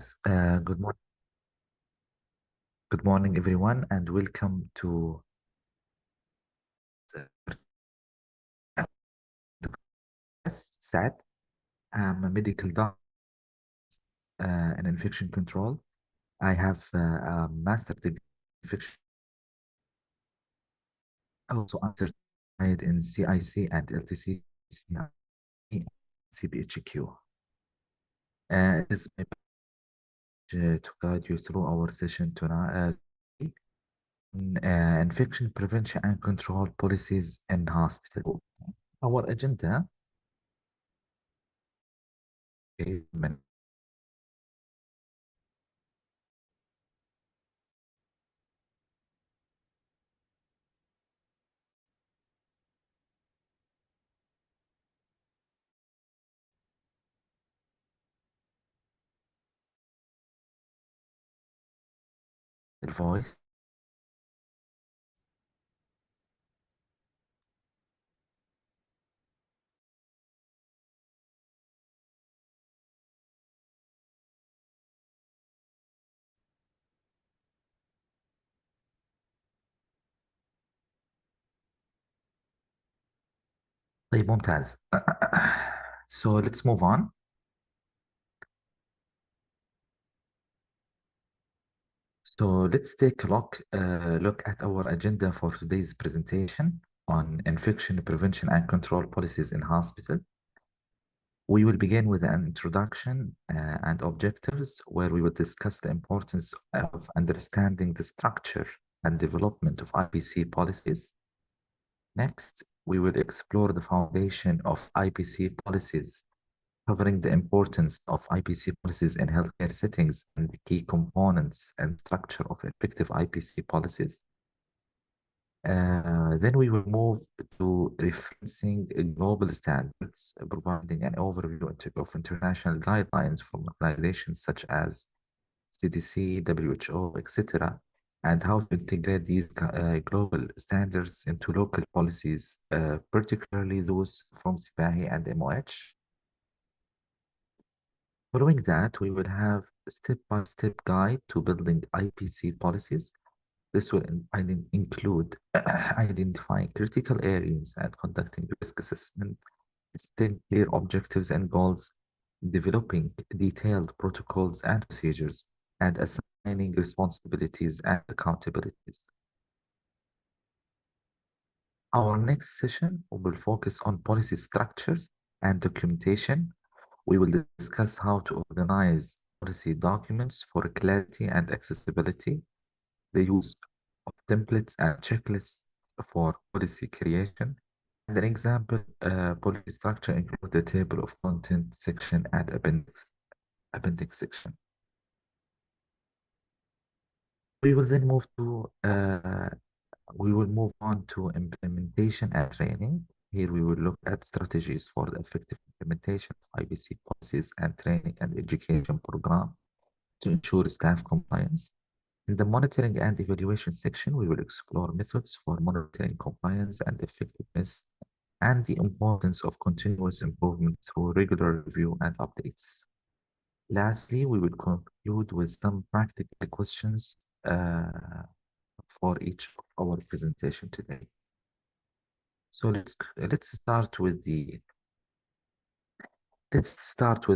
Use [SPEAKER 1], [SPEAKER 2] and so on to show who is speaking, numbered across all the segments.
[SPEAKER 1] Good good morning, everyone, and welcome to the podcast. Saad. I'm a medical doctor in infection control. I have a master degree in infection. Also, I'm certified in CIC and LTC, CBHQ. It is my pleasure to guide you through our session tonight. Infection prevention and control policies in hospital. Our agenda is الفويس. طيب ممتاز. So let's move on. So let's take a look at our agenda for today's presentation on infection prevention and control policies in hospital. We will begin with an introduction and objectives where we will discuss the importance of understanding the structure and development of IPC policies. Next, we will explore the foundation of IPC policies, covering the importance of IPC policies in healthcare settings and the key components and structure of effective IPC policies. Then we will move to referencing global standards, providing an overview of international guidelines from organizations such as CDC, WHO, etc., and how to integrate these global standards into local policies, particularly those from SIPAHI and MOH. Following that, we will have a step-by-step guide to building IPC policies. This will include identifying critical areas and conducting risk assessment, setting clear objectives and goals, developing detailed protocols and procedures, and assigning responsibilities and accountabilities. Our next session will focus on policy structures and documentation. We will discuss how to organize policy documents for clarity and accessibility, the use of templates and checklists for policy creation, and an example policy structure includes the table of content section and appendix section. We will then move on to implementation and training. Here we will look at strategies for the effective implementation of IBC policies and training and education program to ensure staff compliance. In the monitoring and evaluation section, we will explore methods for monitoring compliance and effectiveness and the importance of continuous improvement through regular review and updates. Lastly, we will conclude with some practical questions for each of our presentation today. So let's start with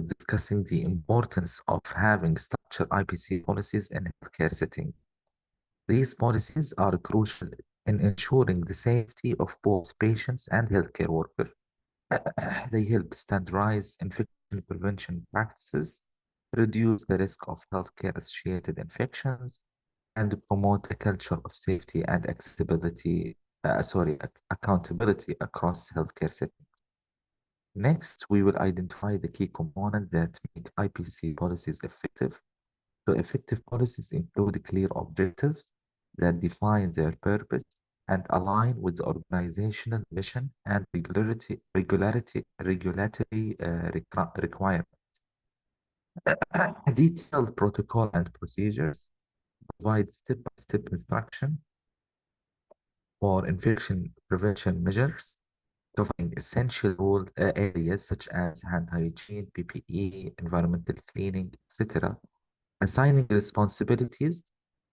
[SPEAKER 1] discussing the importance of having structured IPC policies in healthcare setting. These policies are crucial in ensuring the safety of both patients and healthcare workers. They help standardize infection prevention practices, reduce the risk of healthcare-associated infections, and promote a culture of safety and accountability across healthcare settings. Next, we will identify the key components that make IPC policies effective. So effective policies include clear objectives that define their purpose and align with the organizational mission and regulatory requirements. A detailed protocol and procedures provide step-by-step instruction for infection prevention measures, covering essential areas such as hand hygiene, PPE, environmental cleaning, etc., Assigning responsibilities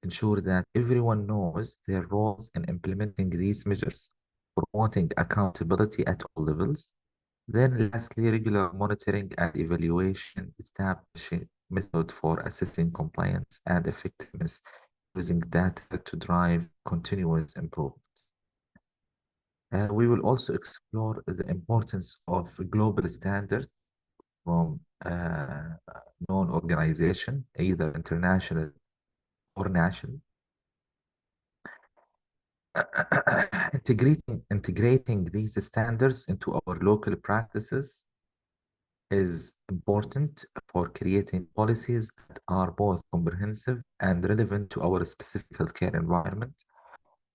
[SPEAKER 1] ensure that everyone knows their roles in implementing these measures, promoting accountability at all levels. Then lastly, regular monitoring and evaluation, establishing method for assessing compliance and effectiveness using data to drive continuous improvement. We will also explore the importance of global standards from known organization, either international or national. Integrating these standards into our local practices is important for creating policies that are both comprehensive and relevant to our specific healthcare environment,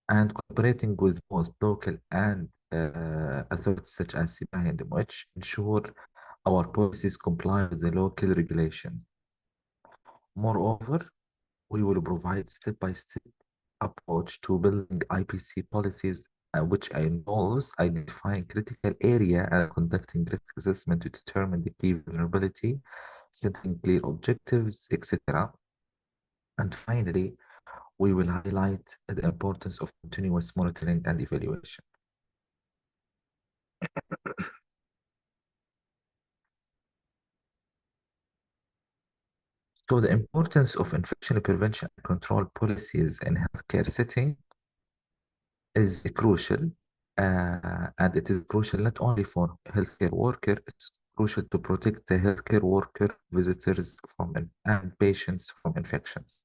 [SPEAKER 1] and cooperating with both local and authorities such as CPI and MOH ensure our policies comply with the local regulations. Moreover, we will provide step-by-step approach to building IPC policies, which involves identifying critical area and conducting risk assessment to determine the key vulnerability, setting clear objectives, etc. And finally, we will highlight the importance of continuous monitoring and evaluation. So the importance of infection prevention and control policies in healthcare setting is crucial, and it is crucial not only for healthcare worker, it's crucial to protect the healthcare worker, visitors from and patients from infections.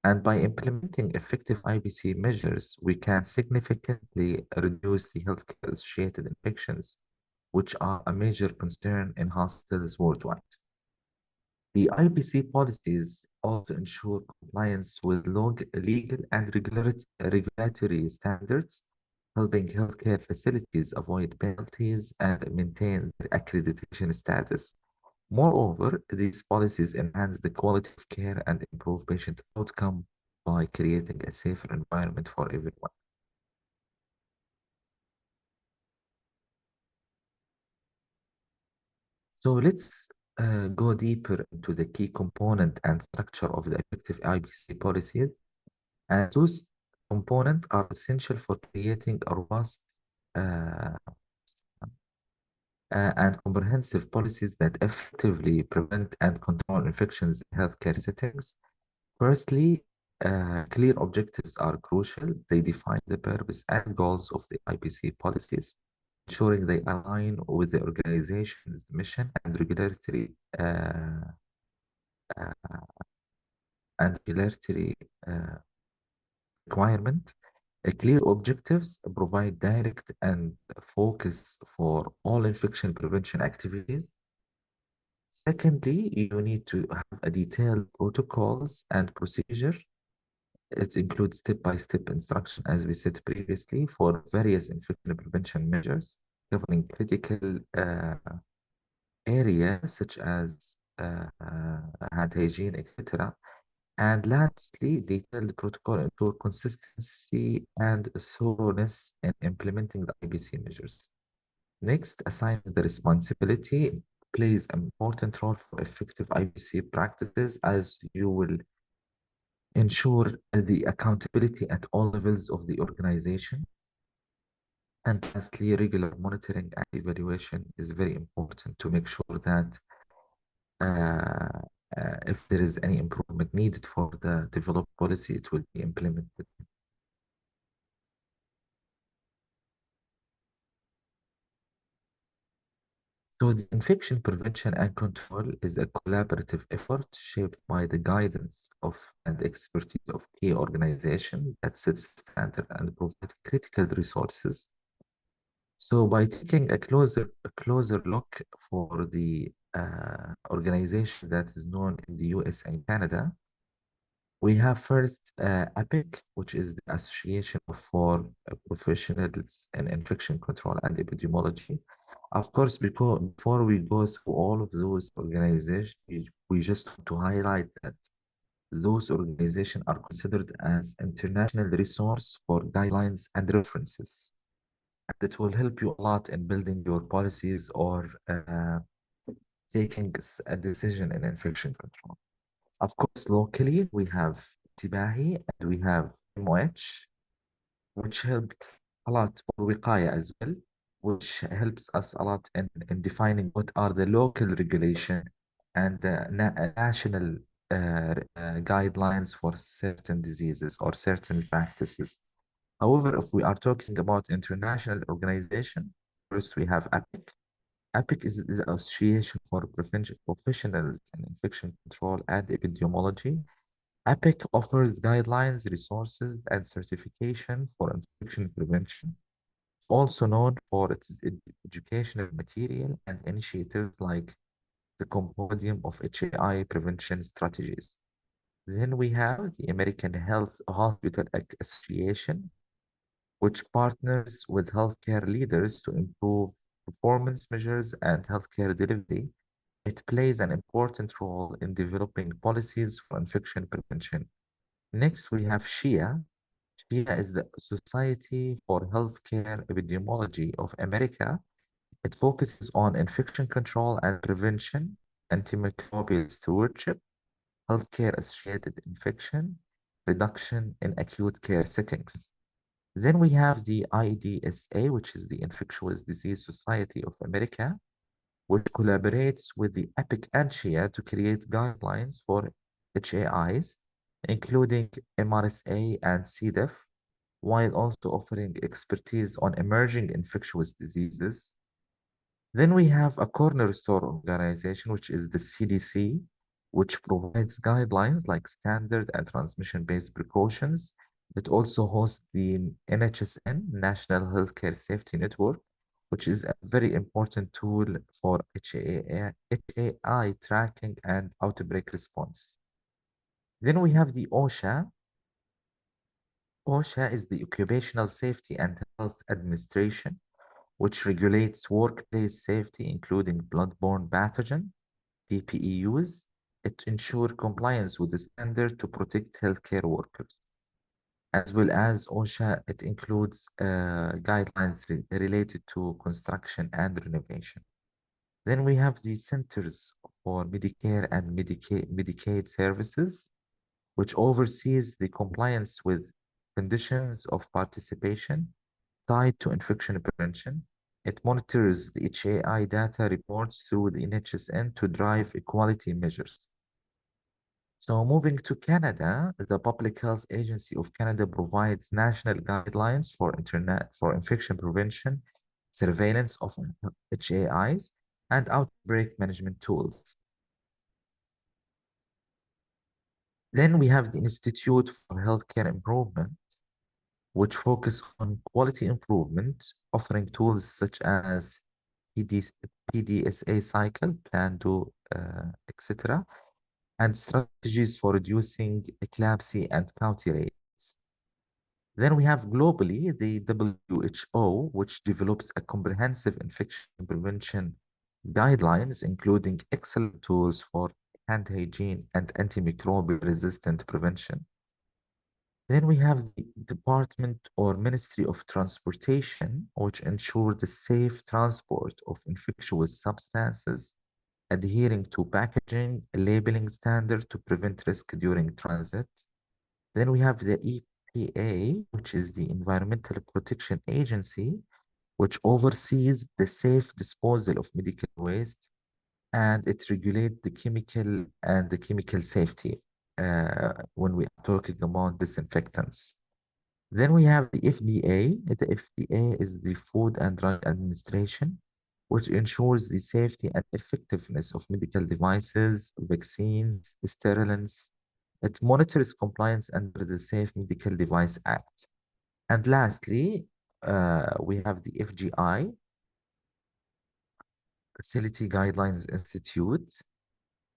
[SPEAKER 1] And by implementing effective IBC measures, we can significantly reduce the healthcare-associated infections, which are a major concern in hospitals worldwide. The IBC policies also ensure compliance with legal and regulatory standards, helping healthcare facilities avoid penalties and maintain their accreditation status. Moreover, these policies enhance the quality of care and improve patient outcome by creating a safer environment for everyone. So let's go deeper into the key component and structure of the effective IBC policies. And those components are essential for creating a robust uh, and comprehensive policies that effectively prevent and control infections in healthcare settings. Firstly, clear objectives are crucial. They define the purpose and goals of the IPC policies, ensuring they align with the organization's mission and uh, regulatory uh, requirement. Clear objectives provide direct and focus for all infection prevention activities. Secondly, you need to have a detailed protocols and procedure. It includes step-by-step instruction, as we said previously, for various infection prevention measures covering critical areas such as hand hygiene, etc. And lastly, detailed protocol ensure consistency and thoroughness in implementing the IBC measures. Next, assigning the responsibility plays an important role for effective IBC practices, as you will ensure the accountability at all levels of the organization. And lastly, regular monitoring and evaluation is very important to make sure that uh, if there is any improvement needed for the developed policy, it will be implemented. So the infection prevention and control is a collaborative effort shaped by the guidance of and expertise of key organizations that sets standard and provide critical resources. So by taking a closer look for the organization that is known in the US and Canada, we have first APIC, which is the Association for Professionals in Infection Control and Epidemiology. Of course, before we go through all of those organizations, we just want to highlight that those organizations are considered as international resource for guidelines and references. And it will help you a lot in building your policies or taking a decision in infection control. Of course, locally we have Tibahi and we have MOH, which helped a lot, or Wiqaya as well, which helps us a lot in defining what are the local regulation and the national guidelines for certain diseases or certain practices. However, if we are talking about international organization, first we have APIC. APIC is the Association for Prevention Professionals in Infection Control and Epidemiology. APIC offers guidelines, resources, and certification for infection prevention, also known for its educational material and initiatives like the Compendium of HAI prevention strategies. Then we have the American Health Hospital Association, which partners with healthcare leaders to improve performance measures and healthcare delivery. It plays an important role in developing policies for infection prevention. Next, we have SHIA. SHIA is the Society for Healthcare Epidemiology of America. It focuses on infection control and prevention, antimicrobial stewardship, healthcare associated infection, reduction in acute care settings. Then we have the IDSA, which is the Infectious Disease Society of America, which collaborates with the EPIC and SHIA to create guidelines for HAIs, including MRSA and C. diff, while also offering expertise on emerging infectious diseases. Then we have a cornerstone organization, which is the CDC, which provides guidelines like standard and transmission-based precautions. It also hosts the NHSN, National Healthcare Safety Network, which is a very important tool for HAI tracking and outbreak response. Then we have the OSHA. OSHA is the Occupational Safety and Health Administration, which regulates workplace safety, including bloodborne pathogen, PPE. It ensures compliance with the standard to protect healthcare workers. As well as OSHA, it includes guidelines related to construction and renovation. Then we have the Centers for Medicare and Medicaid Services, which oversees the compliance with conditions of participation tied to infection prevention. It monitors the HAI data reports through the NHSN to drive equality measures. So moving to Canada, the Public Health Agency of Canada provides national guidelines for internet for infection prevention, surveillance of HAIs, and outbreak management tools. Then we have the Institute for Healthcare Improvement, which focus on quality improvement, offering tools such as PDSA cycle, plan, do, etc., and strategies for reducing eclampsia and county rates. Then we have globally the WHO, which develops a comprehensive infection prevention guidelines, including excellent tools for hand hygiene and antimicrobial resistant prevention. Then we have the Department or Ministry of Transportation, which ensure the safe transport of infectious substances, adhering to packaging, labeling standards to prevent risk during transit. Then we have the EPA, which is the Environmental Protection Agency, which oversees the safe disposal of medical waste, and it regulates the chemical safety when we are talking about disinfectants. Then we have the FDA. The FDA is the Food and Drug Administration, which ensures the safety and effectiveness of medical devices, vaccines, sterilants. It monitors compliance under the Safe Medical Device Act. And lastly, we have the FGI, Facility Guidelines Institute,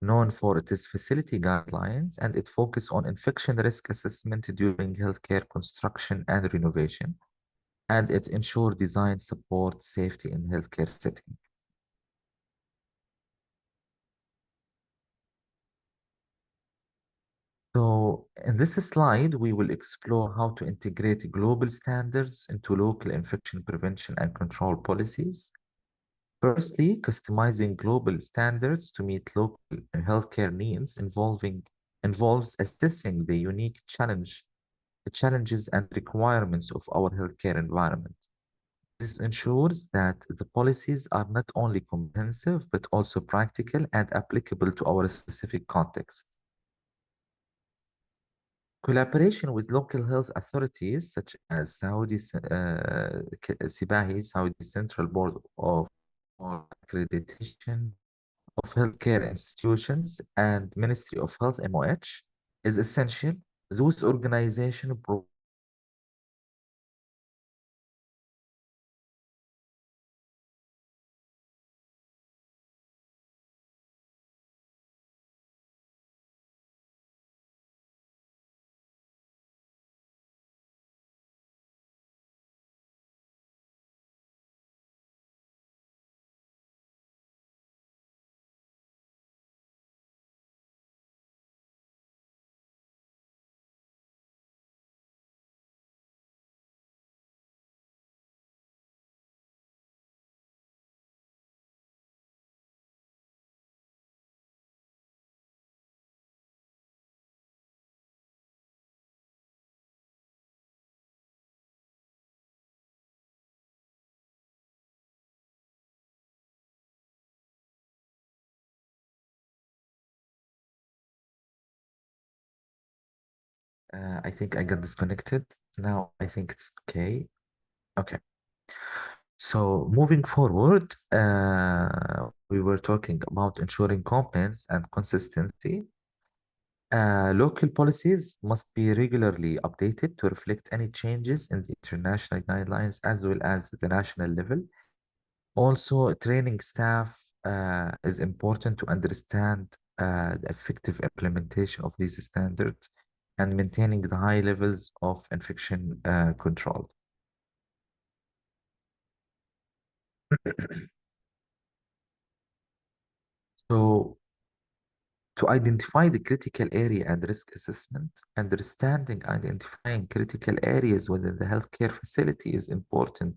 [SPEAKER 1] known for its facility guidelines, and it focuses on infection risk assessment during healthcare construction and renovation, and it ensures design support safety in healthcare setting. So in this slide, we will explore how to integrate global standards into local infection prevention and control policies. Firstly, customizing global standards to meet local healthcare needs involving involves assessing the unique challenges and requirements of our healthcare environment. This ensures that the policies are not only comprehensive but also practical and applicable to our specific context. Collaboration with local health authorities such as Saudi Central Board of Accreditation of Healthcare Institutions and Ministry of Health MOH is essential. Those organizations I think I got disconnected. Now I think it's okay. Okay. So moving forward, we were talking about ensuring compliance and consistency. Local policies must be regularly updated to reflect any changes in the international guidelines as well as the national level. Also, training staff is important to understand the effective implementation of these standards and maintaining the high levels of infection control. So, to identify the critical area and risk assessment, understanding identifying critical areas within the healthcare facility is important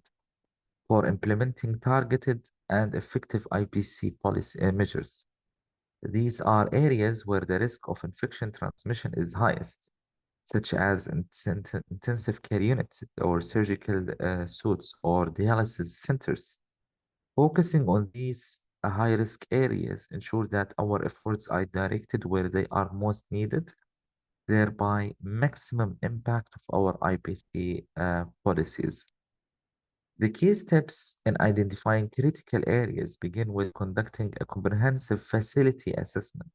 [SPEAKER 1] for implementing targeted and effective IPC policy measures. These are areas where the risk of infection transmission is highest, such as intensive care units or surgical suites or dialysis centers. Focusing on these high-risk areas ensure that our efforts are directed where they are most needed, thereby maximum impact of our IPC policies. The key steps in identifying critical areas begin with conducting a comprehensive facility assessment.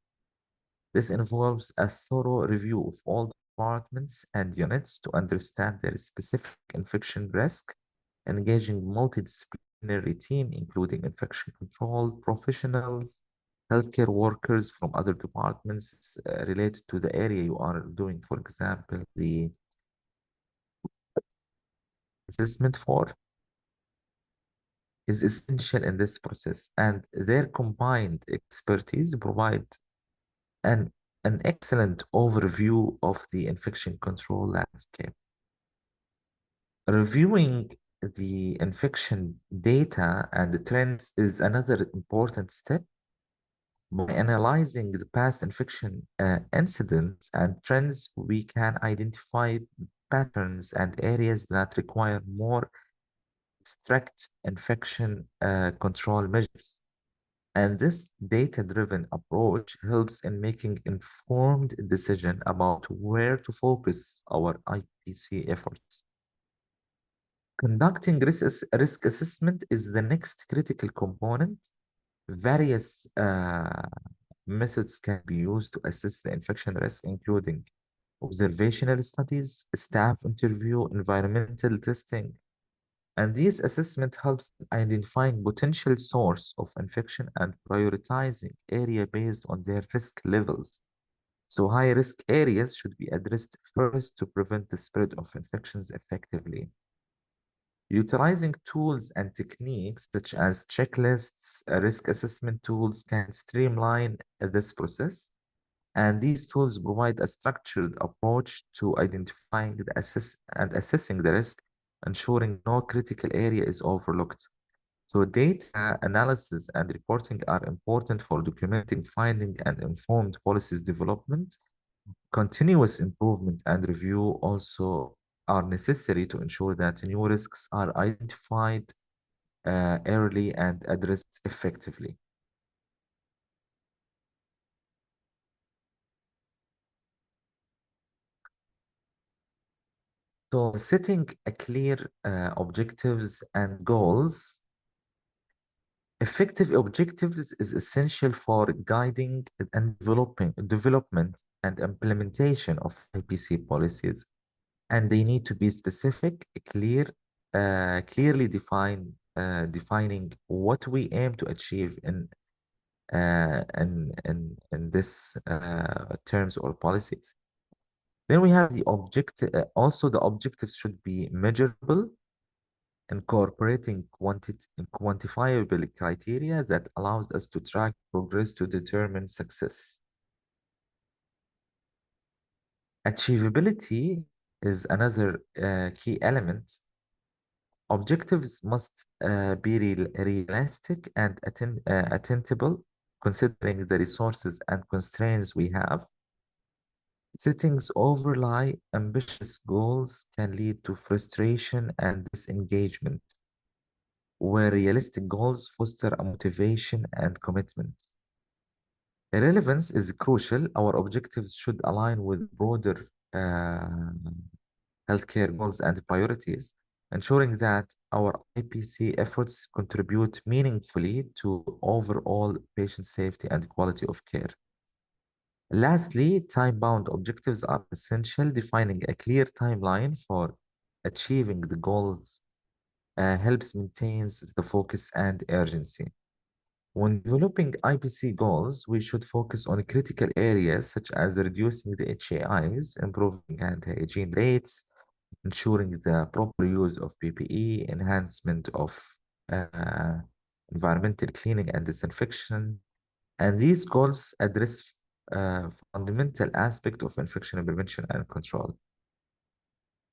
[SPEAKER 1] This involves a thorough review of all departments and units to understand their specific infection risk, engaging multidisciplinary team, including infection control professionals, healthcare workers from other departments related to the area you are doing, for example, the assessment for, is essential in this process, and their combined expertise provide an, an excellent overview of the infection control landscape. Reviewing the infection data and the trends is another important step. By analyzing the past infection incidents and trends, we can identify patterns and areas that require more strict infection control measures. And this data-driven approach helps in making informed decision about where to focus our IPC efforts. Conducting risk assessment is the next critical component. Various methods can be used to assess the infection risk, including observational studies, staff interview, environmental testing, and this assessment helps in identifying potential source of infection and prioritizing area based on their risk levels. So high risk areas should be addressed first to prevent the spread of infections effectively. Utilizing tools and techniques such as checklists, risk assessment tools can streamline this process. And these tools provide a structured approach to identifying and assessing the risk, ensuring no critical area is overlooked. So data analysis and reporting are important for documenting finding and informed policies development. Continuous improvement and review also are necessary to ensure that new risks are identified early and addressed effectively. So setting a clear objectives and goals, effective objectives is essential for guiding and developing development and implementation of IPC policies, and they need to be specific, clear, clearly defining what we aim to achieve in this terms or policies. Then we have the objective. Also, the objectives should be measurable, incorporating quantifiable criteria that allows us to track progress to determine success. Achievability is another key element. Objectives must be realistic and attainable, considering the resources and constraints we have. Settings overly ambitious goals can lead to frustration and disengagement, where realistic goals foster a motivation and commitment. Relevance is crucial. Our objectives should align with broader healthcare goals and priorities, ensuring that our IPC efforts contribute meaningfully to overall patient safety and quality of care. Lastly, time-bound objectives are essential. Defining a clear timeline for achieving the goals helps maintain the focus and urgency. When developing IPC goals, we should focus on critical areas such as reducing the HAIs, improving hand hygiene rates, ensuring the proper use of PPE, enhancement of uh, environmental cleaning and disinfection. And these goals address fundamental aspect of infection prevention and control.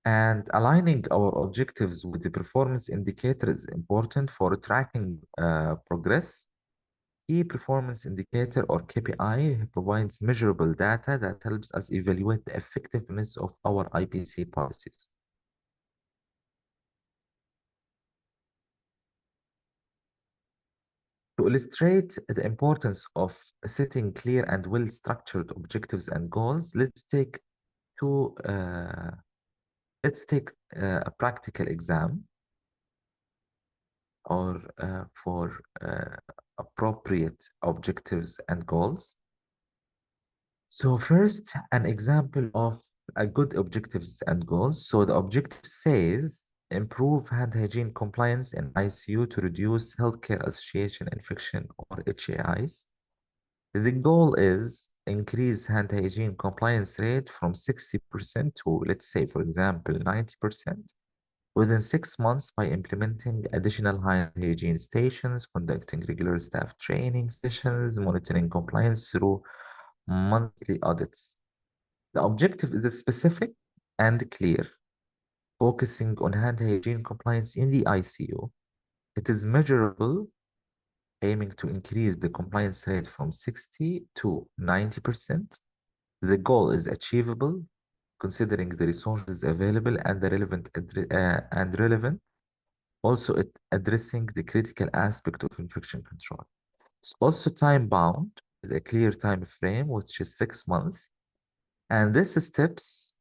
[SPEAKER 1] And aligning our objectives with the performance indicator is important for tracking progress. Key performance indicator or KPI provides measurable data that helps us evaluate the effectiveness of our IPC policies. To illustrate the importance of setting clear and well-structured objectives and goals, two let's take a practical exam or for appropriate objectives and goals. So first, an example of a good objectives and goals. So the objective says improve hand hygiene compliance in ICU to reduce healthcare association infection or HAIs. The goal is increase hand hygiene compliance rate from 60% to, let's say, for example, 90% within 6 months by implementing additional hand hygiene stations, conducting regular staff training sessions, monitoring compliance through monthly audits. The objective is specific and clear, focusing on hand hygiene compliance in the ICU. It is measurable, aiming to increase the compliance rate from 60 to 90%. The goal is achievable, considering the resources available and the relevant. Also, it addressing the critical aspect of infection control. It's also time bound with a clear time frame, which is 6 months. And the steps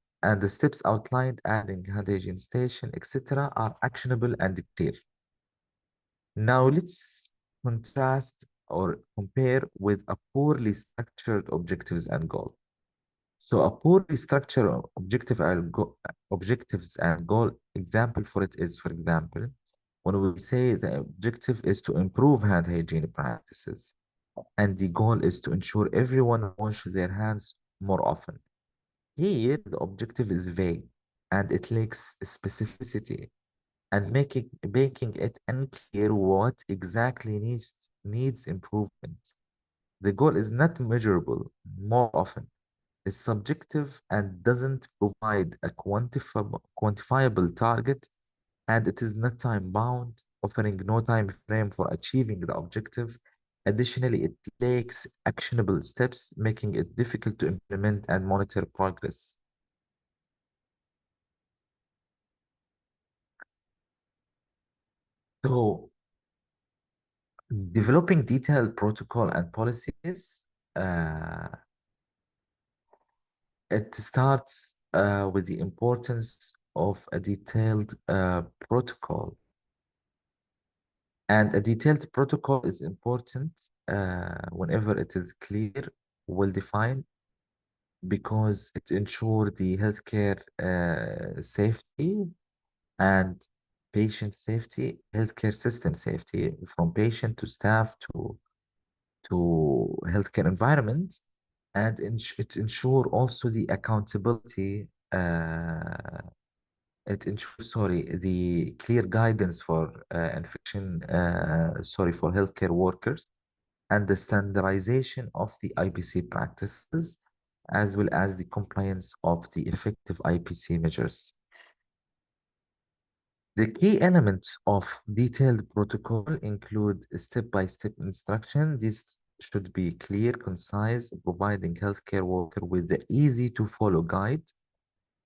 [SPEAKER 1] outlined, adding hand hygiene station, etc., are actionable and clear. Now let's contrast or compare with a poorly structured objectives and goal. So a poorly structured objectives and goal example for it is, for example, when we say the objective is to improve hand hygiene practices, and the goal is to ensure everyone washes their hands more often. Here, the objective is vague and it lacks specificity and making it unclear what exactly needs improvement. The goal is not measurable more often. It's subjective and doesn't provide a quantifiable target, and it is not time bound, offering no time frame for achieving the objective. Additionally, it lacks actionable steps, making it difficult to implement and monitor progress. So, developing detailed protocol and policies, uh, it starts with the importance of a detailed protocol. And a detailed protocol is important whenever it is clear, well defined, because it ensures the healthcare safety and patient safety, healthcare system safety, from patient to staff to healthcare environment, and it ensure also the accountability. It ensures, sorry, the clear guidance for for healthcare workers, and the standardization of the IPC practices, as well as the compliance of the effective IPC measures. The key elements of detailed protocol include step-by-step instruction. This should be clear, concise, providing healthcare worker with the easy-to-follow guide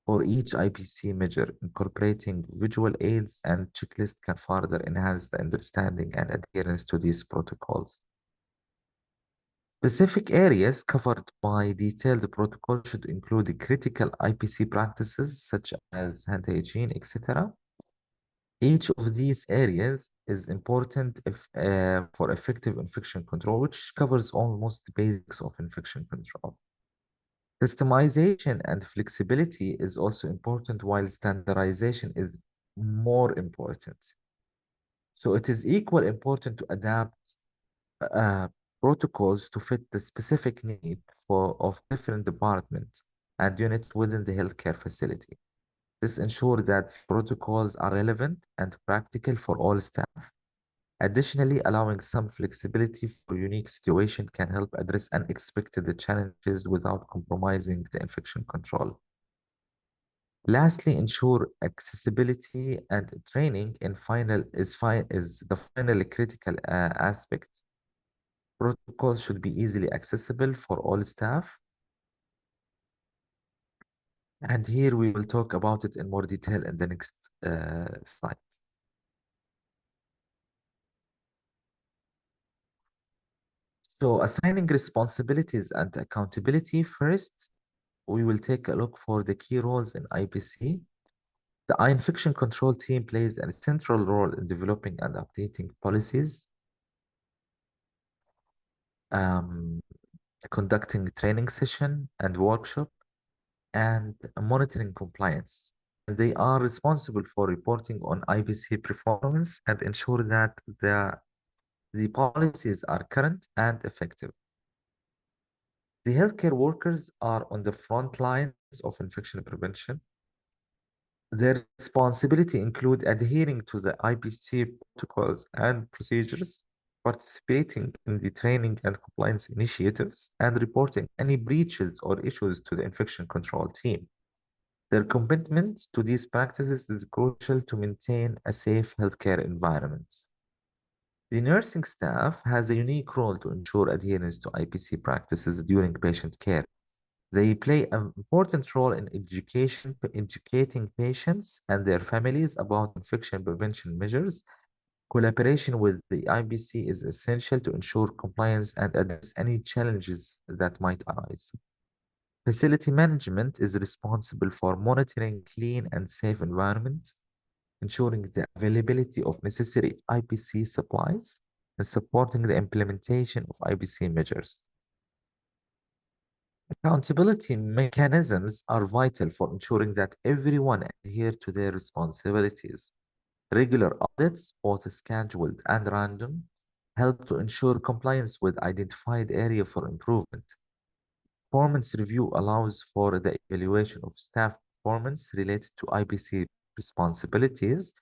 [SPEAKER 1] for each IPC measure. Incorporating visual aids and checklists can further enhance the understanding and adherence to these protocols. Specific areas covered by detailed protocol should include critical IPC practices such as hand hygiene, etc. Each of these areas is important for effective infection control, which covers almost the basics of infection control. Customization and flexibility is also important, while standardization is more important. So it is equally important to adapt uh, protocols to fit the specific need of different departments and units within the healthcare facility. This ensures that protocols are relevant and practical for all staff. Additionally, allowing some flexibility for unique situation can help address unexpected challenges without compromising the infection control. Lastly, ensure accessibility and training is the final critical aspect. Protocols should be easily accessible for all staff, and here we will talk about it in more detail in the next slide. So, assigning responsibilities and accountability first, we will take a look for the key roles in IPC. The infection control team plays a central role in developing and updating policies, um, conducting training session and workshop, and monitoring compliance. They are responsible for reporting on IPC performance and ensure that the policies are current and effective. The healthcare workers are on the front lines of infection prevention. Their responsibility include adhering to the IPC protocols and procedures, participating in the training and compliance initiatives, and reporting any breaches or issues to the infection control team. Their commitment to these practices is crucial to maintain a safe healthcare environment. The nursing staff has a unique role to ensure adherence to IPC practices during patient care. They play an important role in educating patients and their families about infection prevention measures. Collaboration with the IBC is essential to ensure compliance and address any challenges that might arise. Facility management is responsible for monitoring clean and safe environments, ensuring the availability of necessary IPC supplies, and supporting the implementation of IPC measures. Accountability mechanisms are vital for ensuring that everyone adhere to their responsibilities. Regular audits, both scheduled and random, help to ensure compliance with identified area for improvement. Performance review allows for the evaluation of staff performance related to IPC responsibilities,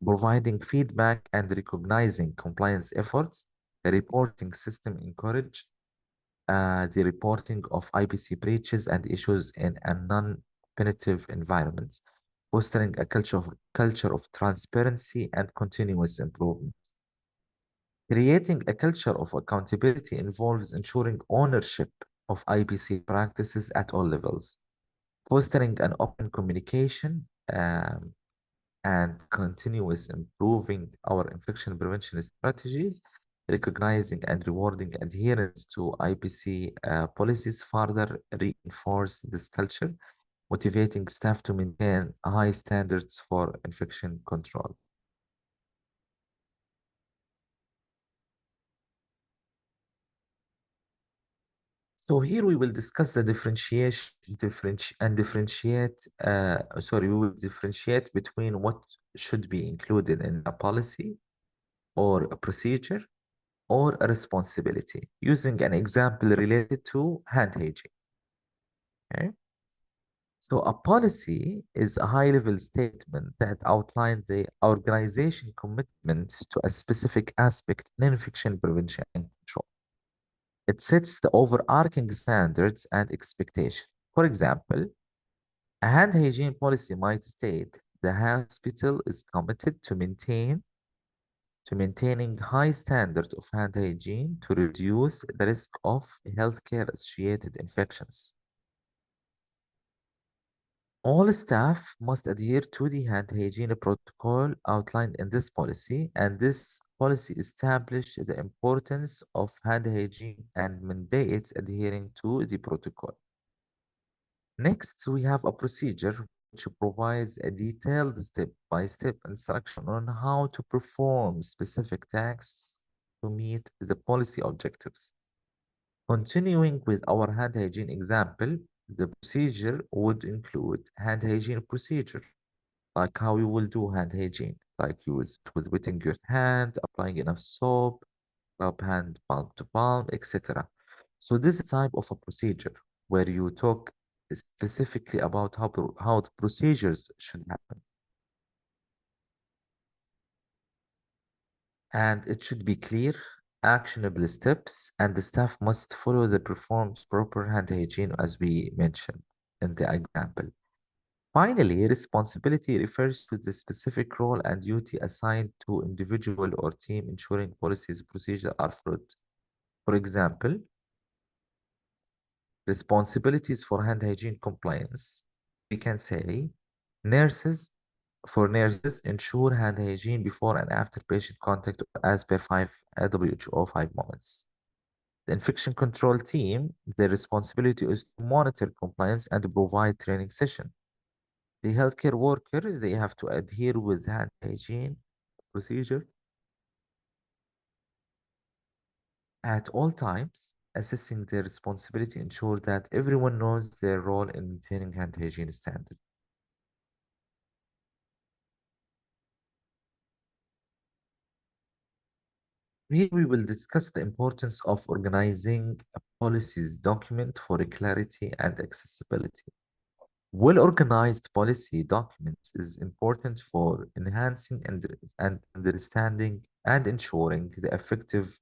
[SPEAKER 1] providing feedback and recognizing compliance efforts. The reporting system encourage the reporting of IPC breaches and issues in a non-punitive environment, fostering a culture of transparency and continuous improvement. Creating a culture of accountability involves ensuring ownership of IPC practices at all levels, fostering an open communication and continuous improving our infection prevention strategies, recognizing and rewarding adherence to IPC policies further reinforce this culture, motivating staff to maintain high standards for infection control. So here we will discuss the we will differentiate between what should be included in a policy or a procedure or a responsibility using an example related to hand hygiene. Okay? So a policy is a high-level statement that outlines the organization commitment to a specific aspect in infection prevention and control. It sets the overarching standards and expectations. For example, a hand hygiene policy might state the hospital is committed to maintaining high standard of hand hygiene to reduce the risk of healthcare associated infections. All staff must adhere to the hand hygiene protocol outlined in this policy, and this policy establishes the importance of hand hygiene and mandates adhering to the protocol. Next, we have a procedure which provides a detailed step-by-step instruction on how to perform specific tasks to meet the policy objectives. Continuing with our hand hygiene example, the procedure would include hand hygiene procedure, like how you will do hand hygiene, like you will start with wetting your hand, applying enough soap, rub hand palm to palm, etc. So this type of a procedure where you talk specifically about how the procedures should happen. And it should be clear, actionable steps, and the staff must follow the performed proper hand hygiene as we mentioned in the example. Finally, responsibility refers to the specific role and duty assigned to individual or team ensuring policies procedures are followed. For example, responsibilities for hand hygiene compliance. We can say nurses nurses ensure hand hygiene before and after patient contact as per 5 WHO 5 moments. The infection control team, their responsibility is to monitor compliance and provide training session. The healthcare workers, they have to adhere with hand hygiene procedure at all times, assessing their responsibility ensure that everyone knows their role in maintaining hand hygiene standards. Here we will discuss the importance of organizing a policies document for clarity and accessibility. Well-organized policy documents is important for enhancing and understanding and ensuring the effective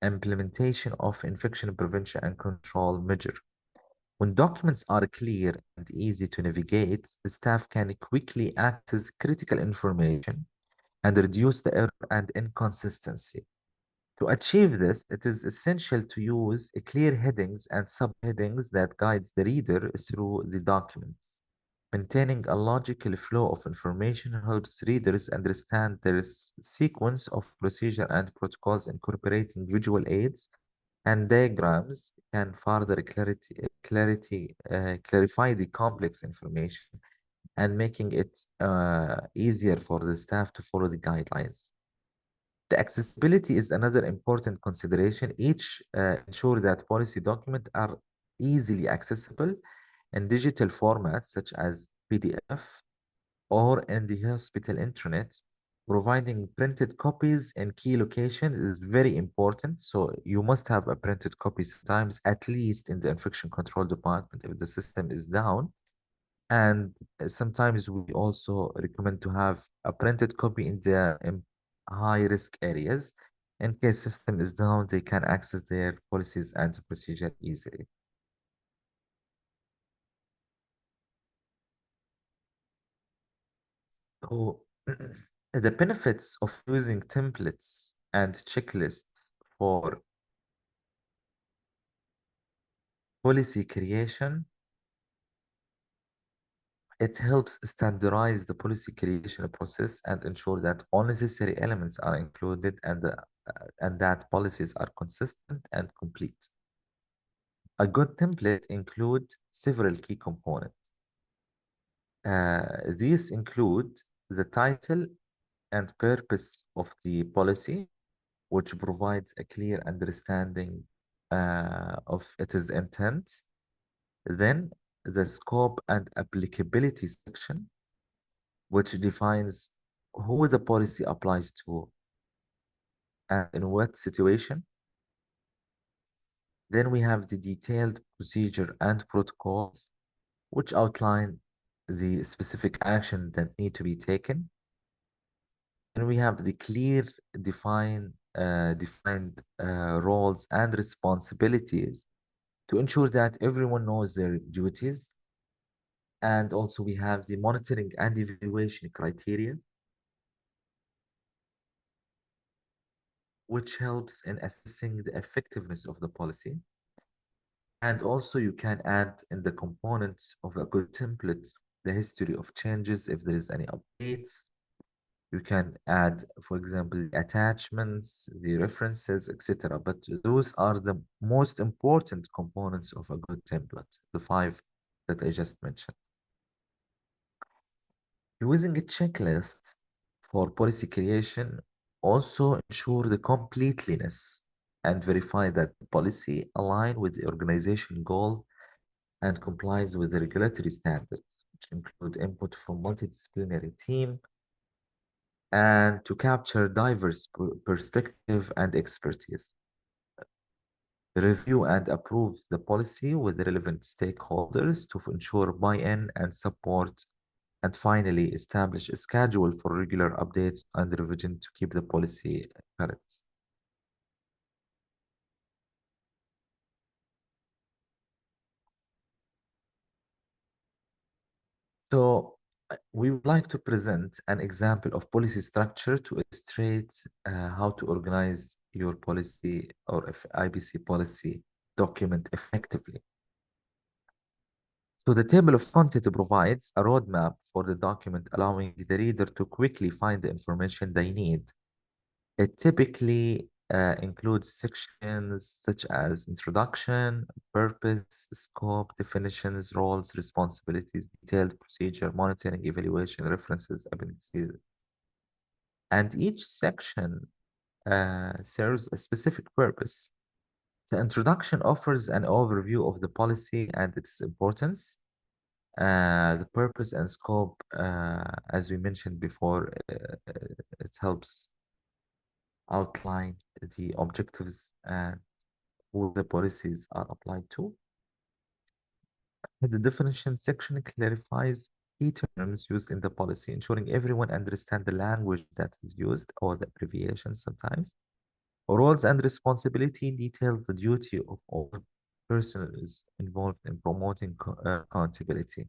[SPEAKER 1] implementation of infection prevention and control measure. When documents are clear and easy to navigate, the staff can quickly access critical information and reduce the error and inconsistency. To achieve this, it is essential to use clear headings and subheadings that guides the reader through the document. Maintaining a logical flow of information helps readers understand the sequence of procedure and protocols. Incorporating visual aids and diagrams can further clarify the complex information and making it easier for the staff to follow the guidelines. The accessibility is another important consideration. Each ensure that policy documents are easily accessible in digital formats such as PDF or in the hospital intranet. Providing printed copies in key locations is very important. So you must have a printed copy sometimes, at least in the infection control department if the system is down. And sometimes we also recommend to have a printed copy in the high risk areas. In case system is down, they can access their policies and procedure easily. So the benefits of using templates and checklists for policy creation. It helps standardize the policy creation process and ensure that all necessary elements are included and that policies are consistent and complete. A good template includes several key components. These include the title and purpose of the policy, which provides a clear understanding of its intent. Then the scope and applicability section, which defines who the policy applies to and in what situation. Then we have the detailed procedure and protocols, which outline the specific action that need to be taken. And we have the clear defined roles and responsibilities to ensure that everyone knows their duties. And also we have the monitoring and evaluation criteria, which helps in assessing the effectiveness of the policy. And also you can add in the components of a good template the history of changes if there is any updates. You can add, for example, the attachments, the references, etc. But those are the most important components of a good template, the five that I just mentioned. Using a checklist for policy creation also ensure the completeness and verify that the policy align with the organization goal and complies with the regulatory standards, which include input from multidisciplinary team and to capture diverse perspective and expertise. Review and approve the policy with the relevant stakeholders to ensure buy-in and support. And finally, establish a schedule for regular updates and revision to keep the policy current. So we would like to present an example of policy structure to illustrate how to organize your policy or if IBC policy document effectively. So the table of content provides a roadmap for the document, allowing the reader to quickly find the information they need. It typically includes sections such as introduction, purpose, scope, definitions, roles, responsibilities, detailed procedure, monitoring, evaluation, references, appendices. And each section serves a specific purpose. The introduction offers an overview of the policy and its importance. The purpose and scope, as we mentioned before, it helps outline the objectives and who the policies are applied to. The definition section clarifies key terms used in the policy, ensuring everyone understands the language that is used or the abbreviations sometimes. Roles and responsibility details the duty of all persons involved in promoting accountability.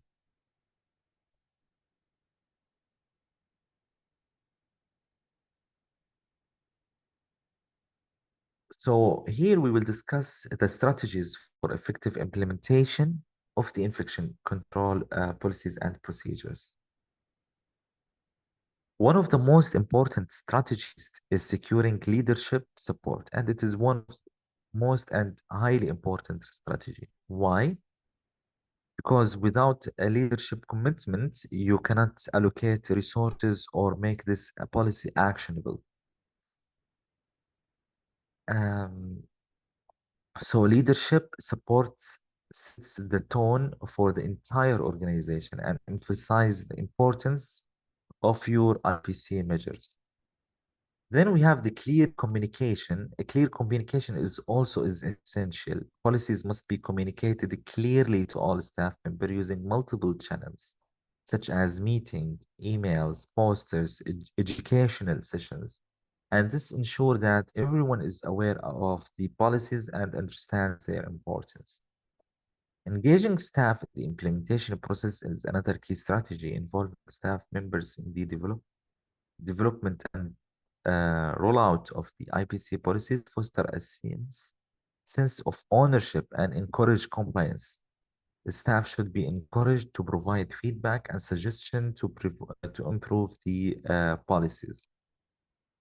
[SPEAKER 1] So here we will discuss the strategies for effective implementation of the infection control policies and procedures. One of the most important strategies is securing leadership support, and it is one of the most and highly important strategy. Why? Because without a leadership commitment, you cannot allocate resources or make this a policy actionable. Um, So leadership supports sets the tone for the entire organization and emphasize the importance of your IPC measures. Then we have the clear communication. A clear communication is essential. Policies must be communicated clearly to all staff members using multiple channels, such as meeting, emails, posters, educational sessions. And this ensures that everyone is aware of the policies and understands their importance. Engaging staff in the implementation process is another key strategy involving staff members in the development and rollout of the IPC policies foster a sense of ownership and encourage compliance. The staff should be encouraged to provide feedback and suggestion to improve the policies.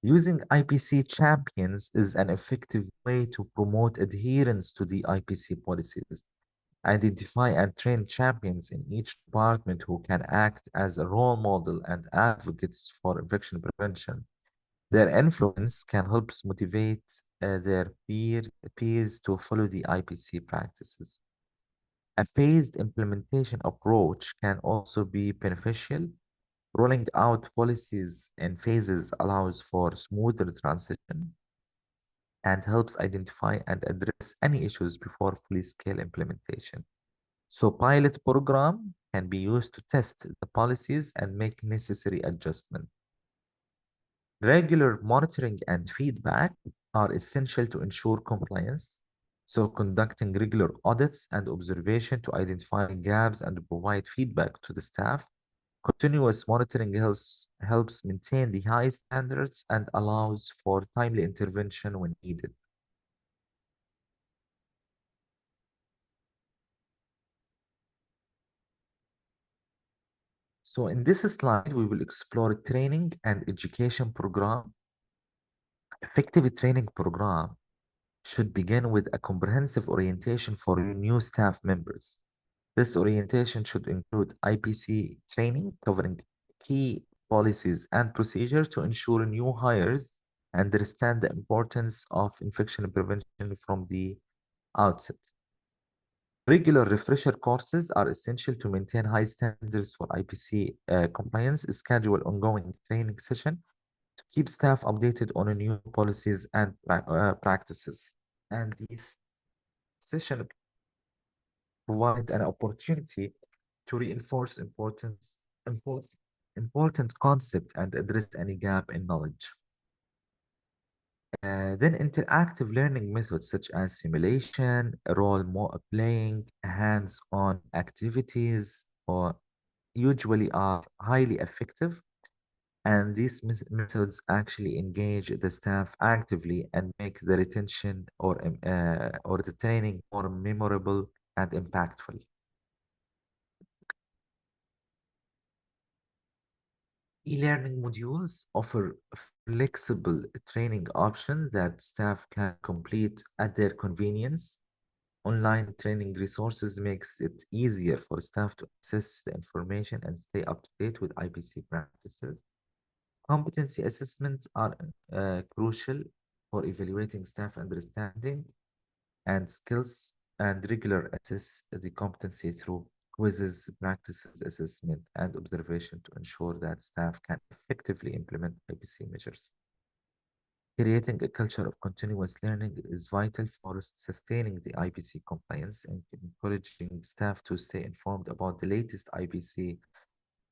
[SPEAKER 1] Using IPC champions is an effective way to promote adherence to the IPC policies. Identify and train champions in each department who can act as a role model and advocates for infection prevention. Their influence can help motivate their peers to follow the IPC practices. A phased implementation approach can also be beneficial. Rolling out policies in phases allows for smoother transition and helps identify and address any issues before fully scale implementation. So pilot program can be used to test the policies and make necessary adjustments. Regular monitoring and feedback are essential to ensure compliance. So conducting regular audits and observation to identify gaps and provide feedback to the staff. Continuous monitoring helps maintain the high standards and allows for timely intervention when needed. So in this slide, we will explore training and education program. Effective training program should begin with a comprehensive orientation for new staff members. This orientation should include IPC training covering key policies and procedures to ensure new hires understand the importance of infection prevention from the outset. Regular refresher courses are essential to maintain high standards for IPC compliance. Schedule ongoing training session to keep staff updated on new policies and practices. And these sessions provide an opportunity to reinforce important concept and address any gap in knowledge. Then interactive learning methods such as simulation, playing, hands-on activities, or usually are highly effective. And these methods actually engage the staff actively and make the retention or the training more memorable and impactful. E-learning modules offer flexible training options that staff can complete at their convenience. Online training resources makes it easier for staff to access the information and stay up to date with IPC practices. Competency assessments are crucial for evaluating staff understanding and skills and regular assess the competency through quizzes, practices, assessment, and observation to ensure that staff can effectively implement IPC measures. Creating a culture of continuous learning is vital for sustaining the IPC compliance and encouraging staff to stay informed about the latest IPC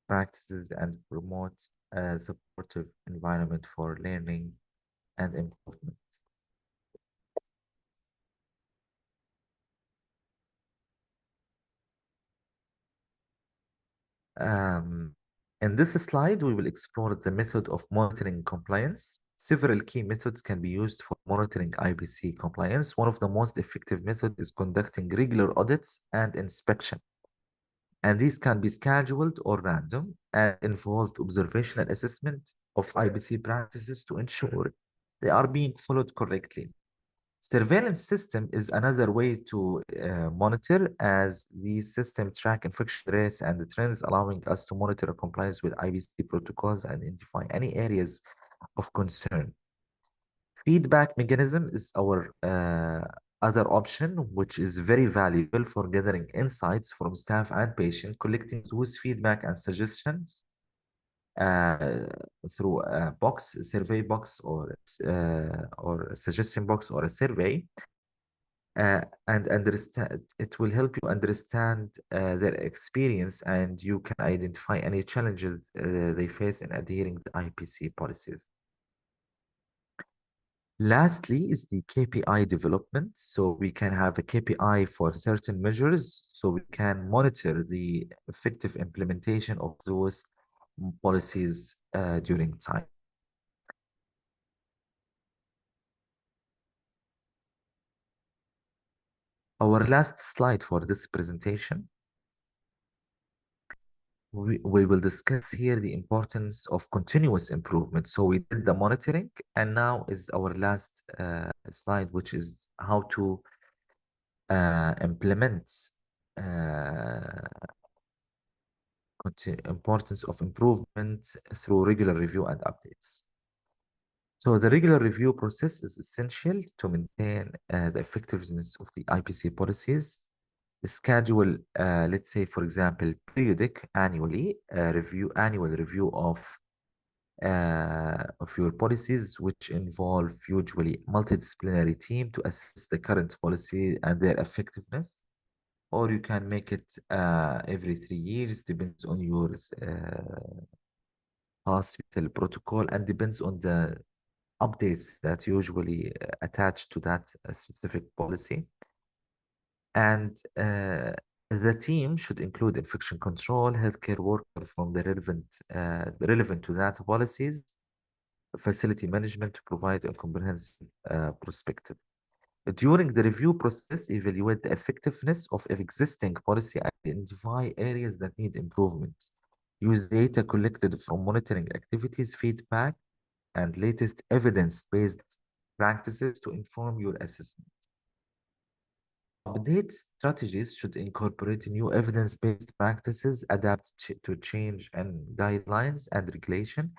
[SPEAKER 1] practices and promote a supportive environment for learning and improvement. Um, in this slide, we will explore the method of monitoring compliance. Several key methods can be used for monitoring IPC compliance. One of the most effective methods is conducting regular audits and inspection. And these can be scheduled or random and involve observational assessment of IPC practices to ensure they are being followed correctly. Surveillance system is another way to monitor, as these systems track infection rates and the trends, allowing us to monitor compliance with IBC protocols and identify any areas of concern. Feedback mechanism is our other option, which is very valuable for gathering insights from staff and patient, collecting those feedback and suggestions uh, through a survey box, or a suggestion box or a survey, and understand it will help you understand their experience, and you can identify any challenges they face in adhering to IPC policies. Lastly is the KPI development. So we can have a KPI for certain measures, so we can monitor the effective implementation of those policies during time. Our last slide for this presentation, we will discuss here the importance of continuous improvement. So we did the monitoring, and now is our last slide, which is how to implement uh, importance of improvement through regular review and updates. So the regular review process is essential to maintain the effectiveness of the IPC policies. Schedule, let's say, for example, periodic annual review of your policies, which involve usually multidisciplinary team to assess the current policy and their effectiveness. Or you can make it every 3 years, depends on your hospital protocol and depends on the updates that usually attach to that specific policy. And the team should include infection control, healthcare worker from the relevant to that policies, facility management to provide a comprehensive perspective. During the review process, evaluate the effectiveness of existing policy, identify areas that need improvement. Use data collected from monitoring activities, feedback, and latest evidence-based practices to inform your assessment. Update strategies should incorporate new evidence-based practices, adapt to change and guidelines and regulation,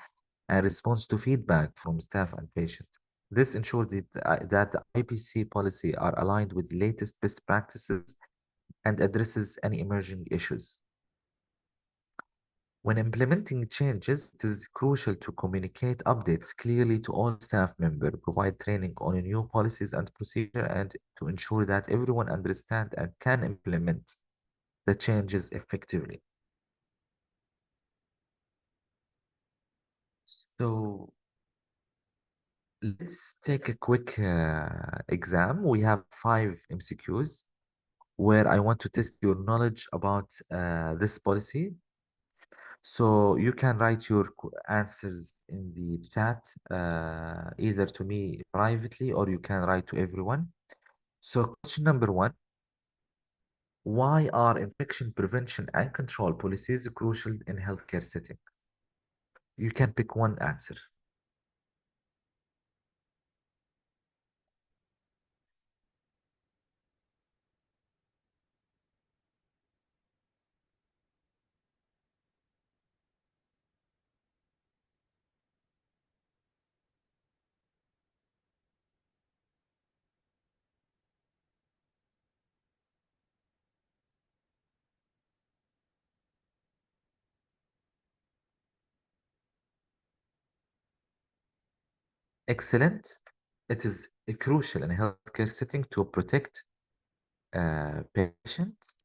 [SPEAKER 1] and response to feedback from staff and patients. This ensures that the IPC policy are aligned with the latest best practices and addresses any emerging issues. When implementing changes, it is crucial to communicate updates clearly to all staff members, provide training on new policies and procedure, and to ensure that everyone understands and can implement the changes effectively. So let's take a quick exam. We have 5 MCQs where I want to test your knowledge about this policy. So you can write your answers in the chat, either to me privately or you can write to everyone. So question number 1, why are infection prevention and control policies crucial in healthcare setting? You can pick one answer. Excellent. It is crucial in a healthcare setting to protect patients,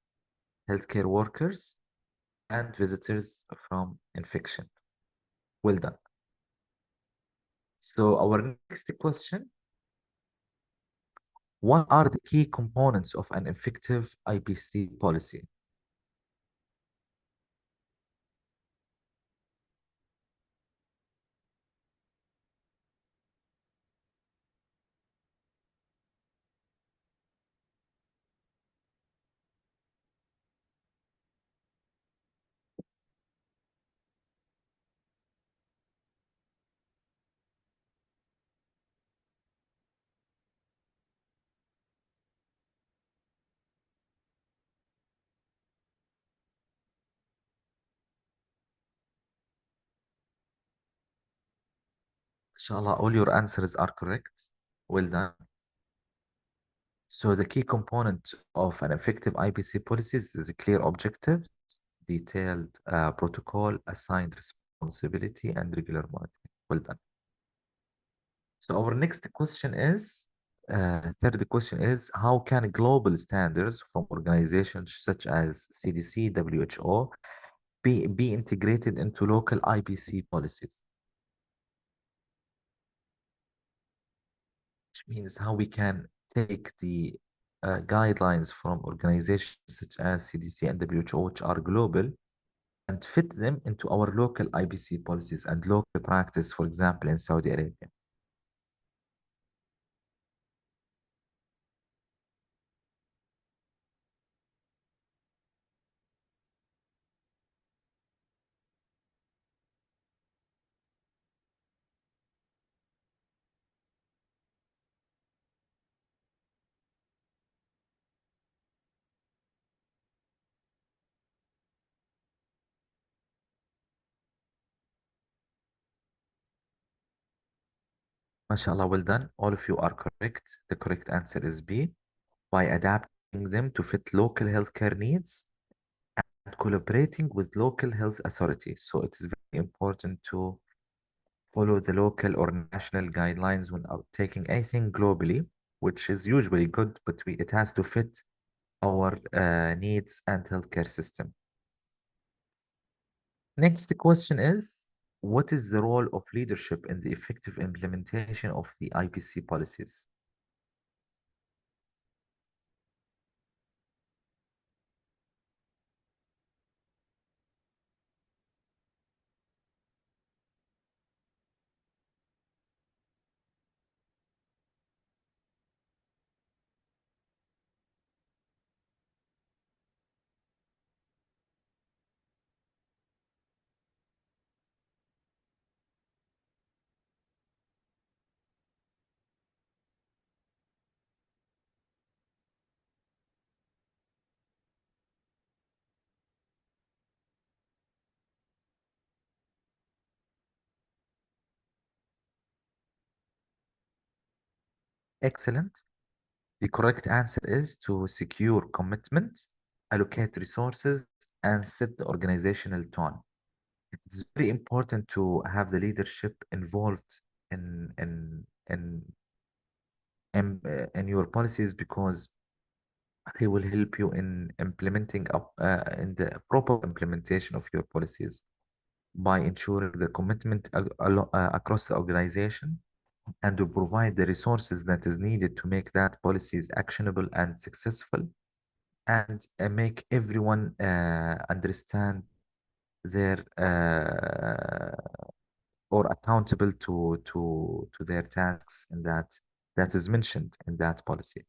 [SPEAKER 1] healthcare workers, and visitors from infection. Well done. So our next question, what are the key components of an effective IPC policy? Inshallah, all your answers are correct. Well done. So the key component of an effective IPC policy is a clear objective, detailed protocol, assigned responsibility, and regular monitoring. Well done. So our next question is, third question is, how can global standards from organizations such as CDC, WHO be integrated into local IPC policies? Which means how we can take the guidelines from organizations such as CDC and WHO, which are global, and fit them into our local IPC policies and local practice, for example, in Saudi Arabia. MashaAllah, well done. All of you are correct. The correct answer is B. By adapting them to fit local healthcare needs and collaborating with local health authorities. So it is very important to follow the local or national guidelines when taking anything globally, which is usually good, but it has to fit our needs and healthcare system. Next question is, what is the role of leadership in the effective implementation of the IPC policies? Excellent. The correct answer is to secure commitments, allocate resources, and set the organizational tone. It's very important to have the leadership involved in your policies because they will help you in implementing up in the proper implementation of your policies by ensuring the commitment across the organization and to provide the resources that is needed to make that policies actionable and successful and make everyone understand their or accountable to their tasks in that is mentioned in that policy.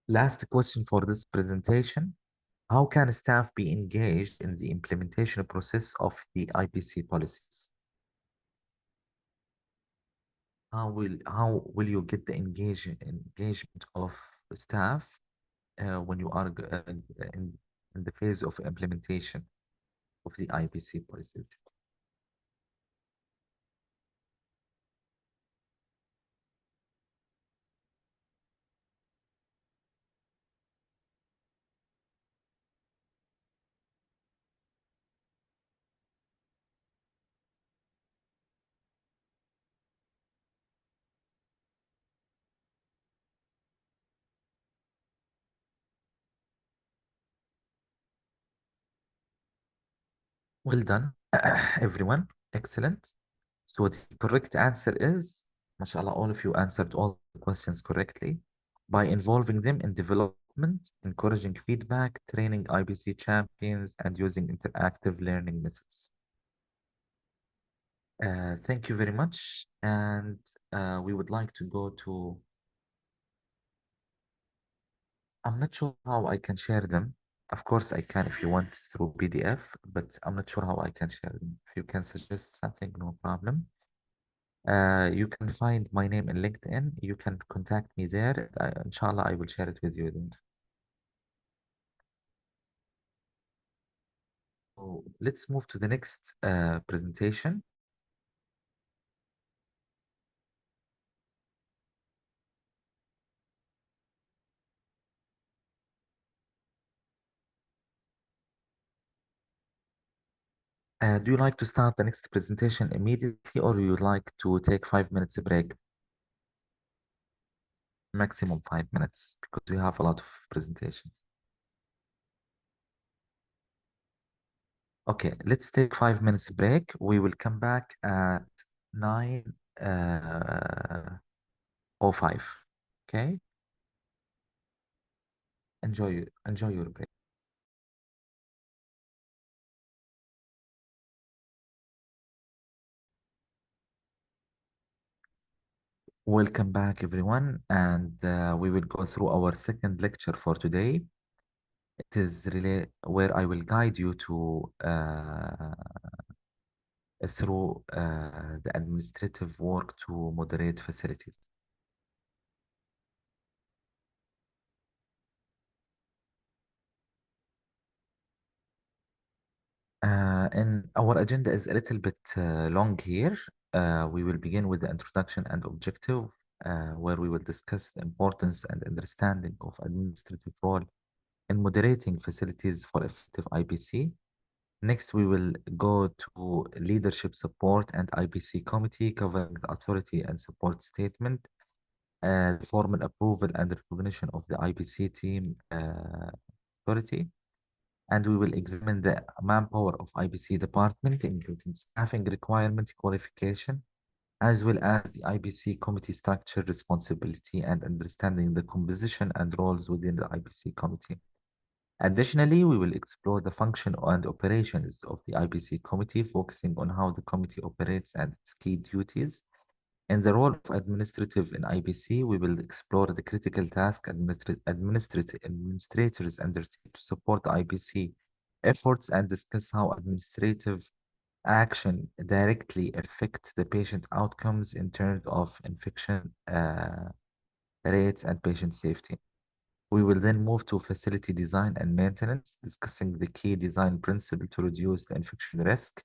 [SPEAKER 1] Last question for this presentation. How can staff be engaged in the implementation process of the IPC policies? How will you get the engagement of staff when you are in the phase of implementation of the IPC policies? Well done, everyone. Excellent. So the correct answer is, mashallah, all of you answered all the questions correctly. By involving them in development, encouraging feedback, training IBC champions, and using interactive learning methods. Thank you very much. And we would like to go to, I'm not sure how I can share them. Of course, I can if you want through PDF, but I'm not sure how I can share them. If you can suggest something, no problem. You can find my name in LinkedIn. You can contact me there. Inshallah, I will share it with you then. So let's move to the next presentation. Do you like to start the next presentation immediately or you like to take 5 minutes break? Maximum 5 minutes because we have a lot of presentations. Okay, let's take 5 minutes break. We will come back at 9:05. Okay, enjoy your break. Welcome back, everyone, and we will go through our second lecture for today. It is really where I will guide you to through the administrative work to moderate facilities. And our agenda is a little bit long here. we will begin with the introduction and objective, where we will discuss the importance and understanding of administrative role in moderating facilities for effective IBC. Next, we will go to leadership support and IBC committee, covering the authority and support statement, formal approval and recognition of the IBC team authority. And we will examine the manpower of IBC department, including staffing requirement qualification, as well as the IBC committee structure, responsibility, and understanding the composition and roles within the IBC committee. Additionally, we will explore the function and operations of the IBC committee, focusing on how the committee operates and its key duties. In the role of administrative in IBC, we will explore the critical task administrators undertake to support the IBC efforts and discuss how administrative action directly affect the patient outcomes in terms of infection rates and patient safety. We will then move to facility design and maintenance, discussing the key design principle to reduce the infection risk.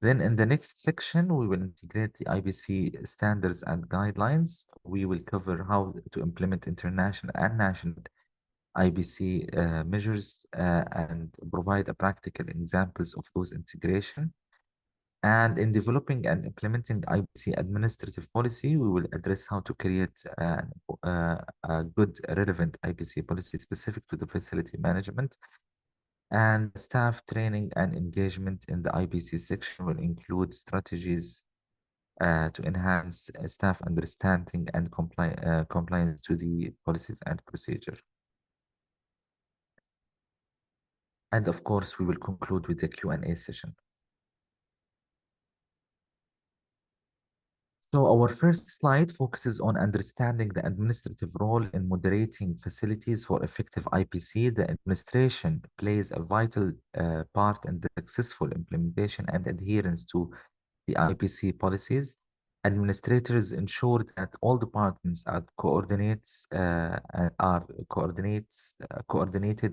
[SPEAKER 1] Then in the next section, we will integrate the IBC standards and guidelines. We will cover how to implement international and national IBC measures and provide a practical examples of those integration. And in developing and implementing IBC administrative policy, we will address how to create a good, relevant IBC policy specific to the facility management. And staff training and engagement in the IBC section will include strategies to enhance staff understanding and compliance to the policies and procedure. And of course, we will conclude with the Q&A session. So our first slide focuses on understanding the administrative role in moderating facilities for effective IPC. The administration plays a vital part in the successful implementation and adherence to the IPC policies. Administrators ensure that all departments are coordinated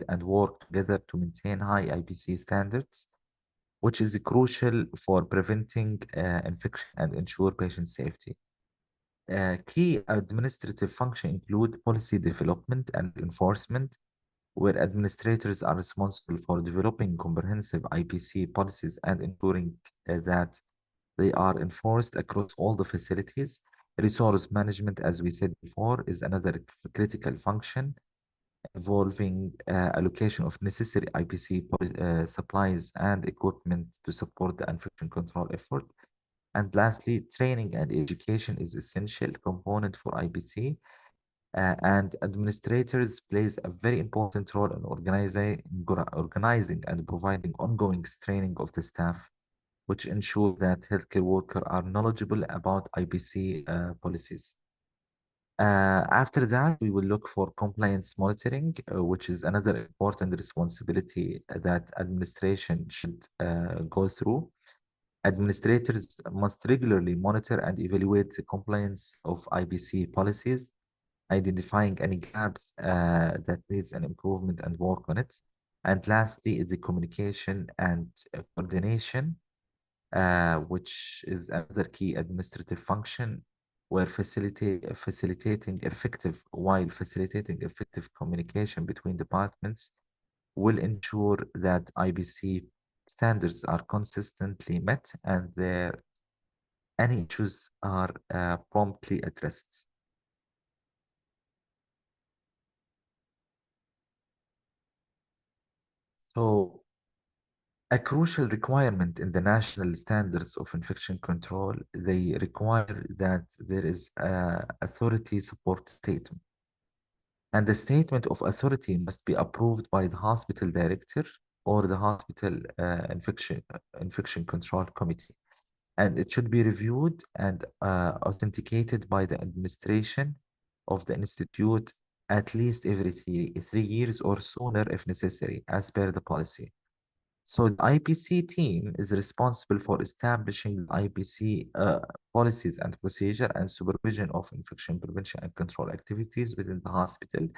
[SPEAKER 1] and work together to maintain high IPC standards, which is crucial for preventing infection and ensure patient safety. Key administrative functions include policy development and enforcement, where administrators are responsible for developing comprehensive IPC policies and ensuring that they are enforced across all the facilities. Resource management, as we said before, is another critical function involving allocation of necessary IPC supplies and equipment to support the infection control effort. And lastly, training and education is essential component for IPC, and administrators plays a very important role in organizing and providing ongoing training of the staff, which ensure that healthcare workers are knowledgeable about IPC policies. After that, we will look for compliance monitoring, which is another important responsibility that administration should go through. Administrators must regularly monitor and evaluate the compliance of IBC policies, identifying any gaps that needs an improvement and work on it. And lastly is the communication and coordination, which is another key administrative function where facilitating effective communication between departments will ensure that IBC standards are consistently met and any issues are promptly addressed. So a crucial requirement in the national standards of infection control, they require that there is a authority support statement. And the statement of authority must be approved by the hospital director or the hospital infection control committee. And it should be reviewed and authenticated by the administration of the institute at least every 3 years or sooner if necessary, as per the policy. So the IPC team is responsible for establishing the IPC policies and procedure and supervision of infection prevention and control activities within the hospital.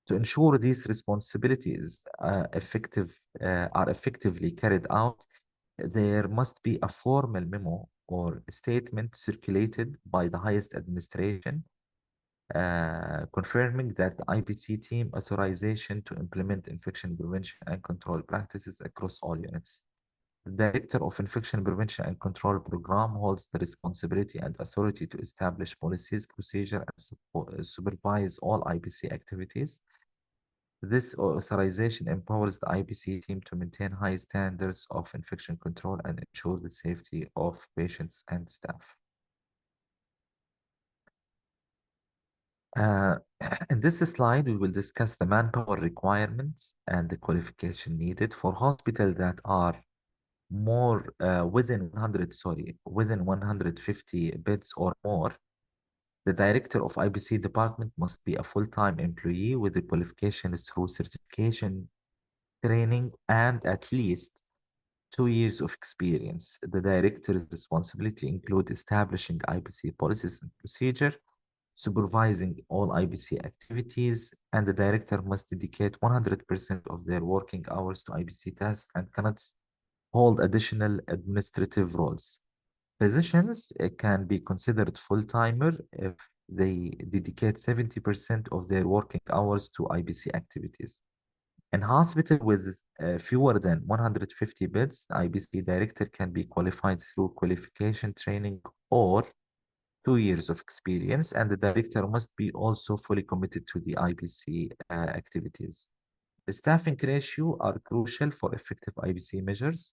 [SPEAKER 1] To ensure these responsibilities are effectively carried out, there must be a formal memo or statement circulated by the highest administration confirming that the IPC team authorization to implement infection prevention and control practices across all units. The Director of Infection Prevention and Control Program holds the responsibility and authority to establish policies, procedure, and supervise all IPC activities. This authorization empowers the IPC team to maintain high standards of infection control and ensure the safety of patients and staff. Uh, in this slide, we will discuss the manpower requirements and the qualification needed for hospitals that are more within 150 beds or more. The director of IBC department must be a full-time employee with the qualification through certification, training, and at least 2 years of experience. The director's responsibility include establishing IBC policies and procedure, supervising all IBC activities, and the director must dedicate 100% of their working hours to IBC tasks and cannot hold additional administrative roles. Physicians can be considered full-timer if they dedicate 70% of their working hours to IBC activities. In hospital with fewer than 150 beds, the IBC director can be qualified through qualification training or 2 years of experience, and the director must be also fully committed to the IBC activities. The staffing ratio are crucial for effective IBC measures.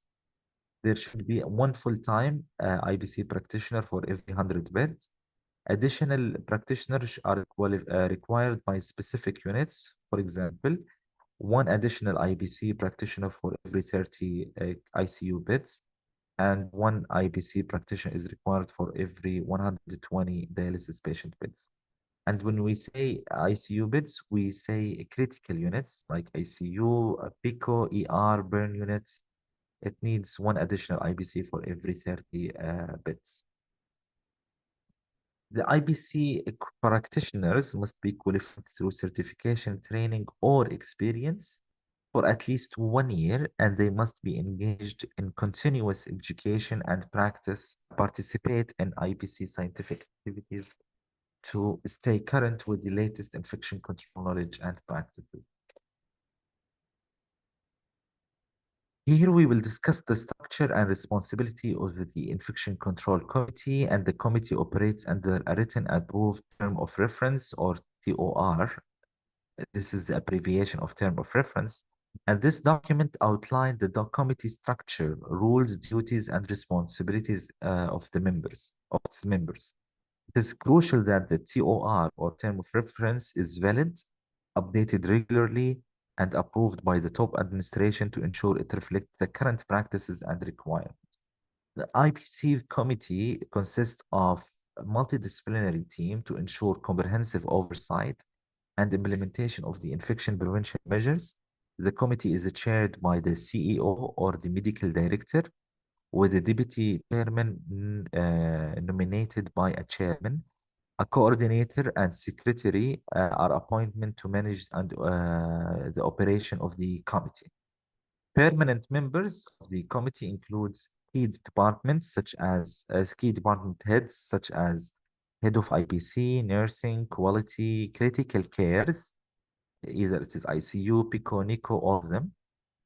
[SPEAKER 1] There should be one full-time IBC practitioner for every 100 beds. Additional practitioners are required by specific units. For example, one additional IBC practitioner for every 30 ICU beds, and one IBC practitioner is required for every 120 dialysis patient beds. And when we say ICU beds, we say critical units like ICU, PICO, ER, burn units. It needs one additional IBC for every 30 beds. The IBC practitioners must be qualified through certification, training, or experience for at least 1 year, and they must be engaged in continuous education and practice, participate in IBC scientific activities to stay current with the latest infection control knowledge and practices. Here we will discuss the structure and responsibility of the Infection Control Committee, and the committee operates under a written approved term of reference or TOR. This is the abbreviation of term of reference. And this document outlined the committee structure, rules, duties, and responsibilities of its members. It is crucial that the TOR or term of reference is valid, updated regularly, and approved by the top administration to ensure it reflects the current practices and requirements. The IPC committee consists of a multidisciplinary team to ensure comprehensive oversight and implementation of the infection prevention measures. The committee is chaired by the CEO or the medical director, with a deputy chairman nominated by a chairman. A coordinator and secretary are appointed to manage the operation of the committee. Permanent members of the committee includes key departments such as key department heads such as head of IPC, nursing, quality, critical cares, either it is ICU, PICO, NICO, all of them,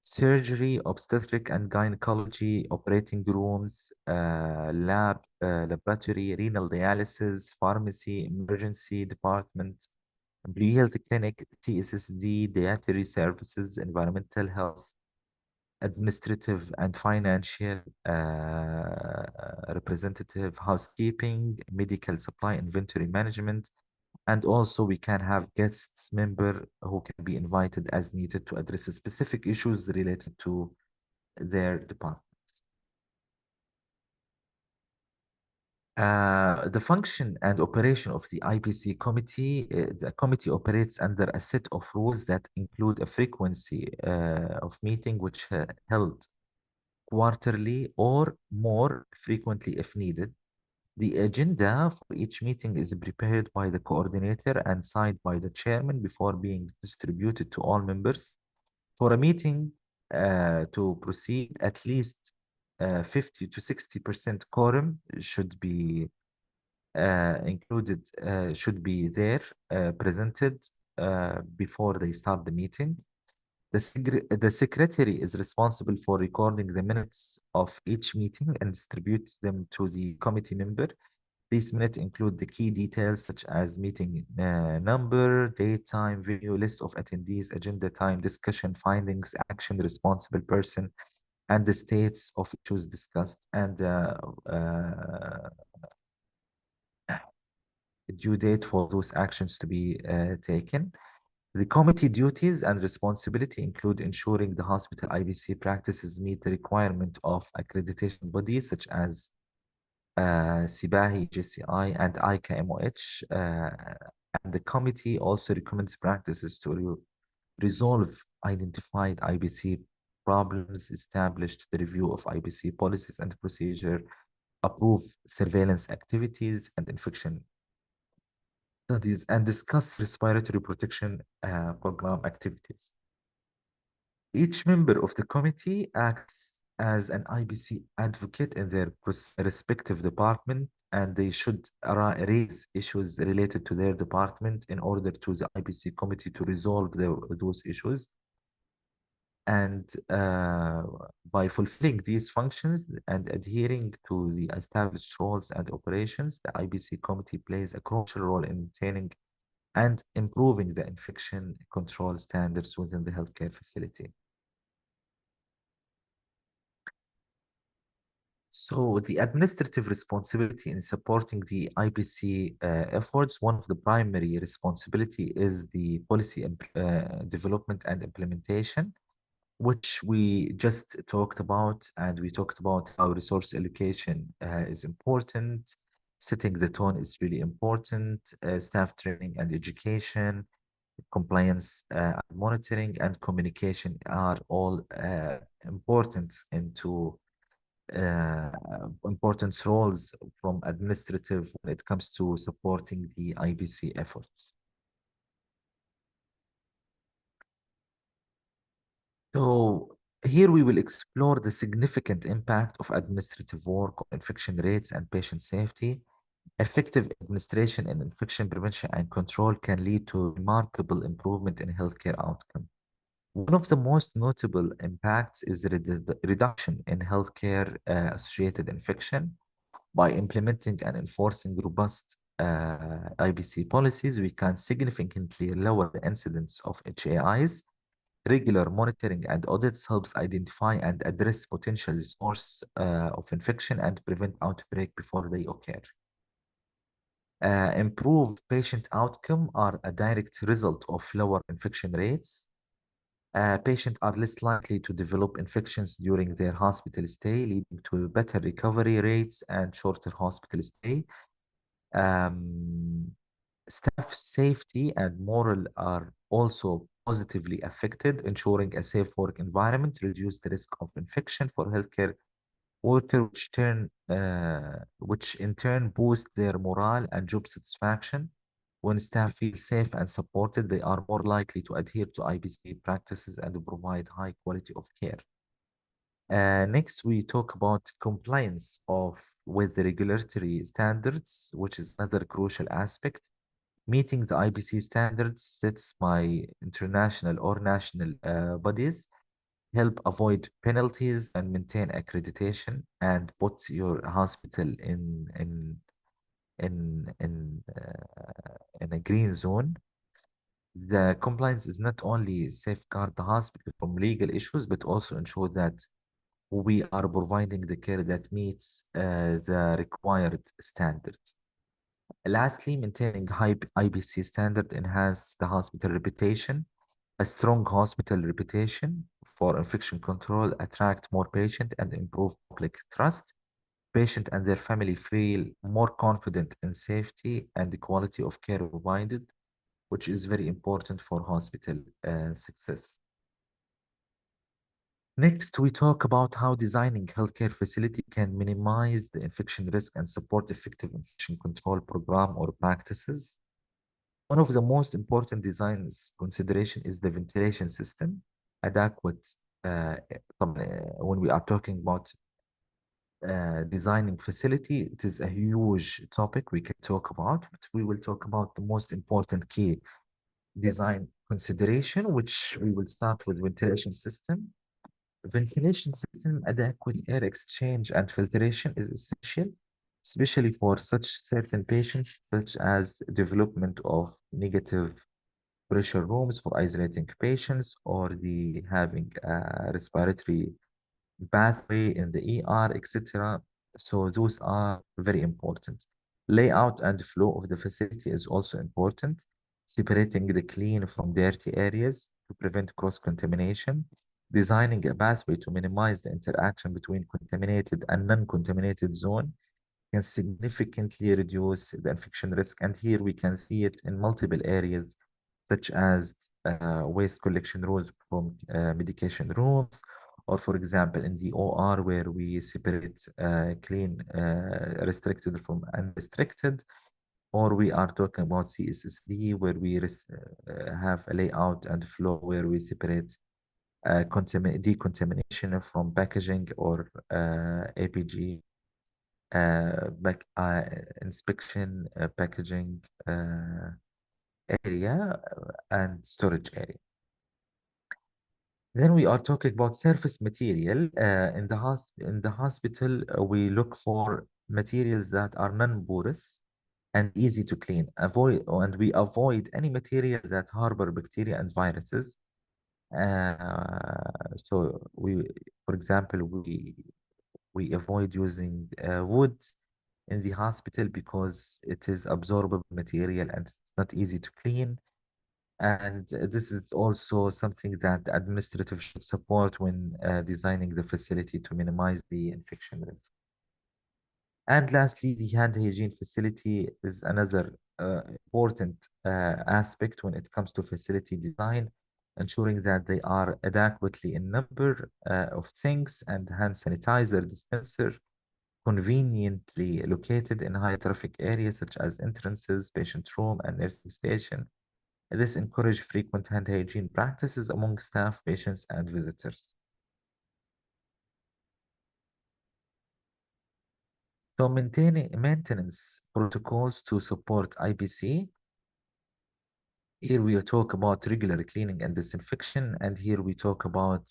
[SPEAKER 1] surgery, obstetric and gynecology, operating rooms, laboratory, renal dialysis, pharmacy, emergency department, employee health clinic, TSSD, dietary services, environmental health, administrative and financial, representative, housekeeping, medical supply, inventory management, and also we can have guests member who can be invited as needed to address specific issues related to their department. The function and operation of the IPC committee, the committee operates under a set of rules that include a frequency of meeting which held quarterly or more frequently if needed. The agenda for each meeting is prepared by the coordinator and signed by the chairman before being distributed to all members. For a meeting to proceed, at least 50 to 60% quorum should be included, should be there, presented before they start the meeting. The secretary is responsible for recording the minutes of each meeting and distributes them to the committee member. These minutes include the key details such as meeting number, date, time, venue, list of attendees, agenda time, discussion, findings, action, responsible person, and the states of issues discussed, and due date for those actions to be taken. The committee duties and responsibility include ensuring the hospital IBC practices meet the requirement of accreditation bodies such as SIBAHI, JCI, and ICA MOH. And the committee also recommends practices to resolve identified IBC problems, establish the review of IBC policies and procedure, approve surveillance activities and infection studies, and discuss respiratory protection program activities. Each member of the committee acts as an IBC advocate in their respective department, and they should raise issues related to their department in order to the IBC committee to resolve those issues. And by fulfilling these functions and adhering to the established roles and operations, the IBC committee plays a crucial role in maintaining and improving the infection control standards within the healthcare facility. So the administrative responsibility in supporting the IBC efforts, one of the primary responsibility is the policy development and implementation, which we just talked about, and we talked about how resource allocation is important, setting the tone is really important, staff training and education, compliance, monitoring, and communication are all uh, important roles from administrative when it comes to supporting the IBC efforts. So here we will explore the significant impact of administrative work on infection rates and patient safety. Effective administration in infection prevention and control can lead to remarkable improvement in healthcare outcome. One of the most notable impacts is the reduction in healthcare associated infection. By implementing and enforcing robust IBC policies, we can significantly lower the incidence of HAIs. Regular monitoring and audits helps identify and address potential source of infection and prevent outbreak before they occur. Improved patient outcome are a direct result of lower infection rates. Patients are less likely to develop infections during their hospital stay, leading to better recovery rates and shorter hospital stay. Um, Staff safety and morale are also positively affected, ensuring a safe work environment, reduce the risk of infection for healthcare workers, which in turn boost their morale and job satisfaction. When staff feel safe and supported, they are more likely to adhere to IBC practices and provide high quality of care. Next, we talk about compliance with the regulatory standards, which is another crucial aspect. Meeting the IBC standards set by international or national bodies help avoid penalties and maintain accreditation and put your hospital in a green zone. The compliance is not only safeguard the hospital from legal issues, but also ensure that we are providing the care that meets the required standards. Lastly, maintaining high IBC standard enhance the hospital reputation. A strong hospital reputation for infection control attract more patients and improve public trust. Patient and their family feel more confident in safety and the quality of care provided, which is very important for hospital success. Next, we talk about how designing healthcare facility can minimize the infection risk and support effective infection control program or practices. One of the most important designs consideration is the ventilation system. Adequate, when we are talking about designing facility, it is a huge topic we can talk about, but we will talk about the most important key design consideration, which we will start with ventilation system. Ventilation system, adequate air exchange and filtration is essential, especially for such certain patients, such as development of negative pressure rooms for isolating patients or the having respiratory pathway in the ER, etc. So those are very important. Layout and flow of the facility is also important, separating the clean from dirty areas to prevent cross-contamination, designing a pathway to minimize the interaction between contaminated and non-contaminated zone can significantly reduce the infection risk. And here we can see it in multiple areas, such as waste collection rooms from medication rooms, or for example, in the OR where we separate clean, restricted from unrestricted, or we are talking about CSSD where we have a layout and flow where we separate decontamination from packaging or APG back inspection, packaging area and storage area. Then we are talking about surface material. In the hospital, we look for materials that are non-porous and easy to clean. We avoid any material that harbor bacteria and viruses. So for example, we avoid using wood in the hospital because it is absorbable material and it's not easy to clean. And this is also something that the administrative should support when designing the facility to minimize the infection risk. And lastly, the hand hygiene facility is another important aspect when it comes to facility design, ensuring that they are adequately in number of things and hand sanitizer dispenser conveniently located in high traffic areas such as entrances, patient room, and nursing station. This encourages frequent hand hygiene practices among staff, patients, and visitors. So maintaining maintenance protocols to support IBC. Here we talk about regular cleaning and disinfection, and here we talk about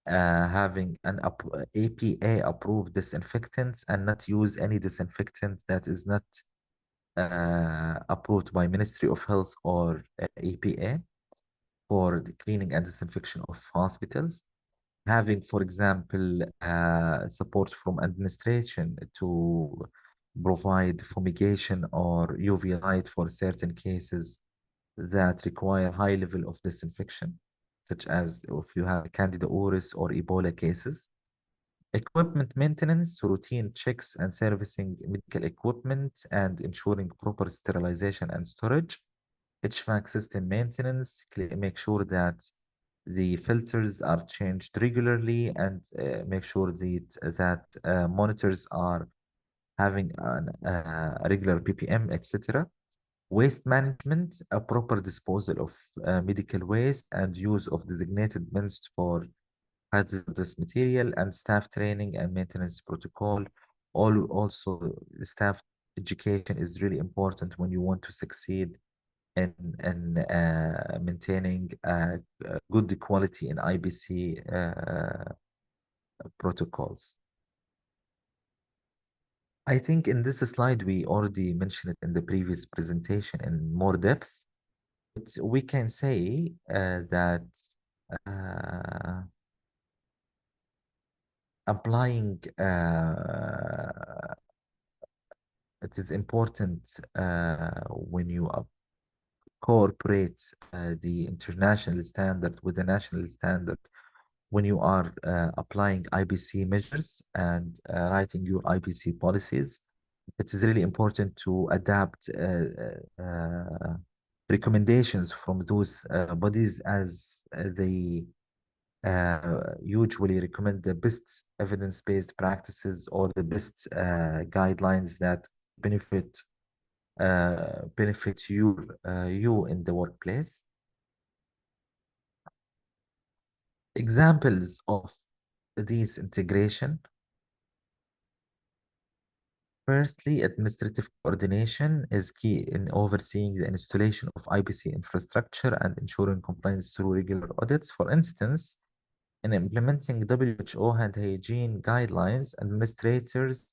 [SPEAKER 1] having an APA approved disinfectants and not use any disinfectant that is not approved by Ministry of Health or APA for the cleaning and disinfection of hospitals. Having, for example, support from administration to provide fumigation or UV light for certain cases that require high level of disinfection, such as if you have Candida auris or Ebola cases. Equipment maintenance, routine checks and servicing medical equipment and ensuring proper sterilization and storage. HVAC system maintenance, make sure that the filters are changed regularly and make sure that monitors are having a regular PPM, etc. Waste management, a proper disposal of medical waste and use of designated bins for hazardous material and staff training and maintenance protocol. Also, staff education is really important when you want to succeed in maintaining good quality in IBC protocols. I think in this slide, we already mentioned it in the previous presentation in more depth. But we can say that uh, applying it is important when you incorporate the international standard with the national standard when you are applying IBC measures and writing your IBC policies. It is really important to adapt recommendations from those bodies as they usually recommend the best evidence-based practices or the best guidelines that benefit you in the workplace. Examples of these integration Firstly, administrative coordination is key in overseeing the installation of IBC infrastructure and ensuring compliance through regular audits. For instance, in implementing WHO hand hygiene guidelines, administrators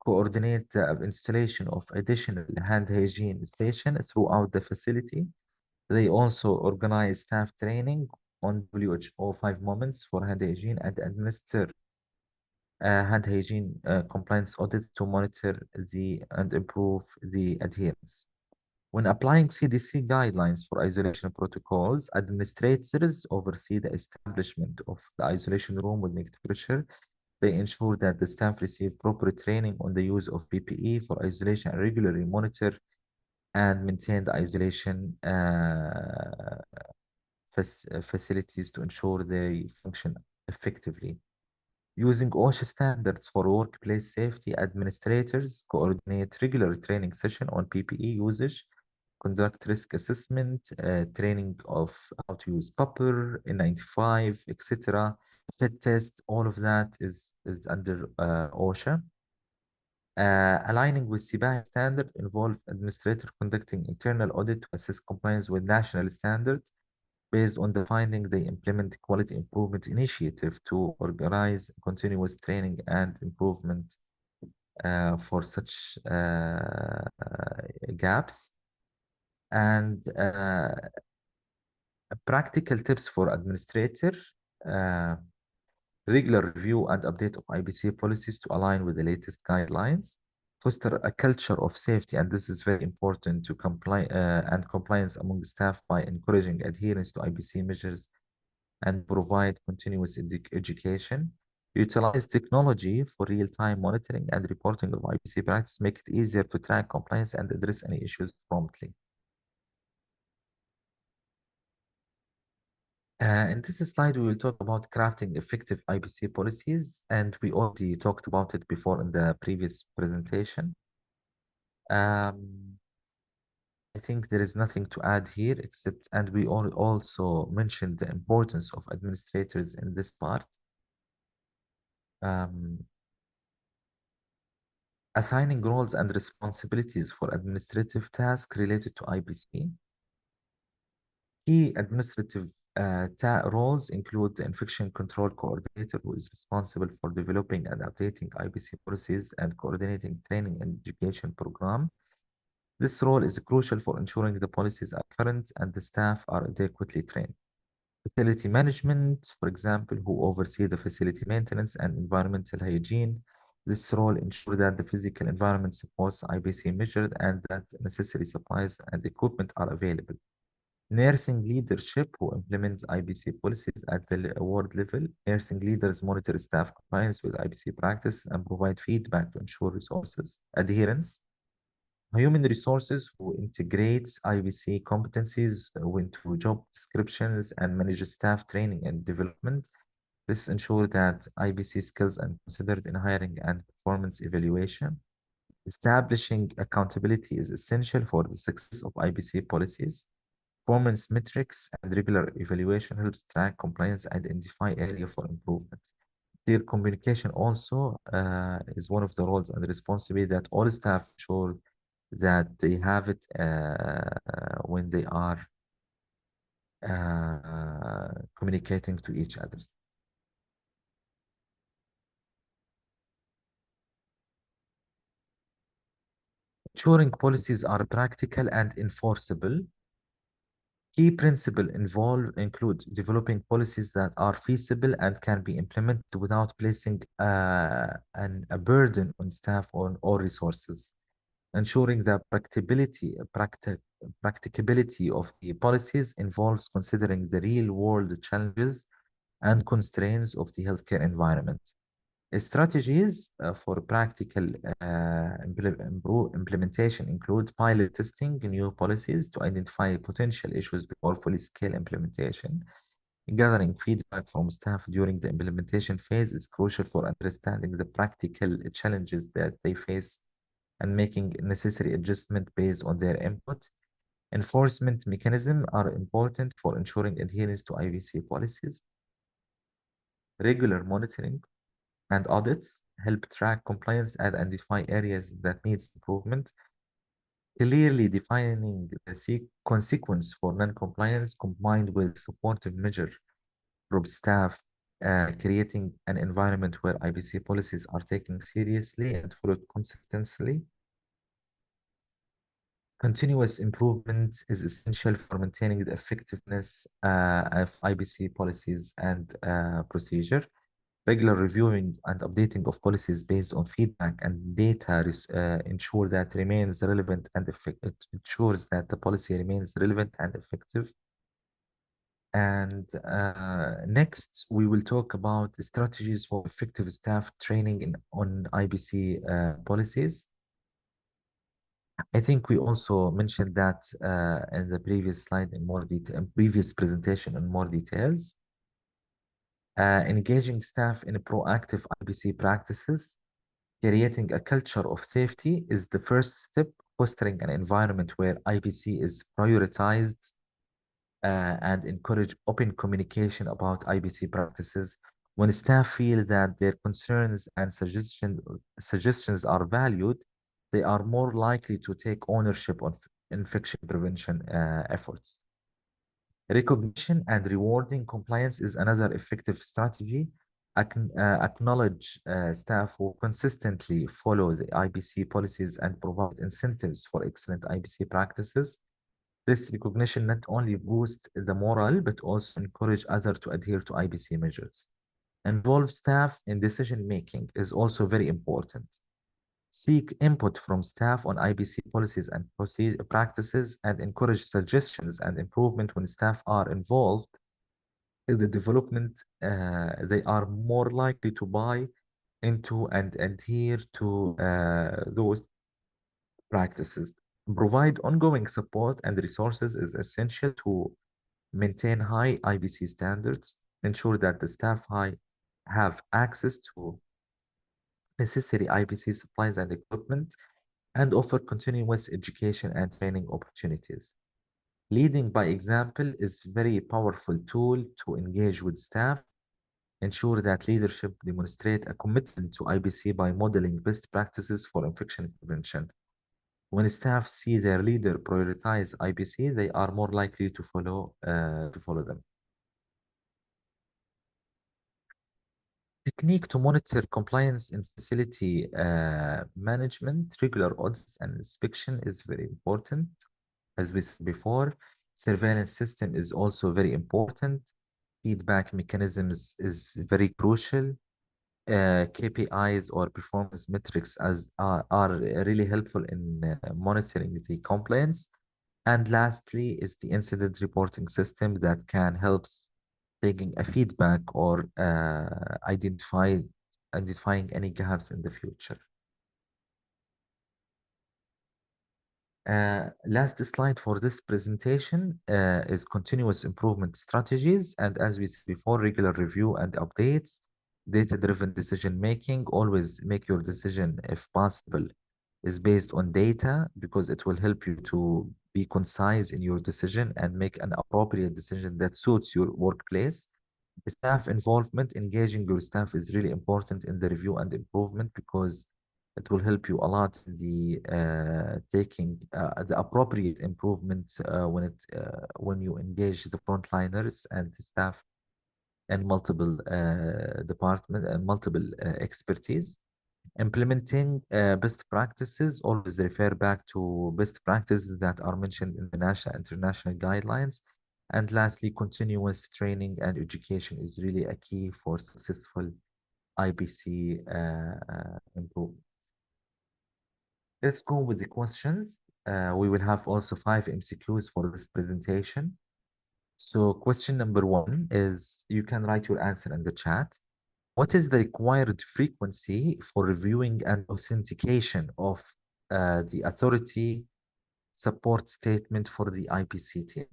[SPEAKER 1] coordinate the installation of additional hand hygiene stations throughout the facility. They also organize staff training on WHO 5 moments for hand hygiene and administer hand hygiene compliance audits to monitor and improve the adherence. When applying CDC guidelines for isolation protocols, administrators oversee the establishment of the isolation room with negative pressure. They ensure that the staff receive proper training on the use of PPE for isolation and regularly monitor and maintain the isolation facilities to ensure they function effectively. Using OSHA standards for workplace safety, administrators coordinate regular training sessions on PPE usage, conduct risk assessment, training of how to use PUPR, N95, etc. Fit test, all of that is under OSHA. Aligning with CBAH standard involve administrator conducting internal audit to assess compliance with national standards. Based on the finding, they implement quality improvement initiative to organize continuous training and improvement for such gaps. And practical tips for administrator, uh, regular review and update of IBC policies to align with the latest guidelines, foster a culture of safety, and this is very important to comply and compliance among staff by encouraging adherence to IBC measures and provide continuous education. Utilize technology for real-time monitoring and reporting of IBC practice, make it easier to track compliance and address any issues promptly. In this slide, we will talk about crafting effective IBC policies, and we already talked about it before in the previous presentation. I think there is nothing to add here except, and we also mentioned the importance of administrators in this part. Assigning roles and responsibilities for administrative tasks related to IBC. Key administrative roles include the infection control coordinator, who is responsible for developing and updating IBC policies and coordinating training and education program. This role is crucial for ensuring the policies are current and the staff are adequately trained. Facility management, for example, who oversee the facility maintenance and environmental hygiene. This role ensures that the physical environment supports IBC measures and that necessary supplies and equipment are available. Nursing leadership, who implements IBC policies at the ward level. Nursing leaders monitor staff compliance with IBC practice and provide feedback to ensure resources adherence. Human resources, who integrates IBC competencies into job descriptions and manages staff training and development. This ensures that IBC skills are considered in hiring and performance evaluation. Establishing accountability is essential for the success of IBC policies. Performance metrics and regular evaluation helps track compliance and identify area for improvement. Clear communication also is one of the roles and responsibility that all staff ensure that they have it when they are communicating to each other. Ensuring policies are practical and enforceable. Key principles include developing policies that are feasible and can be implemented without placing a burden on staff or resources. Ensuring the practicability of the policies involves considering the real-world challenges and constraints of the healthcare environment. Strategies for practical implementation include pilot testing new policies to identify potential issues before fully scale implementation. Gathering feedback from staff during the implementation phase is crucial for understanding the practical challenges that they face and making necessary adjustment based on their input. Enforcement mechanisms are important for ensuring adherence to IBC policies. Regular monitoring and audits help track compliance and identify areas that needs improvement, clearly defining the consequence for non-compliance combined with supportive measure from staff, creating an environment where IBC policies are taken seriously and followed consistently. Continuous improvement is essential for maintaining the effectiveness of IBC policies and procedure. Regular reviewing and updating of policies based on feedback and data ensure that remains relevant and it ensures that the policy remains relevant and effective. And next, we will talk about strategies for effective staff training on IBC policies. I think we also mentioned that in the previous slide in more detail, previous presentation in more details. Engaging staff in proactive IBC practices, creating a culture of safety is the first step, fostering an environment where IBC is prioritized and encourage open communication about IBC practices. When staff feel that their concerns and suggestions are valued, they are more likely to take ownership of infection prevention efforts. Recognition and rewarding compliance is another effective strategy. Acknowledge staff who consistently follow the IBC policies and provide incentives for excellent IBC practices. This recognition not only boosts the morale, but also encourage others to adhere to IBC measures. Involve staff in decision making is also very important. Seek input from staff on IBC policies and practices and encourage suggestions and improvement when staff are involved in the development. They are more likely to buy into and adhere to those practices. Provide ongoing support and resources is essential to maintain high IBC standards, ensure that the staff have access to necessary IBC supplies and equipment, and offer continuous education and training opportunities. Leading by example is very powerful tool to engage with staff, ensure that leadership demonstrate a commitment to IBC by modeling best practices for infection prevention. When staff see their leader prioritize IBC, they are more likely to follow them. Technique to monitor compliance in facility management, regular audits and inspection is very important. As we said before, surveillance system is also very important. Feedback mechanisms is very crucial. KPIs or performance metrics are really helpful in monitoring the compliance. And lastly is the incident reporting system that can help taking a feedback or identifying any gaps in the future. Last slide for this presentation is continuous improvement strategies. And as we said before, regular review and updates, data-driven decision making, always make your decision, if possible, is based on data because it will help you to be concise in your decision and make an appropriate decision that suits your workplace. Staff involvement, engaging your staff is really important in the review and improvement because it will help you a lot in the taking the appropriate improvements when you engage the frontliners and the staff and multiple department and multiple expertise. Implementing best practices, always refer back to best practices that are mentioned in the national international guidelines. And lastly, continuous training and education is really a key for successful IBC improvement. Let's go with the questions. We will have also 5 MCQs for this presentation. So question number 1 is, you can write your answer in the chat. What is the required frequency for reviewing and authentication of the authority support statement for the IPC team?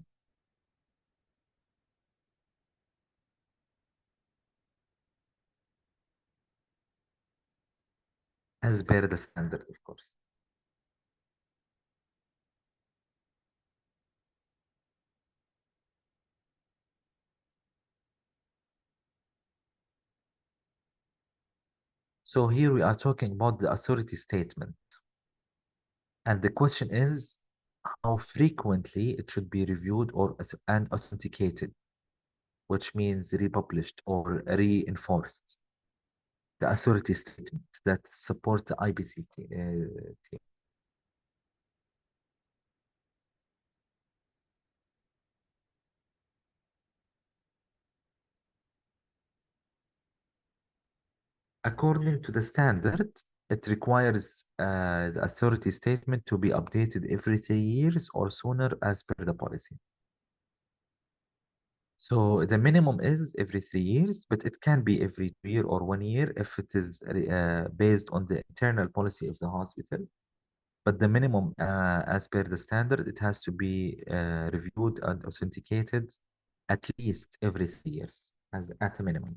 [SPEAKER 1] As per the standard, of course. So here we are talking about the authority statement. And the question is how frequently it should be reviewed and authenticated, which means republished or reinforced. The authority statement that support the IBC team. According to the standard, it requires the authority statement to be updated every 3 years or sooner as per the policy. So the minimum is every 3 years, but it can be every 2 year or 1 year if it is based on the internal policy of the hospital. But the minimum, as per the standard, it has to be reviewed and authenticated at least every 3 years as at a minimum.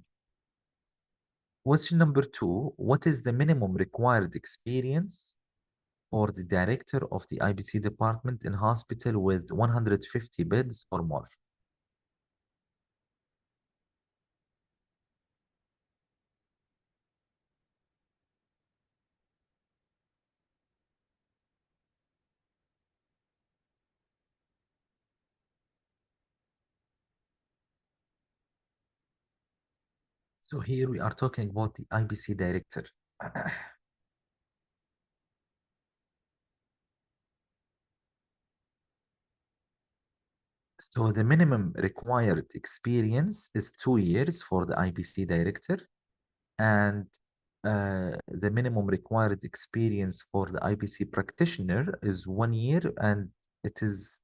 [SPEAKER 1] Question number 2, what is the minimum required experience for the director of the IBC department in hospital with 150 beds or more? So here we are talking about the IBC director. So the minimum required experience is 2 years for the IBC director, and the minimum required experience for the IBC practitioner is 1 year, and it is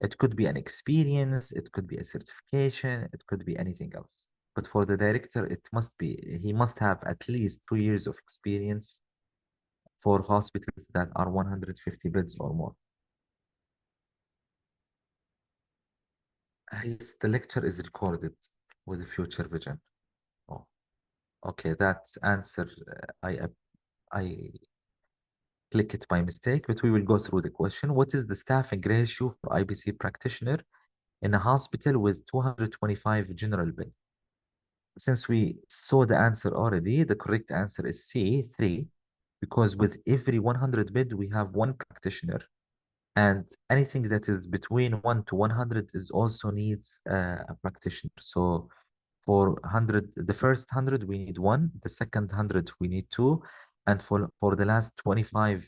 [SPEAKER 1] it could be an experience, it could be a certification, it could be anything else. But for the director, he must have at least 2 years of experience for hospitals that are 150 beds or more. Yes, the lecture is recorded with future vision. Oh, okay, that answer I click it by mistake, but we will go through the question. What is the staffing ratio for IBC practitioner in a hospital with 225 general beds? Since we saw the answer already, the correct answer is C, 3, because with every 100 bed, we have one practitioner. And anything that is between 1 to 100 is also needs a practitioner. So for 100, the first 100, we need one. The second 100, we need two. And for the last 25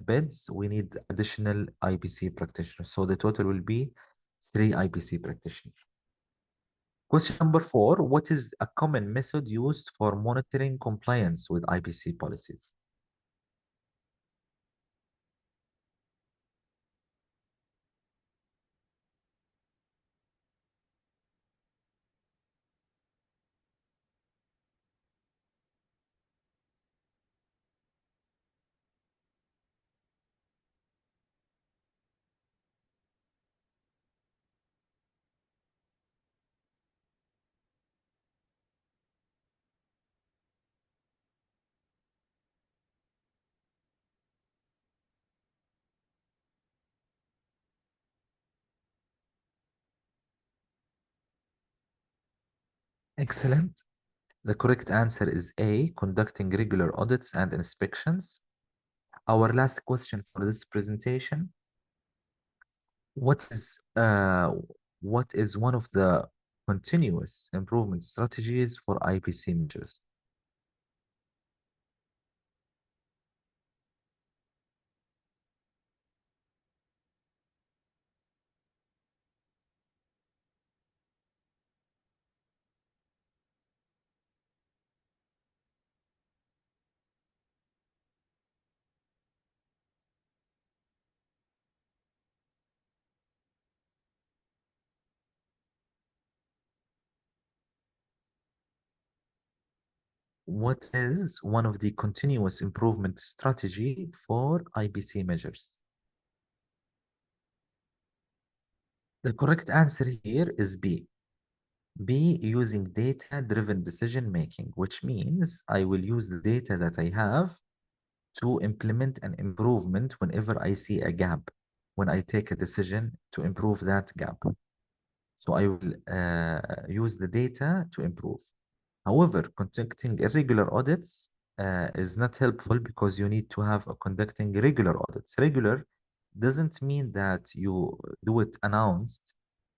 [SPEAKER 1] beds, we need additional IBC practitioners. So the total will be 3 IBC practitioners. Question number 4, what is a common method used for monitoring compliance with IBC policies? Excellent. The correct answer is A, conducting regular audits and inspections. Our last question for this presentation. What is one of the continuous improvement strategies for IPC measures? What is one of the continuous improvement strategy for IPC measures? The correct answer here is B. B, using data-driven decision making, which means I will use the data that I have to implement an improvement whenever I see a gap, when I take a decision to improve that gap. So I will use the data to improve. However, conducting irregular audits is not helpful because you need to have a conducting regular audits. Regular doesn't mean that you do it announced.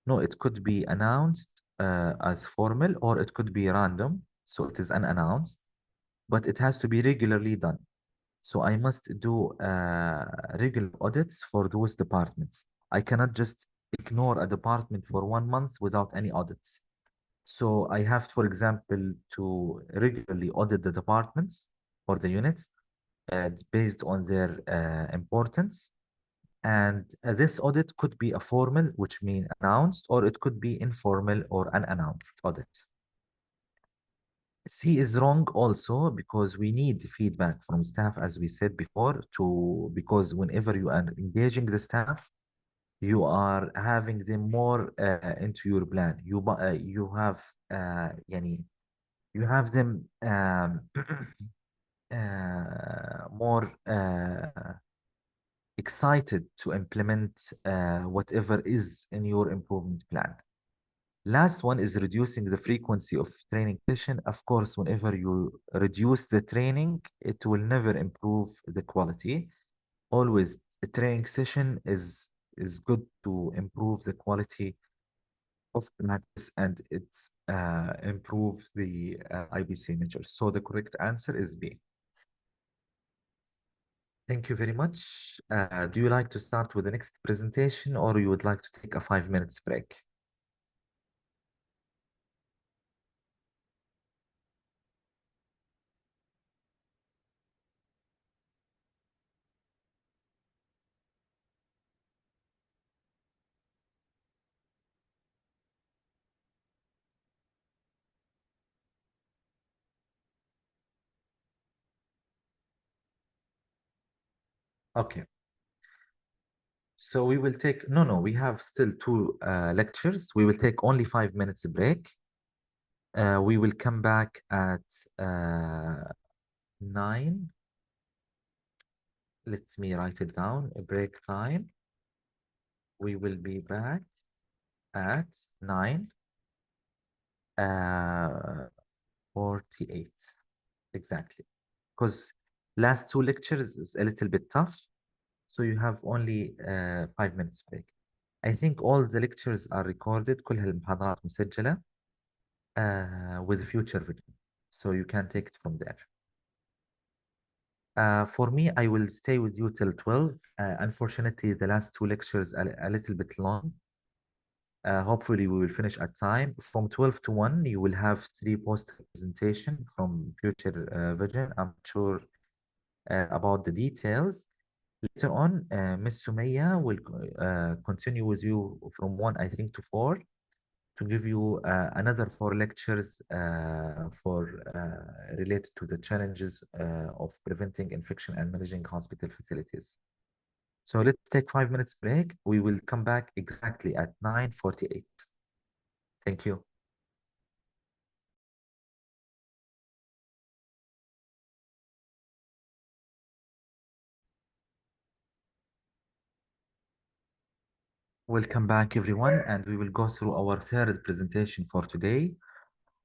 [SPEAKER 1] No, it could be announced as formal or it could be random. So it is unannounced, but it has to be regularly done. So I must do regular audits for those departments. I cannot just ignore a department for 1 month without any audits. So I have, for example, to regularly audit the departments or the units based on their importance. And this audit could be a formal, which means announced, or it could be informal or unannounced audit. C is wrong also because we need feedback from staff, as we said before, because whenever you are engaging the staff, you are having them more into your plan. You have يعني you have them more excited to implement whatever is in your improvement plan. Last one is reducing the frequency of training session. Of course, whenever you reduce the training, it will never improve the quality. Always a training session is good to improve the quality of practice and it's improve the IBC measures. So the correct answer is B. Thank you very much. Do you like to start with the next presentation or you would like to take a 5 minutes break? Okay. So we will take, no, we have still two lectures. We will take only 5 minutes break. We will come back at 9. Let me write it down. A break time. We will be back at 9 uh, 48. Exactly. Because last two lectures is a little bit tough. So you have only 5 minutes break. I think all the lectures are recorded. كل هالمحاضرات مسجلة with future video. So you can take it from there. For me, I will stay with you till 12. Unfortunately, the last two lectures are a little bit long. Hopefully, we will finish at time. From 12 to 1, you will have 3 post presentation from future vision. I'm sure about the details. Later on, Miss Sumaya will continue with you from 1, I think, to 4 to give you another 4 lectures for related to the challenges of preventing infection and managing hospital facilities. So let's take 5 minutes break. We will come back exactly at 9:48. Thank you. Welcome back, everyone, and we will go through our third presentation for today,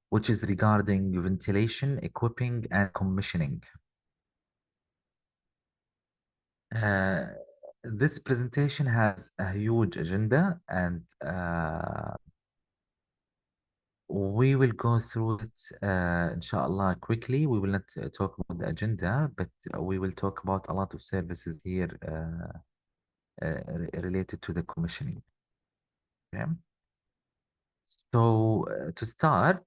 [SPEAKER 1] which is regarding ventilation, equipping, and commissioning. Uh, this presentation has a huge agenda, and we will go through it, inshallah, quickly. We will not talk about the agenda, but we will talk about a lot of services here related to the commissioning. Okay. So to start,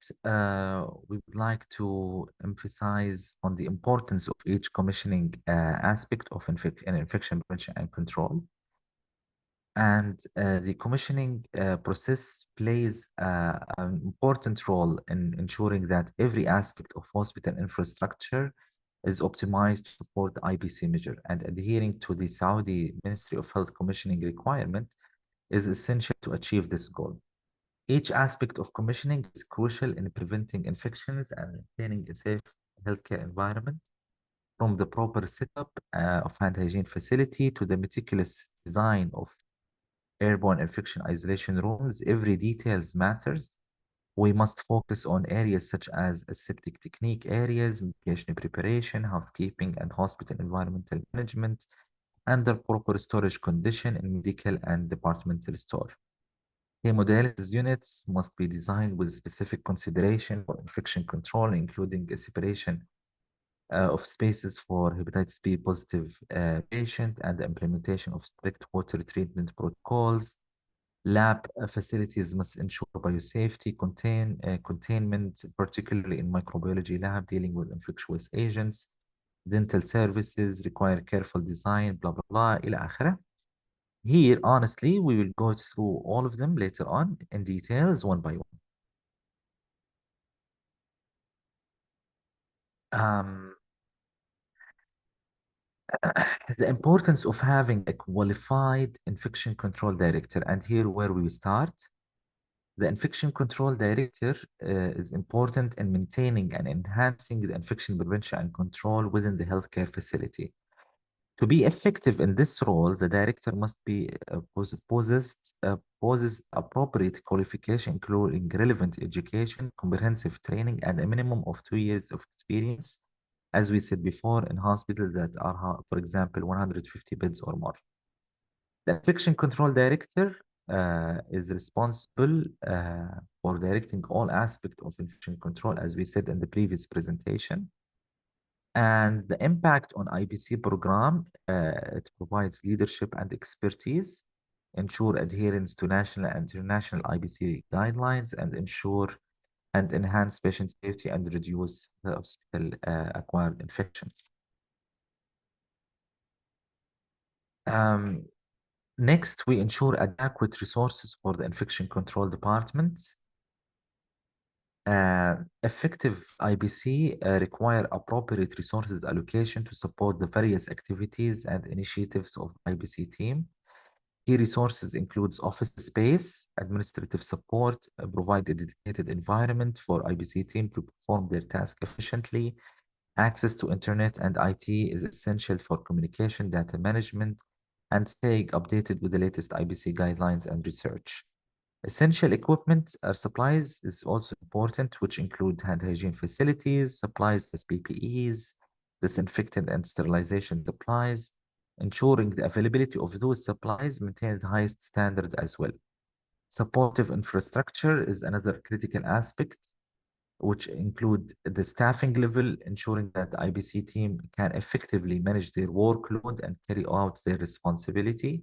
[SPEAKER 1] we would like to emphasize on the importance of each commissioning aspect of infection prevention and control. And the commissioning process plays an important role in ensuring that every aspect of hospital infrastructure is optimized to support the IBC measure, and adhering to the Saudi Ministry of Health commissioning requirement is essential to achieve this goal. Each aspect of commissioning is crucial in preventing infections and maintaining a safe healthcare environment, from the proper setup of hand hygiene facility to the meticulous design of airborne infection isolation rooms. Every details matters. We must focus on areas such as aseptic technique areas, medication preparation, housekeeping, and hospital environmental management under proper storage condition in medical and departmental store. Hemodialysis units must be designed with specific consideration for infection control, including a separation of spaces for hepatitis B positive patient and the implementation of strict water treatment protocols. Lab facilities must ensure biosafety, containment, particularly in microbiology lab dealing with infectious agents. Dental services require careful design, blah, blah, blah, إلى آخره. Here, honestly, we will go through all of them later on in details, one by one. Um, the importance of having a qualified infection control director, and here where we start. The infection control director is important in maintaining and enhancing the infection prevention and control within the healthcare facility. To be effective in this role, the director must be possess appropriate qualification, including relevant education, comprehensive training, and a minimum of 2 years of experience, as we said before, in hospitals that are, for example, 150 beds or more. The infection control director is responsible for directing all aspects of infection control, as we said in the previous presentation. And the impact on IBC program, it provides leadership and expertise, ensure adherence to national and international IBC guidelines, and ensure and enhance patient safety and reduce the hospital acquired infections. Um, Next, we ensure adequate resources for the infection control department. Effective IBC require appropriate resources allocation to support the various activities and initiatives of IBC team. Key resources includes office space, administrative support, provide a dedicated environment for IBC team to perform their task efficiently. Access to internet and IT is essential for communication, data management, and staying updated with the latest IBC guidelines and research. Essential equipment or supplies is also important, which include hand hygiene facilities, supplies as PPEs, disinfectant and sterilization supplies. Ensuring the availability of those supplies maintains the highest standard as well. Supportive infrastructure is another critical aspect, which include the staffing level, ensuring that the IBC team can effectively manage their workload and carry out their responsibility.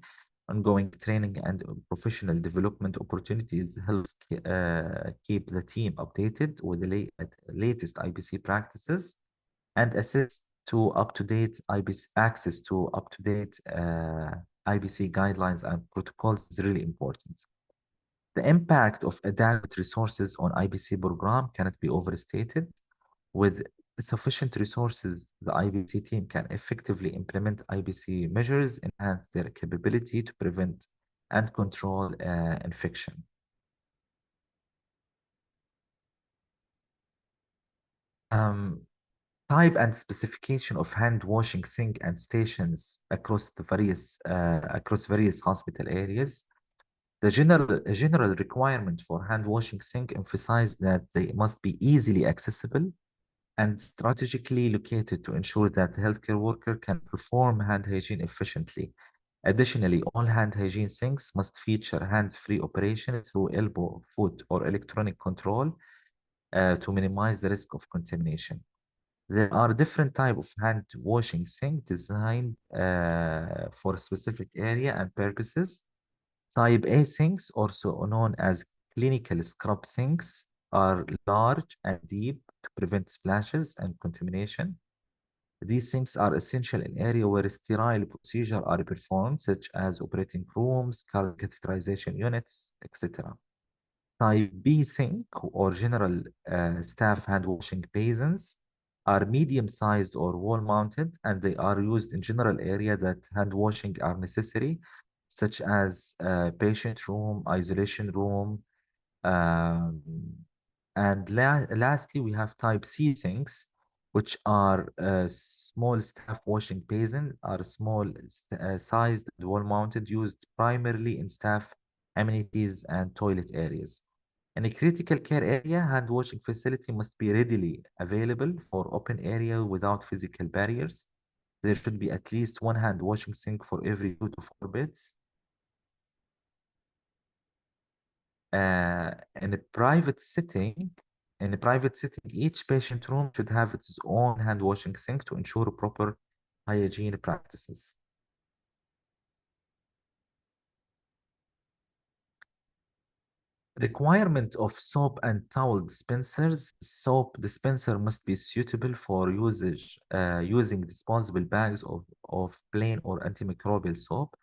[SPEAKER 1] Ongoing training and professional development opportunities helps keep the team updated with the latest IBC practices and assist to up-to-date IBC access to up-to-date IBC guidelines and protocols is really important. The impact of adequate resources on IBC program cannot be overstated. With sufficient resources, the IBC team can effectively implement IBC measures, enhance their capability to prevent and control infection. Um, Type and specification of hand washing sink and stations across various hospital areas. The general requirement for hand washing sink emphasize that they must be easily accessible and strategically located to ensure that the healthcare worker can perform hand hygiene efficiently. Additionally, all hand hygiene sinks must feature hands-free operation through elbow, foot, or electronic control to minimize the risk of contamination. There are different types of hand washing sink designed for a specific area and purposes. Type A sinks, also known as clinical scrub sinks, are large and deep to prevent splashes and contamination. These sinks are essential in areas where sterile procedures are performed, such as operating rooms, catheterization units, etc. Type B sink or general staff hand washing basins are medium-sized or wall-mounted, and they are used in general areas that hand washing are necessary, such as patient room, isolation room, um, and lastly, we have type C sinks, which are small staff washing basin, are small sized and wall-mounted, used primarily in staff amenities and toilet areas. In a critical care area, hand washing facility must be readily available for open area without physical barriers. There should be at least one hand washing sink for every 2 to 4 beds. In a private setting, each patient room should have its own hand washing sink to ensure proper hygiene practices. Requirement of soap and towel dispensers. Soap dispenser must be suitable for usage using disposable bags of plain or antimicrobial soap.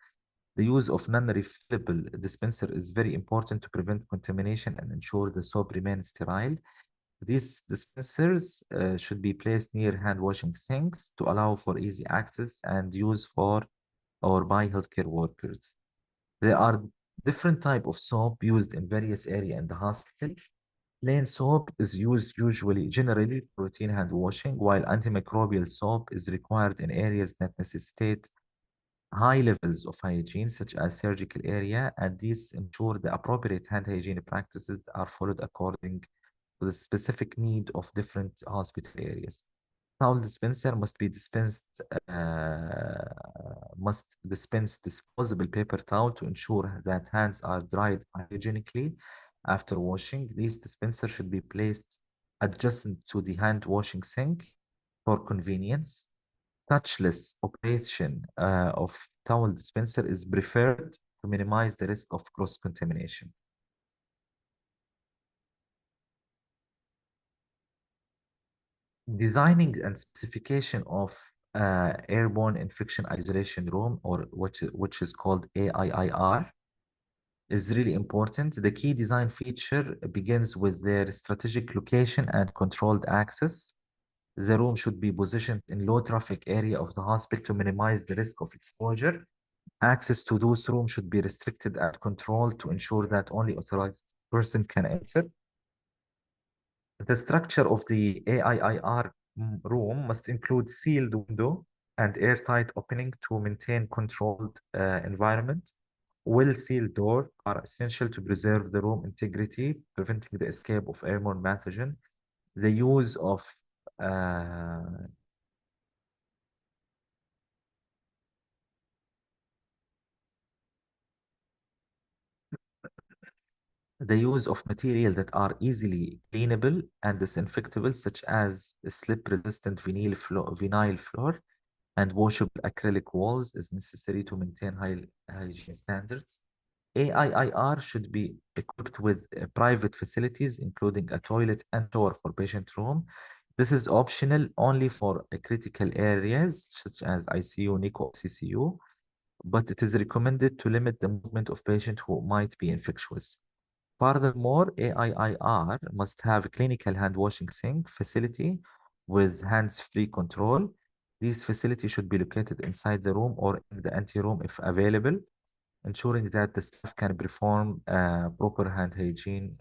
[SPEAKER 1] The use of non-refillable dispenser is very important to prevent contamination and ensure the soap remains sterile. These dispensers should be placed near hand washing sinks to allow for easy access and use for or by healthcare workers. There are different type of soap used in various area in the hospital. Plain soap is used generally for routine hand washing, while antimicrobial soap is required in areas that necessitate high levels of hygiene, such as surgical area, and these ensure the appropriate hand hygiene practices are followed according to the specific need of different hospital areas. Towel dispenser must dispense disposable paper towel to ensure that hands are dried hygienically after washing. These dispensers should be placed adjacent to the hand washing sink for convenience. Touchless operation of towel dispenser is preferred to minimize the risk of cross-contamination. Designing and specification of airborne infection isolation room, or which is called AIIR, is really important. The key design feature begins with their strategic location and controlled access. The room should be positioned in low traffic area of the hospital to minimize the risk of exposure. Access to those rooms should be restricted and controlled to ensure that only authorized person can enter. The structure of the AIIR room must include sealed window and airtight opening to maintain controlled environment. Well-sealed doors are essential to preserve the room integrity, preventing the escape of airborne pathogen. The use of uh, the use of material that are easily cleanable and disinfectable, such as slip-resistant vinyl floor and washable acrylic walls, is necessary to maintain high hygiene standards. AIIR should be equipped with private facilities, including a toilet and shower for patient room. This is optional only for critical areas such as ICU, NICU, CCU, but it is recommended to limit the movement of patients who might be infectious. Furthermore, AIIR must have a clinical hand washing sink facility with hands-free control. These facilities should be located inside the room or in the anteroom if available, ensuring that the staff can perform proper hand hygiene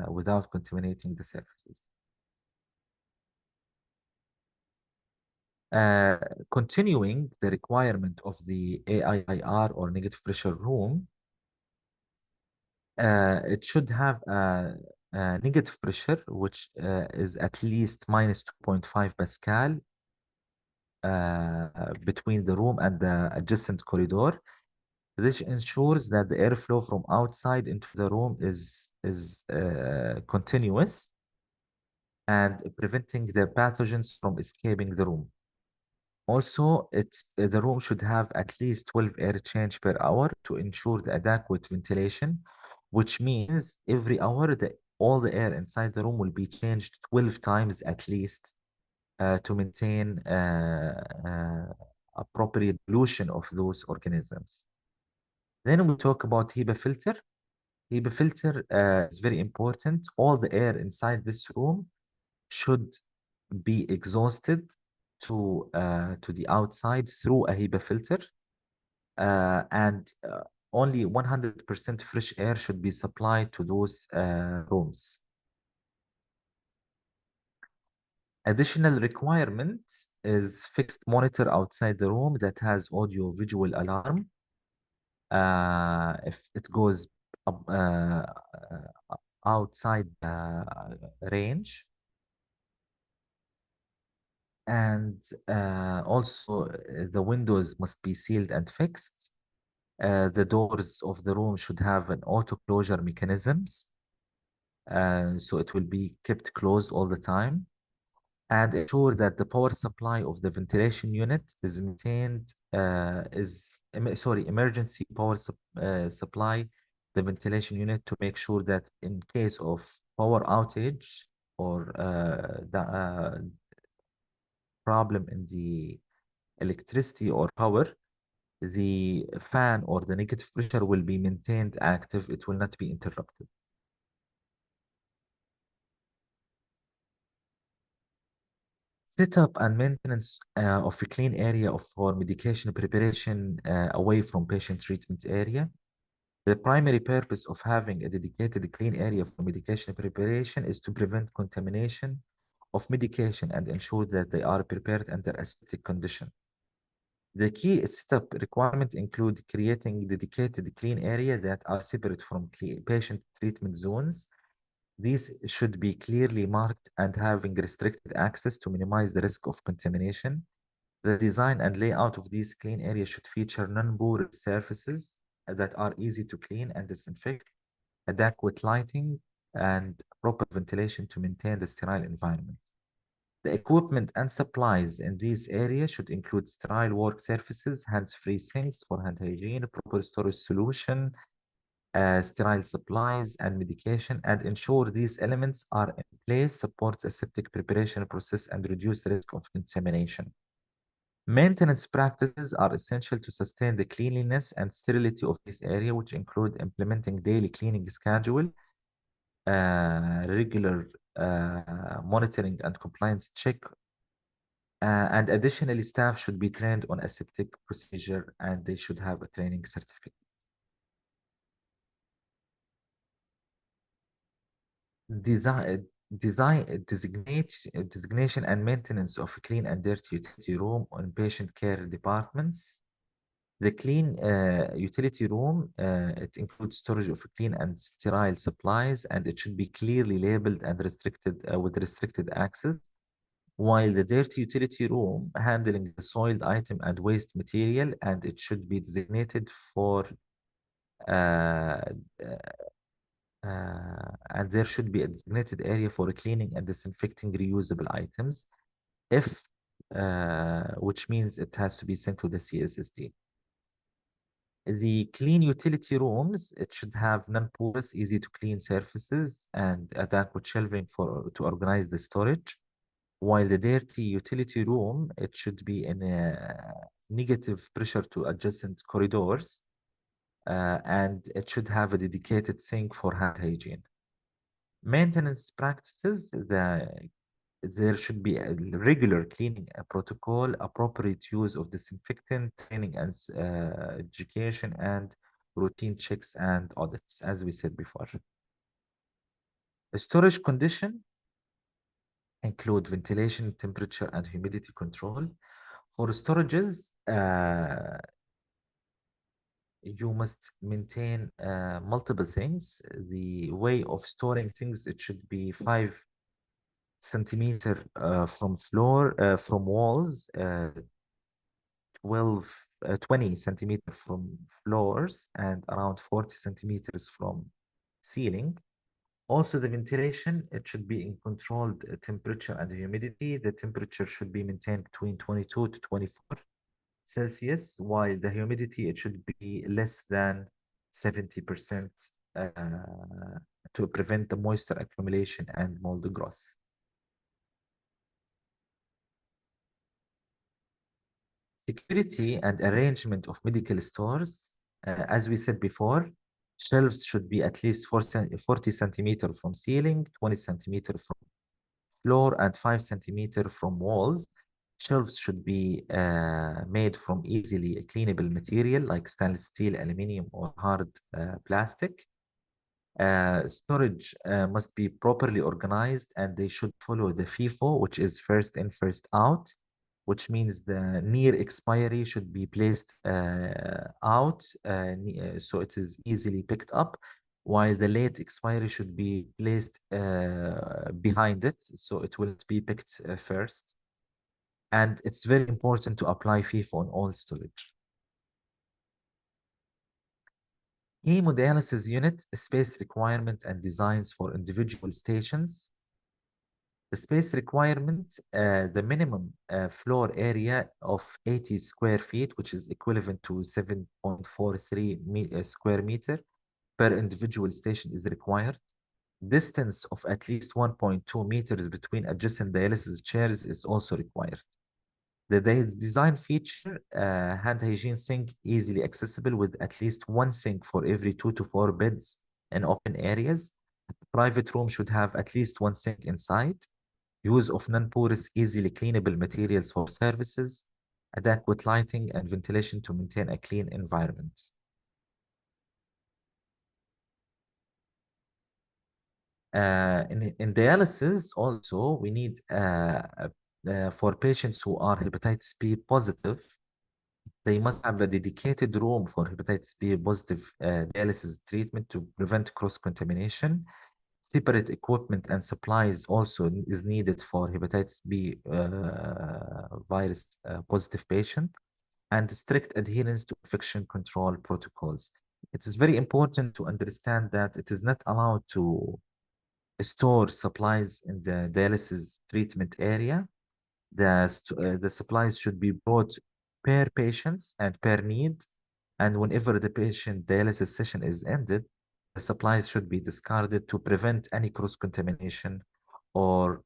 [SPEAKER 1] without contaminating the surfaces. Uh, Continuing the requirement of the AIIR or negative pressure room, it should have a negative pressure, which is at least minus 2.5 Pascal between the room and the adjacent corridor. This ensures that the airflow from outside into the room is continuous and preventing the pathogens from escaping the room. Also, the room should have at least 12 air change per hour to ensure the adequate ventilation, which means every hour all the air inside the room will be changed 12 times at least to maintain appropriate pollution of those organisms. Then we talk about HEPA filter. HEPA filter is very important. All the air inside this room should be exhausted to the outside through a HEPA filter, and only 100% fresh air should be supplied to those rooms. Additional requirements is fixed monitor outside the room that has audio visual alarm. If it goes outside the range. And also the windows must be sealed and fixed. The doors of the room should have an auto closure mechanisms, so it will be kept closed all the time. And ensure that the power supply of the ventilation unit is maintained, emergency power supply the ventilation unit to make sure that in case of power outage or the problem in the electricity or power, the fan or the negative pressure will be maintained active. It will not be interrupted. Setup and maintenance of a clean area for medication preparation away from patient treatment area. The primary purpose of having a dedicated clean area for medication preparation is to prevent contamination of medication and ensure that they are prepared under aseptic condition. The key setup requirement include creating dedicated clean area that are separate from patient treatment zones. These should be clearly marked and having restricted access to minimize the risk of contamination. The design and layout of these clean areas should feature non-porous surfaces that are easy to clean and disinfect, adequate lighting, and proper ventilation to maintain the sterile environment. The equipment and supplies in these areas should include sterile work surfaces, hands-free sinks for hand hygiene, proper storage solution, sterile supplies and medication, and ensure these elements are in place, supports aseptic preparation process, and reduce the risk of contamination. Maintenance practices are essential to sustain the cleanliness and sterility of this area, which include implementing daily cleaning schedule, regular monitoring and compliance check, and additionally, staff should be trained on aseptic procedure and they should have a training certificate. Designation and maintenance of a clean and dirty utility room on patient care departments. The clean utility room, it includes storage of clean and sterile supplies, and it should be clearly labeled and restricted with restricted access. While the dirty utility room handling the soiled item and waste material, and it should be designated for uh, and there should be a designated area for cleaning and disinfecting reusable items, if which means it has to be sent to the CSSD. The clean utility rooms, it should have non-porous, easy to clean surfaces and adequate shelving to organize the storage. While the dirty utility room, it should be in a negative pressure to adjacent corridors, and it should have a dedicated sink for hand hygiene. Maintenance practices, there should be a regular cleaning protocol, appropriate use of disinfectant, training and education, and routine checks and audits, as we said before. The storage condition include ventilation, temperature, and humidity control. For storages, you must maintain multiple things. The way of storing things, it should be 5 centimeter from walls, 20 centimeter from floors, and around 40 centimeters from ceiling. Also, the ventilation, it should be in controlled temperature and humidity. The temperature should be maintained between 22 to 24 Celsius, while the humidity, it should be less than 70% to prevent the moisture accumulation and mold growth. Security and arrangement of medical stores, as we said before, shelves should be at least 40 centimeter from ceiling, 20 centimeter from floor, and 5 centimeter from walls. Shelves should be made from easily cleanable material like stainless steel, aluminum, or hard plastic. Storage must be properly organized, and they should follow the FIFO, which is first in, first out, which means the near expiry should be placed out so it is easily picked up. while the late expiry should be placed behind it, so it will be picked first. And it's very important to apply FIFO on all storage. Hemodialysis unit space requirement and designs for individual stations. The space requirement, the minimum floor area of 80 square feet, which is equivalent to 7.43 square meter per individual station is required. Distance of at least 1.2 meters between adjacent dialysis chairs is also required. The design feature, hand hygiene sink easily accessible with at least one sink for every 2 to 4 beds in open areas. Private room should have at least one sink inside. Use of non-porous, easily cleanable materials for services. Adequate lighting and ventilation to maintain a clean environment. In dialysis also, we need for patients who are hepatitis B positive, they must have a dedicated room for hepatitis B positive dialysis treatment to prevent cross-contamination. Separate equipment and supplies also is needed for hepatitis B virus positive patient, and strict adherence to infection control protocols. It is very important to understand that it is not allowed to store supplies in the dialysis treatment area. The supplies should be brought per patients and per need. And whenever the patient dialysis session is ended, the supplies should be discarded to prevent any cross-contamination or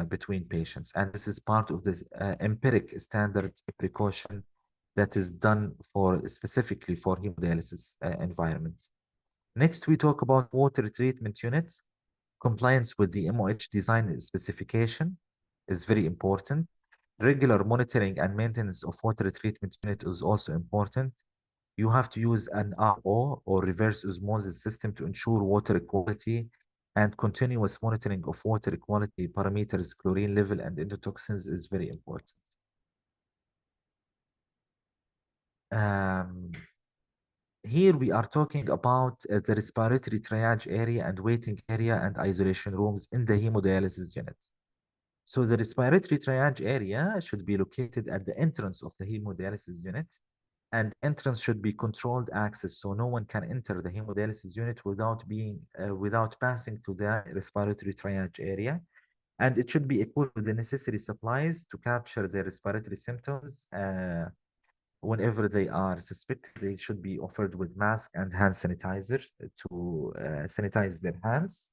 [SPEAKER 1] between patients. And this is part of this empiric standard precaution that is done for specifically for hemodialysis environment. Next, we talk about water treatment units. Compliance with the MOH design specification is very important. Regular monitoring and maintenance of water treatment unit is also important. You have to use an RO or reverse osmosis system to ensure water quality, and continuous monitoring of water quality parameters, chlorine level and endotoxins is very important. Um, Here we are talking about the respiratory triage area and waiting area and isolation rooms in the hemodialysis unit. So the respiratory triage area should be located at the entrance of the hemodialysis unit, and entrance should be controlled access, so no one can enter the hemodialysis unit without passing to the respiratory triage area. And it should be equipped with the necessary supplies to capture the respiratory symptoms. Whenever they are suspected, they should be offered with mask and hand sanitizer to sanitize their hands.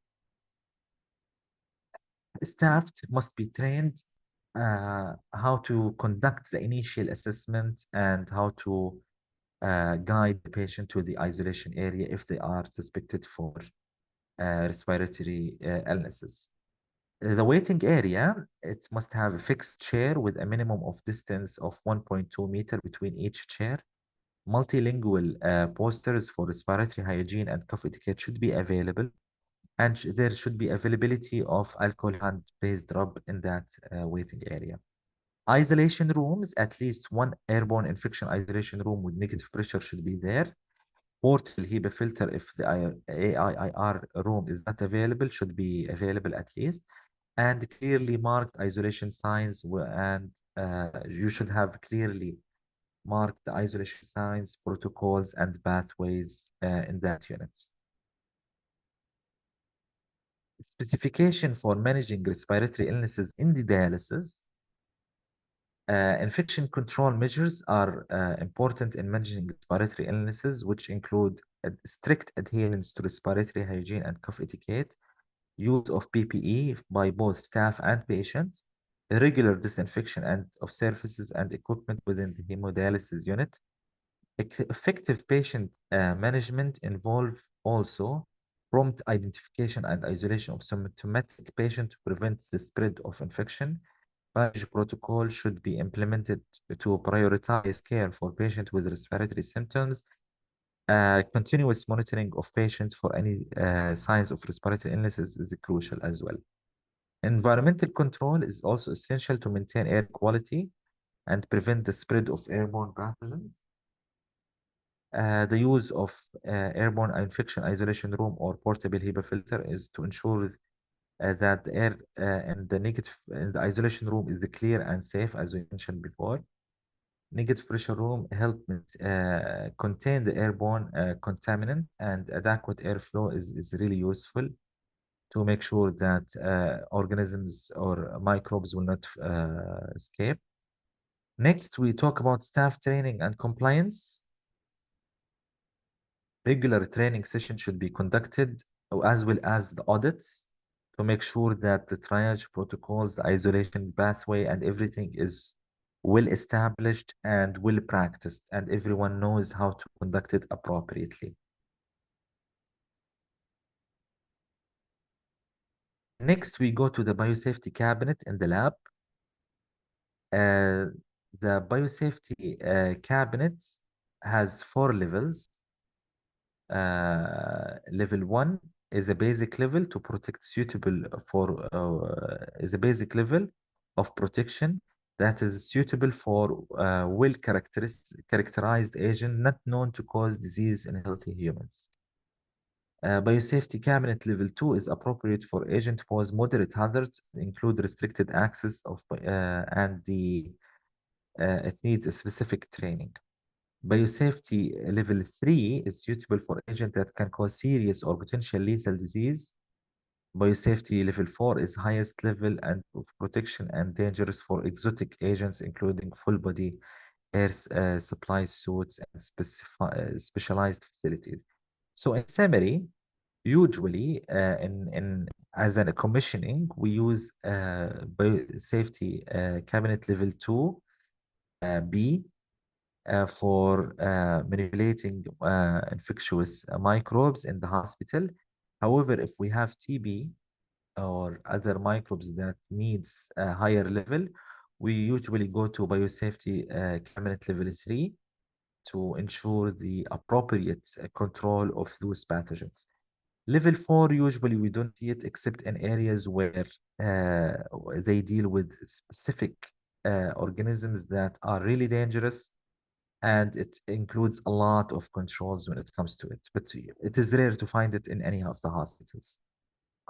[SPEAKER 1] Staff must be trained how to conduct the initial assessment and how to guide the patient to the isolation area if they are suspected for respiratory illnesses. The waiting area, it must have a fixed chair with a minimum of distance of 1.2 meter between each chair. Multilingual posters for respiratory hygiene and cough etiquette should be available, and there should be availability of alcohol hand-based rub in that waiting area. Isolation rooms, at least one airborne infection isolation room with negative pressure should be there. Portable HEPA filter, if the AIIR room is not available, should be available at least. And clearly marked isolation signs, and you should have clearly marked the isolation signs, protocols, and pathways in that unit. Specification for managing respiratory illnesses in the dialysis. Infection control measures are important in managing respiratory illnesses, which include a strict adherence to respiratory hygiene and cough etiquette, use of PPE by both staff and patients, regular disinfection of surfaces and equipment within the hemodialysis unit. Effective patient management involve also prompt identification and isolation of symptomatic patients to prevent the spread of infection. Triage protocol should be implemented to prioritize care for patients with respiratory symptoms. Continuous monitoring of patients for any signs of respiratory illnesses is crucial as well. Environmental control is also essential to maintain air quality and prevent the spread of airborne pathogens. The use of airborne infection isolation room or portable HEPA filter is to ensure that the air in the isolation room is clear and safe, as we mentioned before. Negative pressure room help contain the airborne contaminant, and adequate airflow is really useful to make sure that organisms or microbes will not escape. Next, we talk about staff training and compliance. Regular training sessions should be conducted, as well as the audits, to make sure that the triage protocols, the isolation pathway, and everything is well established and well practiced, and everyone knows how to conduct it appropriately. Next, we go to the biosafety cabinet in the lab. Uh, the biosafety cabinet has 4 levels. Level 1 is a basic level to protect suitable for is a basic level of protection that is suitable for characterized agent not known to cause disease in healthy humans. Biosafety cabinet level 2 is appropriate for agent pose moderate hazards, include restricted access of it needs a specific training. Biosafety level 3 is suitable for agents that can cause serious or potential lethal disease. Biosafety level 4 is highest level and of protection and dangerous for exotic agents, including full body air supply suits and specialized facilities. So in summary, usually in as a commissioning, we use biosafety cabinet level 2 B for manipulating infectious microbes in the hospital. However, if we have TB or other microbes that needs a higher level, we usually go to biosafety cabinet level 3 to ensure the appropriate control of those pathogens. Level 4, usually we don't see it except in areas where uh, they deal with specific organisms that are really dangerous, and it includes a lot of controls when it comes to it, but it is rare to find it in any of the hospitals.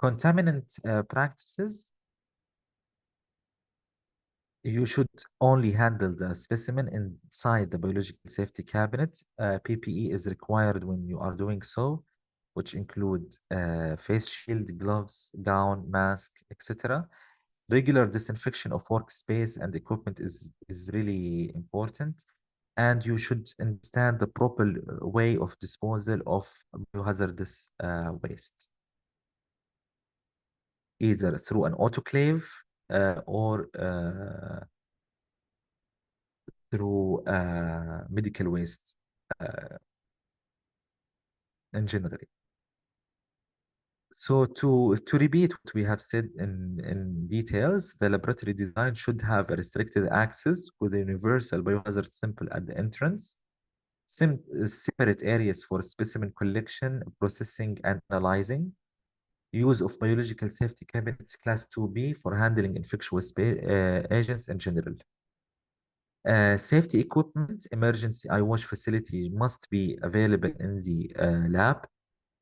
[SPEAKER 1] Contaminant practices, you should only handle the specimen inside the biological safety cabinet. PPE is required when you are doing so, which include face shield, gloves, gown, mask, etc. Regular disinfection of workspace and equipment is really important. And you should understand the proper way of disposal of biohazardous waste, either through an autoclave or through medical waste uh, in general. So to repeat what we have said in details, the laboratory design should have a restricted access with a universal biohazard sample at the entrance, separate areas for specimen collection, processing, and analyzing, use of biological safety cabinets class 2B for handling infectious agents in general. Safety equipment, emergency eye wash facility must be available in the lab.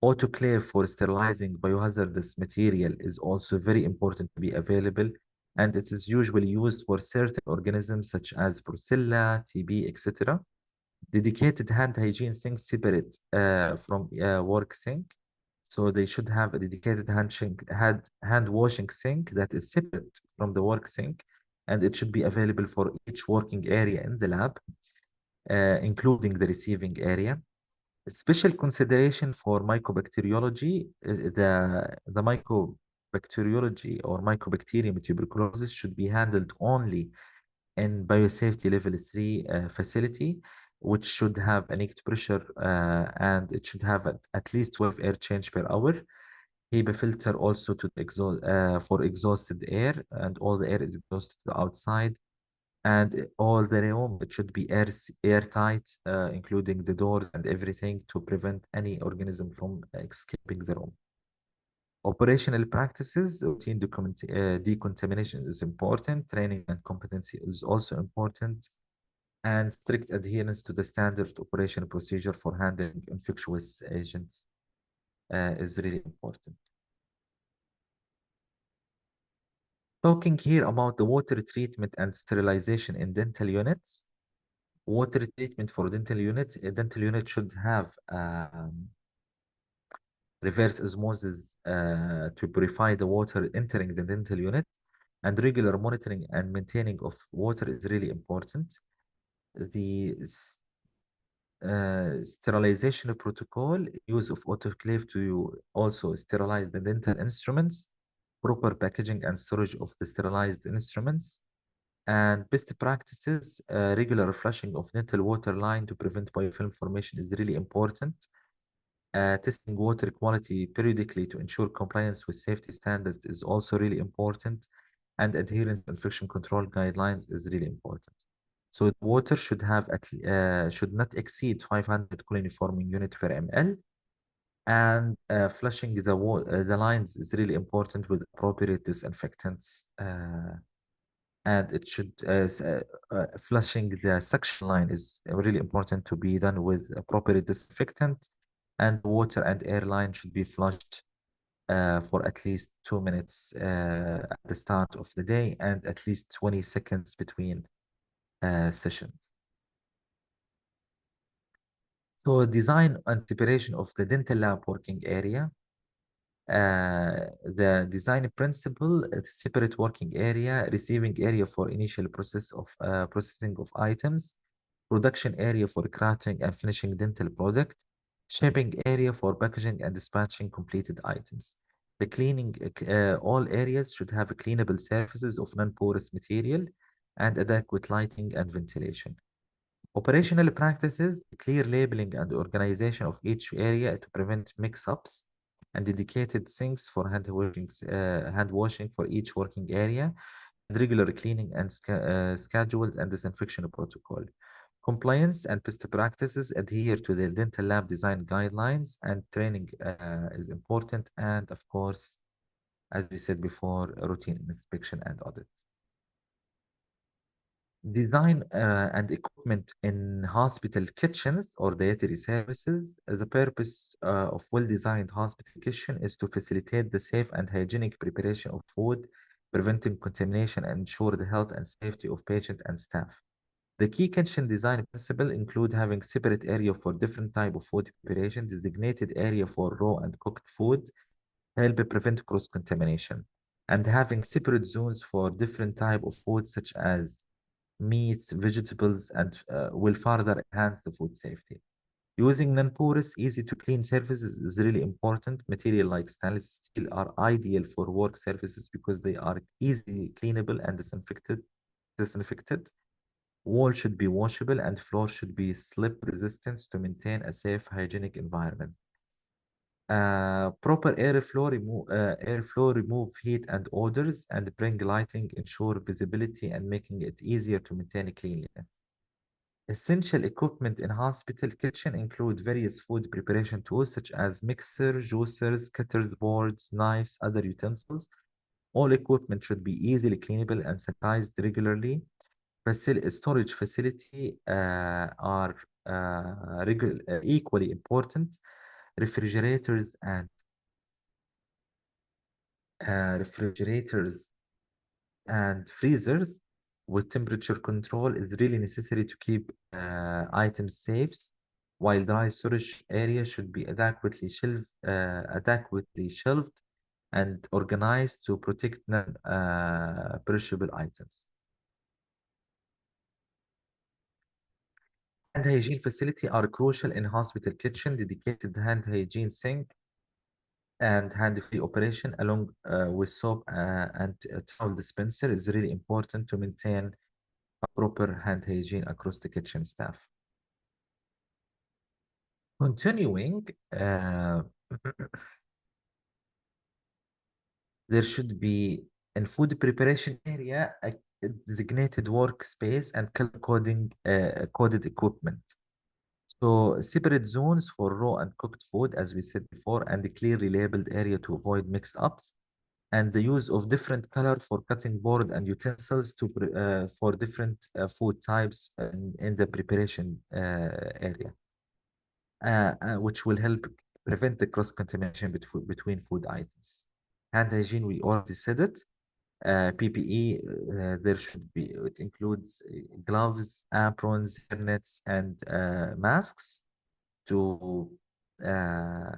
[SPEAKER 1] Autoclave for sterilizing biohazardous material is also very important to be available, and it is usually used for certain organisms such as Brucella, TB, etc. Dedicated hand hygiene sink separate from work sink. So they should have a dedicated hand washing sink that is separate from the work sink, and it should be available for each working area in the lab, including the receiving area. Special consideration for mycobacteriology, the mycobacteriology or mycobacterium tuberculosis should be handled only in biosafety level 3 facility, which should have a negative pressure and it should have at least 12 air change per hour. HEPA filter also to exhaust for exhausted air, and all the air is exhausted to the outside. And all the room, it should be airtight, including the doors and everything to prevent any organism from escaping the room. Operational practices, routine decontamination is important. Training and competency is also important. and strict adherence to the standard operation procedure for handling infectious agents is really important. Talking here about the water treatment and sterilization in dental units. Water treatment for dental units. A dental unit should have reverse osmosis to purify the water entering the dental unit, and regular monitoring and maintaining of water is really important. The sterilization protocol, use of autoclave to also sterilize the dental instruments, proper packaging and storage of the sterilized instruments, and best practices, regular flushing of dental water line to prevent biofilm formation is really important. Testing water quality periodically to ensure compliance with safety standards is also really important, and adherence to infection control guidelines is really important. So water should not exceed 500 coloniforming unit per ml, and flushing the lines is really important with appropriate disinfectants. And it should flushing the suction line is really important to be done with appropriate disinfectant, and water and air line should be flushed for at least 2 minutes at the start of the day, and at least 20 seconds between sessions. So design and preparation of the dental lab working area. The design principle, separate working area, receiving area for initial processing of items, production area for crafting and finishing dental product, shipping area for packaging and dispatching completed items. The cleaning, all areas should have cleanable surfaces of non-porous material and adequate lighting and ventilation. Operational practices, clear labeling and organization of each area to prevent mix-ups, and dedicated sinks for hand washing for each working area, and regular cleaning and scheduled and disinfection protocol. Compliance and best practices, adhere to the dental lab design guidelines, and training is important. And of course, as we said before, routine inspection and audit. Design and equipment in hospital kitchens or dietary services. The purpose of well-designed hospital kitchen is to facilitate the safe and hygienic preparation of food, preventing contamination and ensure the health and safety of patient and staff. The key kitchen design principle include having separate area for different type of food preparation, designated area for raw and cooked food, help prevent cross-contamination, and having separate zones for different type of food such as meats, vegetables, and will further enhance the food safety. Using non-porous, easy to clean surfaces is really important. Material like stainless steel are ideal for work surfaces because they are easily cleanable and disinfected. Wall should be washable and floor should be slip resistant to maintain a safe, hygienic environment. Proper airflow remove heat and odors and bring lighting, ensure visibility, and making it easier to maintain cleanliness. Essential equipment in hospital kitchen include various food preparation tools such as mixer, juicers, cutters, boards, knives, other utensils. All equipment should be easily cleanable and sanitized regularly. Storage facility are equally important. Refrigerators and refrigerators and freezers with temperature control is really necessary to keep items safe, while dry storage area should be adequately shelved and organized to protect non-perishable items. Hand hygiene facility are crucial in hospital kitchen. Dedicated hand hygiene sink and hand-free operation along with soap and towel dispenser is really important to maintain proper hand hygiene across the kitchen staff. Continuing, there should be in food preparation area a designated workspace and color coded equipment. So separate zones for raw and cooked food, as we said before, and a clearly labeled area to avoid mix-ups. and the use of different color for cutting board and utensils for different food types in the preparation area, which will help prevent the cross-contamination between food items. Hand hygiene, we already said it. PPE, there should be, it includes gloves, aprons, hairnets, and masks to add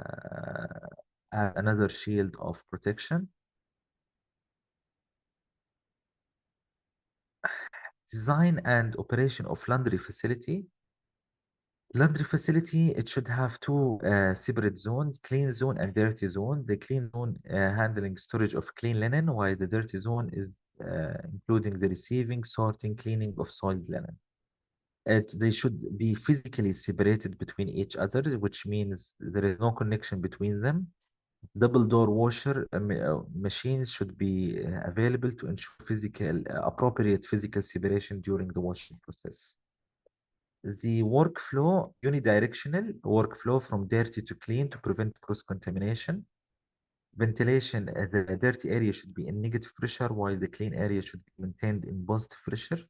[SPEAKER 1] another shield of protection. Design and operation of laundry facility. Laundry facility, it should have two separate zones, clean zone and dirty zone. The clean zone handling storage of clean linen, while the dirty zone is including the receiving, sorting, cleaning of soiled linen. They should be physically separated between each other, which means there is no connection between them. Double door washer machines should be available to ensure appropriate physical separation during the washing process. The workflow, unidirectional workflow from dirty to clean to prevent cross-contamination. Ventilation, the dirty area should be in negative pressure while the clean area should be maintained in positive pressure.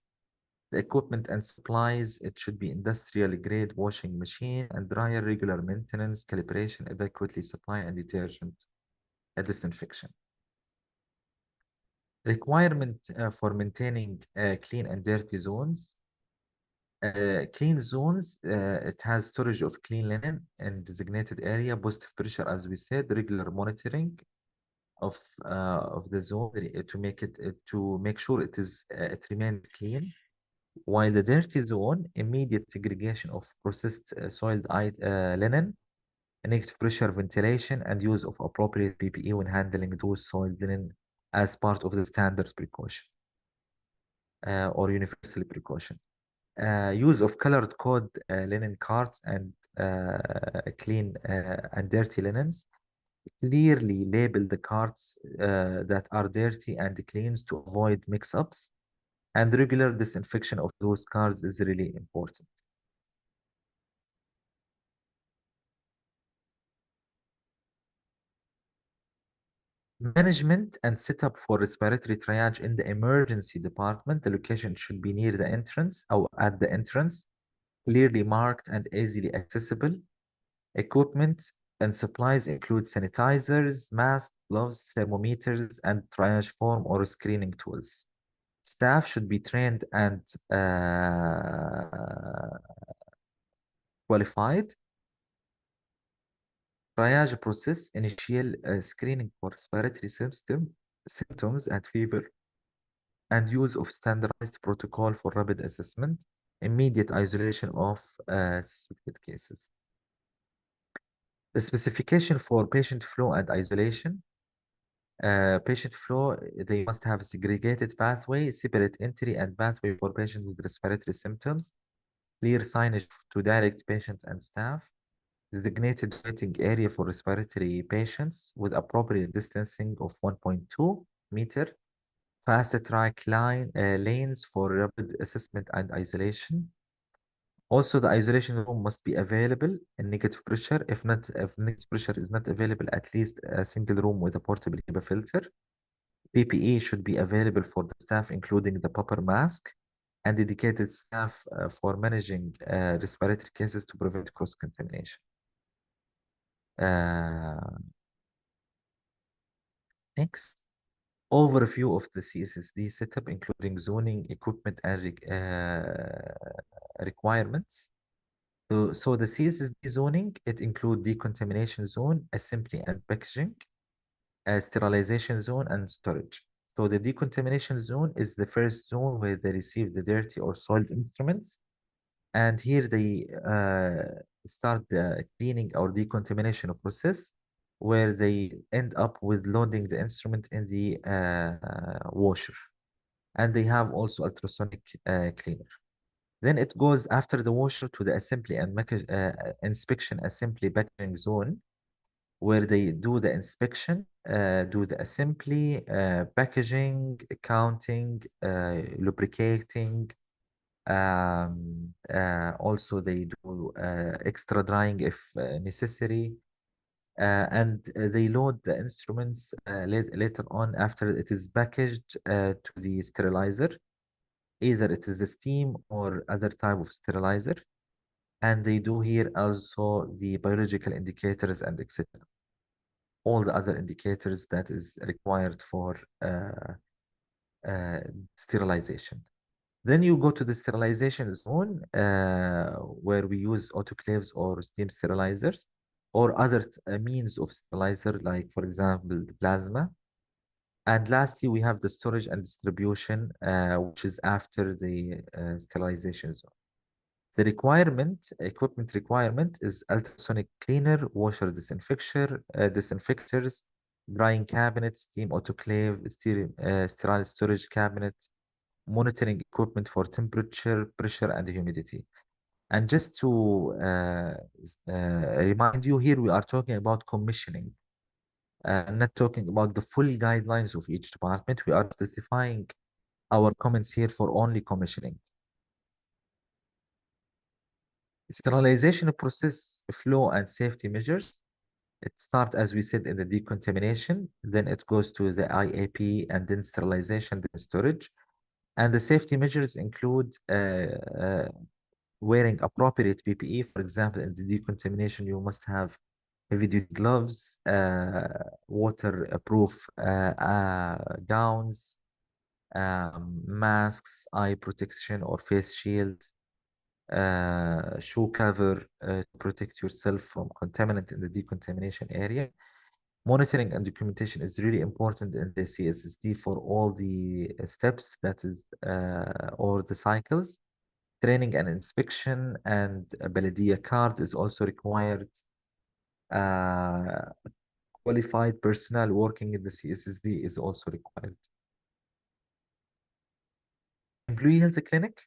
[SPEAKER 1] The equipment and supplies, it should be industrial grade washing machine and dryer, regular maintenance, calibration, adequately supply and detergent, disinfection. Requirement for maintaining clean and dirty zones. Clean zones, it has storage of clean linen in designated area, positive pressure, as we said, regular monitoring of the zone to make sure it remains clean. While the dirty zone, immediate segregation of processed soiled linen, negative pressure ventilation, and use of appropriate PPE when handling those soiled linen as part of the standard precaution or universal precaution. Use of colored code linen carts and clean and dirty linens. Clearly label the carts that are dirty and clean to avoid mix-ups, and regular disinfection of those carts is really important. Management and setup for respiratory triage in the emergency department. The location should be near the entrance or at the entrance, clearly marked and easily accessible. Equipment and supplies include sanitizers, masks, gloves, thermometers, and triage form or screening tools. Staff should be trained and qualified. Triage process, initial screening for respiratory symptoms and fever, and use of standardized protocol for rapid assessment, immediate isolation of suspected cases. The specification for patient flow and isolation. Patient flow, they must have a segregated pathway, separate entry and pathway for patients with respiratory symptoms, clear signage to direct patients and staff, designated waiting area for respiratory patients with appropriate distancing of 1.2 meter, fast track lanes for rapid assessment and isolation. Also, the isolation room must be available in negative pressure. If negative pressure is not available, at least a single room with a portable HEPA filter. PPE should be available for the staff, including the proper mask, and dedicated staff for managing respiratory cases to prevent cross-contamination. Next, overview of the CSSD setup, including zoning, equipment, and requirements. So the CSSD zoning, it includes decontamination zone, assembly and packaging, sterilization zone, and storage. So the decontamination zone is the first zone where they receive the dirty or soiled instruments. And here they start the cleaning or decontamination process, where they end up with loading the instrument in the washer. And they have also ultrasonic cleaner. Then it goes after the washer to the assembly and inspection assembly packaging zone, where they do the inspection, do the assembly, packaging, counting, lubricating. Also, they do extra drying if necessary. and they load the instruments later on after it is packaged to the sterilizer. Either it is a steam or other type of sterilizer. And they do here also the biological indicators and etc. All the other indicators that is required for uh, sterilization. Then you go to the sterilization zone where we use autoclaves or steam sterilizers or other means of sterilizer, like, for example, the plasma. And lastly, we have the storage and distribution, which is after the sterilization zone. The equipment requirement is ultrasonic cleaner, washer disinfectors, drying cabinets, steam autoclave, sterile storage cabinet, monitoring equipment for temperature, pressure, and humidity. And just to remind you here, we are talking about commissioning, not talking about the full guidelines of each department. We are specifying our comments here for only commissioning. Sterilization process flow and safety measures. It starts, as we said, in the decontamination, then it goes to the IAP, and then sterilization, then storage. And the safety measures include wearing appropriate PPE. For example, in the decontamination, you must have heavy duty gloves, waterproof gowns, masks, eye protection or face shield, shoe cover to protect yourself from contaminant in the decontamination area. Monitoring and documentation is really important in the CSSD for all the steps, that is, or the cycles. Training and inspection and a Baladia card is also required. Uh, Qualified personnel working in the CSSD is also required. Employee health clinic.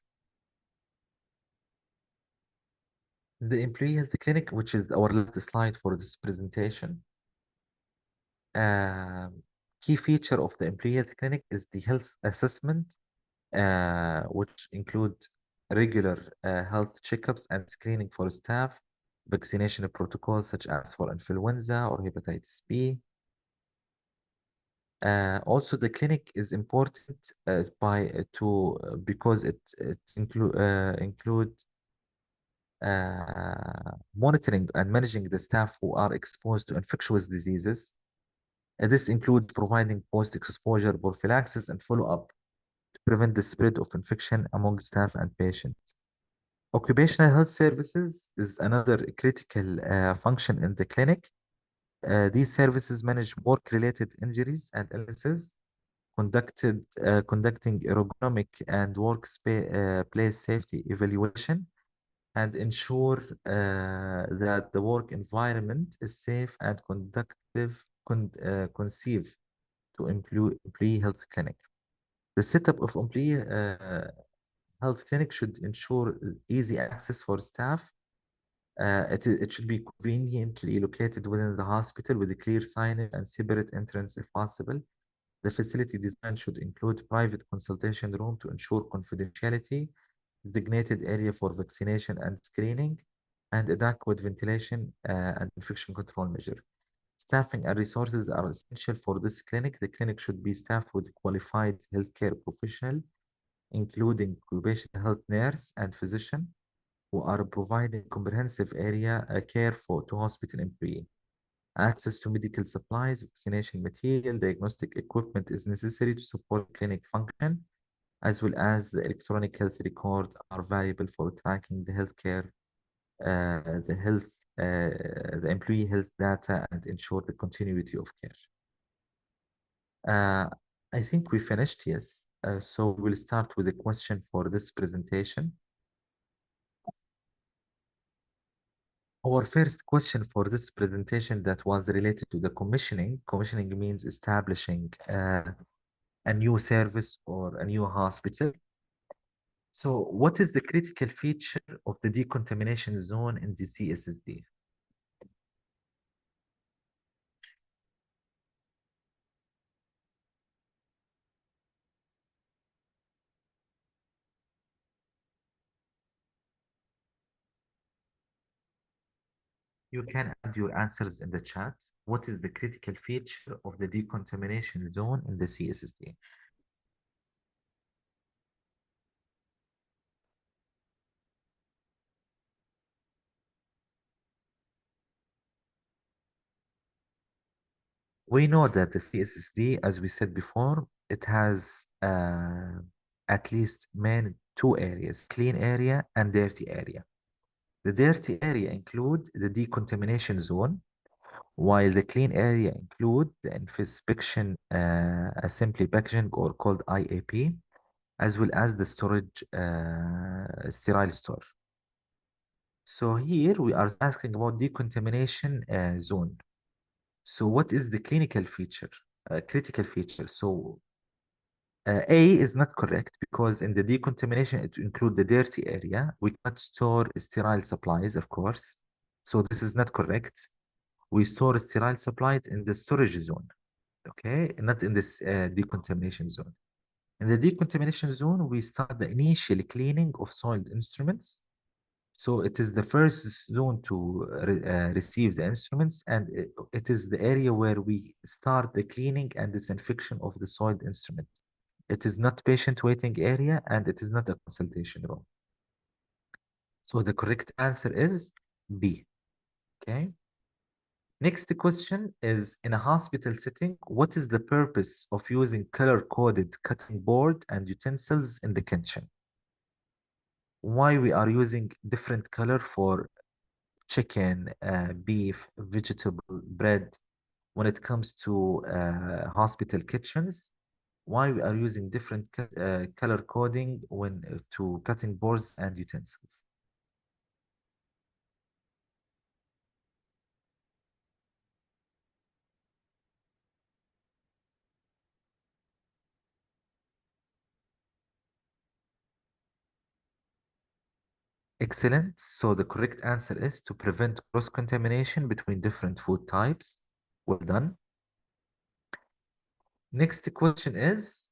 [SPEAKER 1] The employee health clinic, which is our last slide for this presentation. Um, Key feature of the employee health clinic is the health assessment, which include regular health checkups and screening for staff, vaccination protocols such as for influenza or hepatitis B. Also, the clinic is important because it include monitoring and managing the staff who are exposed to infectious diseases. This includes providing post-exposure prophylaxis and follow-up to prevent the spread of infection among staff and patients. Occupational health services is another critical function in the clinic. These services manage work-related injuries and illnesses, conducting ergonomic and place safety evaluation, and ensure that the work environment is safe and conducive to employee health clinic. The setup of employee health clinic should ensure easy access for staff. It should be conveniently located within the hospital with a clear signage and separate entrance if possible. The facility design should include private consultation room to ensure confidentiality, designated area for vaccination and screening, and adequate ventilation and infection control measure. Staffing and resources are essential for this clinic. The clinic should be staffed with qualified healthcare professional, including occupational health nurse and physician, who are providing comprehensive area care to hospital employee. Access to medical supplies, vaccination material, diagnostic equipment is necessary to support clinic function, as well as the electronic health record are valuable for tracking the healthcare, the employee health data, and ensure the continuity of care. I think we finished, yes. So we'll start with a question for this presentation. Our first question for this presentation that was related to the commissioning. Commissioning means establishing a new service or a new hospital. So what is the critical feature of the decontamination zone in the CSSD? You can add your answers in the chat. What is the critical feature of the decontamination zone in the CSSD? We know that the CSSD, as we said before, it has at least main two areas, clean area and dirty area. The dirty area include the decontamination zone, while the clean area include the inspection assembly packaging or called IAP, as well as the storage sterile store. So here we are asking about decontamination zone. So what is the clinical feature, critical feature? So A is not correct because in the decontamination it include the dirty area. We cannot store sterile supplies, of course. So this is not correct. We store sterile supplies in the storage zone, okay, not in this decontamination zone. In the decontamination zone, we start the initial cleaning of soiled instruments. So it is the first zone to receive the instruments, and it is the area where we start the cleaning and disinfection of the soiled instrument. It is not patient waiting area, and it is not a consultation room. So the correct answer is B. Okay. Next question is, in a hospital setting, what is the purpose of using color-coded cutting board and utensils in the kitchen? Why we are using different color for chicken, beef, vegetable, bread when it comes to hospital kitchens? Why we are using different color coding when to cutting boards and utensils? Excellent. So the correct answer is to prevent cross-contamination between different food types. Well done. Next question is,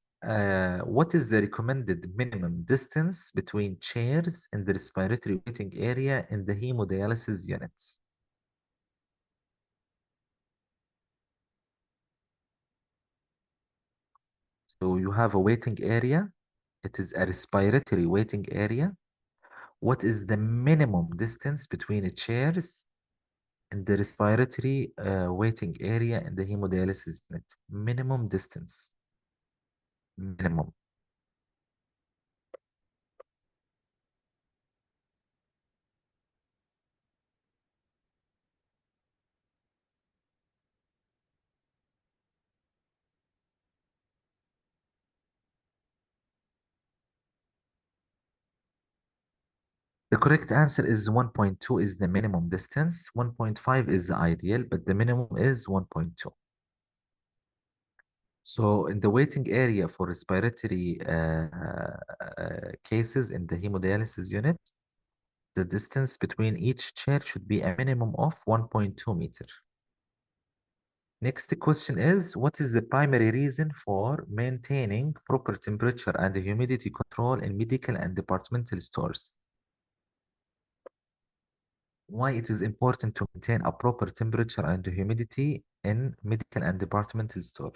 [SPEAKER 1] what is the recommended minimum distance between chairs in the respiratory waiting area in the hemodialysis units? So you have a waiting area. It is a respiratory waiting area. What is the minimum distance between the chairs in the respiratory waiting area in the hemodialysis unit? Minimum distance. Minimum. The correct answer is 1.2 is the minimum distance. 1.5 is the ideal, but the minimum is 1.2. So in the waiting area for respiratory cases in the hemodialysis unit, the distance between each chair should be a minimum of 1.2 meter. Next question is, what is the primary reason for maintaining proper temperature and humidity control in medical and departmental stores? Why it is important to maintain a proper temperature and humidity in medical and departmental store?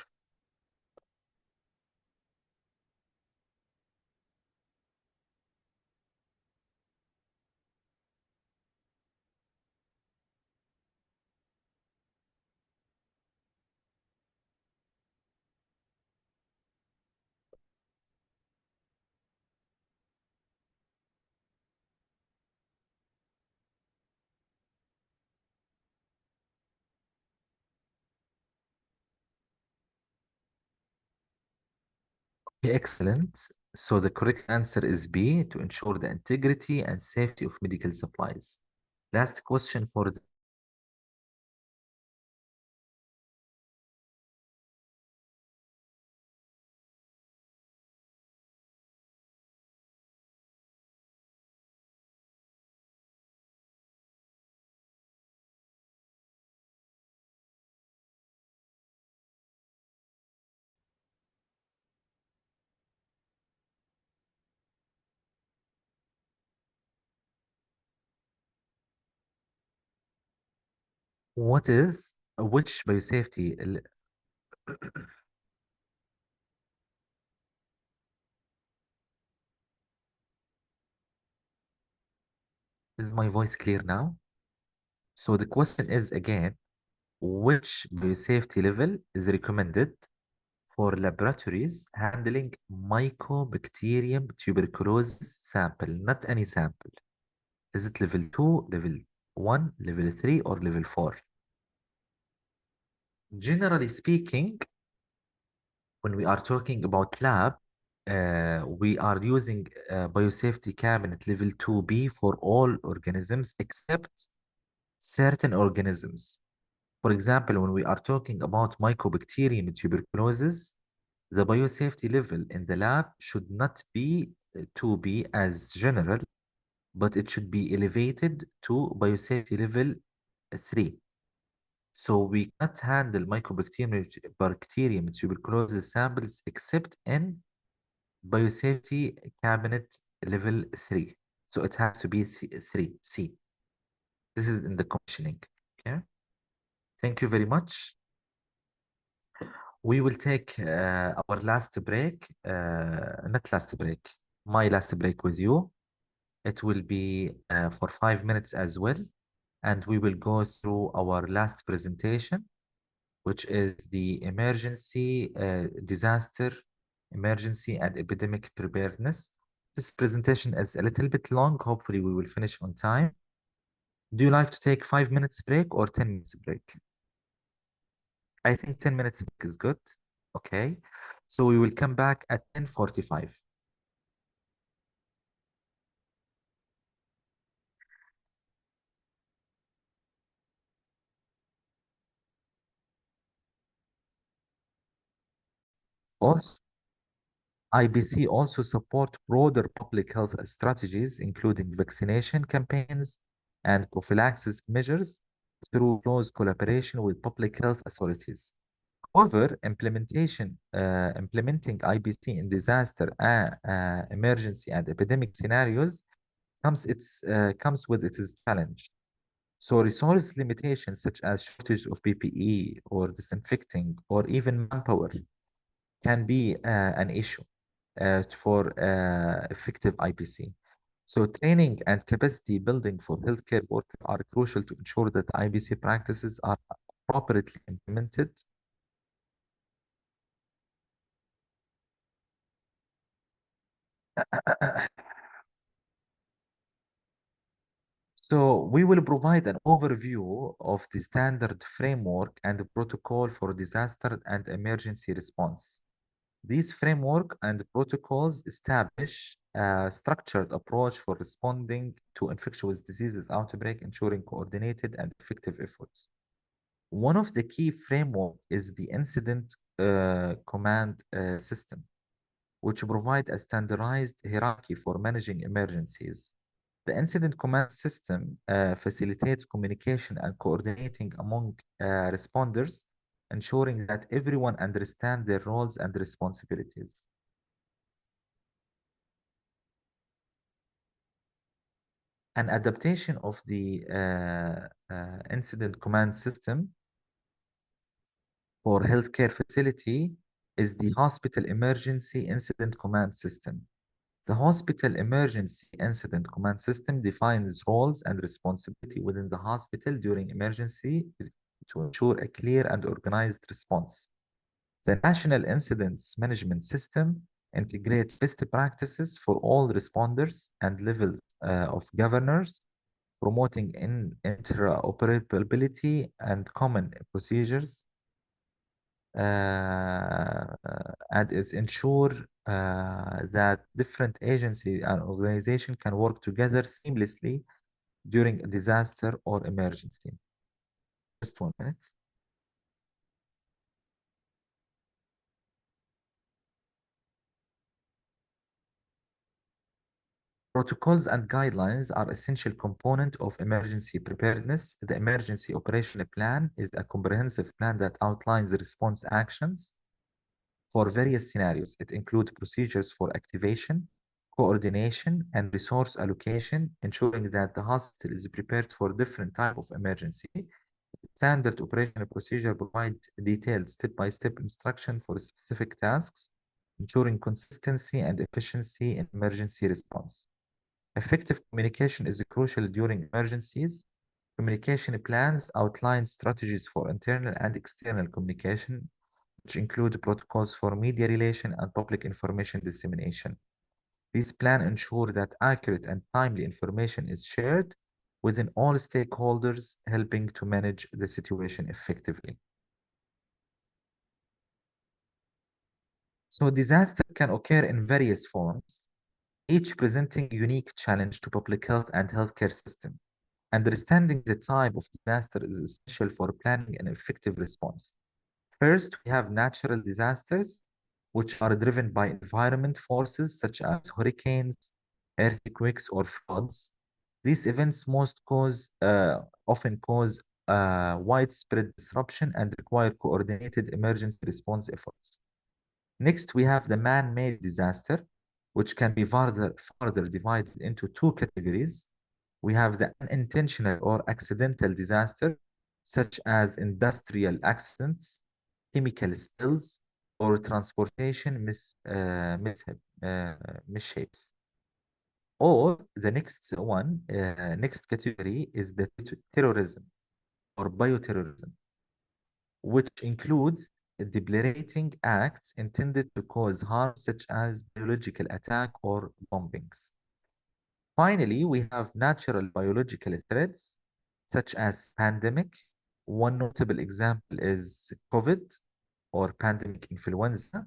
[SPEAKER 1] Excellent. So the correct answer is B, to ensure the integrity and safety of medical supplies. Last question for the which biosafety is my voice clear now? So the question is again, which biosafety level is recommended for laboratories handling Mycobacterium tuberculosis sample, not any sample? Is it level 2, level 1, level 3, or level 4? Generally speaking, when we are talking about lab, we are using biosafety cabinet level 2B for all organisms except certain organisms. For example, when we are talking about Mycobacterium tuberculosis, the biosafety level in the lab should not be 2B as general, but it should be elevated to biosafety level 3. So we cannot handle Mycobacterium tuberculosis samples except in biosafety cabinet level 3. So it has to be 3, C. This is in the commissioning. Okay. Thank you very much. We will take our last break, not last break, my last break with you. It will be for 5 minutes as well. And we will go through our last presentation, which is the disaster, emergency and epidemic preparedness. This presentation is a little bit long. Hopefully we will finish on time. Do you like to take 5 minutes break or 10 minutes break? I think 10 minutes break is good. Okay. So we will come back at 10:45. Also, IBC also support broader public health strategies, including vaccination campaigns and prophylaxis measures through close collaboration with public health authorities. However, implementing IBC in disaster, emergency, and epidemic scenarios comes with its challenge. So resource limitations such as shortage of PPE or disinfecting or even manpower can be an issue for effective IBC. So training and capacity building for healthcare workers are crucial to ensure that IBC practices are appropriately implemented. So we will provide an overview of the standard framework and protocol for disaster and emergency response. These framework and protocols establish a structured approach for responding to infectious diseases outbreak, ensuring coordinated and effective efforts. One of the key framework is the incident command system, which provide a standardized hierarchy for managing emergencies. The incident command system facilitates communication and coordinating among responders, ensuring that everyone understands their roles and responsibilities. An adaptation of the incident command system for healthcare facility is the hospital emergency incident command system. The hospital emergency incident command system defines roles and responsibility within the hospital during emergency to ensure a clear and organized response. The National Incidents Management System integrates best practices for all responders and levels of governors, promoting interoperability and common procedures, and is ensure that different agencies and organizations can work together seamlessly during a disaster or emergency. Just 1 minute. Protocols and guidelines are essential component of emergency preparedness. The emergency operational plan is a comprehensive plan that outlines the response actions for various scenarios. It includes procedures for activation, coordination, and resource allocation, ensuring that the hospital is prepared for different type of emergency. It Standard operational procedure provide detailed step-by-step instruction for specific tasks, ensuring consistency and efficiency in emergency response. Effective communication is crucial during emergencies. Communication plans outline strategies for internal and external communication, which include protocols for media relation and public information dissemination. These plans ensure that accurate and timely information is shared within all stakeholders, helping to manage the situation effectively. So disaster can occur in various forms, each presenting a unique challenge to public health and healthcare system. Understanding the type of disaster is essential for planning an effective response. First, we have natural disasters, which are driven by environment forces such as hurricanes, earthquakes, or floods. These events often cause widespread disruption and require coordinated emergency response efforts. Next, we have the man-made disaster, which can be further divided into two categories. We have the unintentional or accidental disaster, such as industrial accidents, chemical spills, or transportation misshapes. Or the next category is the terrorism or bioterrorism, which includes debilitating acts intended to cause harm, such as biological attack or bombings. Finally, we have natural biological threats, such as pandemic. One notable example is COVID or pandemic influenza,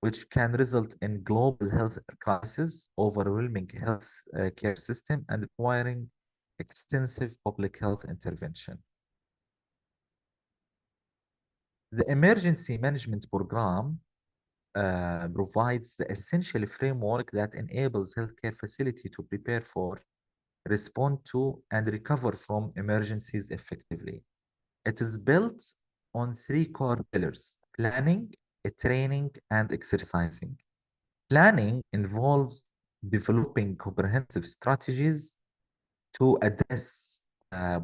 [SPEAKER 1] which can result in global health crisis, overwhelming health care system, and requiring extensive public health intervention. The emergency management program provides the essential framework that enables healthcare facility to prepare for, respond to, and recover from emergencies effectively. It is built on three core pillars: planning, training, and exercising. Planning involves developing comprehensive strategies to address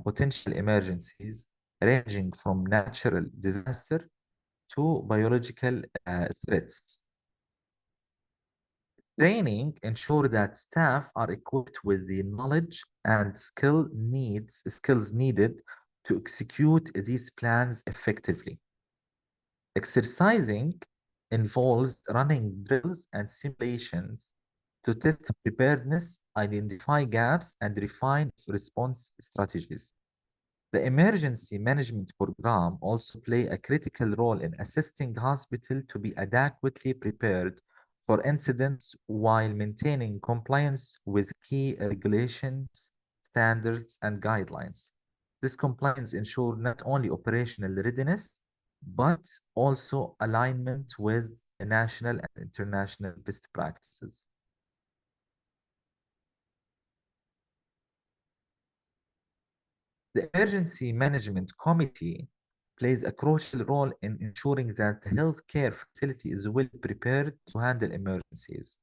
[SPEAKER 1] potential emergencies ranging from natural disaster to biological threats. Training ensures that staff are equipped with the knowledge and skills needed to execute these plans effectively. Exercising involves running drills and simulations to test preparedness, identify gaps, and refine response strategies. The emergency management program also play a critical role in assisting hospital to be adequately prepared for incidents while maintaining compliance with key regulations, standards, and guidelines. This compliance ensures not only operational readiness, but also alignment with national and international best practices. The Emergency Management Committee plays a crucial role in ensuring that the healthcare facility is well prepared to handle emergencies.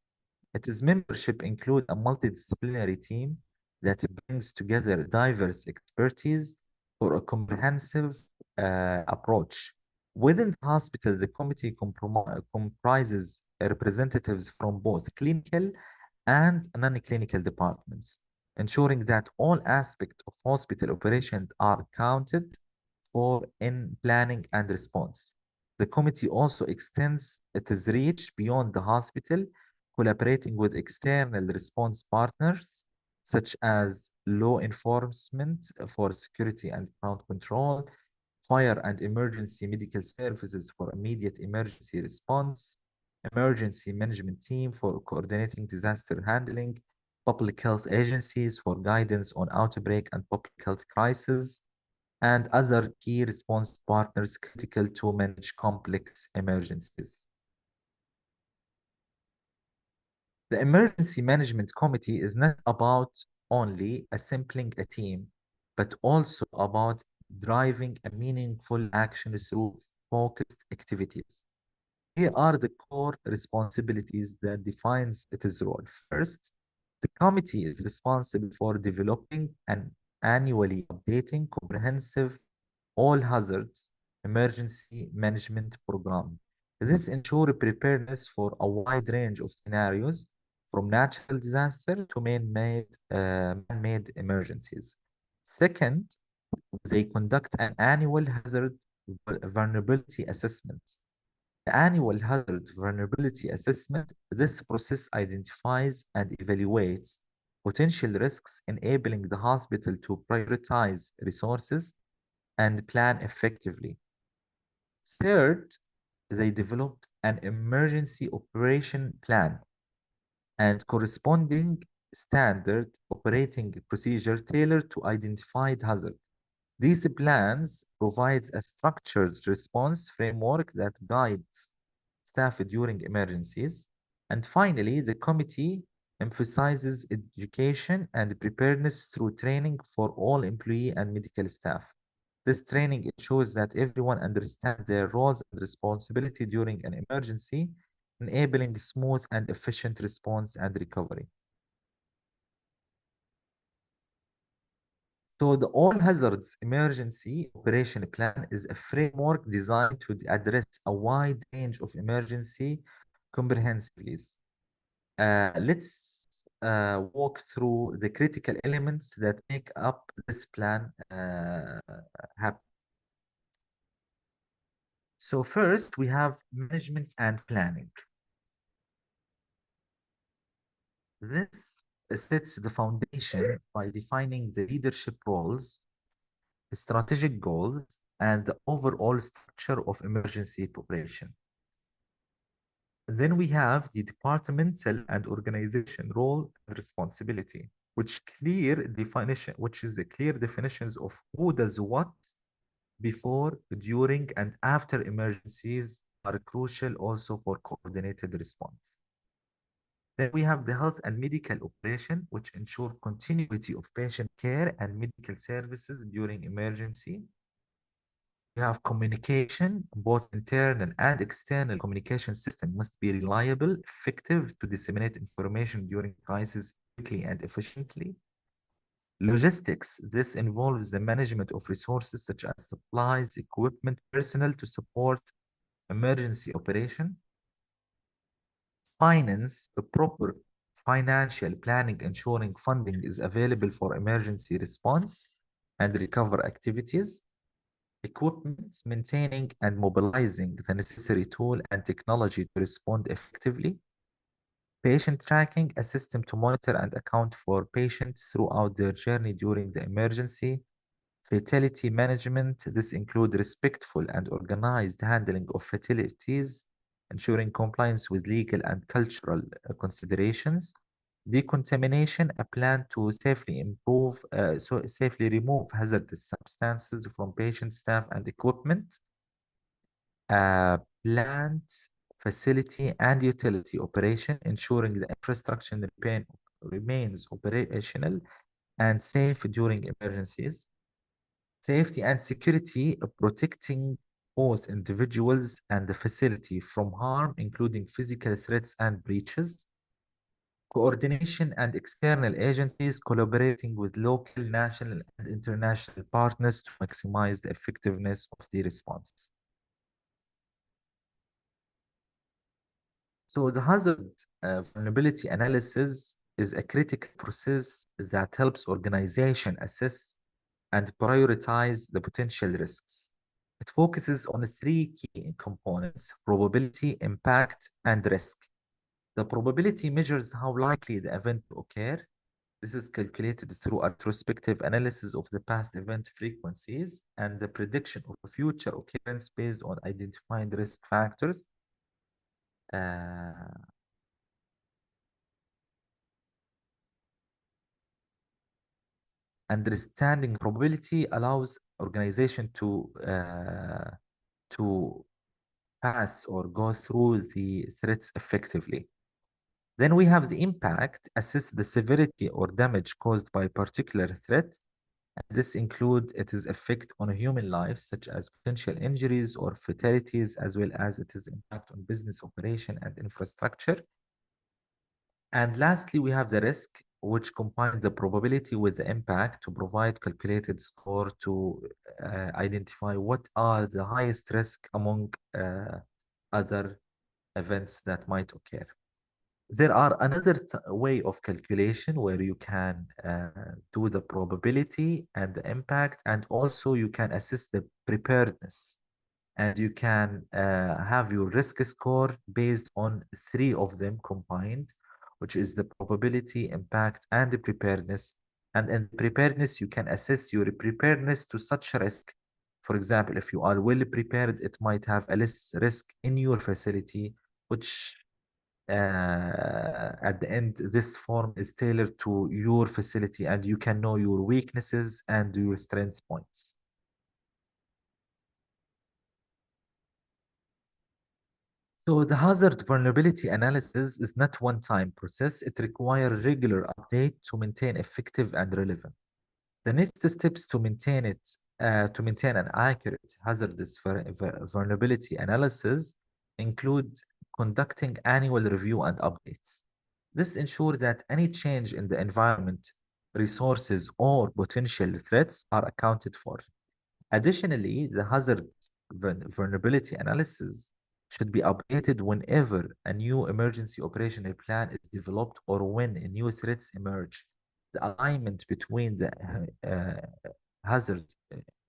[SPEAKER 1] Its membership include a multidisciplinary team that brings together diverse expertise for a comprehensive approach. Within the hospital, the committee comprises representatives from both clinical and non-clinical departments, ensuring that all aspects of hospital operations are accounted for in planning and response. The committee also extends its reach beyond the hospital, collaborating with external response partners such as law enforcement for security and crowd control, fire and emergency medical services for immediate emergency response, emergency management team for coordinating disaster handling, public health agencies for guidance on outbreak and public health crisis, and other key response partners critical to manage complex emergencies. The Emergency Management Committee is not about only assembling a team, but also about driving a meaningful action through focused activities. Here are the core responsibilities that defines its role. First, the committee is responsible for developing and annually updating comprehensive all hazards emergency management program. This ensures preparedness for a wide range of scenarios, from natural disaster to man-made emergencies. Second, they conduct an annual hazard vulnerability assessment. The annual hazard vulnerability assessment, this process identifies and evaluates potential risks, enabling the hospital to prioritize resources and plan effectively. Third, they developed an emergency operation plan and corresponding standard operating procedure tailored to identified hazard. These plans provide a structured response framework that guides staff during emergencies. And finally, the committee emphasizes education and preparedness through training for all employee and medical staff. This training ensures that everyone understands their roles and responsibility during an emergency, enabling smooth and efficient response and recovery. So the All Hazards Emergency Operation Plan is a framework designed to address a wide range of emergency comprehensively. Let's walk through the critical elements that make up this plan happen. So first, we have management and planning. This sets the foundation by defining the leadership roles, strategic goals, and the overall structure of emergency operation. Then we have the departmental and organization role and responsibility, which is the clear definitions of who does what before, during, and after emergencies are crucial also for coordinated response. Then we have the health and medical operation, which ensure continuity of patient care and medical services during emergency. We have communication, both internal and external communication system must be reliable, effective to disseminate information during crisis quickly and efficiently. Logistics, this involves the management of resources such as supplies, equipment, personnel to support emergency operation. Finance, the proper financial planning ensuring funding is available for emergency response and recovery activities. Equipment, maintaining and mobilizing the necessary tool and technology to respond effectively. Patient tracking, a system to monitor and account for patients throughout their journey during the emergency. Fatality management, this includes respectful and organized handling of fatalities, ensuring compliance with legal and cultural considerations. Decontamination, a plan to safely remove hazardous substances from patient staff and equipment. Plant, facility, and utility operation, ensuring the infrastructure remains operational and safe during emergencies. Safety and security, protecting both individuals and the facility from harm, including physical threats and breaches. Coordination and external agencies collaborating with local, national, and international partners to maximize the effectiveness of the response. So the hazard vulnerability analysis is a critical process that helps organization assess and prioritize the potential risks. It focuses on three key components: probability, impact, and risk. The probability measures how likely the event to occur. This is calculated through a retrospective analysis of the past event frequencies and the prediction of a future occurrence based on identified risk factors. Uh, Understanding probability allows organization to pass or go through the threats effectively. Then we have the impact, assess the severity or damage caused by a particular threat. And this includes its effect on human life, such as potential injuries or fatalities, as well as its impact on business operation and infrastructure. And lastly, we have the risk, which combines the probability with the impact to provide calculated score to identify what are the highest risk among other events that might occur. There are another way of calculation where you can do the probability and the impact, and also you can assess the preparedness. And you can have your risk score based on three of them combined, which is the probability, impact, and the preparedness. And in preparedness, you can assess your preparedness to such a risk. For example, if you are well prepared, it might have a less risk in your facility, which at the end, this form is tailored to your facility, and you can know your weaknesses and your strength points. So the hazard vulnerability analysis is not one-time process. It requires regular update to maintain effective and relevant. The next steps to maintain it, to maintain an accurate hazardous vulnerability analysis include conducting annual review and updates. This ensures that any change in the environment, resources, or potential threats are accounted for. Additionally, the hazard vulnerability analysis should be updated whenever a new emergency operational plan is developed or when new threats emerge. The alignment between the hazard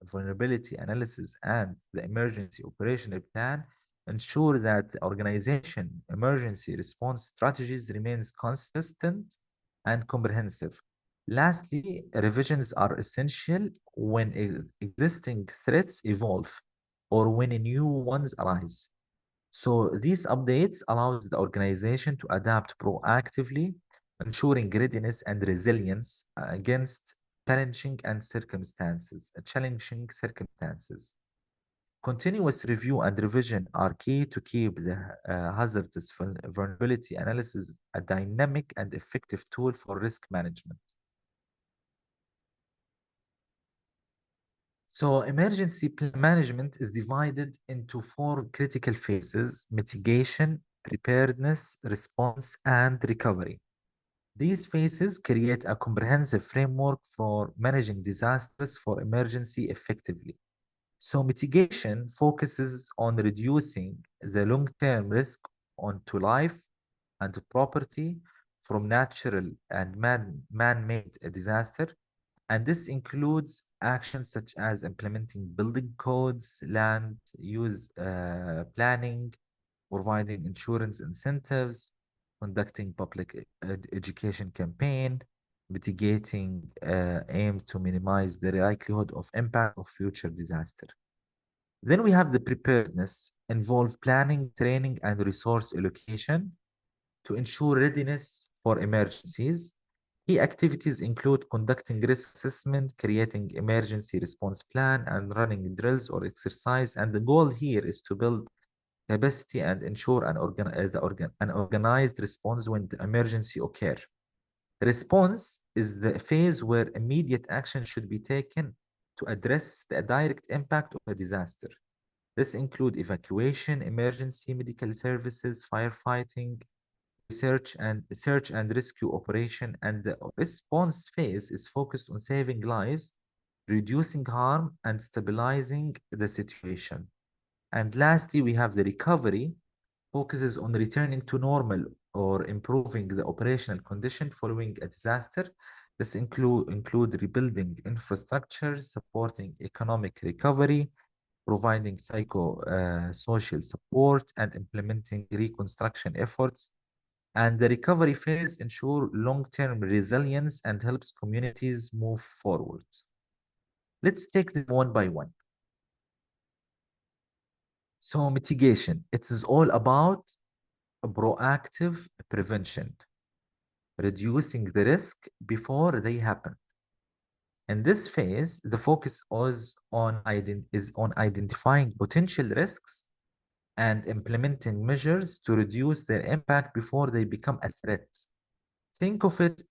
[SPEAKER 1] vulnerability analysis and the emergency operational plan ensure that the organization emergency response strategies remains consistent and comprehensive. Lastly, revisions are essential when existing threats evolve or when new ones arise. So these updates allows the organization to adapt proactively, ensuring readiness and resilience against challenging circumstances. Continuous review and revision are key to keep the hazardous vulnerability analysis a dynamic and effective tool for risk management. So emergency management is divided into four critical phases: mitigation, preparedness, response, and recovery. These phases create a comprehensive framework for managing disasters for emergency effectively. So mitigation focuses on reducing the long-term risk onto life and property from natural and man-made disaster. And this includes actions such as implementing building codes, land use planning, providing insurance incentives, conducting public education campaign, mitigating aims to minimize the likelihood of impact of future disaster. Then we have the preparedness, involve planning, training, and resource allocation to ensure readiness for emergencies. Key activities include conducting risk assessment, creating emergency response plan, and running drills or exercise. And the goal here is to build capacity and ensure an organized response when the emergency occur. Response is the phase where immediate action should be taken to address the direct impact of a disaster. This includes evacuation, emergency medical services, firefighting, search and rescue operation, and the response phase is focused on saving lives, reducing harm, and stabilizing the situation. And lastly, we have the recovery, focuses on returning to normal or improving the operational condition following a disaster. This include rebuilding infrastructure, supporting economic recovery, providing social support, and implementing reconstruction efforts. And the recovery phase ensure long-term resilience and helps communities move forward. Let's take them one by one. So mitigation, it is all about a proactive prevention, reducing the risk before they happen. In this phase, the focus is on identifying potential risks and implementing measures to reduce their impact before they become a threat. Think of it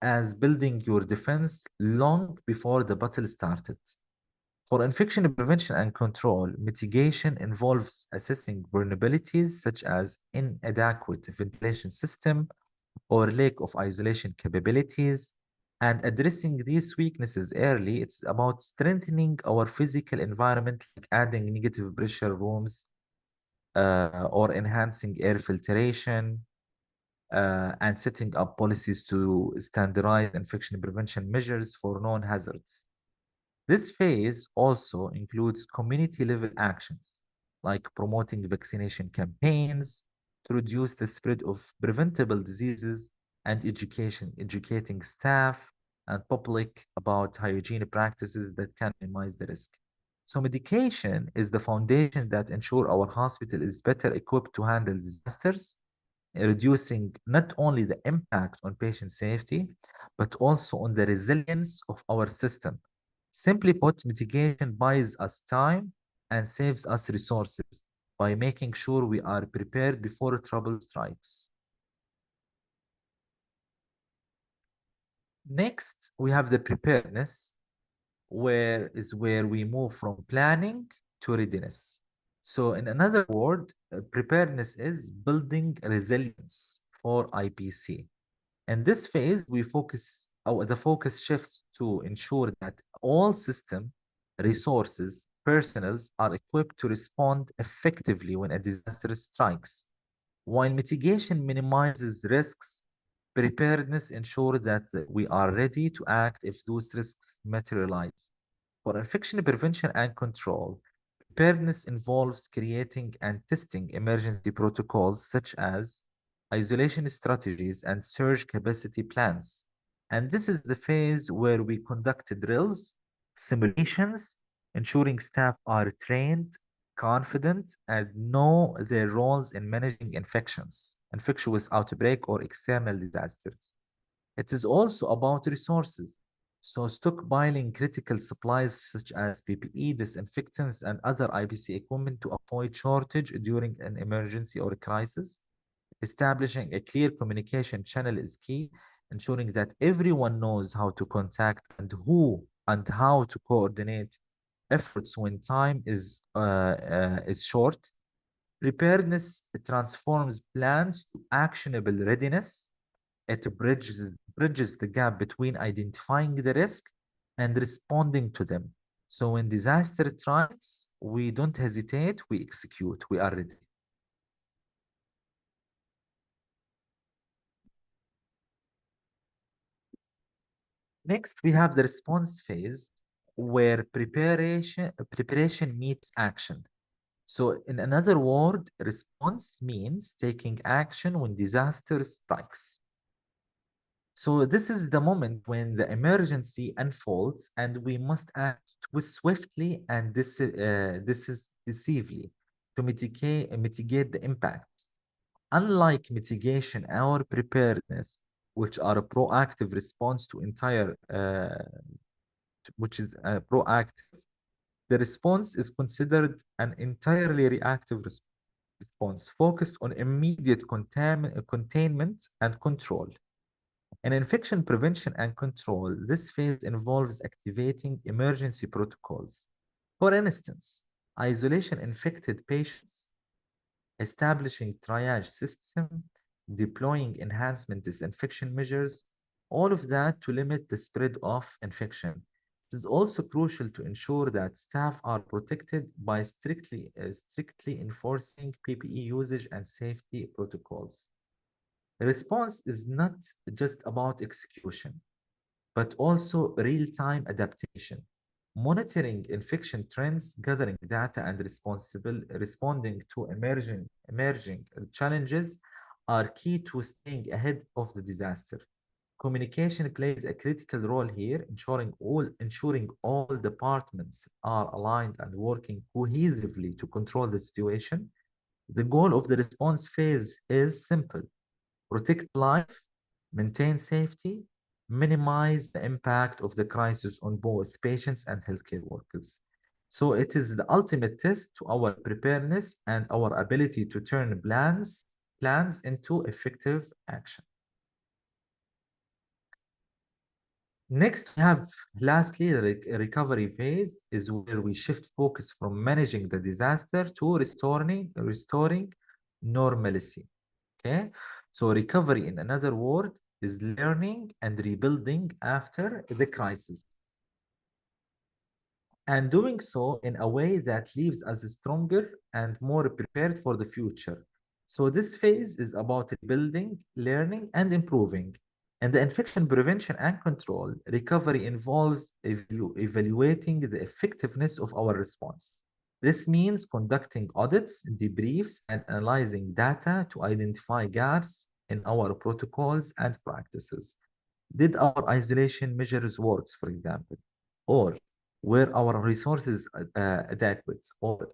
[SPEAKER 1] as building your defense long before the battle started. For infection prevention and control, mitigation involves assessing vulnerabilities such as inadequate ventilation system or lack of isolation capabilities. And addressing these weaknesses early, it's about strengthening our physical environment, like adding negative pressure rooms or enhancing air filtration and setting up policies to standardize infection prevention measures for known hazards. This phase also includes community level actions like promoting vaccination campaigns to reduce the spread of preventable diseases and educating staff and public about hygiene practices that can minimize the risk. So medication is the foundation that ensure our hospital is better equipped to handle disasters, reducing not only the impact on patient safety, but also on the resilience of our system. Simply put, mitigation buys us time and saves us resources by making sure we are prepared before trouble strikes. Next, we have the preparedness, where we move from planning to readiness. So in another word, preparedness is building resilience for IPC. In this phase, the focus shifts to ensure that all system, resources, personals are equipped to respond effectively when a disaster strikes. While mitigation minimizes risks, preparedness ensures that we are ready to act if those risks materialize. For infection prevention and control, preparedness involves creating and testing emergency protocols such as isolation strategies and surge capacity plans. And this is the phase where we conduct drills, simulations, ensuring staff are trained, confident, and know their roles in managing infectious outbreak, or external disasters. It is also about resources. So stockpiling critical supplies such as PPE, disinfectants, and other IBC equipment to avoid shortage during an emergency or a crisis. Establishing a clear communication channel is key, ensuring that everyone knows how to contact and how to coordinate efforts when time is short. Preparedness transforms plans to actionable readiness. It bridges the gap between identifying the risk and responding to them. So when disaster strikes, we don't hesitate, we execute, we are ready. Next, we have the response phase where preparation meets action. So in another word, response means taking action when disaster strikes. So this is the moment when the emergency unfolds and we must act swiftly and decisively to mitigate the impact. Unlike mitigation, our preparedness, which are a proactive response to which is proactive, the response is considered an entirely reactive response focused on immediate containment and control. In infection prevention and control, this phase involves activating emergency protocols. For instance, isolation infected patients, establishing triage system, deploying enhancement disinfection measures, all of that to limit the spread of infection. It is also crucial to ensure that staff are protected by strictly enforcing PPE usage and safety protocols. Response is not just about execution, but also real-time adaptation, monitoring infection trends, gathering data, and responding to emerging challenges are key to staying ahead of the disaster. Communication plays a critical role here, ensuring all departments are aligned and working cohesively to control the situation. The goal of the response phase is simple: protect life, maintain safety, minimize the impact of the crisis on both patients and healthcare workers. So it is the ultimate test to our preparedness and our ability to turn plans into effective action. Next, we have lastly the recovery phase is where we shift focus from managing the disaster to restoring normalcy. Okay, so recovery, in another word, is learning and rebuilding after the crisis, and doing so in a way that leaves us stronger and more prepared for the future. So this phase is about rebuilding, learning, and improving. And the infection prevention and control recovery involves evaluating the effectiveness of our response. This means conducting audits, debriefs, and analyzing data to identify gaps in our protocols and practices. Did our isolation measures works, for example, or were our resources adequate, or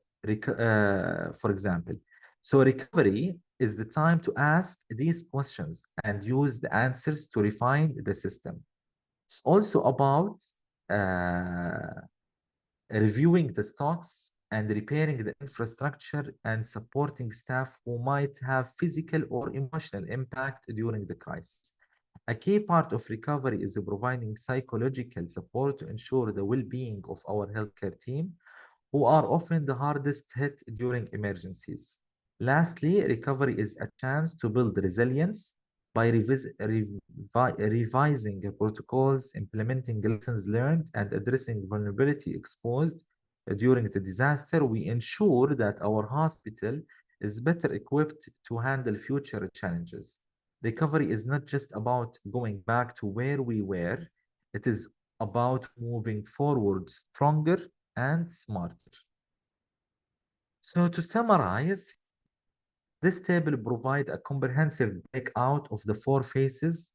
[SPEAKER 1] for example? So recovery is the time to ask these questions and use the answers to refine the system. It's also about uh, reviewing the stocks and repairing the infrastructure and supporting staff who might have physical or emotional impact during the crisis. A key part of recovery is providing psychological support to ensure the well-being of our healthcare team, who are often the hardest hit during emergencies. Lastly, recovery is a chance to build resilience by revising protocols, implementing lessons learned, and addressing vulnerability exposed during the disaster. We ensure that our hospital is better equipped to handle future challenges. Recovery is not just about going back to where we were, it is about moving forward stronger and smarter. So to summarize, this table provides a comprehensive breakout of the four phases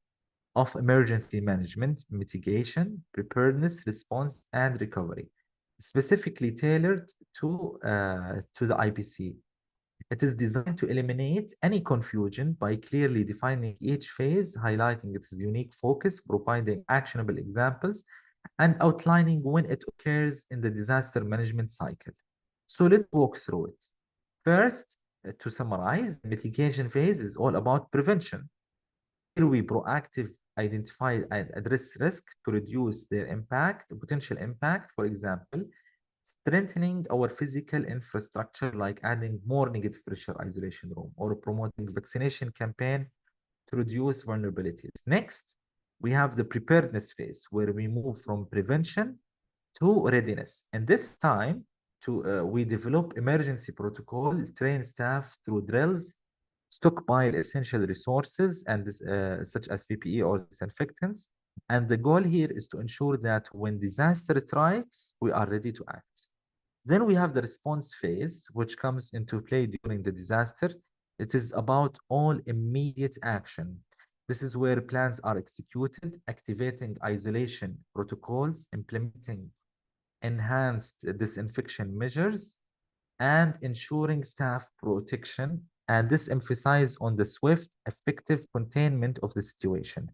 [SPEAKER 1] of emergency management, mitigation, preparedness, response, and recovery, specifically tailored to the IPC. It is designed to eliminate any confusion by clearly defining each phase, highlighting its unique focus, providing actionable examples, and outlining when it occurs in the disaster management cycle. So let's walk through it. First, to summarize, the mitigation phase is all about prevention. Here we proactive identify and address risk to reduce their impact, potential impact, for example, strengthening our physical infrastructure like adding more negative pressure isolation room or promoting vaccination campaign to reduce vulnerabilities. Next, we have the preparedness phase where we move from prevention to readiness. And this time, we develop emergency protocol, train staff through drills, stockpile essential resources and such as PPE or disinfectants. And the goal here is to ensure that when disaster strikes, we are ready to act. Then we have the response phase, which comes into play during the disaster. It is about all immediate action. This is where plans are executed, activating isolation protocols, implementing enhanced disinfection measures, and ensuring staff protection. And this emphasizes on the swift, effective containment of the situation.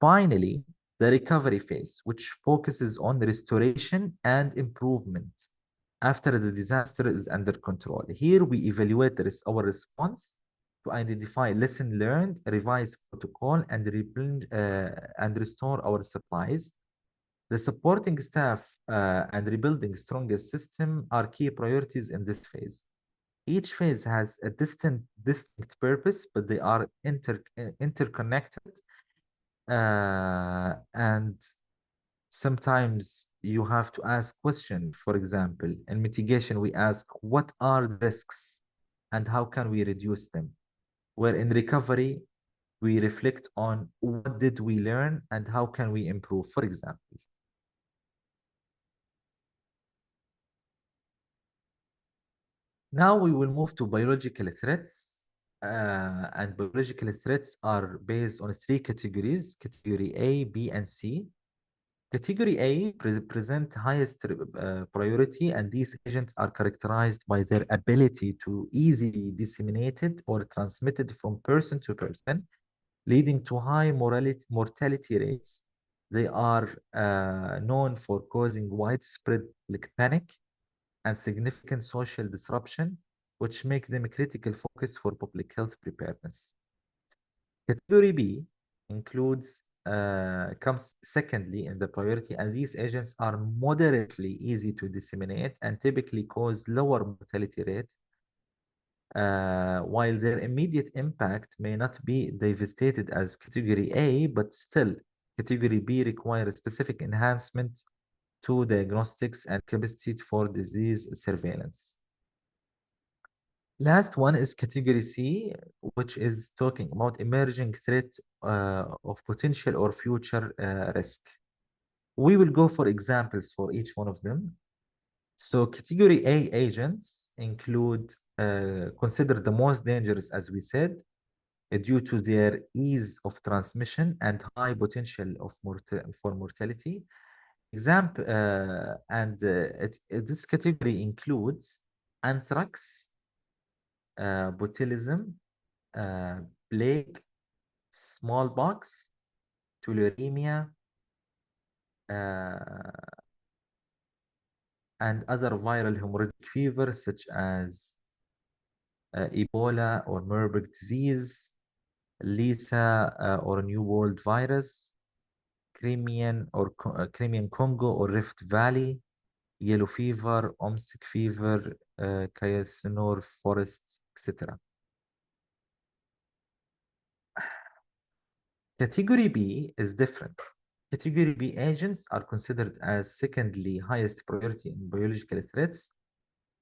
[SPEAKER 1] Finally, the recovery phase, which focuses on restoration and improvement after the disaster is under control. Here we evaluate our response to identify lesson learned, revise protocol, and rebuild and restore our supplies. The supporting staff and rebuilding strongest system are key priorities in this phase. Each phase has a distinct purpose, but they are interconnected. And sometimes you have to ask questions. For example, in mitigation, we ask, what are the risks and how can we reduce them? Where in recovery, we reflect on what did we learn and how can we improve, for example. Now we will move to biological threats. And biological threats are based on three categories, category A, B, and C. Category A present highest priority, and these agents are characterized by their ability to easily disseminated or transmitted from person to person, leading to high mortality rates. They are known for causing widespread panic and significant social disruption, which make them a critical focus for public health preparedness. Category B includes comes secondly in the priority, and these agents are moderately easy to disseminate and typically cause lower mortality rates. while their immediate impact may not be devastated as category A, but still category B requires specific enhancement to diagnostics and capacity for disease surveillance. Last one is category C, which is talking about emerging threat of potential or future risk. We will go for examples for each one of them. So category A agents include, consider the most dangerous, as we said, due to their ease of transmission and high potential of for mortality. This category includes anthrax, botulism, uh, plague, smallpox, tularemia, uh, and other viral hemorrhagic fevers such as Ebola or Marburg disease, Lisa or New World virus, Crimean Congo or Rift Valley, yellow fever, Omsk fever, Kayasnor forest, etc. Category B is different. Category B agents are considered as secondly highest priority in biological threats,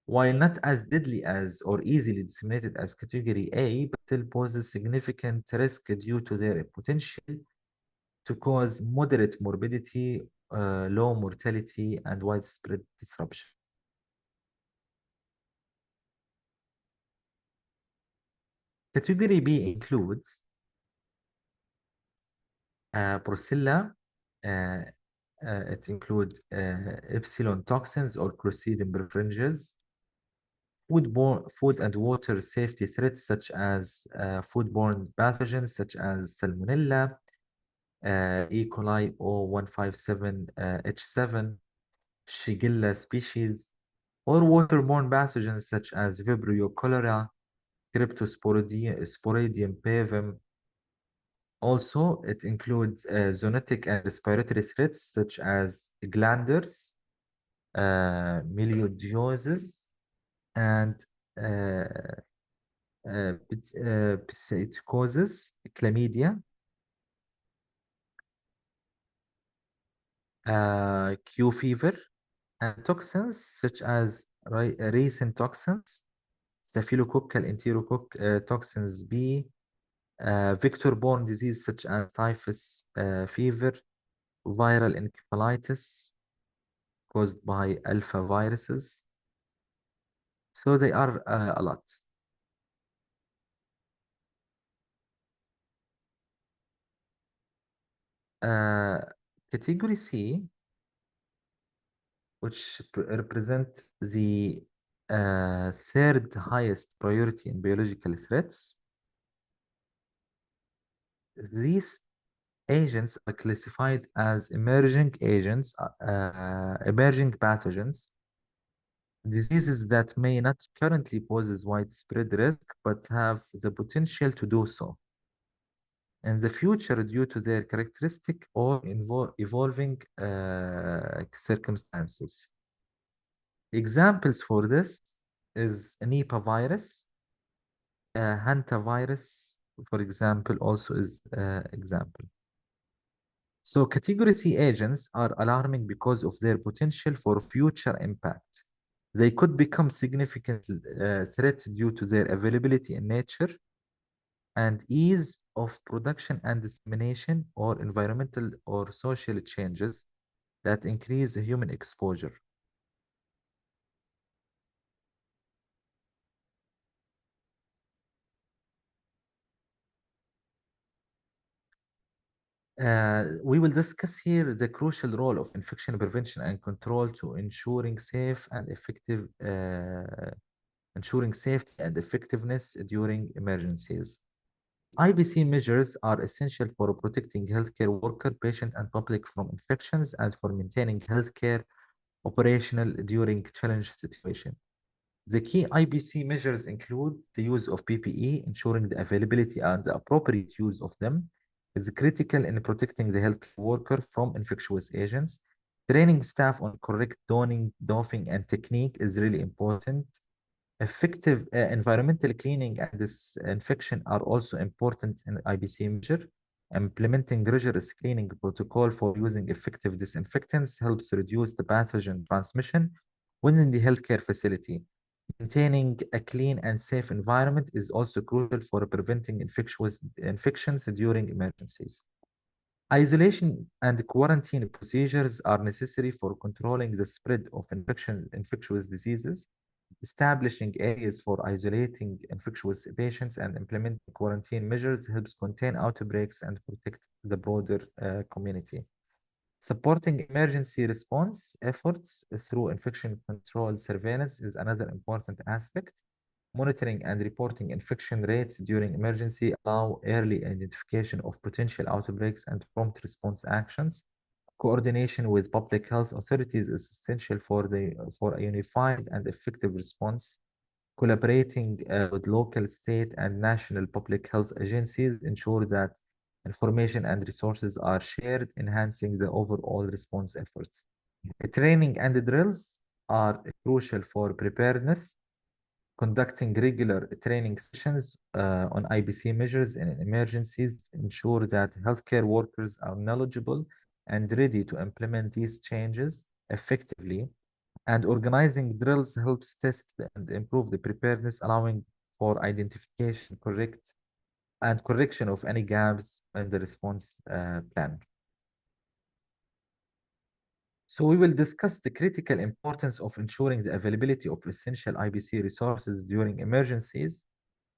[SPEAKER 1] while not as deadly as or easily disseminated as category A, but still poses significant risk due to their potential to cause moderate morbidity, low mortality, and widespread disruption. Category B includes Brucella. uh, it includes epsilon toxins or Clostridium perfringens, food and water safety threats such as foodborne pathogens such as Salmonella, E. coli O157H7, Shigella species, or waterborne pathogens such as Vibrio cholera, Cryptosporidium pavum. Also, it includes zoonotic and respiratory threats such as glanders, milioidosis, and psittacosis, chlamydia, Q fever, and toxins such as ricin toxins, staphylococcal enterotoxins B, vector-borne disease such as typhus fever, viral encephalitis caused by alpha viruses. So they are a lot. Uh, Category C, which represent the third highest priority in biological threats. These agents are classified as emerging agents, emerging pathogens, diseases that may not currently pose widespread risk but have the potential to do so in the future due to their characteristic or evolving circumstances. Examples for this is Nipah virus, hantavirus, for example, also is example. So category C agents are alarming because of their potential for future impact. They could become significant threat due to their availability in nature and ease of production and dissemination or environmental or social changes that increase human exposure. We will discuss here the crucial role of infection prevention and control to ensuring ensuring safety and effectiveness during emergencies. IBC measures are essential for protecting healthcare worker, patient, and public from infections and for maintaining healthcare operational during challenge situation. The key IBC measures include the use of PPE, ensuring the availability and the appropriate use of them is critical in protecting the health worker from infectious agents. Training staff on correct donning, doffing, and technique is really important. Effective environmental cleaning and disinfection are also important in IBC measure. Implementing rigorous cleaning protocol for using effective disinfectants helps reduce the pathogen transmission within the healthcare facility. Maintaining a clean and safe environment is also crucial for preventing infections during emergencies. Isolation and quarantine procedures are necessary for controlling the spread of infectious diseases. Establishing areas for isolating infectious patients and implementing quarantine measures helps contain outbreaks and protect the broader community. Supporting emergency response efforts through infection control surveillance is another important aspect. Monitoring and reporting infection rates during emergency allow early identification of potential outbreaks and prompt response actions. Coordination with public health authorities is essential for a unified and effective response. Collaborating with local, state, and national public health agencies ensure that information and resources are shared, enhancing the overall response efforts. Training and drills are crucial for preparedness. Conducting regular training sessions on IBC measures and emergencies ensure that healthcare workers are knowledgeable and ready to implement these changes effectively. And organizing drills helps test and improve the preparedness, allowing for identification, correction of any gaps in the response plan. So we will discuss the critical importance of ensuring the availability of essential IBC resources during emergencies.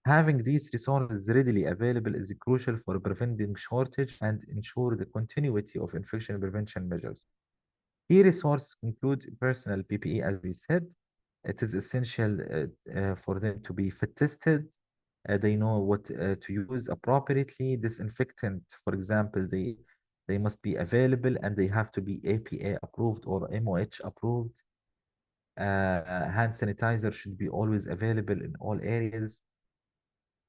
[SPEAKER 1] Having these resources readily available is crucial for preventing shortage and ensure the continuity of infection prevention measures. Key resources include personal PPE, as we said. It is essential for them to be fit tested. They know what to use appropriately. Disinfectant, for example, they must be available and they have to be APA approved or MOH approved. Hand sanitizer should be always available in all areas.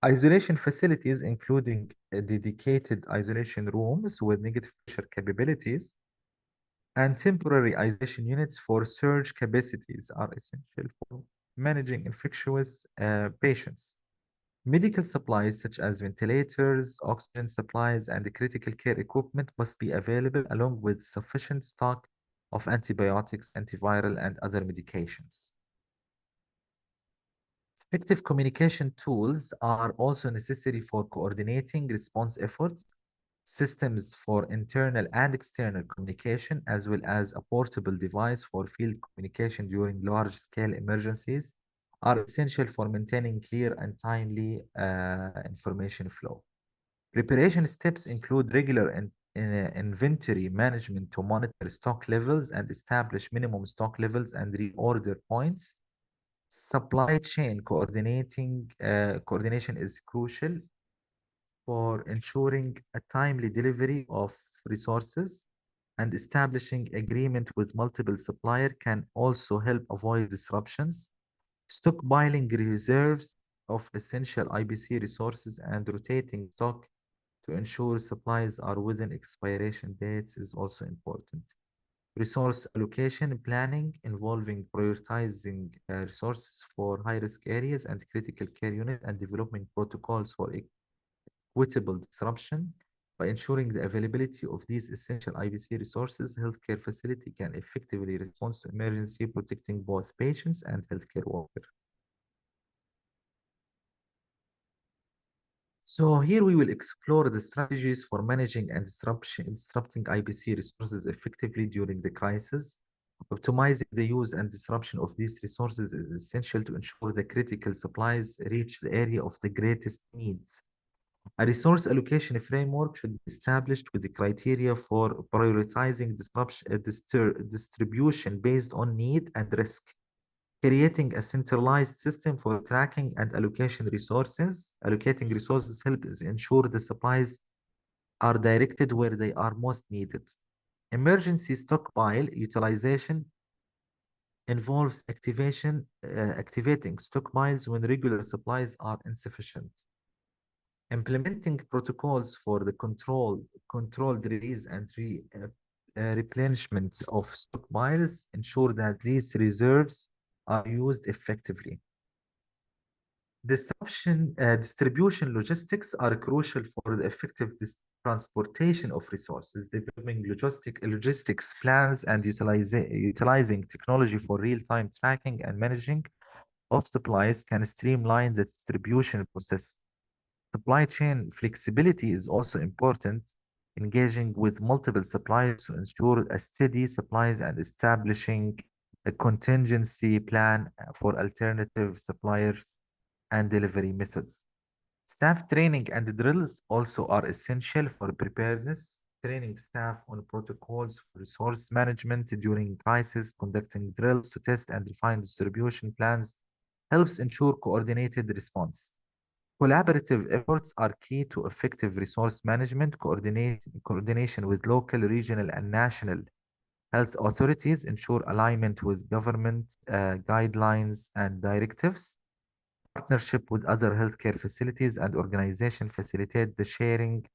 [SPEAKER 1] Isolation facilities, including dedicated isolation rooms with negative pressure capabilities, and temporary isolation units for surge capacities are essential for managing infectious patients. Medical supplies such as ventilators, oxygen supplies, and critical care equipment must be available along with sufficient stock of antibiotics, antiviral, and other medications. Effective communication tools are also necessary for coordinating response efforts. Systems for internal and external communication, as well as a portable device for field communication during large-scale emergencies, are essential for maintaining clear and timely information flow. Preparation steps include regular inventory management to monitor stock levels and establish minimum stock levels and reorder points. Supply chain coordination is crucial for ensuring a timely delivery of resources, and establishing agreement with multiple suppliers can also help avoid disruptions. Stockpiling reserves of essential IBC resources and rotating stock to ensure supplies are within expiration dates is also important. Resource allocation planning involving prioritizing resources for high-risk areas and critical care units and developing protocols for equitable disruption. By ensuring the availability of these essential IBC resources, healthcare facility can effectively respond to emergency, protecting both patients and healthcare workers. So here we will explore the strategies for managing and disrupting IBC resources effectively during the crisis. Optimizing the use and disruption of these resources is essential to ensure the critical supplies reach the area of the greatest needs. A resource allocation framework should be established with the criteria for prioritizing distribution based on need and risk. Creating a centralized system for tracking and allocating resources helps ensure the supplies are directed where they are most needed. Emergency stockpile utilization involves activating stockpiles when regular supplies are insufficient. Implementing protocols for the controlled release and replenishment of stockpiles ensure that these reserves are used effectively. Distribution logistics are crucial for the effective transportation of resources. Developing logistics plans and utilizing technology for real-time tracking and managing of supplies can streamline the distribution process. Supply chain flexibility is also important, engaging with multiple suppliers to ensure a steady supplies and establishing a contingency plan for alternative suppliers and delivery methods. Staff training and drills also are essential for preparedness. Training staff on protocols for resource management during crisis, conducting drills to test and refine distribution plans helps ensure coordinated response. Collaborative efforts are key to effective resource management. Coordination with local, regional, and national health authorities ensure alignment with government guidelines and directives. Partnership with other healthcare facilities and organizations facilitate the sharing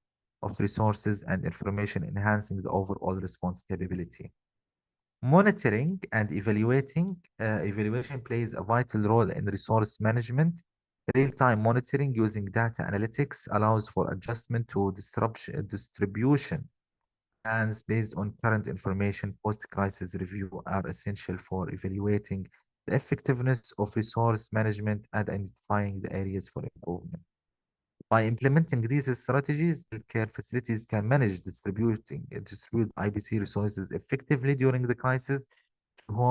[SPEAKER 1] of resources and information, enhancing the overall response capability. Monitoring and evaluation plays a vital role in resource management. Real-time monitoring using data analytics allows for adjustment to distribution plans based on current information. Post-crisis review are essential for evaluating the effectiveness of resource management and identifying the areas for improvement. By implementing these strategies, healthcare facilities can manage distribute IBC resources effectively during the crisis who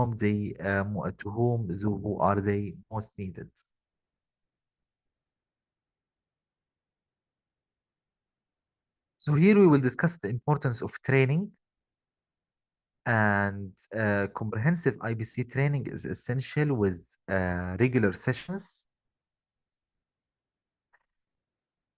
[SPEAKER 1] are they most needed. So here we will discuss the importance of training, and comprehensive IBC training is essential with regular sessions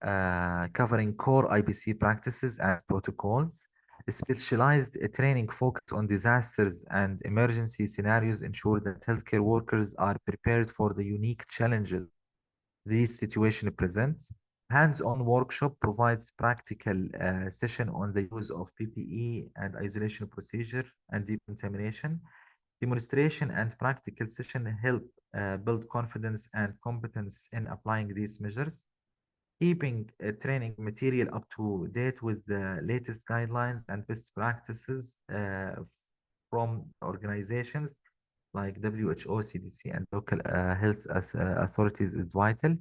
[SPEAKER 1] covering core IBC practices and protocols. Specialized training focused on disasters and emergency scenarios ensure that healthcare workers are prepared for the unique challenges these situations present. Hands-on workshop provides practical session on the use of PPE and isolation procedure and decontamination. Demonstration and practical session help build confidence and competence in applying these measures. Keeping training material up to date with the latest guidelines and best practices from organizations like WHO, CDC, and local health authorities is vital.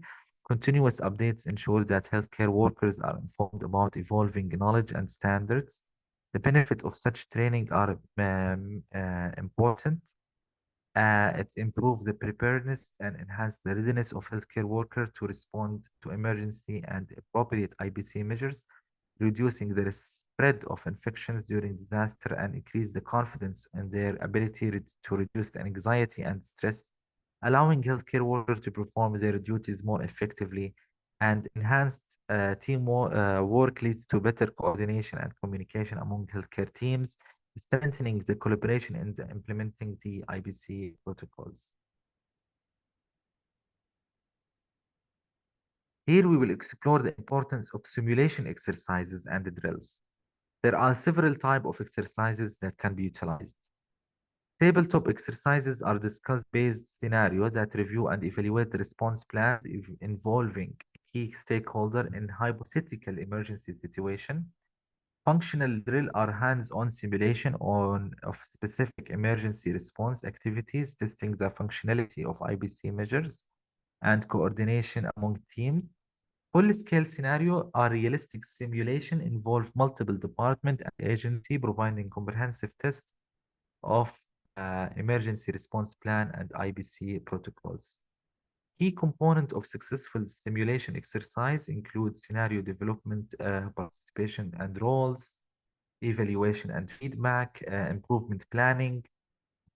[SPEAKER 1] Continuous updates ensure that healthcare workers are informed about evolving knowledge and standards. The benefit of such training are important. It improves the preparedness and enhance the readiness of healthcare workers to respond to emergency and appropriate IBC measures, reducing the spread of infections during disaster and increase the confidence in their ability to reduce the anxiety and stress, allowing healthcare workers to perform their duties more effectively. And enhanced work leads to better coordination and communication among healthcare teams, strengthening the collaboration in implementing the IBC protocols. Here we will explore the importance of simulation exercises and drills. There are several types of exercises that can be utilized. Tabletop exercises are discuss-based scenarios that review and evaluate the response plans involving key stakeholder in hypothetical emergency situation. Functional drill are hands-on simulation of specific emergency response activities, testing the functionality of IBC measures and coordination among teams. Full-scale scenario are realistic simulation involve multiple department and agency providing comprehensive tests of emergency response plan and IBC protocols. Key component of successful simulation exercise include scenario development, participation and roles, evaluation and feedback, improvement planning,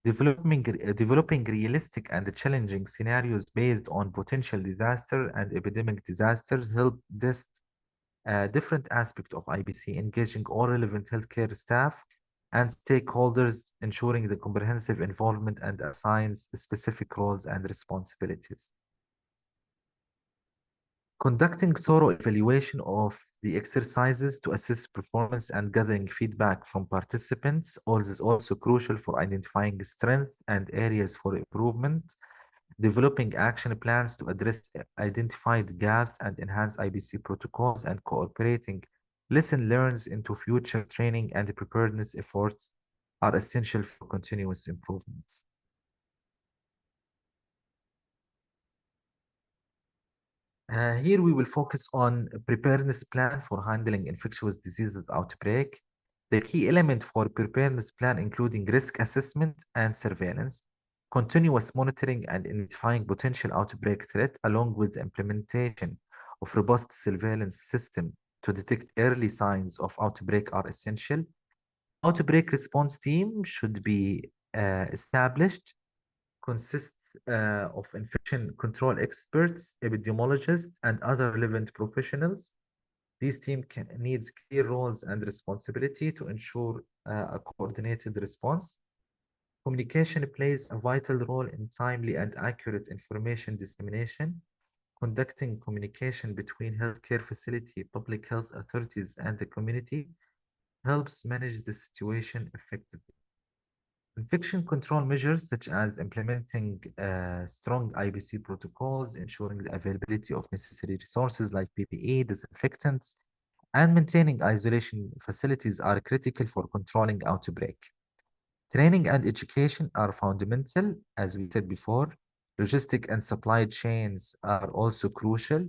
[SPEAKER 1] developing realistic and challenging scenarios based on potential disaster and epidemic disasters help test different aspects of IBC, engaging all relevant healthcare staff and stakeholders, ensuring the comprehensive involvement and assigns specific roles and responsibilities. Conducting thorough evaluation of the exercises to assess performance and gathering feedback from participants is also crucial for identifying strengths and areas for improvement. developing action plans to address identified gaps and enhance IBC protocols, and cooperating lesson learns into future training and preparedness efforts are essential for continuous improvements. Here we will focus on a preparedness plan for handling infectious diseases outbreak. The key element for preparedness plan including risk assessment and surveillance, continuous monitoring and identifying potential outbreak threat, along with the implementation of robust surveillance system to detect early signs of outbreak are essential. Outbreak response team should be established, consists of infection control experts, epidemiologists, and other relevant professionals. These team needs clear roles and responsibility to ensure a coordinated response. Communication plays a vital role in timely and accurate information dissemination. Conducting communication between healthcare facility, public health authorities, and the community helps manage the situation effectively. Infection control measures such as implementing strong IBC protocols, ensuring the availability of necessary resources like PPE, disinfectants, and maintaining isolation facilities are critical for controlling outbreak. Training and education are fundamental, as we said before. Logistic and supply chains are also crucial,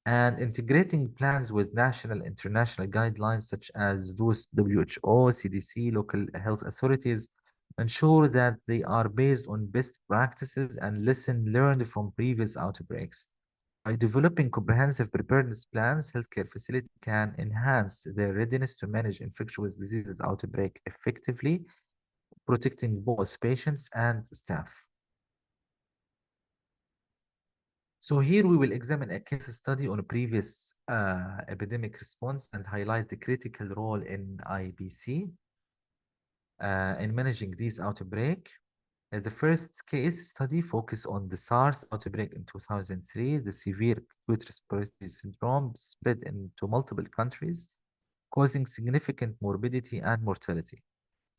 [SPEAKER 1] and integrating plans with national and international guidelines such as those WHO, CDC, local health authorities ensure that they are based on best practices and lesson learned from previous outbreaks. By developing comprehensive preparedness plans, healthcare facilities can enhance their readiness to manage infectious diseases outbreak effectively, protecting both patients and staff. So here we will examine a case study on a previous epidemic response and highlight the critical role in IBC in managing these outbreak. The first case study focused on the SARS outbreak in 2003. The severe acute respiratory syndrome spread into multiple countries, causing significant morbidity and mortality.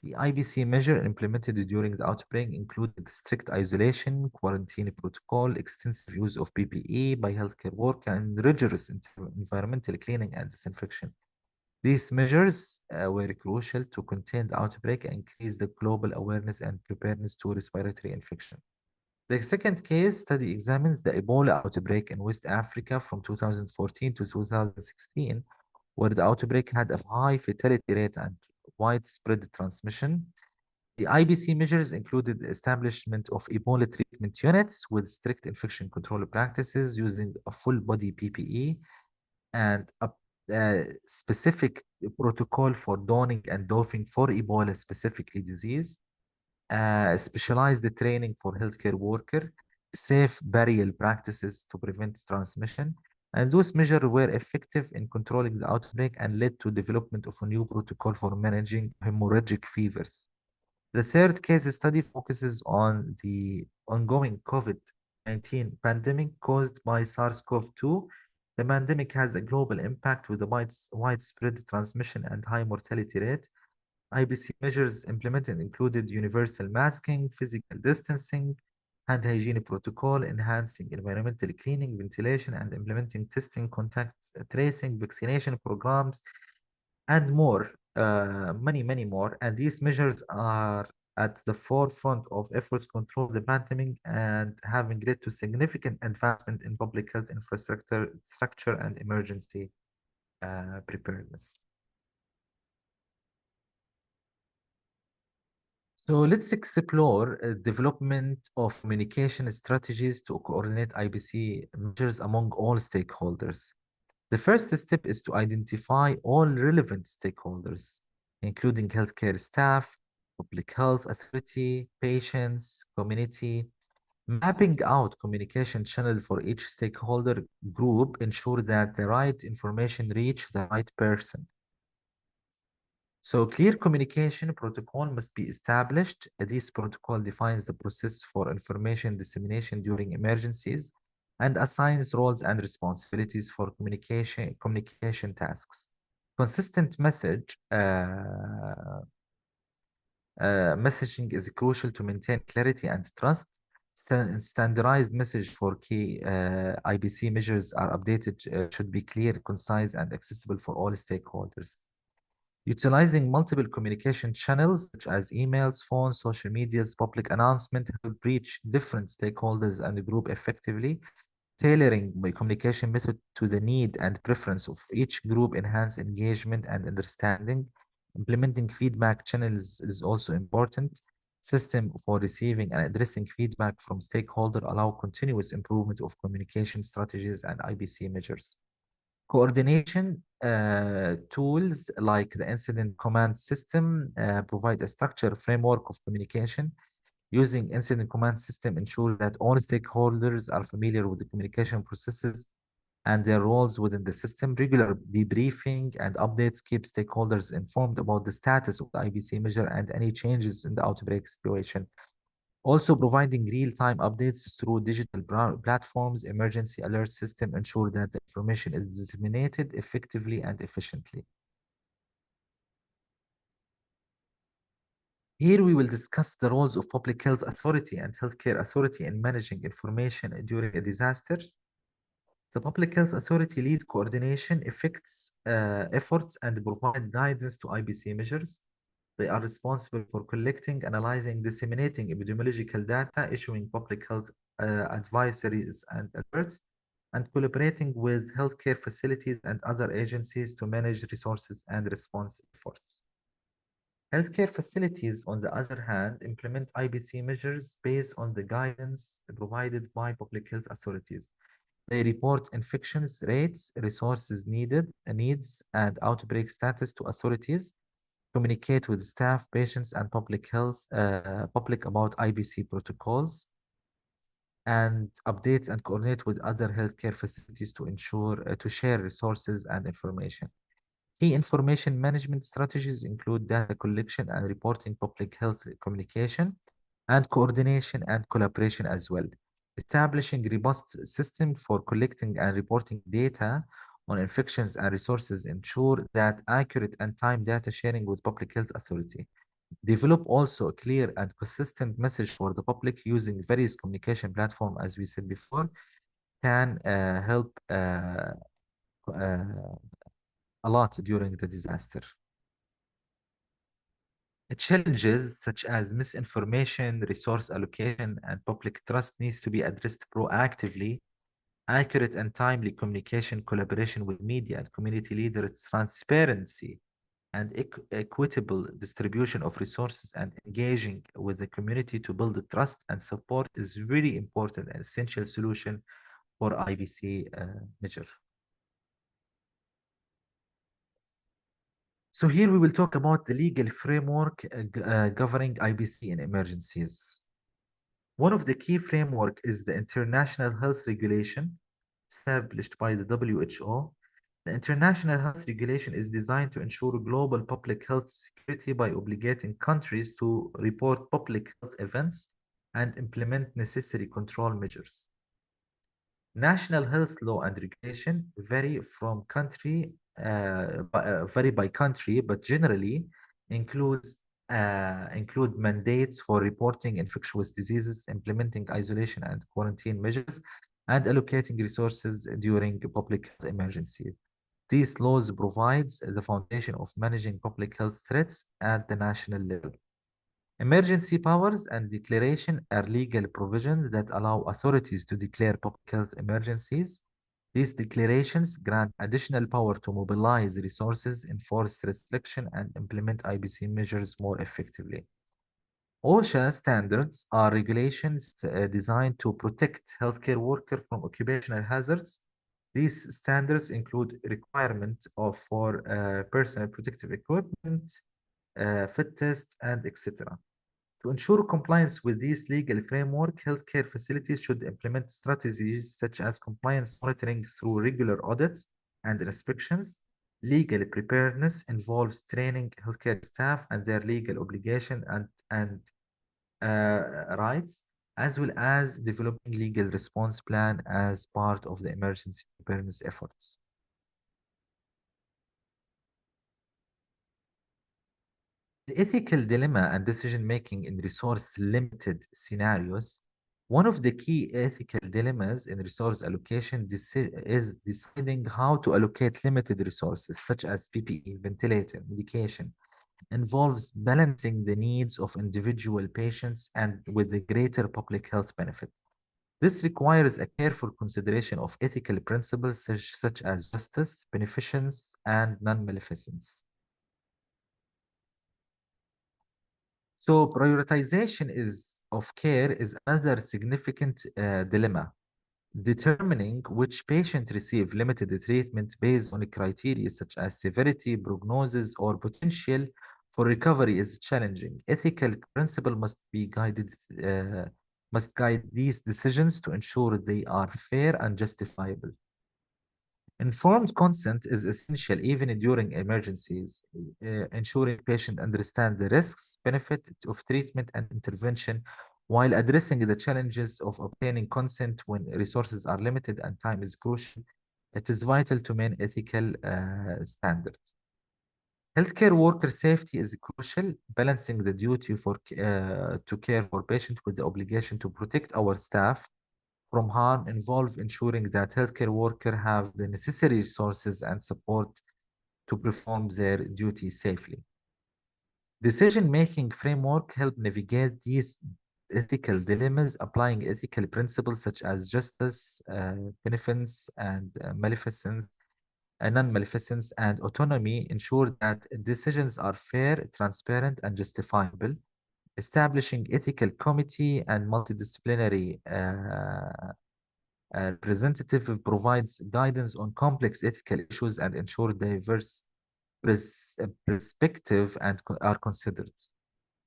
[SPEAKER 1] The IBC measure implemented during the outbreak included strict isolation, quarantine protocol, extensive use of PPE by healthcare workers, and rigorous environmental cleaning and disinfection. These measures were crucial to contain the outbreak and increase the global awareness and preparedness to respiratory infection. The second case study examines the Ebola outbreak in West Africa from 2014 to 2016, where the outbreak had a high fatality rate and widespread transmission. The IBC measures included the establishment of Ebola treatment units with strict infection control practices using a full body PPE and a specific protocol for donning and doffing for Ebola specifically disease, specialized training for healthcare worker, safe burial practices to prevent transmission, and those measures were effective in controlling the outbreak and led to development of a new protocol for managing hemorrhagic fevers. The third case study focuses on the ongoing COVID-19 pandemic caused by SARS-CoV-2. The pandemic has a global impact with a widespread transmission and high mortality rate. IBC measures implemented included universal masking, physical distancing, hand hygiene protocol, enhancing environmental cleaning, ventilation, and implementing testing, contact tracing, vaccination programs, and more, many more. And these measures are at the forefront of efforts to control the pandemic and having led to significant advancement in public health infrastructure structure and emergency preparedness. So let's explore development of communication strategies to coordinate IBC measures among all stakeholders. The first step is to identify all relevant stakeholders, including healthcare staff, public health authority, patients, community. Mapping out communication channel for each stakeholder group ensure that the right information reach the right person. So clear communication protocol must be established. This protocol defines the process for information dissemination during emergencies and assigns roles and responsibilities for communication tasks. Consistent messaging is crucial to maintain clarity and trust. Standardized message for key IBC measures are updated should be clear, concise, and accessible for all stakeholders. Utilizing multiple communication channels such as emails, phones, social medias, public announcement help reach different stakeholders and group effectively. Tailoring my communication method to the need and preference of each group enhance engagement and understanding. Implementing feedback channels is also important. System for receiving and addressing feedback from stakeholders allow continuous improvement of communication strategies and IBC measures. Coordination tools like the incident command system provide a structured framework of communication. Using incident command system ensure that all stakeholders are familiar with the communication processes and their roles within the system. Regular debriefing and updates keep stakeholders informed about the status of the IBC measure and any changes in the outbreak situation. Also, providing real-time updates through digital platforms, emergency alert system ensure that the information is disseminated effectively and efficiently. Here we will discuss the roles of public health authority and healthcare authority in managing information during a disaster. The public health authority lead coordination, efforts, and provide guidance to IBC measures. They are responsible for collecting, analyzing, disseminating epidemiological data, issuing public health advisories and alerts, and collaborating with healthcare facilities and other agencies to manage resources and response efforts. Healthcare facilities, on the other hand, implement IBT measures based on the guidance provided by public health authorities. They report infections rates, resources needs, and outbreak status to authorities, communicate with staff, patients, and public about IBC protocols, and updates and coordinate with other healthcare facilities to ensure to share resources and information. Key information management strategies include data collection and reporting, public health communication, and coordination and collaboration as well. Establishing robust system for collecting and reporting data on infections and resources ensure that accurate and time data sharing with public health authority. Develop also a clear and consistent message for the public using various communication platform, as we said before, can help uh, a lot during the disaster. Challenges such as misinformation, resource allocation, and public trust needs to be addressed proactively. Accurate and timely communication, collaboration with media and community leaders, transparency, and equitable distribution of resources and engaging with the community to build the trust and support is very important and essential solution for IBC measure. So here we will talk about the legal framework governing IBC in emergencies. One of the key framework is the International Health Regulation established by the WHO. The International Health Regulation is designed to ensure global public health security by obligating countries to report public health events and implement necessary control measures. National health law and regulation vary by country, but generally include mandates for reporting infectious diseases, implementing isolation and quarantine measures, and allocating resources during public health emergencies. These laws provides the foundation of managing public health threats at the national level. Emergency powers and declaration are legal provisions that allow authorities to declare public health emergencies. These declarations grant additional power to mobilize resources, enforce restriction, and implement IBC measures more effectively. OSHA standards are regulations designed to protect healthcare workers from occupational hazards. These standards include requirement for personal protective equipment, fit tests, and etc. To ensure compliance with this legal framework, healthcare facilities should implement strategies such as compliance monitoring through regular audits and inspections. Legal preparedness involves training healthcare staff and their legal obligation and rights, as well as developing legal response plan as part of the emergency preparedness efforts. The ethical dilemma and decision making in resource limited scenarios. One of the key ethical dilemmas in resource allocation is deciding how to allocate limited resources, such as PPE, ventilator, medication, involves balancing the needs of individual patients and with the greater public health benefit. This requires a careful consideration of ethical principles such as justice, beneficence, and non-maleficence. So prioritization of care is another significant dilemma. Determining which patient receive limited treatment based on criteria such as severity, prognosis, or potential for recovery is challenging. Ethical principle uh, must guide these decisions to ensure they are fair and justifiable. Informed consent is essential even during emergencies, ensuring patients understand the risks, benefit of treatment and intervention while addressing the challenges of obtaining consent when resources are limited and time is crucial. It is vital to maintain ethical standards. Healthcare worker safety is crucial, balancing the duty to care for patients with the obligation to protect our staff from harm involve ensuring that healthcare workers have the necessary resources and support to perform their duty safely. Decision-making framework help navigate these ethical dilemmas, applying ethical principles such as justice, beneficence, and maleficence, non-maleficence, and autonomy ensure that decisions are fair, transparent, and justifiable. Establishing ethical committee and multidisciplinary representative provides guidance on complex ethical issues and ensure diverse perspective are considered.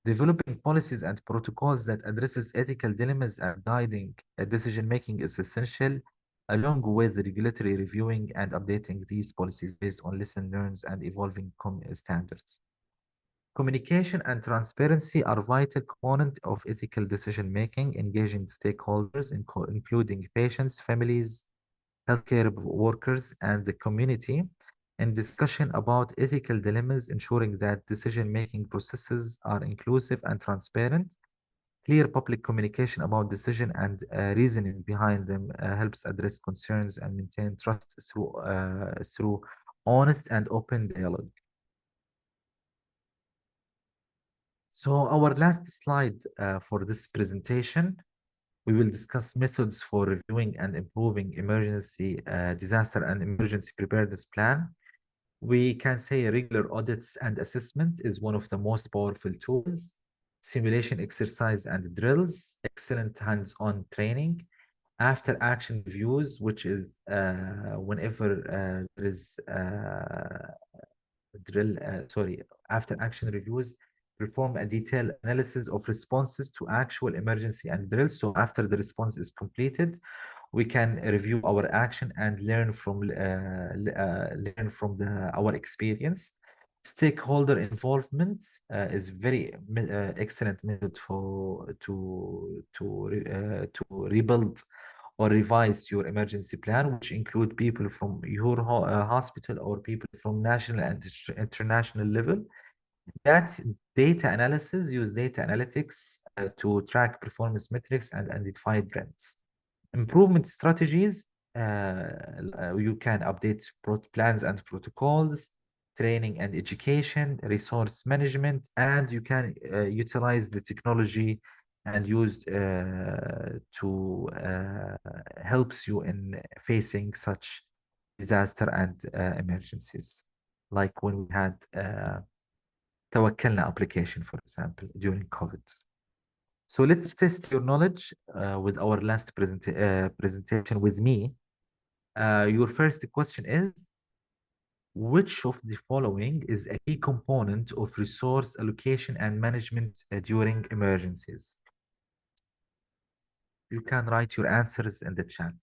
[SPEAKER 1] Developing policies and protocols that addresses ethical dilemmas and guiding decision making is essential, along with regulatory reviewing and updating these policies based on lessons learned and evolving standards. Communication and transparency are vital component of ethical decision making, engaging stakeholders, including patients, families, healthcare workers, and the community in discussion about ethical dilemmas, ensuring that decision-making processes are inclusive and transparent. Clear public communication about decision and reasoning behind them helps address concerns and maintain trust through honest and open dialogue. So our last slide for this presentation, we will discuss methods for reviewing and improving emergency disaster and emergency preparedness plan. We can say regular audits and assessment is one of the most powerful tools. Simulation exercise and drills, excellent hands-on training, after action reviews, which is whenever there is after action reviews, perform a detailed analysis of responses to actual emergency and drills. So after the response is completed, we can review our action and learn from our experience. Stakeholder involvement is very excellent method to rebuild or revise your emergency plan, which include people from your hospital or people from national and international level. That data analysis use data analytics to track performance metrics and identify trends. Improvement strategies, you can update plans and protocols, training and education, resource management, and you can utilize the technology and used to helps you in facing such disaster and emergencies. Like when we had توكلنا application, for example, during COVID. So let's test your knowledge with our last presentation with me. Your first question is, which of the following is a key component of resource allocation and management during emergencies? You can write your answers in the chat.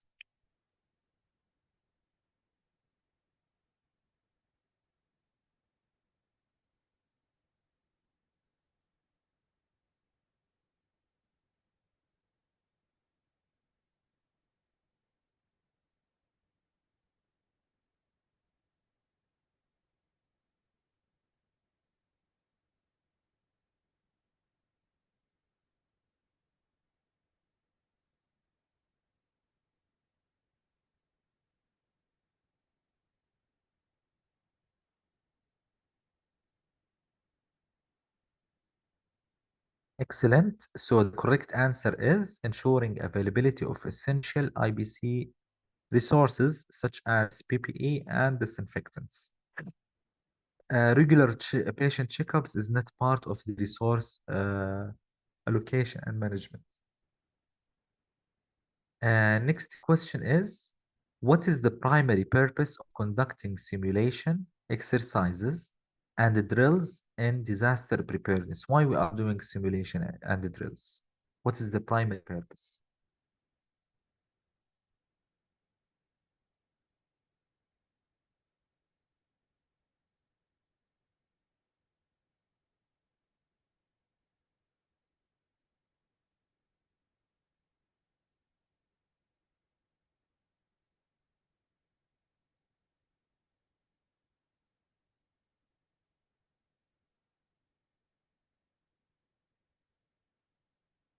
[SPEAKER 1] Excellent. So the correct answer is ensuring availability of essential IBC resources such as PPE and disinfectants. Regular patient checkups is not part of the resource allocation and management. Next question is, what is the primary purpose of conducting simulation, exercises, and drills in disaster preparedness? Why we are doing simulation and drills? What is the primary purpose?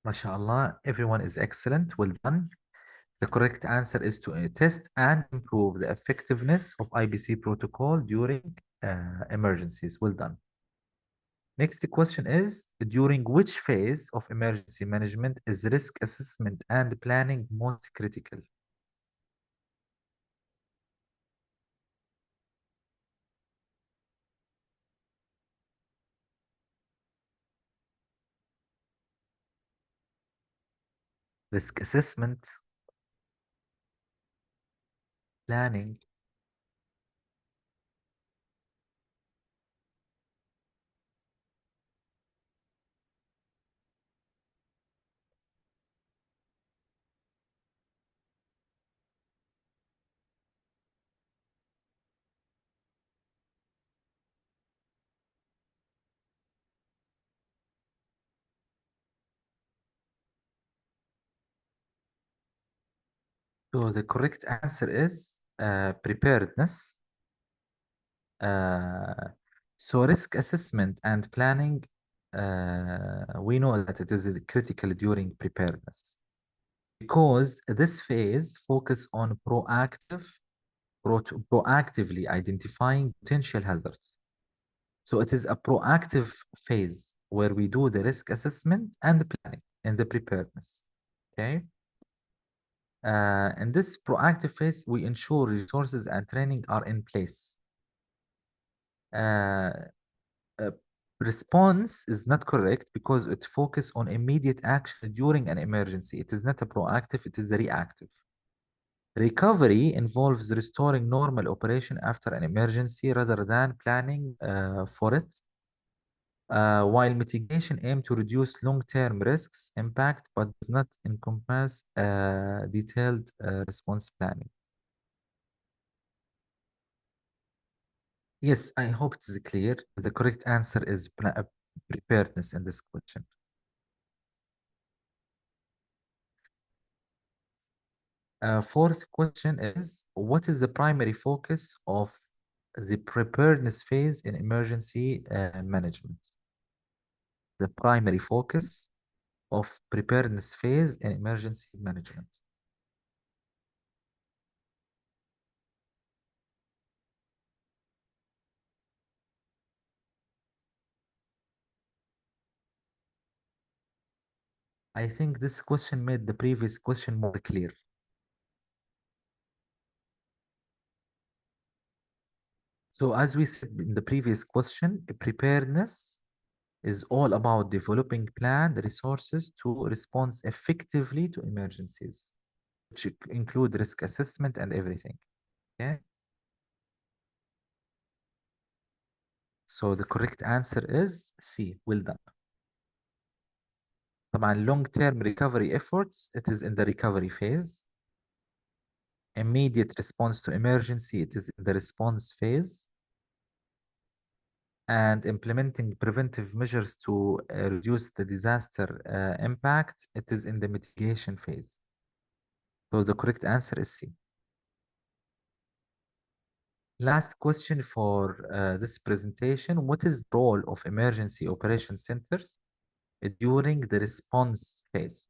[SPEAKER 1] MashaAllah, everyone is excellent. Well done. The correct answer is to test and improve the effectiveness of IBC protocol during emergencies. Well done. Next question is, during which phase of emergency management is risk assessment and planning most critical? Risk assessment, planning. So the correct answer is preparedness. Uh, so risk assessment and planning, we know that it is critical during preparedness because this phase focus on proactively identifying potential hazards. So it is a proactive phase where we do the risk assessment and the planning and the preparedness. Okay. In this proactive phase, we ensure resources and training are in place. Uh, uh, Response is not correct because it focuses on immediate action during an emergency. It is not a proactive, it is a reactive. Recovery involves restoring normal operation after an emergency rather than planning for it. While mitigation aims to reduce long-term risks impact but does not encompass detailed response planning. Yes, I hope it is clear. The correct answer is preparedness in this question. Fourth question is, what is the primary focus of the preparedness phase in emergency management? The primary focus of preparedness phase in emergency management. I think this question made the previous question more clear. So as we said in the previous question, preparedness is all about developing planned resources to respond effectively to emergencies, which include risk assessment and everything. Okay. So the correct answer is C. Well done. طبعا long term recovery efforts, it is in the recovery phase. Immediate response to emergency, it is in the response phase. And implementing preventive measures to reduce the disaster impact, it is in the mitigation phase. So the correct answer is C. Last question for this presentation. What is the role of emergency operation centers during the response phase?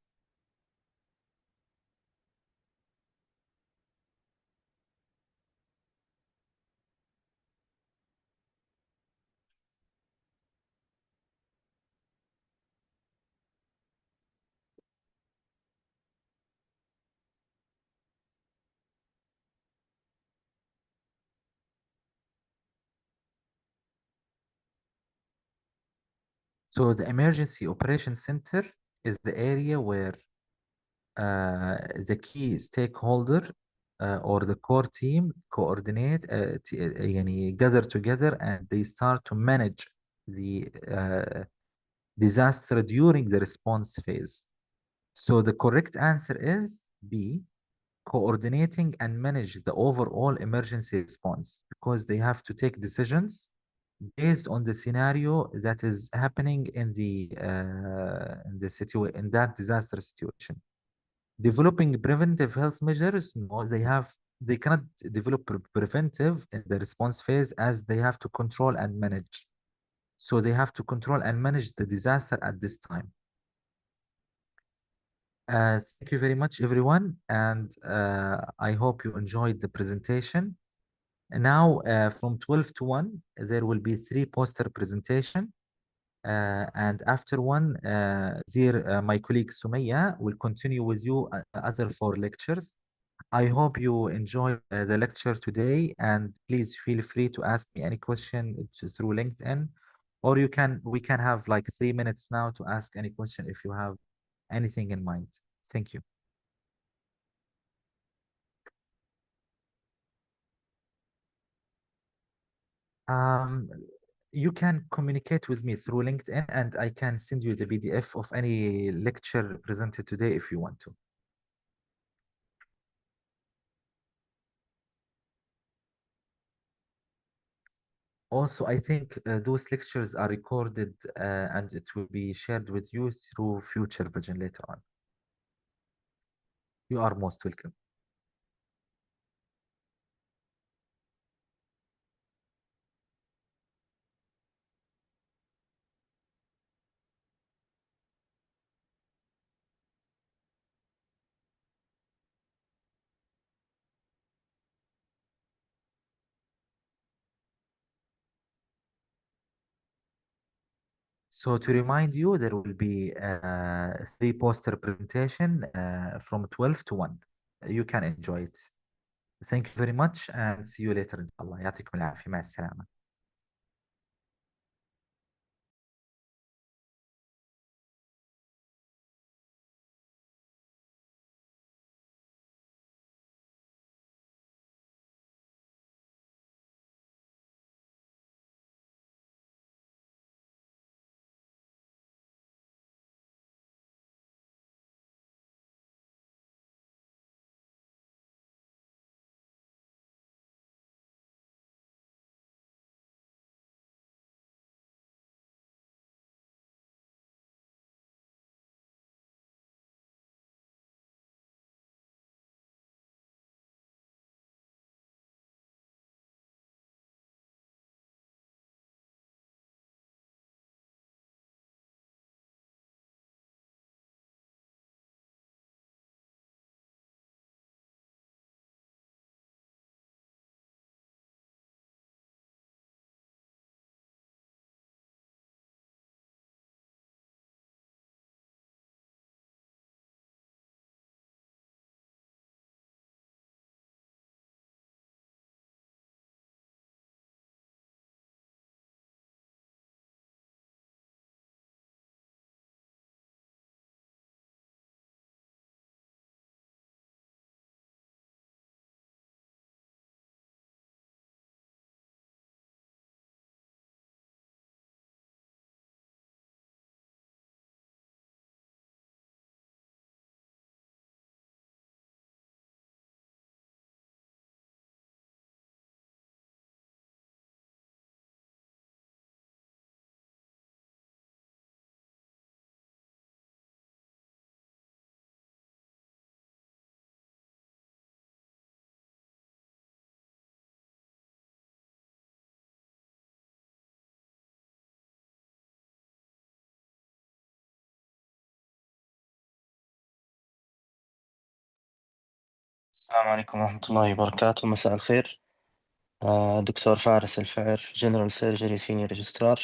[SPEAKER 1] So the emergency operation center is the area where the key stakeholder or the core team coordinate يعني gather together and they start to manage the disaster during the response phase. So the correct answer is B, coordinating and manage the overall emergency response because they have to take decisions based on the scenario that is happening in that disaster situation. Developing preventive health measures, no, they cannot develop preventive in the response phase as they have to control and manage. So they have to control and manage the disaster at this time. Thank you very much, everyone, and I hope you enjoyed the presentation. And now, from 12 to 1, there will be 3 poster presentation. And after one, my colleague Sumaya will continue with you other 4 lectures. I hope you enjoy the lecture today, and please feel free to ask me any question through LinkedIn, or we can have like 3 minutes now to ask any question if you have anything in mind. Thank you. Um, you can communicate with me through LinkedIn, and I can send you the PDF of any lecture presented today if you want to. Also, I think those lectures are recorded and it will be shared with you through Future Vision later on. You are most welcome. So to remind you, there will be 3 poster presentation from 12 to 1. You can enjoy it. Thank you very much and see you later إن شاء الله. يعطيكم العافية. مع السلامة.
[SPEAKER 2] السلام عليكم ورحمة الله وبركاته. مساء الخير. دكتور فارس الفعر, General Surgery Senior Registrar.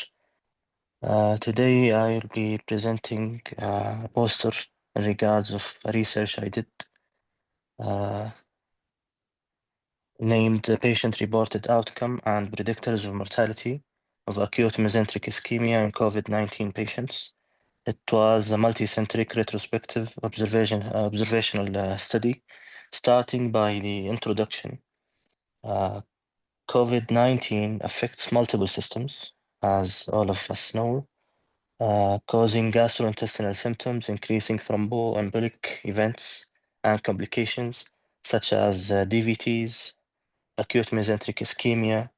[SPEAKER 2] Today I'll be presenting a poster in regards of a research I did named Patient Reported Outcome and Predictors of Mortality of acute mesenteric ischemia in COVID-19 patients. It was a multicentric retrospective observational study, starting by the introduction. COVID-19 affects multiple systems, as all of us know, causing gastrointestinal symptoms, increasing thromboembolic events and complications such as DVTs, acute mesenteric ischemia,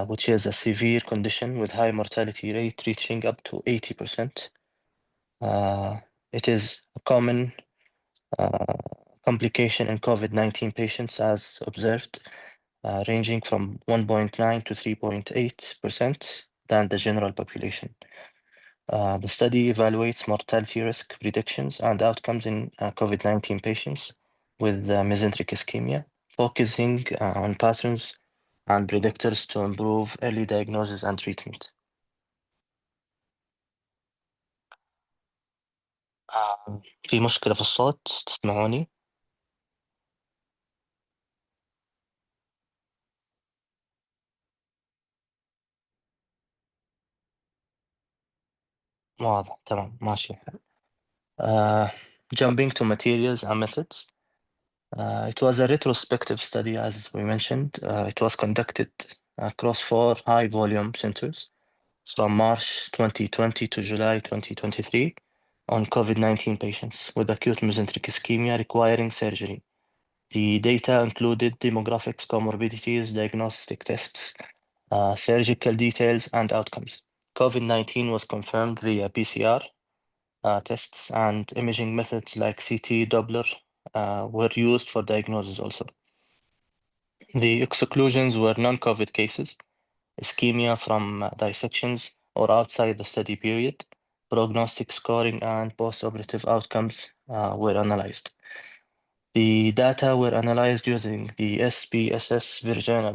[SPEAKER 2] which is a severe condition with high mortality rate reaching up to 80%. It is a common complication in COVID-19 patients as observed, ranging from 1.9 to 3.8% than the general population. The study evaluates mortality risk predictions and outcomes in COVID-19 patients with mesenteric ischemia, focusing on patterns and predictors to improve early diagnosis and treatment. في مشكلة في الصوت تسمعوني؟ واضح تمام ماشي. Jumping to materials and methods. It was a retrospective study, as we mentioned. It was conducted across 4 high-volume centers from March 2020 to July 2023 on COVID-19 patients with acute mesenteric ischemia requiring surgery. The data included demographics, comorbidities, diagnostic tests, surgical details, and outcomes. COVID-19 was confirmed via PCR tests, and imaging methods like CT, Doppler were used for diagnosis also. The exclusions were non-COVID cases, ischemia from dissections or outside the study period, prognostic scoring, and post-operative outcomes were analyzed. The data were analyzed using the SPSS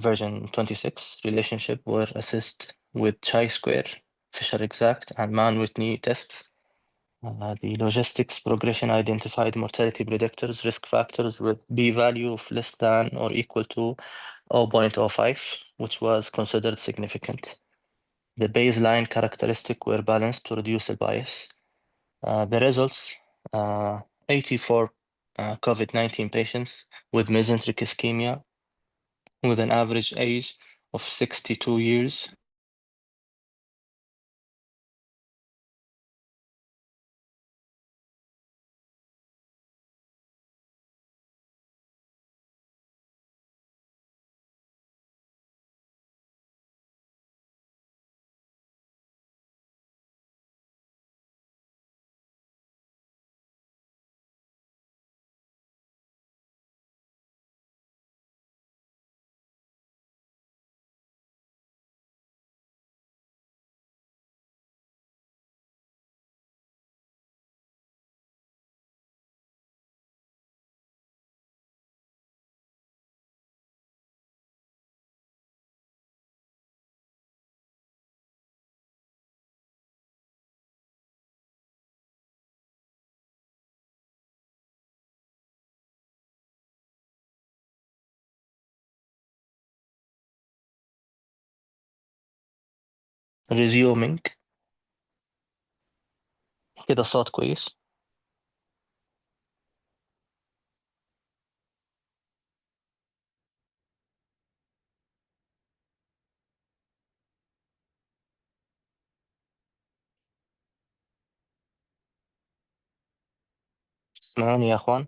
[SPEAKER 2] version 26 relationship, were assessed with chi-square, Fisher-Exact, and Mann-Whitney tests. The logistics progression identified mortality predictors, risk factors with p-value of less than or equal to 0.05, which was considered significant. The baseline characteristics were balanced to reduce the bias. The results, 84 COVID-19 patients with mesenteric ischemia with an average age of 62 years. Resuming كده الصوت كويس. تسمعوني يا أخوان؟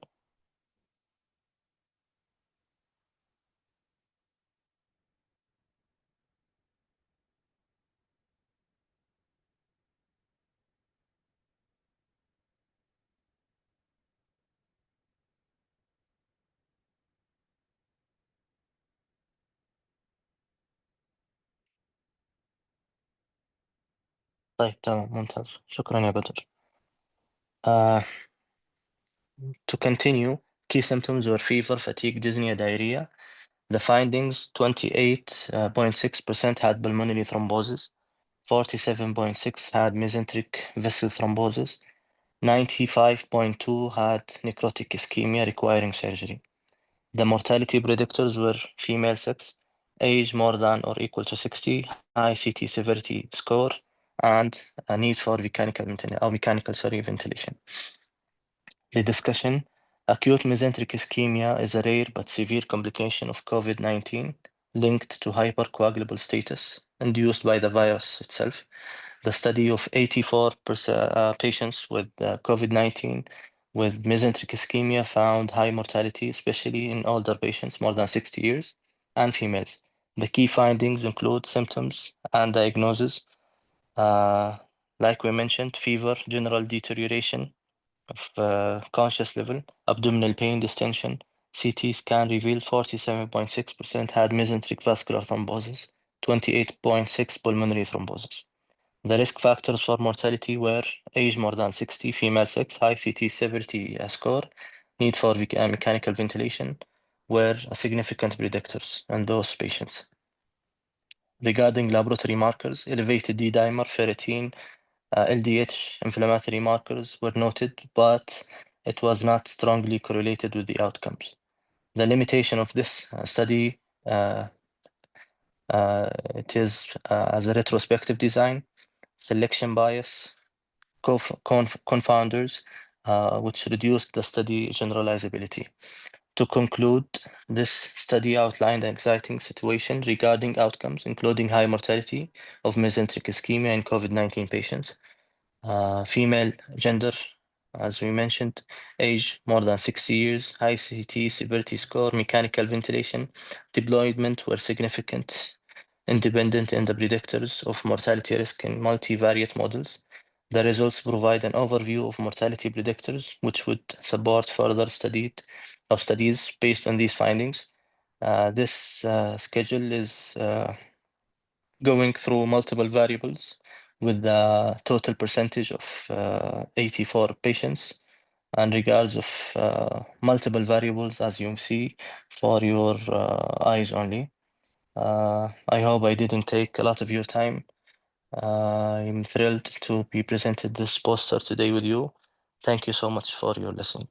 [SPEAKER 2] طيب تمام ممتاز، شكرا يا بدر. To continue, key symptoms were fever, fatigue, dyspnea, diarrhea. The findings, 28.6% had pulmonary thrombosis, 47.6 had mesenteric vessel thrombosis, 95.2 had necrotic ischemia requiring surgery. The mortality predictors were female sex, age more than or equal to 60, high CT severity score, and a need for mechanical ventilation. The discussion: acute mesenteric ischemia is a rare but severe complication of COVID-19 linked to hypercoagulable status induced by the virus itself. The study of 84 patients with COVID-19 with mesenteric ischemia found high mortality, especially in older patients more than 60 years and females. The key findings include symptoms and diagnosis. Like we mentioned, fever, general deterioration of conscious level, abdominal pain, distension. CT scan revealed 47.6% had mesenteric vascular thrombosis, 28.6 pulmonary thrombosis. The risk factors for mortality were age more than 60, female 6, high CT severity score, need for mechanical ventilation were significant predictors in those patients. Regarding laboratory markers, elevated D-dimer, ferritin, LDH inflammatory markers were noted, but it was not strongly correlated with the outcomes. The limitation of this study, it is as a retrospective design, selection bias, confounders, which reduced the study generalizability. To conclude, this study outlined an exciting situation regarding outcomes, including high mortality of mesenteric ischemia in COVID-19 patients, female gender, as we mentioned, age more than 60 years, high CT severity score, mechanical ventilation, deployment were significant, independent in the predictors of mortality risk in multivariate models. The results provide an overview of mortality predictors, which would support further studies based on these findings. This schedule is going through multiple variables with the total percentage of 84 patients and regards of multiple variables, as you see, for your eyes only. I hope I didn't take a lot of your time. I'm thrilled to be presented this poster today with you. Thank you so much for your listening.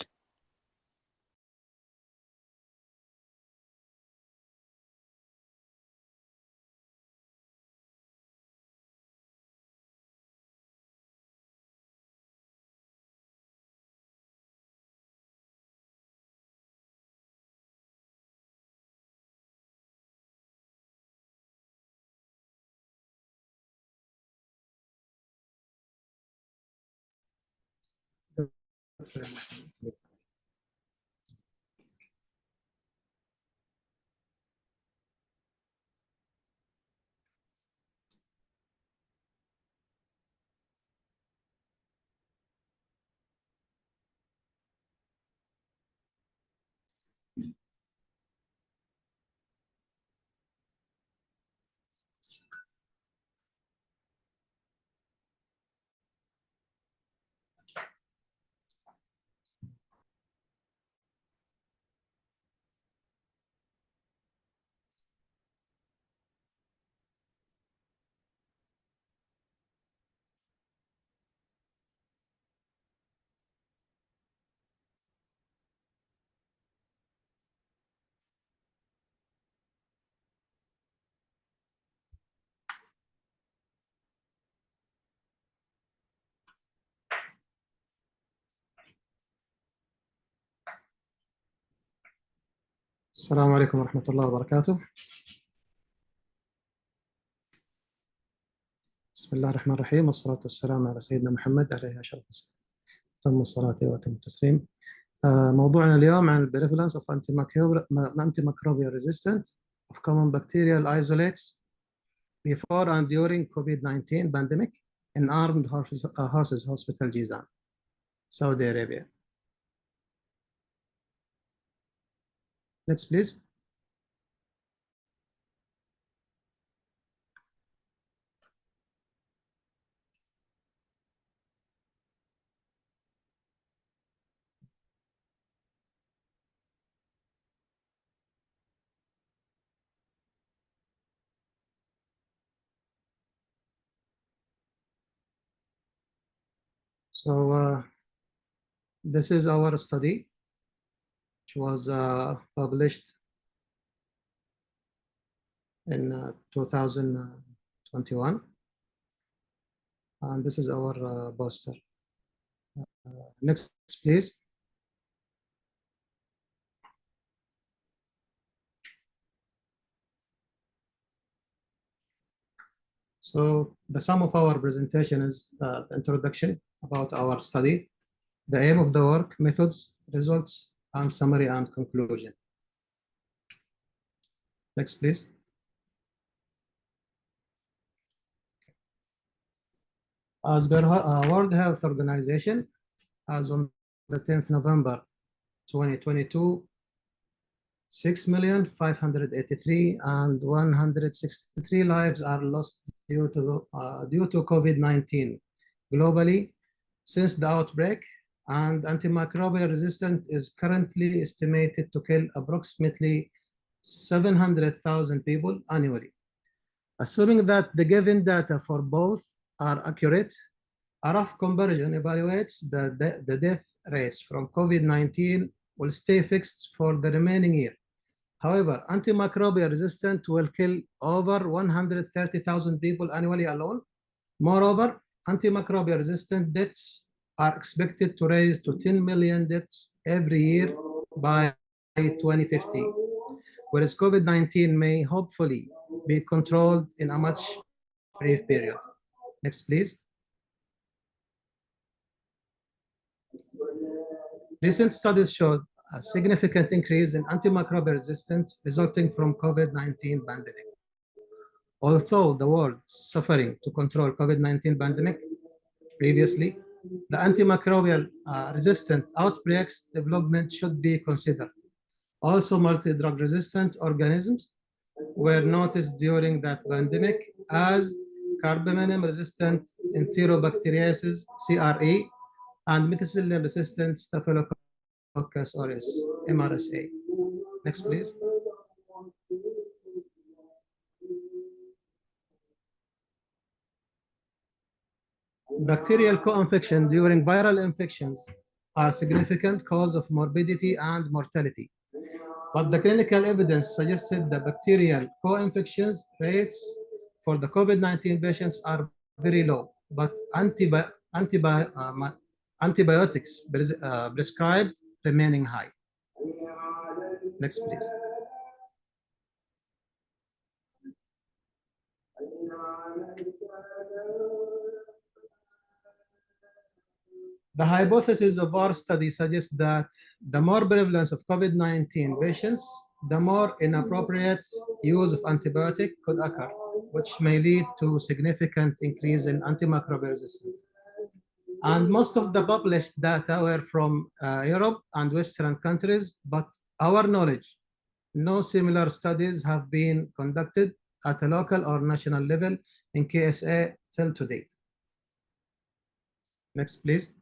[SPEAKER 3] السلام عليكم ورحمة الله وبركاته. بسم الله الرحمن الرحيم، والصلاة والسلام على سيدنا محمد عليه أشرف تم الصلاة وتم التسليم. موضوعنا اليوم عن prevalence of antimicrobial resistance of common bacterial isolates before and during COVID-19 pandemic in Armed Horses Hospital Jizan, Saudi Arabia. Next, please. So this is our study, which was published in 2021. And this is our poster. Next, please. So the sum of our presentation is the introduction about our study, the aim of the work, methods, results, and summary and conclusion. Next, please. As per World Health Organization, as on the 10th November 2022, 6,583,163 lives are lost due to COVID-19 globally since the outbreak, and antimicrobial resistance is currently estimated to kill approximately 700,000 people annually. Assuming that the given data for both are accurate, a rough comparison evaluates the death rates from COVID-19 will stay fixed for the remaining year. However, antimicrobial resistance will kill over 130,000 people annually alone. Moreover, antimicrobial resistant deaths are expected to rise to 10 million deaths every year by 2050, whereas COVID-19 may hopefully be controlled in a much brief period. Next, please. Recent studies showed a significant increase in antimicrobial resistance resulting from COVID-19 pandemic. Although the world suffering to control COVID-19 pandemic previously, the antimicrobial resistant outbreaks development should be considered. Also, multi-drug resistant organisms were noticed during that pandemic as carbapenem-resistant enterobacteriaceae, CRE, and methicillin-resistant Staphylococcus aureus, MRSA. Next, please. Bacterial co-infection during viral infections are a significant cause of morbidity and mortality. But the clinical evidence suggested the bacterial co-infections rates for the COVID-19 patients are very low, but antibiotics prescribed remaining high. Next, please. The hypothesis of our study suggests that the more prevalence of COVID-19 patients, the more inappropriate use of antibiotic could occur, which may lead to significant increase in antimicrobial resistance. And most of the published data were from Europe and Western countries, but our knowledge, no similar studies have been conducted at a local or national level in KSA till to date. Next, please.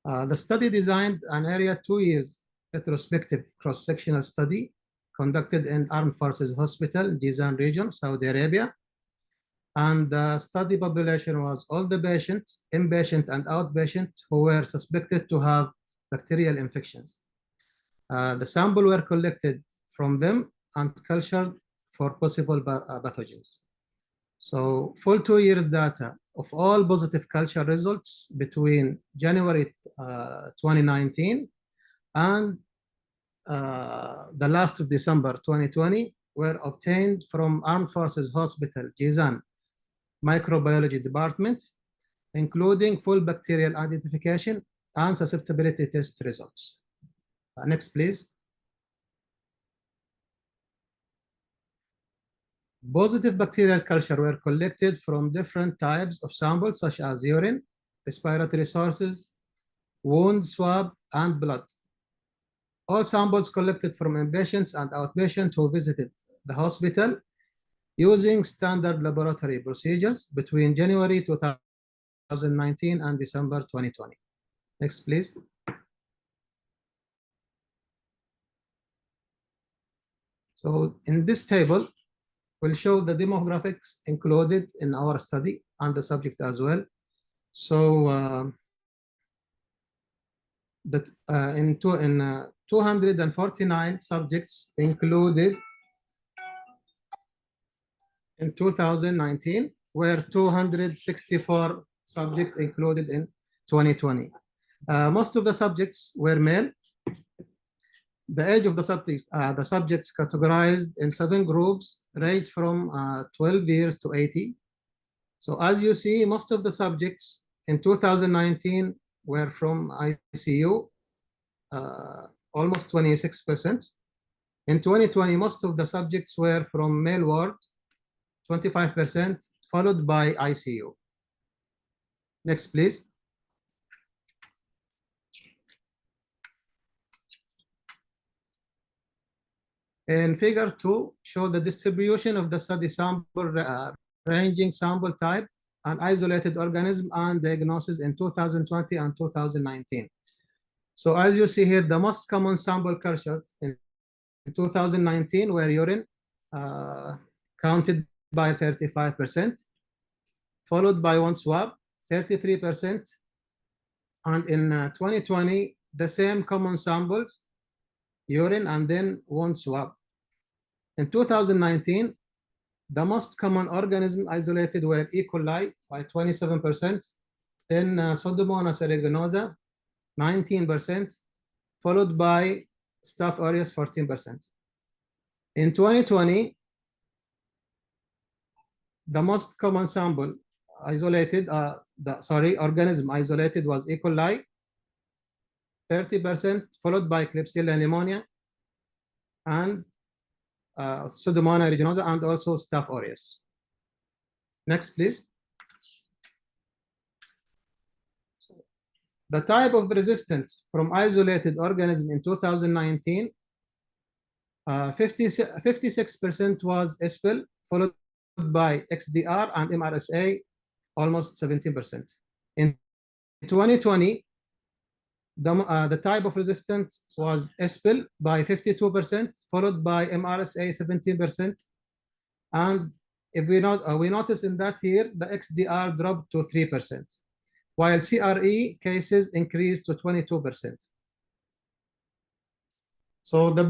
[SPEAKER 3] The study designed an area 2 years retrospective cross-sectional study conducted in Armed Forces Hospital, Jizan region, Saudi Arabia. And the study population was all the patients, inpatient and outpatient, who were suspected to have bacterial infections. The sample were collected from them and cultured for possible pathogens. So full 2 years data of all positive culture results between January 2019 and the last of December 2020 were obtained from Armed Forces Hospital, Jizan Microbiology Department, including full bacterial identification and susceptibility test results. Next, please. Positive bacterial culture were collected from different types of samples, such as urine, respiratory sources, wound swab, and blood. All samples collected from inpatients and outpatients who visited the hospital using standard laboratory procedures between January 2019 and December 2020. Next, please. So in this table, we'll show the demographics included in our study and the subject as well. So that in 249 subjects included in 2019, were 264 subjects included in 2020. Most of the subjects were male. The age of the subjects categorized in 7 groups ranged from 12 years to 80. So as you see, most of the subjects in 2019 were from ICU, almost 26%. In 2020, most of the subjects were from male ward, 25%, followed by ICU. Next, please. In figure 2, show the distribution of the study sample, ranging sample type and isolated organism and diagnosis in 2020 and 2019. So as you see here, the most common sample culture in 2019 were urine, counted by 35%, followed by one swab, 33%. And in 2020, the same common samples, urine and then one swab. In 2019, the most common organism isolated were E. coli by 27%, then Pseudomonas aeruginosa, 19%, followed by Staph aureus, 14%. In 2020, the most common sample isolated, organism isolated was E. coli, 30%, followed by Klebsiella pneumonia, and Pseudomonas aeruginosa, and also Staph aureus. Next, please. The type of resistance from isolated organism in 2019, 56% was SPL, followed by XDR and MRSA, almost 17%. In 2020, the type of resistance was SPL by 52%, followed by MRSA 17%. And if we notice in that year, the XDR dropped to 3%, while CRE cases increased to 22%. So the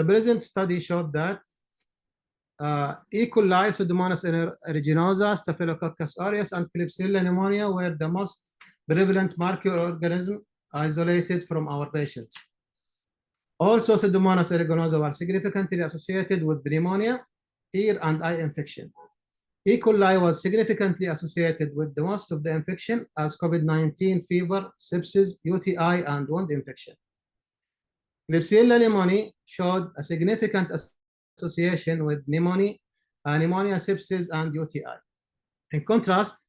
[SPEAKER 3] present study showed that E. coli, Pseudomonas aeruginosa, Staphylococcus aureus, and Klebsiella pneumonia were the most prevalent microorganisms isolated from our patients. Also, Pseudomonas aeruginosa were significantly associated with pneumonia, ear and eye infection. E. coli was significantly associated with the most of the infection as COVID-19 fever, sepsis, UTI, and wound infection. Klebsiella pneumonia showed a significant association with pneumonia, sepsis, and UTI. In contrast,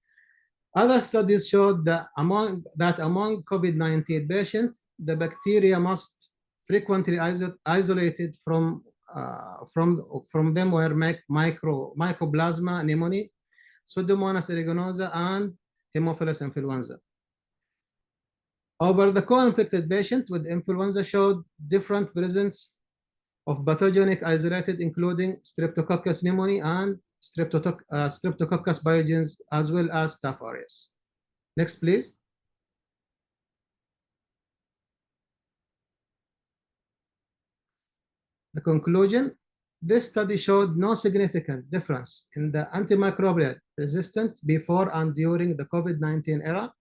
[SPEAKER 3] other studies showed that among COVID-19 patients, the bacteria most frequently isolated from them were Mycoplasma pneumoniae, Pseudomonas aeruginosa, and Haemophilus influenza. Over the co-infected patient with influenza showed different presence of pathogenic isolated, including Streptococcus pneumoniae and Streptococcus pyogenes, as well as Staph aureus. Next, please. The conclusion: this study showed no significant difference in the antimicrobial resistance before and during the COVID-19 era.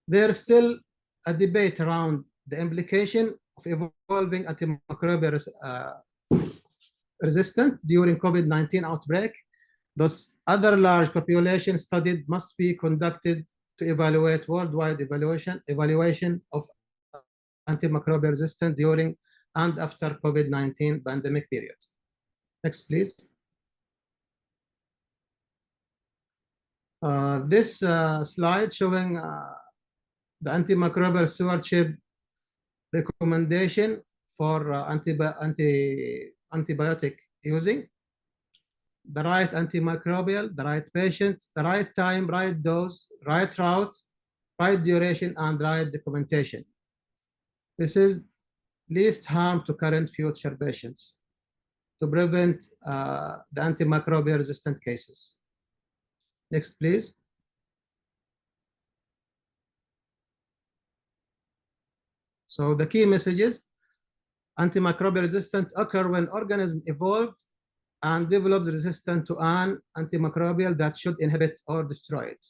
[SPEAKER 3] There is still a debate around the implication of evolving antimicrobial resistance during COVID-19 outbreak. Thus, other large population studies must be conducted to evaluate worldwide evaluation of antimicrobial resistance during and after COVID-19 pandemic period. Next, please. This slide showing the antimicrobial stewardship recommendation for antibiotic using. The right antimicrobial, the right patient, the right time, right dose, right route, right duration, and right documentation. This is least harm to current future patients to prevent the antimicrobial resistant cases. Next, please. So the key message is antimicrobial resistance occur when organisms evolve and develop resistance to an antimicrobial that should inhibit or destroy it.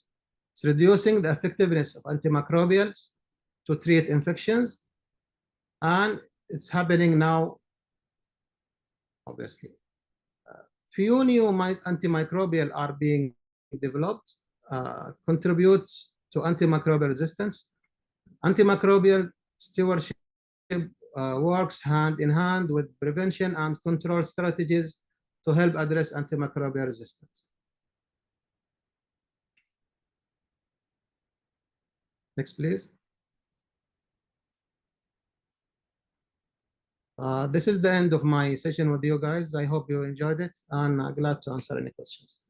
[SPEAKER 3] It's reducing the effectiveness of antimicrobials to treat infections, and it's happening now, obviously. Few new antimicrobial are being developed, contributes to antimicrobial resistance. Antimicrobial stewardship works hand in hand with prevention and control strategies to help address antimicrobial resistance. Next, please. This is the end of my session with you guys. I hope you enjoyed it, and I'm glad to answer any questions.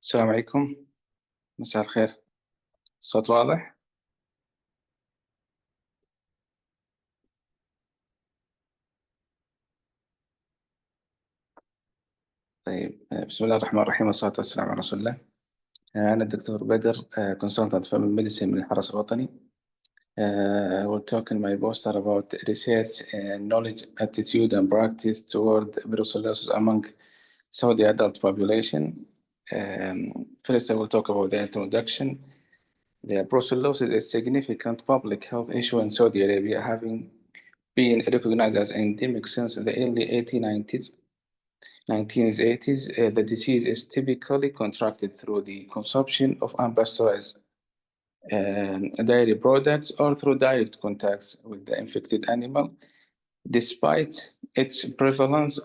[SPEAKER 4] السلام عليكم، مساء الخير. الصوت واضح؟ طيب، بسم الله الرحمن الرحيم والصلاة والسلام على رسول الله. أنا الدكتور بدر، consultant family medicine من الحرس الوطني. I will talk in my poster about research and knowledge, attitude and practice toward brucellosis among Saudi adult population. First, I will talk about the introduction. The brucellosis is a significant public health issue in Saudi Arabia, having been recognized as endemic since the early 1980s. The disease is typically contracted through the consumption of unpasteurized dairy products or through direct contacts with the infected animal. Despite its prevalence,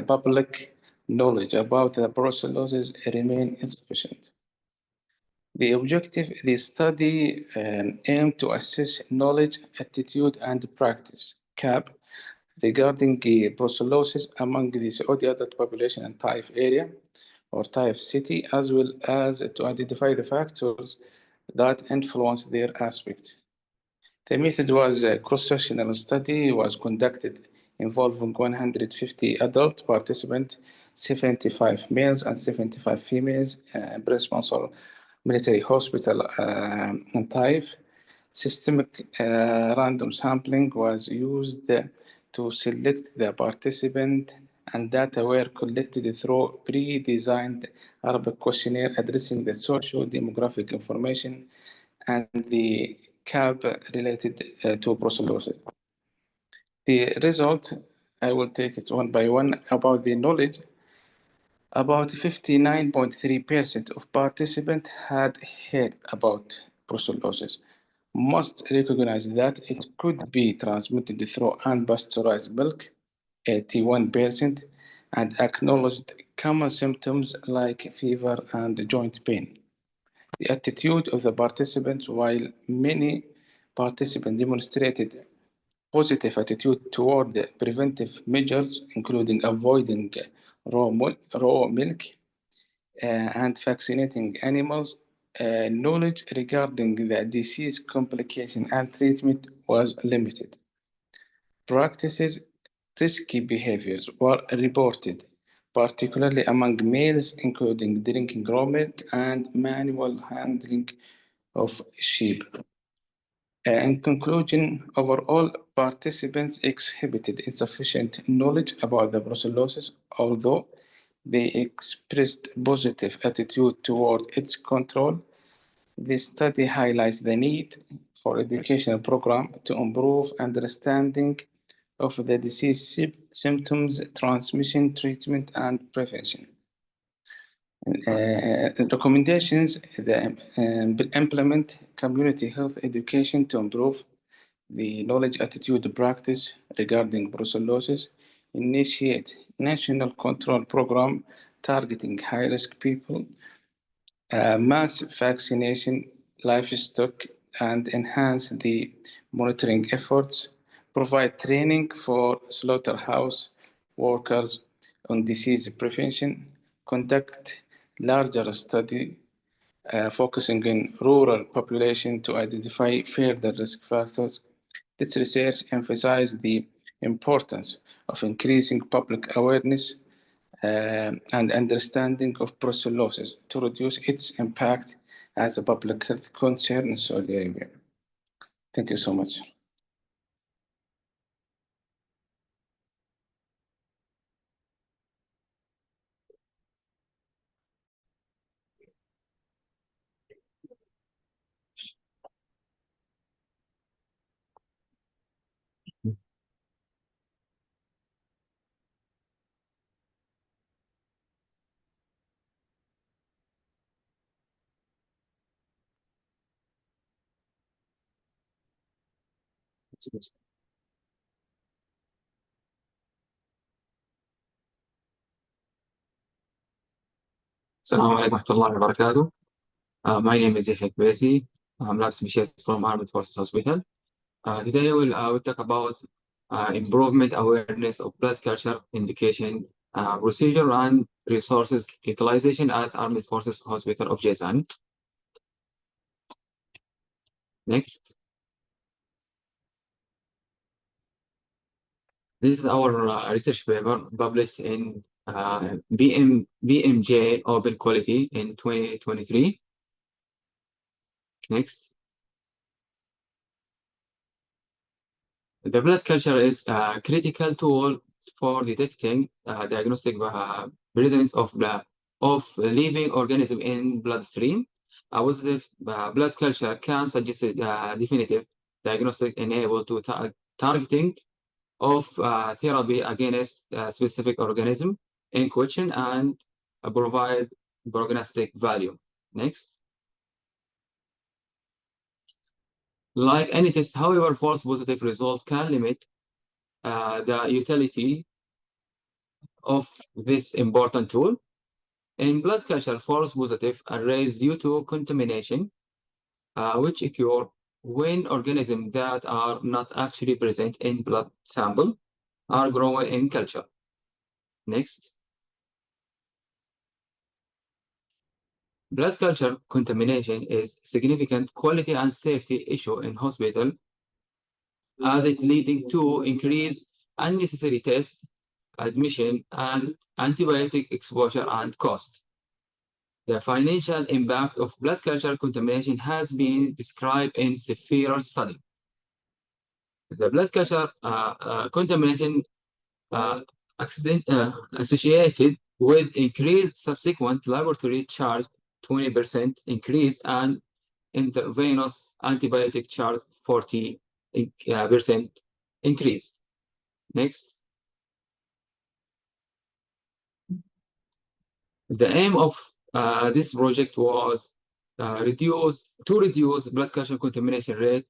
[SPEAKER 4] public knowledge about the brucellosis remains insufficient. The objective of the study aimed to assess knowledge, attitude, and practice (CAP) regarding brucellosis among the Saudi adult population in Taif area or Taif city, as well as to identify the factors that influence their aspect. The method was a cross-sectional study was conducted involving 150 adult participants, 75 males and 75 females, in Sponsor Military Hospital in Taif. Systemic random sampling was used to select the participant, and data were collected through pre-designed Arabic questionnaire addressing the socio-demographic information and the CAP related to brucellosis. The result, I will take it one by one. About the knowledge, about 59.3% of participants had heard about brucellosis. Most recognized that it could be transmitted through unpasteurized milk, 81%, and acknowledged common symptoms like fever and joint pain. The attitude of the participants, while many participants demonstrated positive attitude toward the preventive measures, including avoiding raw milk and vaccinating animals, knowledge regarding the disease complication and treatment was limited. Practices risky behaviors were reported, particularly among males, including drinking raw milk and manual handling of sheep. In conclusion, overall, participants exhibited insufficient knowledge about the brucellosis, although they expressed positive attitude toward its control. This study highlights the need for educational program to improve understanding of the disease symptoms, transmission, treatment, and prevention. Recommendations: implement community health education to improve the knowledge attitude practice regarding brucellosis. Initiate national control program targeting high-risk people. Mass vaccination, livestock, and enhance the monitoring efforts. Provide training for slaughterhouse workers on disease prevention. Conduct larger study focusing on rural population to identify further risk factors. This research emphasized the importance of increasing public awareness and understanding of brucellosis to reduce its impact as a public health concern in Saudi Arabia. Thank you so much.
[SPEAKER 5] السلام عليكم ورحمة الله وبركاته. My name is Yahya Kwesi. I'm lab specialist from Armed Forces Hospital. Today we'll talk about improvement awareness of blood culture indication, procedure and resources utilization at Armed Forces Hospital of Jazan. Next. This is our research paper published in BMJ Open Quality in 2023. Next. The blood culture is a critical tool for detecting diagnostic presence of living organism in bloodstream. A positive blood culture can suggest a definitive diagnostic enable to targeting of therapy against a specific organism in question and provide prognostic value. Next. Like any test, however, false positive result can limit the utility of this important tool. In blood culture, false positive arise due to contamination, which occur when organisms that are not actually present in blood sample are grown in culture. Next. Blood culture contamination is a significant quality and safety issue in hospital, as it leading to increased unnecessary test, admission, and antibiotic exposure and cost. The financial impact of blood culture contamination has been described in several studies. The blood culture contamination associated with increased subsequent laboratory charge 20% increase and intravenous antibiotic charge 40% increase. Next. The aim of this project was to reduce blood culture contamination rate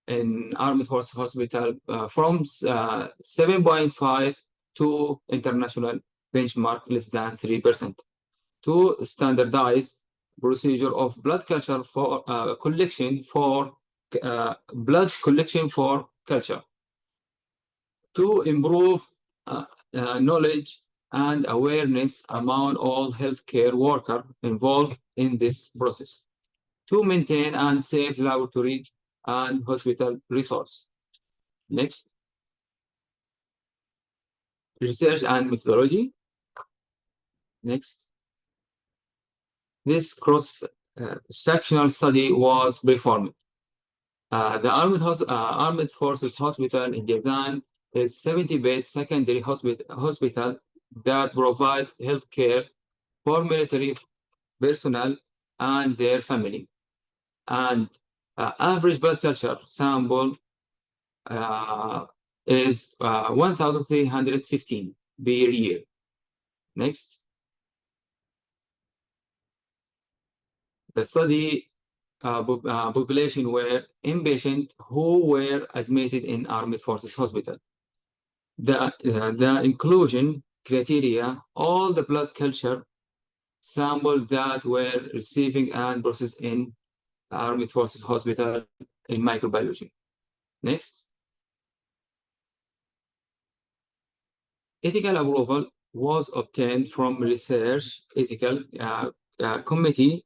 [SPEAKER 5] in Armed Forces Hospital from 7.5 to international benchmark less than 3%, to standardize procedure of blood culture for blood collection for culture, to improve knowledge and awareness among all healthcare workers involved in this process, to maintain and save laboratory and hospital resource. Next. Research and methodology. Next. This cross-sectional study was performed The Armed Forces Hospital in Jazan is 70-bed secondary hospital that provide health care for military personnel and their family. And average blood culture sample is 1,315 per year. Next. The study population were inpatients who were admitted in Armed Forces Hospital. The inclusion criteria, all the blood culture samples that were receiving and processed in Armed Forces Hospital in microbiology. Next. Ethical approval was obtained from research ethical committee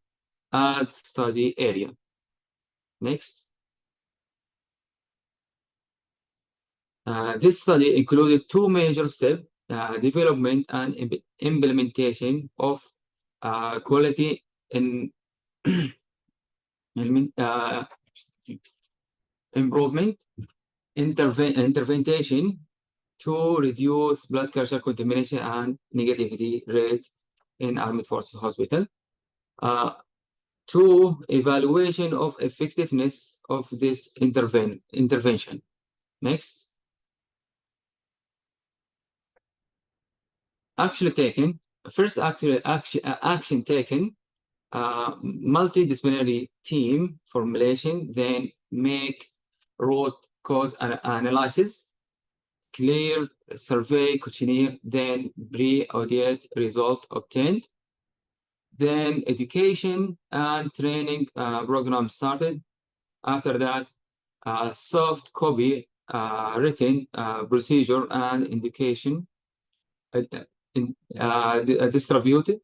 [SPEAKER 5] at study area. Next. This study included two major steps, development and implementation of quality in improvement intervention to reduce blood culture contamination and negativity rate in Armed Forces Hospital. Two, evaluation of effectiveness of this intervention. Next. Actually taken, first action taken, multidisciplinary team formulation, then make root cause analysis, clear survey questionnaire, then pre-audit result obtained, then education and training program started. After that, soft copy written procedure and indication distributed,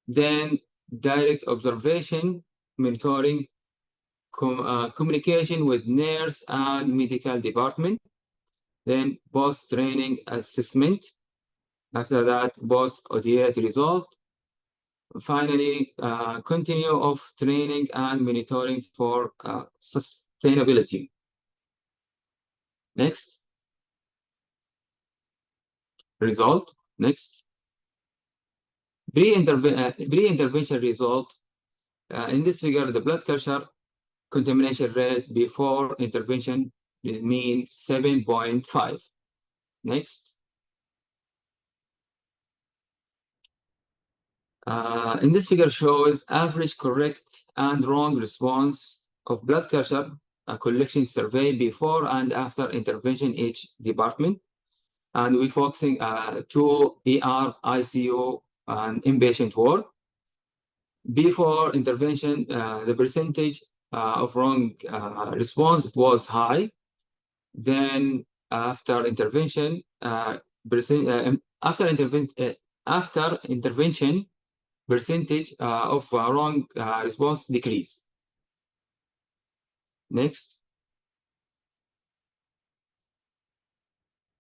[SPEAKER 5] then direct observation, monitoring, communication with nurse and medical department, then post-training assessment, after that post-audit result, finally continue of training and monitoring for sustainability. Next. Result. Next. Pre-intervention result. In this figure, the blood culture contamination rate before intervention means 7.5. Next. In this figure shows average correct and wrong response of blood culture collection survey before and after intervention each department. And we're focusing to ER, ICU, and inpatient ward. Before intervention, the percentage of wrong response was high. Then after intervention, after intervention, percentage of wrong response decrease. Next.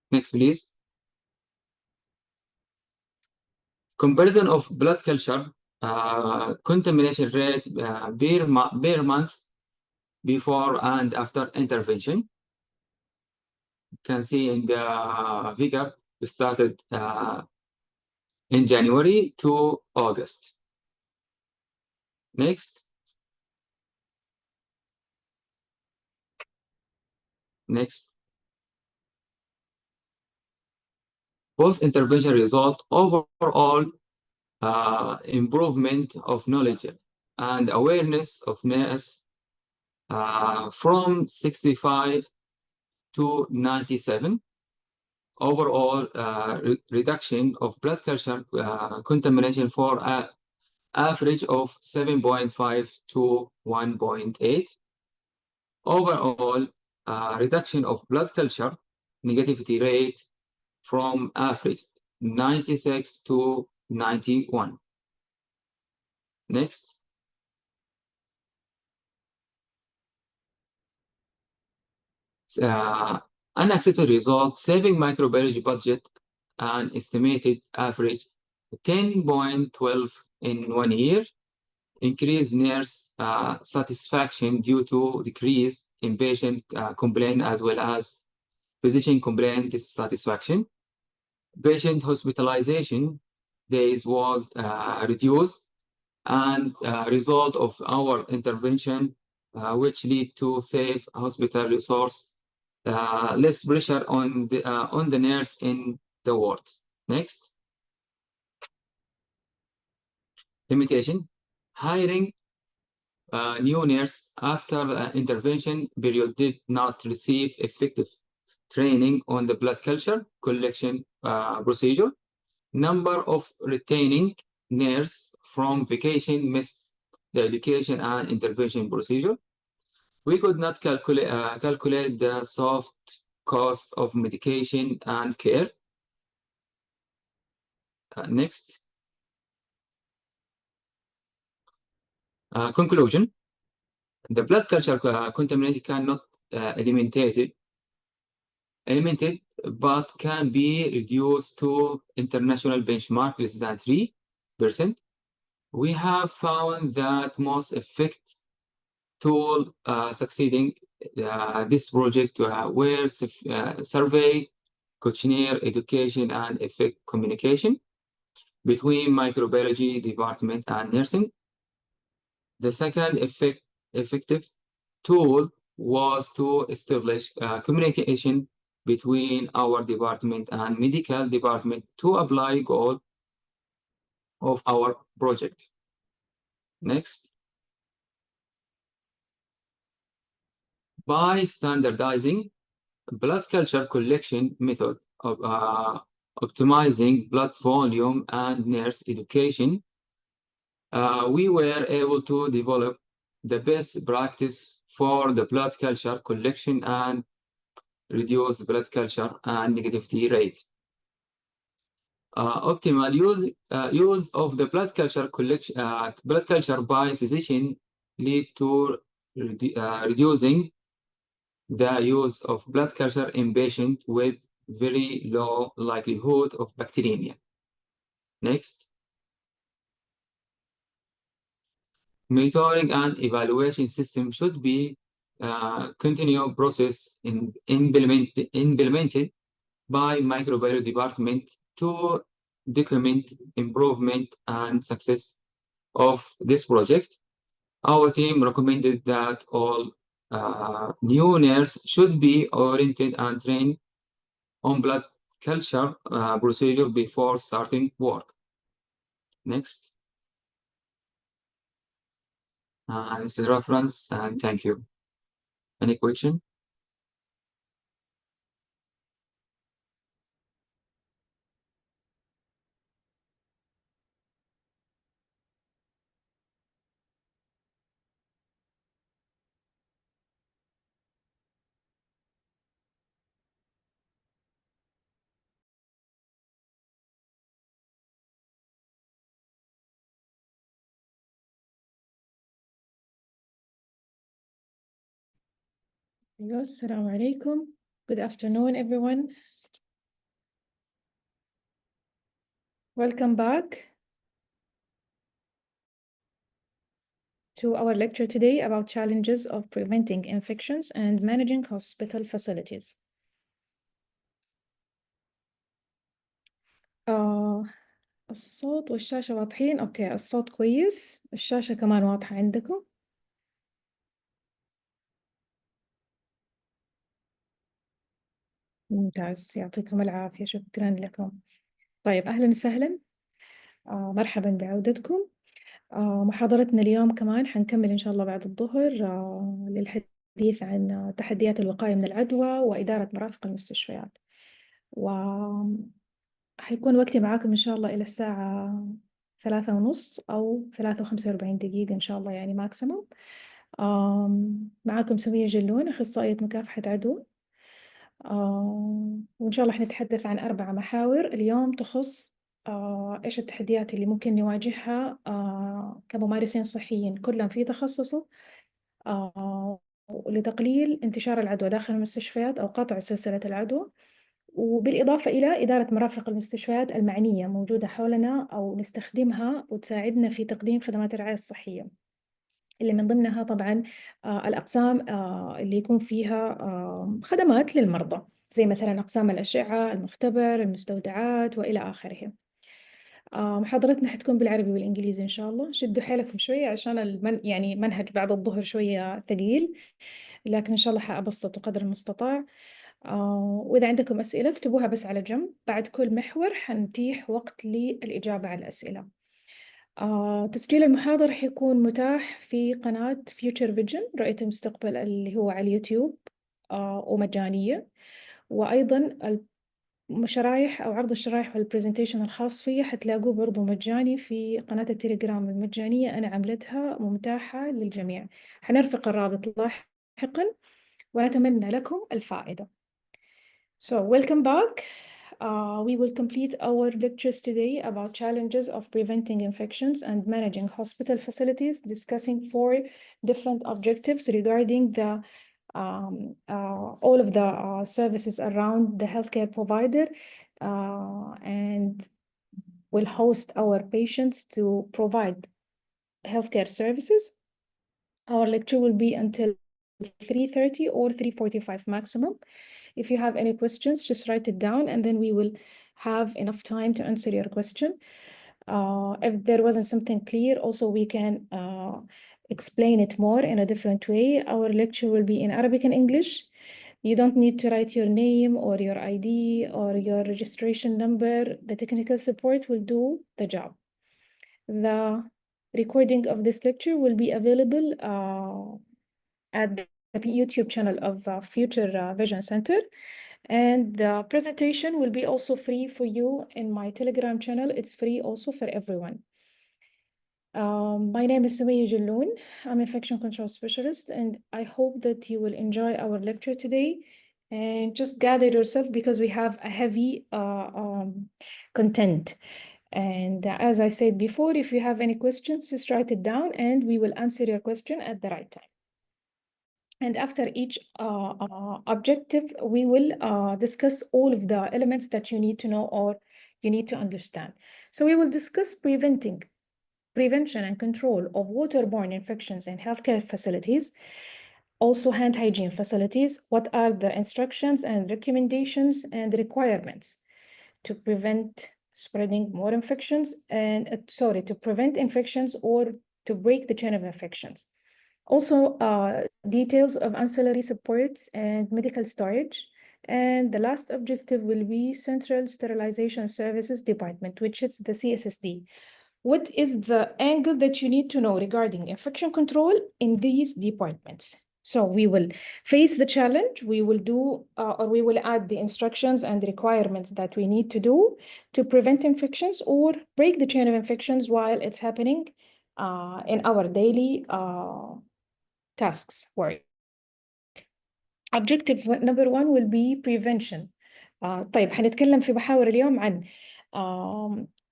[SPEAKER 5] Next, please. Comparison of blood culture contamination rate per month before and after intervention. You can see in the figure, we started in January to August. Next. Next. Post-intervention result, overall improvement of knowledge and awareness of nurse from 65 to 97. Overall reduction of blood culture contamination for an average of 7.5 to 1.8. Overall reduction of blood culture negativity rate from average 96 to 91. Next. Unaccepted result, saving microbiology budget and estimated average 10.12 in 1 year, increase nurse satisfaction due to decrease inpatient complaint as well as physician complaint dissatisfaction. Patient hospitalization days was reduced, and result of our intervention, which lead to safe hospital resource, less pressure on the nurse in the ward. Next. Limitation: hiring new nurse after intervention period did not receive effective training on the blood culture collection procedure. Number of retaining nurse from vacation missed the education and intervention procedure. We could not calculate the soft cost of medication and care. Next. Conclusion: the blood culture contamination cannot eliminated, but can be reduced to international benchmark less than 3%. We have found that most effective tool succeeding this project were survey, questionnaire, education, and effect communication between microbiology department and nursing. The second effective tool was to establish communication between our department and medical department to apply goal of our project. Next. By standardizing blood culture collection method of optimizing blood volume and nurse education, we were able to develop the best practice for the blood culture collection and reduce blood culture and negativity rate. Optimal use of the blood culture by physician lead to reducing the use of blood culture in patients with very low likelihood of bacteremia. Next. Monitoring and evaluation system should be continuous process implemented by microbiology department to document improvement and success of this project. Our team recommended that all new nurses should be oriented and trained on blood culture procedure before starting work. Next. This is reference, and thank you. Any question?
[SPEAKER 6] Hello, assalamu alaikum. Good afternoon, everyone. Welcome back to our lecture today about challenges of preventing infections and managing hospital facilities. الصوت والشاشة واضحين؟ أوكي، الصوت كويس، الشاشة كمان واضحة عندكم؟ ممتاز، يعطيكم العافية، شكرا لكم. طيب، أهلا وسهلا، مرحبا بعودتكم. محاضرتنا اليوم كمان حنكمل إن شاء الله بعد الظهر للحديث عن تحديات الوقاية من العدوى وإدارة مرافق المستشفيات. حيكون وقتي معاكم إن شاء الله إلى الساعة 3:30 أو 3:45 دقيقة إن شاء الله، يعني ماكسيموم. معاكم سمية جلون، أخصائية مكافحة عدوى. وإن شاء الله حنتحدث عن 4 محاور اليوم تخص إيش التحديات اللي ممكن نواجهها كممارسين صحيين كلهم في تخصصه لتقليل انتشار العدوى داخل المستشفيات أو قطع سلسلة العدوى، وبالإضافة إلى إدارة مرافق المستشفيات المعنية موجودة حولنا أو نستخدمها وتساعدنا في تقديم خدمات الرعاية الصحية. اللي من ضمنها طبعا الأقسام اللي يكون فيها خدمات للمرضى، زي مثلا أقسام الأشعة، المختبر، المستودعات وإلى آخره. محاضرتنا حتكون بالعربي والإنجليزي إن شاء الله. شدوا حيلكم شوية عشان يعني منهج بعد الظهر شوية ثقيل، لكن إن شاء الله حأبسطه قدر المستطاع. وإذا عندكم أسئلة اكتبوها بس على جنب، بعد كل محور حنتيح وقت للإجابة على الأسئلة. تسجيل المحاضرة حيكون متاح في قناة فيوتشر فيجن رؤية المستقبل اللي هو على اليوتيوب، ومجانية. وأيضا شرايح أو عرض الشرايح والبرزنتيشن الخاص فيه حتلاقوه برضو مجاني في قناة التليجرام المجانية، أنا عملتها متاحة للجميع. حنرفق الرابط لاحقا ونتمنى لكم الفائدة. So welcome back. We will complete our lectures today about challenges of preventing infections and managing hospital facilities, discussing 4 different objectives regarding the all of the services around the healthcare provider, and will host our patients to provide healthcare services. Our lecture will be until 3:30 or 3:45 maximum. If you have any questions, just write it down and then we will have enough time to answer your question. If there wasn't something clear, also we can explain it more in a different way. Our lecture will be in Arabic and English. You don't need to write your name or your ID or your registration number. The technical support will do the job. The recording of this lecture will be available at the YouTube channel of Future Vision Center. And the presentation will be also free for you in my Telegram channel. It's free also for everyone. My name is Sumaya Jalloun. I'm infection control specialist, and I hope that you will enjoy our lecture today. And just gather yourself because we have a heavy content. And as I said before, if you have any questions, just write it down and we will answer your question at the right time. And after each objective, we will discuss all of the elements that you need to know or you need to understand. So we will discuss prevention and control of waterborne infections in healthcare facilities, also hand hygiene facilities. What are the instructions and recommendations and requirements to prevent spreading more infections and, to prevent infections or to break the chain of infections. Also, details of ancillary supports and medical storage. And the last objective will be Central Sterilization Services Department, which is the CSSD. What is the angle that you need to know regarding infection control in these departments? So we will face the challenge, we will do, or we will add the instructions and requirements that we need to do to prevent infections or break the chain of infections while it's happening in our daily tasks work. Objective number 1 will be prevention. طيب حنتكلم في محاور اليوم عن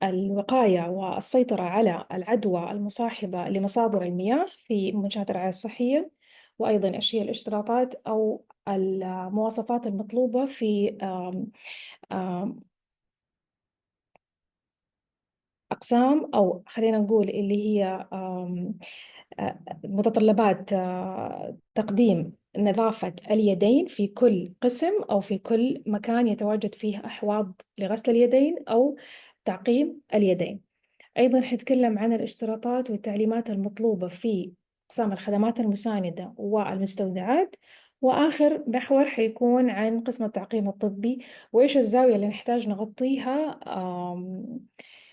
[SPEAKER 6] الوقاية والسيطرة على العدوى المصاحبة لمصادر المياه في منشآت الرعاية الصحية، وأيضا إيش هي الاشتراطات أو المواصفات المطلوبة في أقسام، أو خلينا نقول اللي هي متطلبات تقديم نظافة اليدين في كل قسم أو في كل مكان يتواجد فيه أحواض لغسل اليدين أو تعقيم اليدين. أيضا حنتكلم عن الاشتراطات والتعليمات المطلوبة في أقسام الخدمات المساندة والمستودعات. وآخر محور حيكون عن قسم التعقيم الطبي وإيش الزاوية اللي نحتاج نغطيها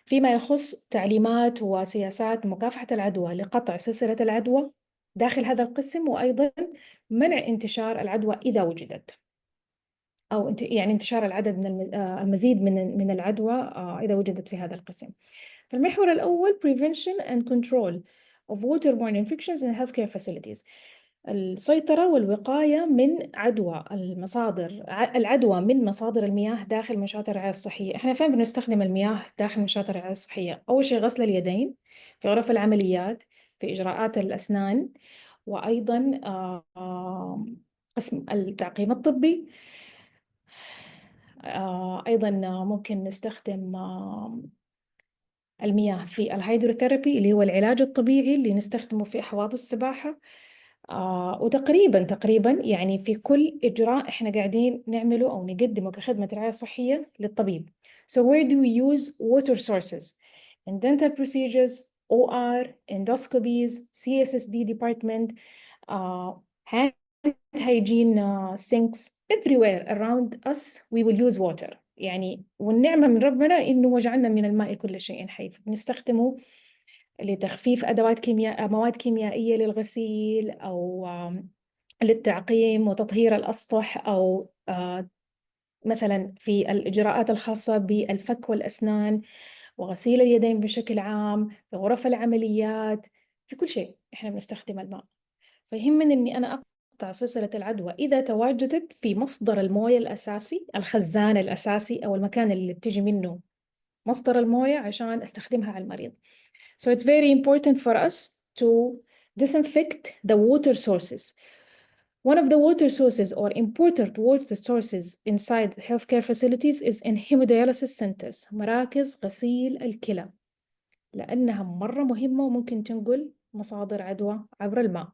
[SPEAKER 6] فيما يخص تعليمات وسياسات مكافحة العدوى لقطع سلسلة العدوى داخل هذا القسم، وأيضا منع انتشار العدوى إذا وجدت، أو يعني انتشار العدد من المزيد من العدوى إذا وجدت في هذا القسم. فالمحور الأول prevention and control of waterborne infections in healthcare facilities. السيطرة والوقاية من العدوى من مصادر المياه داخل منشآت الرعاية الصحية. احنا فين بنستخدم المياه داخل منشآت الرعاية الصحية؟ أول شيء غسل اليدين، في غرف العمليات، في إجراءات الأسنان، وأيضا قسم التعقيم الطبي. أيضا ممكن نستخدم المياه في الهيدروثيرابي اللي هو العلاج الطبيعي اللي نستخدمه في أحواض السباحة. وتقريبا يعني في كل إجراء إحنا قاعدين نعمله أو نقدمه كخدمة رعاية صحية للطبيب. So where do we use water sources? In dental procedures, OR, endoscopies, CSSD department, hand hygiene sinks, everywhere around us we will use water. يعني والنعمة من ربنا إنه وجعلنا من الماء كل شيء حي، بنستخدمه لتخفيف مواد كيميائية للغسيل أو للتعقيم وتطهير الأسطح، أو مثلا في الإجراءات الخاصة بالفك والأسنان وغسيل اليدين بشكل عام، في غرف العمليات، في كل شيء إحنا بنستخدم الماء. فيهمني إني أنا أقطع سلسلة العدوى إذا تواجدت في مصدر الموية الأساسي، الخزان الأساسي أو المكان اللي بتيجي منه مصدر الموية عشان أستخدمها على المريض. So it's very important for us to disinfect the water sources. One of the water sources or important water sources inside healthcare facilities is in hemodialysis centers، مراكز غسيل الكلى، لأنها مرة مهمة وممكن تنقل مصادر عدوى عبر الماء.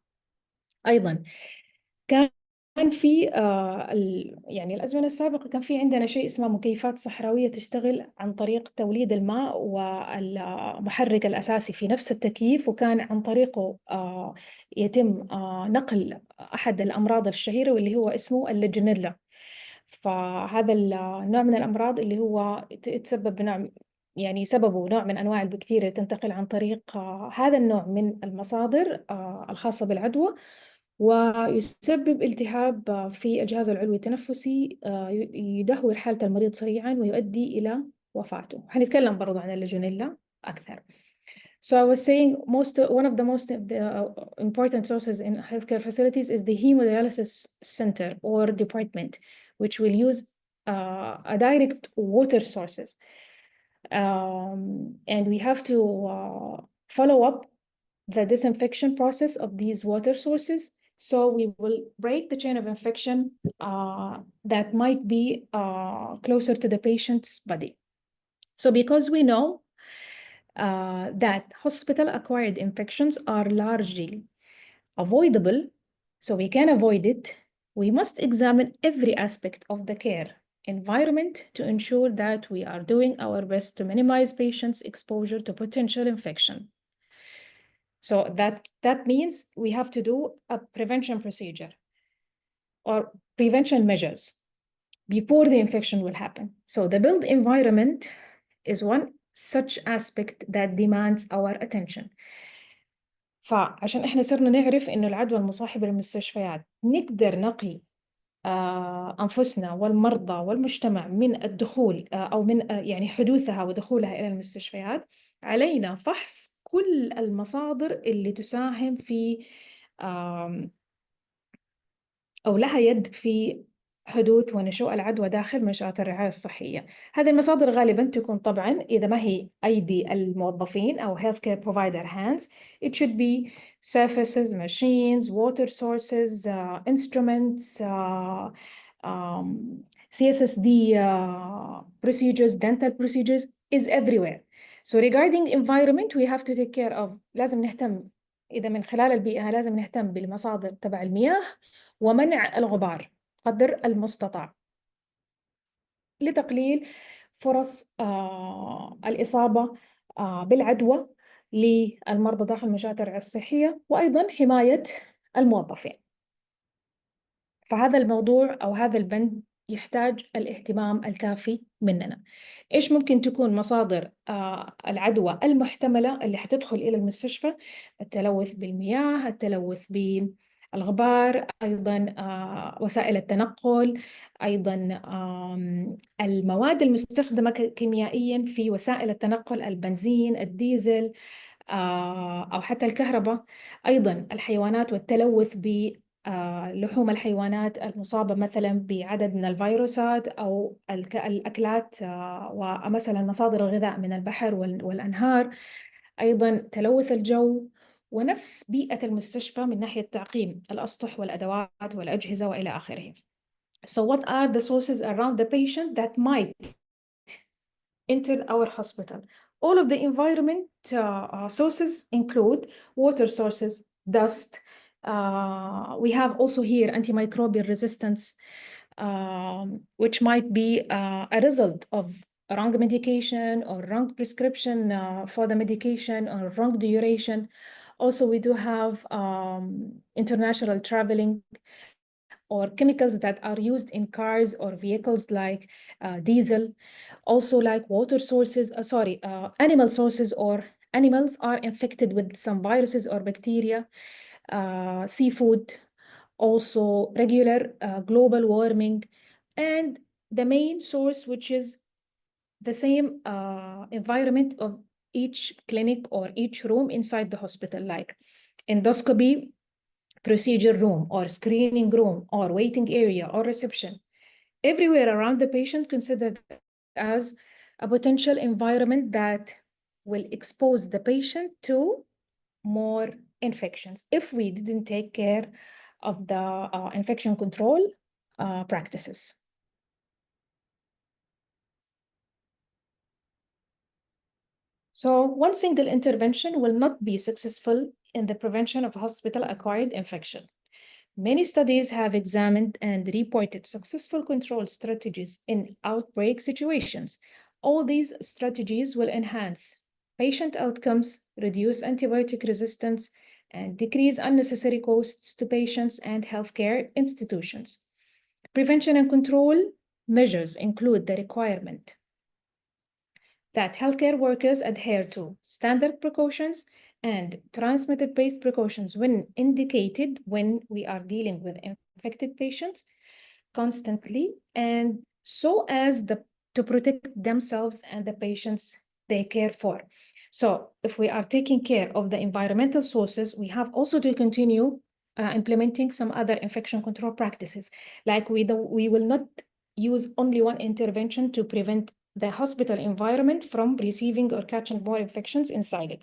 [SPEAKER 6] أيضا كان في يعني الأزمنة السابقة كان في عندنا شيء اسمه مكيفات صحراوية تشتغل عن طريق توليد الماء، والمحرك الأساسي في نفس التكييف، وكان عن طريقه يتم نقل أحد الأمراض الشهيرة واللي هو اسمه الليجونيلا. فهذا النوع من الأمراض اللي هو يتسبب بنوع، يعني سببه نوع من أنواع البكتيريا تنتقل عن طريق هذا النوع من المصادر الخاصة بالعدوى، ويسبب التهاب في الجهاز العلوي التنفسي يدهور حالة المريض سريعا ويؤدي إلى وفاته. حنتكلم برضو عن الليجونيلا أكثر. So I was saying one of the most important sources in healthcare facilities is the hemodialysis center or department, which will use a direct water sources. And we have to follow up the disinfection process of these water sources. So we will break the chain of infection that might be closer to the patient's body. So because we know that hospital-acquired infections are largely avoidable, so we can avoid it, we must examine every aspect of the care environment to ensure that we are doing our best to minimize patients' exposure to potential infection. So that means we have to do a prevention procedure or prevention measures before the infection will happen. So the built environment is one such aspect that demands our attention. فعشان احنا صرنا نعرف انه العدوى المصاحبة للمستشفيات نقدر نقي أنفسنا والمرضى والمجتمع من الدخول أو من يعني حدوثها ودخولها إلى المستشفيات، علينا فحص كل المصادر اللي تساهم في أو لها يد في حدوث ونشوء العدوى داخل منشآت الرعاية الصحية. هذه المصادر غالباً تكون طبعاً إذا ما هي أيدي الموظفين أو healthcare provider hands, it should be surfaces, machines, water sources, instruments, CSSD procedures, dental procedures is everywhere. So regarding environment we have to take care of، لازم نهتم إذا من خلال البيئة لازم نهتم بالمصادر تبع المياه ومنع الغبار قدر المستطاع لتقليل فرص الإصابة بالعدوى للمرضى داخل منشآت الرعاية الصحية، وأيضا حماية الموظفين. فهذا الموضوع أو هذا البند يحتاج الاهتمام الكافي مننا. إيش ممكن تكون مصادر العدوى المحتملة اللي حتدخل إلى المستشفى؟ التلوث بالمياه، التلوث بالغبار، أيضا وسائل التنقل، أيضا المواد المستخدمة كيميائيا في وسائل التنقل، البنزين، الديزل، أو حتى الكهرباء، أيضا الحيوانات والتلوث لحوم الحيوانات المصابة مثلا بعدد من الفيروسات، أو الأكلات ومثلا مصادر الغذاء من البحر والأنهار، أيضا تلوث الجو، ونفس بيئة المستشفى من ناحية تعقيم الأسطح والأدوات والأجهزة وإلى آخره. So what are the sources around the patient that might enter our hospital? All of the environment sources include water sources, dust. We have also here antimicrobial resistance, which might be a result of wrong medication or wrong prescription for the medication or wrong duration. Also, we do have international traveling or chemicals that are used in cars or vehicles like diesel. Also like water sources, animal sources, or animals are infected with some viruses or bacteria, seafood, also regular global warming, and the main source, which is the same environment of each clinic or each room inside the hospital, like endoscopy, procedure room, or screening room, or waiting area, or reception. Everywhere around the patient considered as a potential environment that will expose the patient to more infections if we didn't take care of the infection control practices. So one single intervention will not be successful in the prevention of hospital-acquired infection. Many studies have examined and reported successful control strategies in outbreak situations. All these strategies will enhance patient outcomes, reduce antibiotic resistance, and decrease unnecessary costs to patients and healthcare institutions. Prevention and control measures include the requirement that healthcare workers adhere to standard precautions and transmitted-based precautions when indicated when we are dealing with infected patients constantly, and so as to protect themselves and the patients they care for. So if we are taking care of the environmental sources, we have also to continue implementing some other infection control practices. Like we will not use only one intervention to prevent the hospital environment from receiving or catching more infections inside it.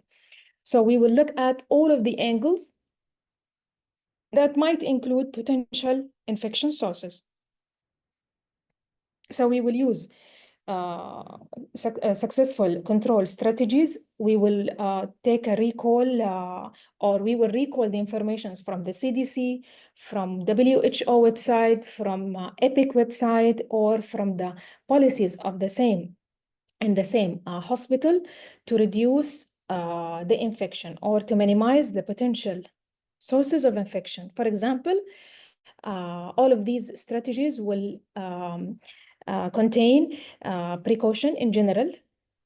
[SPEAKER 6] So we will look at all of the angles that might include potential infection sources. So we will use successful control strategies. We will take a recall or we will recall the information from the CDC, from WHO website, from EPIC website, or from the policies of the same hospital to reduce the infection or to minimize the potential sources of infection. For example, all of these strategies will contain precaution in general,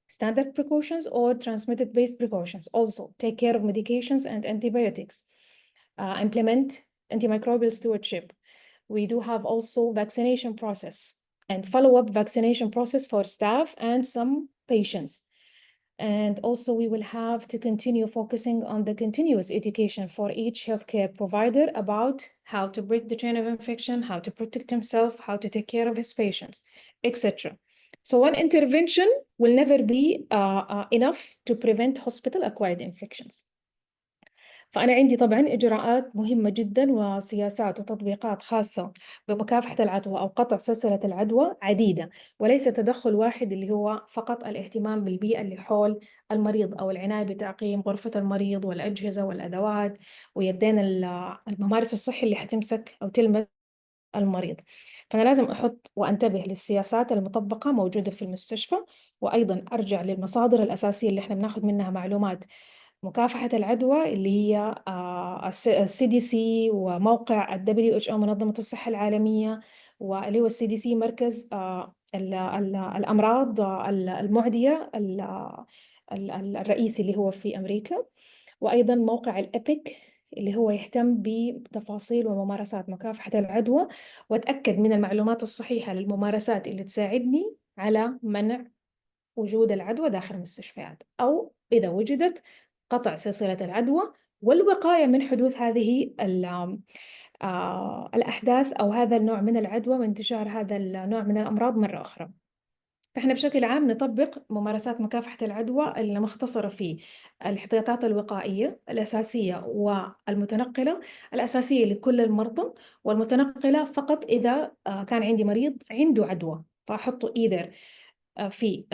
[SPEAKER 6] standard precautions or transmitted-based precautions. Also, take care of medications and antibiotics. Implement antimicrobial stewardship. We do have also vaccination process and follow-up vaccination process for staff and some patients. And also we will have to continue focusing on the continuous education for each healthcare provider about how to break the chain of infection, how to protect himself, how to take care of his patients, etc. So one intervention will never be enough to prevent hospital-acquired infections. فأنا عندي طبعاً إجراءات مهمة جداً وسياسات وتطبيقات خاصة بمكافحة العدوى أو قطع سلسلة العدوى عديدة، وليس تدخل واحد اللي هو فقط الاهتمام بالبيئة اللي حول المريض أو العناية بتعقيم غرفة المريض والأجهزة والأدوات ويدين الممارس الصحي اللي حتمسك أو تلمس المريض. فأنا لازم أحط وأنتبه للسياسات المطبقة موجودة في المستشفى، وأيضاً أرجع للمصادر الأساسية اللي إحنا بناخد منها معلومات مكافحة العدوى اللي هي CDC وموقع WHO منظمة الصحة العالمية، واللي هو CDC مركز الأمراض المعدية الرئيسي اللي هو في أمريكا، وأيضا موقع الإبيك اللي هو يهتم بتفاصيل وممارسات مكافحة العدوى، وأتأكد من المعلومات الصحيحة للممارسات اللي تساعدني على منع وجود العدوى داخل المستشفيات، أو إذا وجدت قطع سلسلة العدوى والوقاية من حدوث هذه الأحداث أو هذا النوع من العدوى وانتشار هذا النوع من الأمراض مرة أخرى. إحنا بشكل عام نطبق ممارسات مكافحة العدوى المختصرة في الاحتياطات الوقائية الأساسية والمتنقلة. الأساسية لكل المرضى، والمتنقلة فقط إذا كان عندي مريض عنده عدوى، فأحطه either في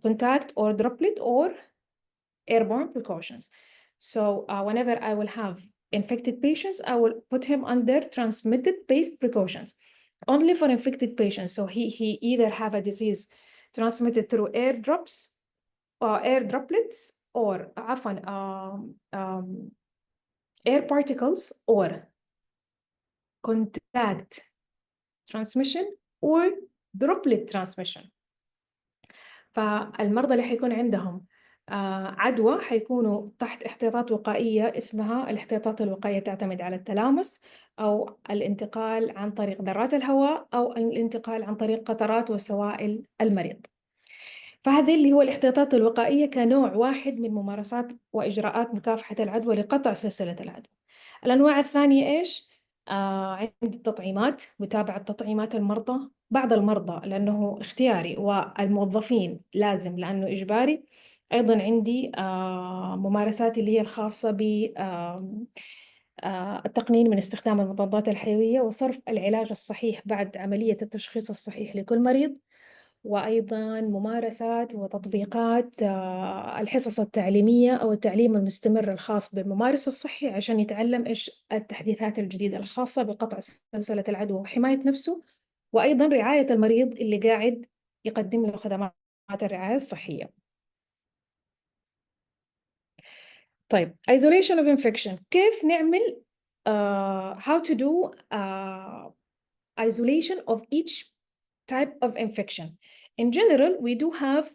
[SPEAKER 6] contact or droplet or airborne precautions. So whenever I will have infected patients, I will put him under transmitted-based precautions. Only for infected patients. So he either have a disease transmitted through air drops or air droplets or air particles or contact transmission or droplet transmission. فالمرضى اللي حيكون عندهم عدوى حيكونوا تحت احتياطات وقائية اسمها الاحتياطات الوقائية، تعتمد على التلامس أو الانتقال عن طريق ذرات الهواء أو الانتقال عن طريق قطرات وسوائل المريض. فهذه اللي هو الاحتياطات الوقائية كنوع واحد من ممارسات وإجراءات مكافحة العدوى لقطع سلسلة العدوى. الأنواع الثانية إيش؟ عندي التطعيمات، متابعة تطعيمات المرضى، بعض المرضى لأنه اختياري والموظفين لازم لأنه إجباري. أيضا عندي ممارسات اللي هي الخاصة بالتقنين من استخدام المضادات الحيوية وصرف العلاج الصحيح بعد عملية التشخيص الصحيح لكل مريض، وأيضا ممارسات وتطبيقات الحصص التعليمية أو التعليم المستمر الخاص بالممارس الصحي عشان يتعلم إيش التحديثات الجديدة الخاصة بقطع سلسلة العدوى وحماية نفسه، وأيضا رعاية المريض اللي قاعد يقدم له خدمات الرعاية الصحية. طيب isolation of infection، كيف نعمل how to do isolation of each type of infection. In general, we do have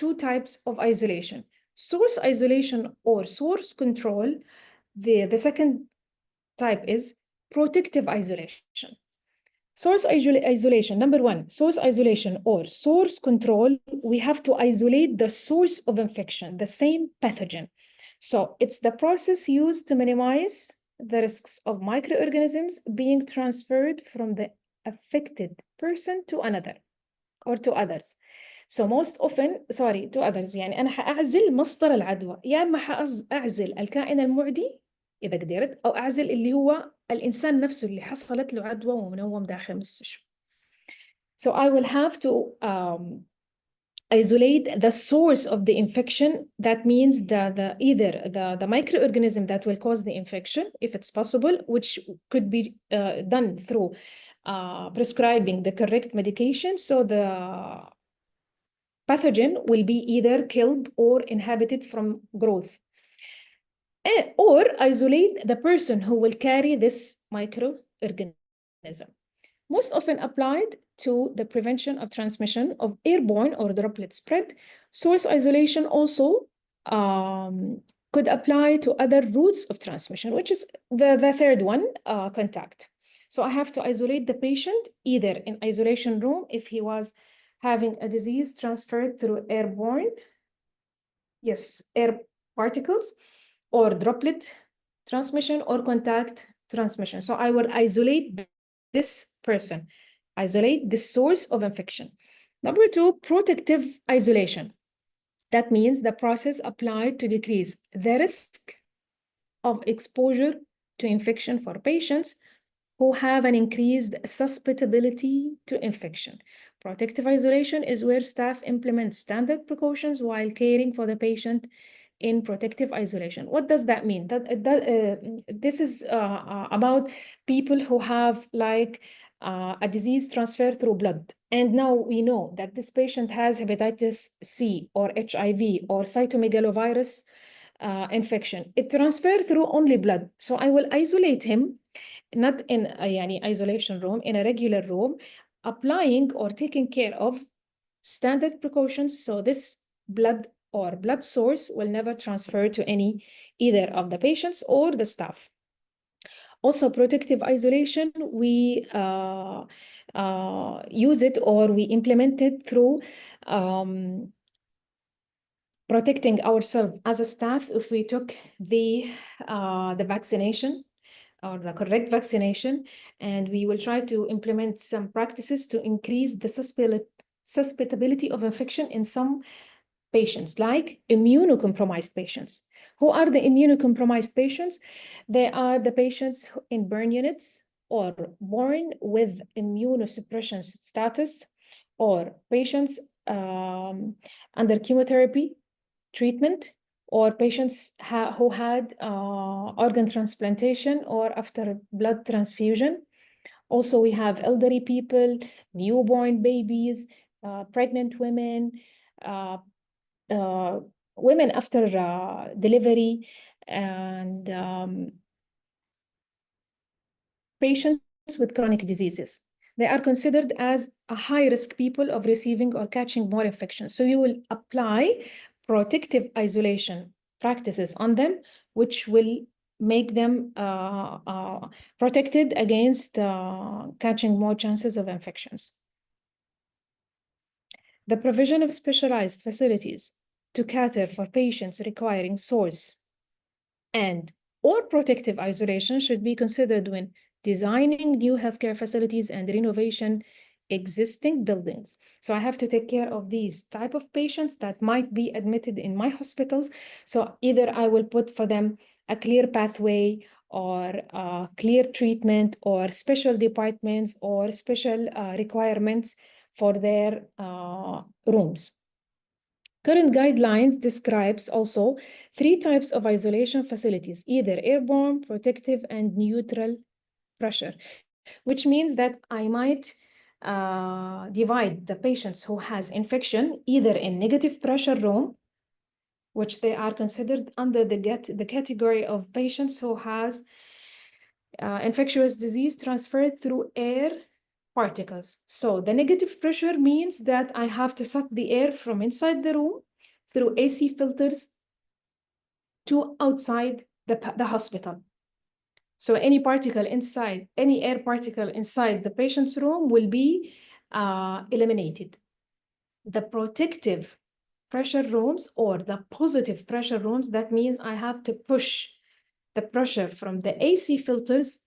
[SPEAKER 6] two types of isolation: source isolation or source control. The second type is protective isolation. Source isolation, number one, source isolation or source control, we have to isolate the source of infection, the same pathogen. So it's the process used to minimize the risks of microorganisms being transferred from the affected person to another or to others. So most often, sorry, to others، يعني أنا حأعزل مصدر العدوى، يا إما حأعزل الكائن المعدي إذا قدرت، أو أعزل اللي هو الإنسان نفسه اللي حصلت له عدوى ومنوم داخل المستشفى. So I will have to isolate the source of the infection. That means either the microorganism that will cause the infection, if it's possible, which could be done through prescribing the correct medication. So the pathogen will be either killed or inhibited from growth. Or isolate the person who will carry this microorganism. Most often applied to the prevention of transmission of airborne or droplet spread. Source isolation also could apply to other routes of transmission, which is the third one, contact. So I have to isolate the patient either in isolation room if he was having a disease transferred through airborne, yes, air particles, or droplet transmission or contact transmission. So I will isolate this person, isolate the source of infection. Number two, protective isolation. That means the process applied to decrease the risk of exposure to infection for patients who have an increased susceptibility to infection. Protective isolation is where staff implement standard precautions while caring for the patient in protective isolation. What does that mean? This is about people who have like a disease transferred through blood. And now we know that this patient has hepatitis C or HIV or cytomegalovirus infection. It transferred through only blood. So I will isolate him, not in a isolation room, in a regular room, applying or taking care of standard precautions. So this blood or blood source will never transfer to either of the patients or the staff. Also, protective isolation, we use it or we implement it through protecting ourselves as a staff if we took the vaccination or the correct vaccination, and we will try to implement some practices to increase the susceptibility of infection in some patients, like immunocompromised patients. Who are the immunocompromised patients? They are the patients in burn units or born with immunosuppression status, or patients under chemotherapy treatment, or patients who had organ transplantation or after blood transfusion. Also, we have elderly people, newborn babies, pregnant women, women after delivery, and patients with chronic diseases. They are considered as a high-risk people of receiving or catching more infections. So you will apply protective isolation practices on them, which will make them protected against catching more chances of infections. The provision of specialized facilities to cater for patients requiring source and or protective isolation should be considered when designing new healthcare facilities and renovation existing buildings. So I have to take care of these type of patients that might be admitted in my hospitals. So either I will put for them a clear pathway or clear treatment or special departments or special requirements for their rooms. Current guidelines describes also 3 types of isolation facilities, either airborne, protective, and neutral pressure, which means that I might divide the patients who has infection either in negative pressure room, which they are considered under the category of patients who has infectious disease transferred through air particles. So the negative pressure means that I have to suck the air from inside the room through AC filters to outside the hospital. So any particle inside, any air particle inside the patient's room will be eliminated. The protective pressure rooms or the positive pressure rooms, that means I have to push the pressure from the AC filters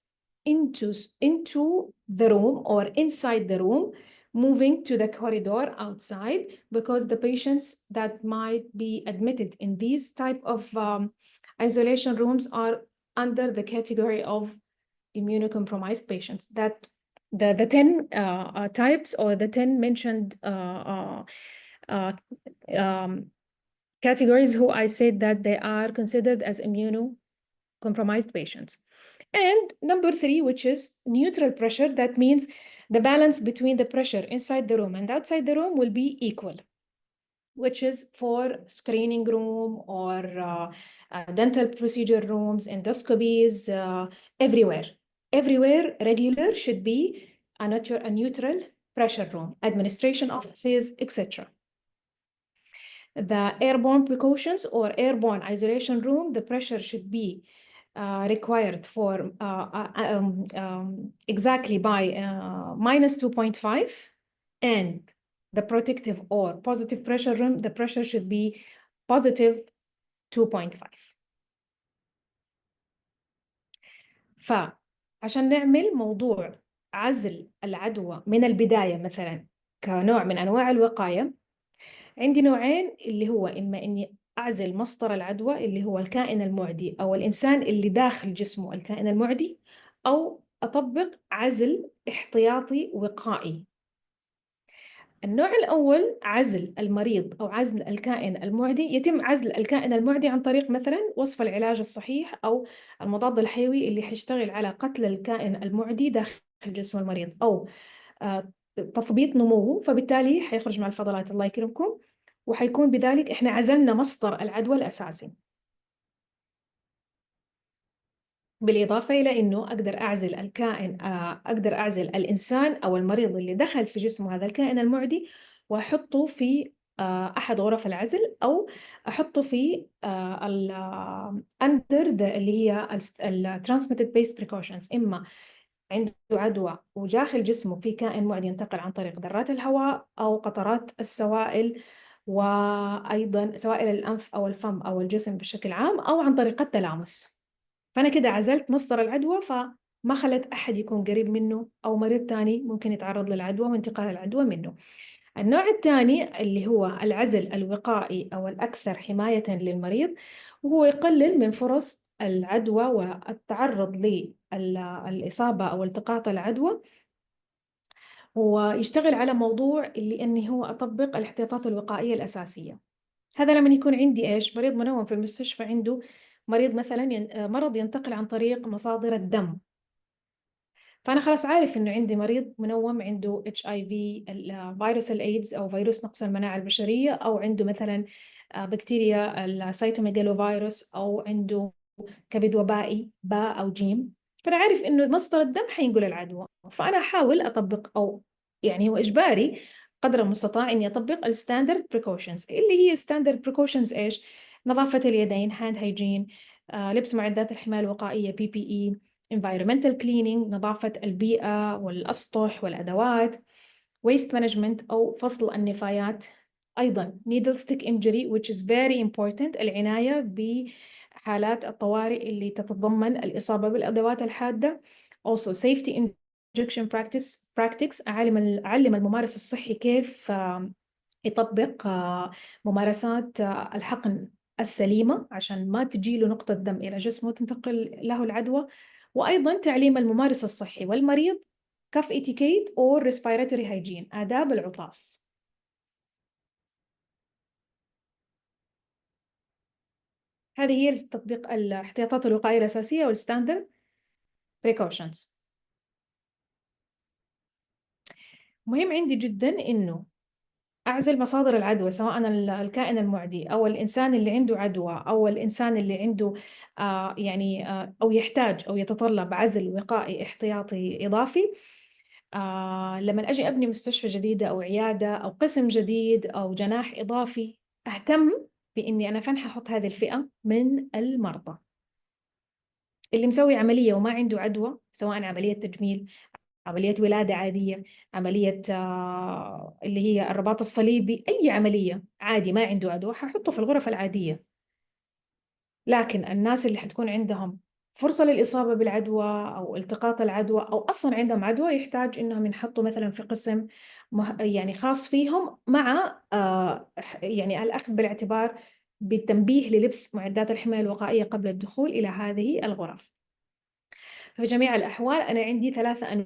[SPEAKER 6] into the room or inside the room, moving to the corridor outside, because the patients that might be admitted in these type of isolation rooms are under the category of immunocompromised patients. That the 10 types or the 10 mentioned categories who I said that they are considered as immunocompromised patients. And number 3, which is neutral pressure, that means the balance between the pressure inside the room and outside the room will be equal, which is for screening room or dental procedure rooms, endoscopies, everywhere. Everywhere regular should be a neutral pressure room, administration offices, etc. The airborne precautions or airborne isolation room, the pressure should be required for exactly by minus 2.5, and the protective or positive pressure room, the pressure should be positive 2.5. فعشان نعمل موضوع عزل العدوى من البداية مثلا كنوع من أنواع الوقاية، عندي نوعين، اللي هو إما إني أعزل مصدر العدوى اللي هو الكائن المعدي أو الإنسان اللي داخل جسمه الكائن المعدي، أو أطبق عزل احتياطي وقائي. النوع الأول عزل المريض أو عزل الكائن المعدي، يتم عزل الكائن المعدي عن طريق مثلا وصف العلاج الصحيح أو المضاد الحيوي اللي حيشتغل على قتل الكائن المعدي داخل جسم المريض، أو تثبيط نموه، فبالتالي حيخرج مع الفضلات الله يكرمكم، وحيكون بذلك إحنا عزلنا مصدر العدوى الأساسي. بالإضافة إلى إنه أقدر أعزل الكائن، أقدر أعزل الإنسان أو المريض اللي دخل في جسمه هذا الكائن المعدي وأحطه في أحد غرف العزل، أو أحطه في under اللي هي transmitted based precautions، إما عنده عدوى وداخل جسمه في كائن معدي ينتقل عن طريق ذرات الهواء أو قطرات السوائل، وأيضا سوائل الأنف أو الفم أو الجسم بشكل عام، أو عن طريق التلامس. فأنا كده عزلت مصدر العدوى، فما خلت أحد يكون قريب منه أو مريض تاني ممكن يتعرض للعدوى وانتقال العدوى منه. النوع الثاني اللي هو العزل الوقائي أو الأكثر حماية للمريض، وهو يقلل من فرص العدوى والتعرض للإصابة أو التقاط العدوى، ويشتغل على موضوع اللي أني هو أطبق الاحتياطات الوقائية الأساسية. هذا لما يكون عندي إيش مريض منوم في المستشفى، عنده مريض مثلا مرض ينتقل عن طريق مصادر الدم، فأنا خلاص عارف إنه عندي مريض منوم عنده HIV، فيروس الإيدز أو فيروس نقص المناعة البشرية، أو عنده مثلا بكتيريا السيتوميجالوفيروس، أو عنده كبد وبائي باء أو جيم. فأنا عارف إنه مصدر الدم حينقل العدوى، فأنا أحاول أطبق، أو يعني هو إجباري قدر المستطاع إني أطبق الستاندرد بريكوشنز. اللي هي ستاندرد بريكوشنز إيش؟ نظافة اليدين، هاند هايجين، لبس معدات الحماية الوقائية PPE، environmental cleaning، نظافة البيئة والأسطح والأدوات، waste management أو فصل النفايات. أيضا needle stick injury which is very important، العناية بحالات الطوارئ اللي تتضمن الإصابة بالأدوات الحادة. also safety injection practice، أعلم الممارس الصحي كيف يطبق ممارسات الحقن السليمة عشان ما تجيله نقطة دم إلى جسمه وتنتقل له العدوى. وأيضا تعليم الممارس الصحي والمريض كف اتيكيت أو respiratory hygiene، آداب العطاس. هذه هي تطبيق الاحتياطات الوقائية الأساسية والستاندرد precautions. مهم عندي جدا إنه أعزل مصادر العدوى، سواء الكائن المعدي أو الإنسان اللي عنده عدوى أو الإنسان اللي عنده أو يحتاج أو يتطلب عزل وقائي احتياطي إضافي. لما أجي أبني مستشفى جديدة أو عيادة أو قسم جديد أو جناح إضافي، أهتم بإني أنا فين ححط هذه الفئة من المرضى. اللي مسوي عملية وما عنده عدوى، سواء عملية تجميل، عملية ولادة عادية، عملية اللي هي الرباط الصليبي، أي عملية عادي ما عنده عدوى ححطه في الغرف العادية. لكن الناس اللي حتكون عندهم فرصة للإصابة بالعدوى أو التقاط العدوى أو أصلا عندهم عدوى، يحتاج إنهم ينحطوا مثلا في قسم يعني خاص فيهم، مع يعني الأخذ بالاعتبار بالتنبيه للبس معدات الحماية الوقائية قبل الدخول إلى هذه الغرف. في جميع الأحوال أنا عندي 3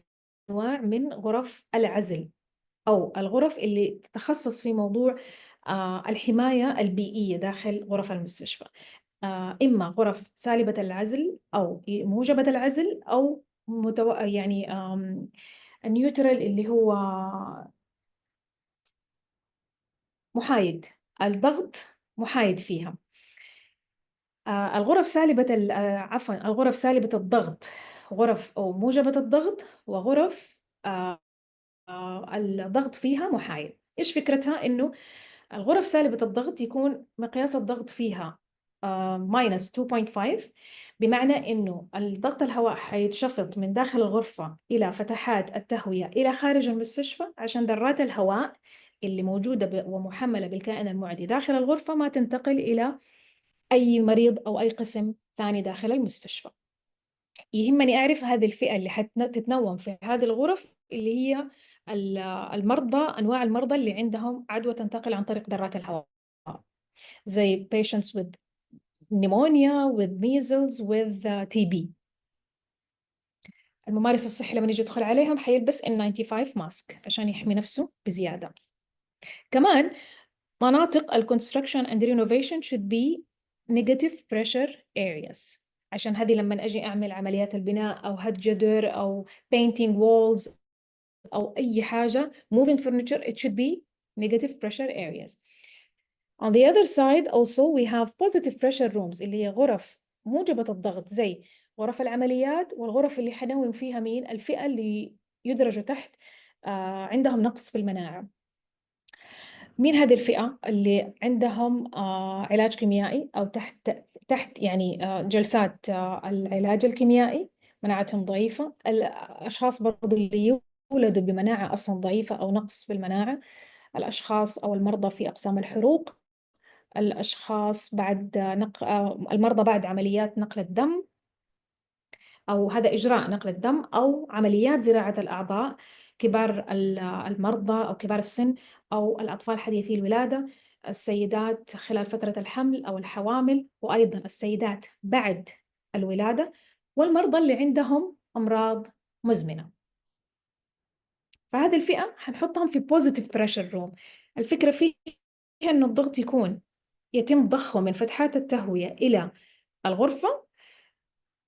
[SPEAKER 6] أنواع من غرف العزل، أو الغرف اللي تتخصص في موضوع الحماية البيئية داخل غرف المستشفى. إما غرف سالبة العزل أو موجبة العزل، أو يعني النيوترال اللي هو محايد الضغط، محايد فيها. الغرف سالبة عفوا الغرف سالبة الضغط غرف أو موجبة الضغط، وغرف الضغط فيها محايد. إيش فكرتها؟ إنه الغرف سالبة الضغط يكون مقياس الضغط فيها -2.5، بمعنى إنه الضغط الهواء حيتشفط من داخل الغرفة إلى فتحات التهوية إلى خارج المستشفى، عشان ذرات الهواء اللي موجودة ومحملة بالكائن المعدي داخل الغرفة ما تنتقل إلى أي مريض أو أي قسم ثاني داخل المستشفى. يهمني أعرف هذه الفئة اللي حتتنوم في هذه الغرف، اللي هي المرضى، أنواع المرضى اللي عندهم عدوى تنتقل عن طريق ذرات الهواء، زي patients with pneumonia, with measles, with TB. الممارس الصحي لما يجي يدخل عليهم حيلبس N95 ماسك عشان يحمي نفسه بزيادة. كمان مناطق الكونستراكشن and renovation should be negative pressure areas، عشان هذه لما أجي أعمل عمليات البناء أو هد جدر أو painting walls أو أي حاجة moving furniture, it should be negative pressure areas. On the other side also we have positive pressure rooms، اللي هي غرف موجبة الضغط زي غرف العمليات، والغرف اللي حنوم فيها مين؟ الفئة اللي يدرجوا تحت عندهم نقص في المناعة. مين هذه الفئة؟ اللي عندهم علاج كيميائي أو تحت يعني جلسات العلاج الكيميائي، مناعتهم ضعيفة. الأشخاص برضو اللي يولدوا بمناعة أصلا ضعيفة أو نقص في المناعة، الأشخاص أو المرضى في أقسام الحروق، الأشخاص بعد المرضى بعد عمليات نقل الدم، أو هذا إجراء نقل الدم، أو عمليات زراعة الأعضاء، كبار المرضى أو كبار السن، أو الأطفال حديثي الولادة، السيدات خلال فترة الحمل أو الحوامل، وأيضا السيدات بعد الولادة، والمرضى اللي عندهم أمراض مزمنة. فهذه الفئة حنحطهم في positive pressure room. الفكرة فيها إنه الضغط يتم ضخه من فتحات التهوية إلى الغرفة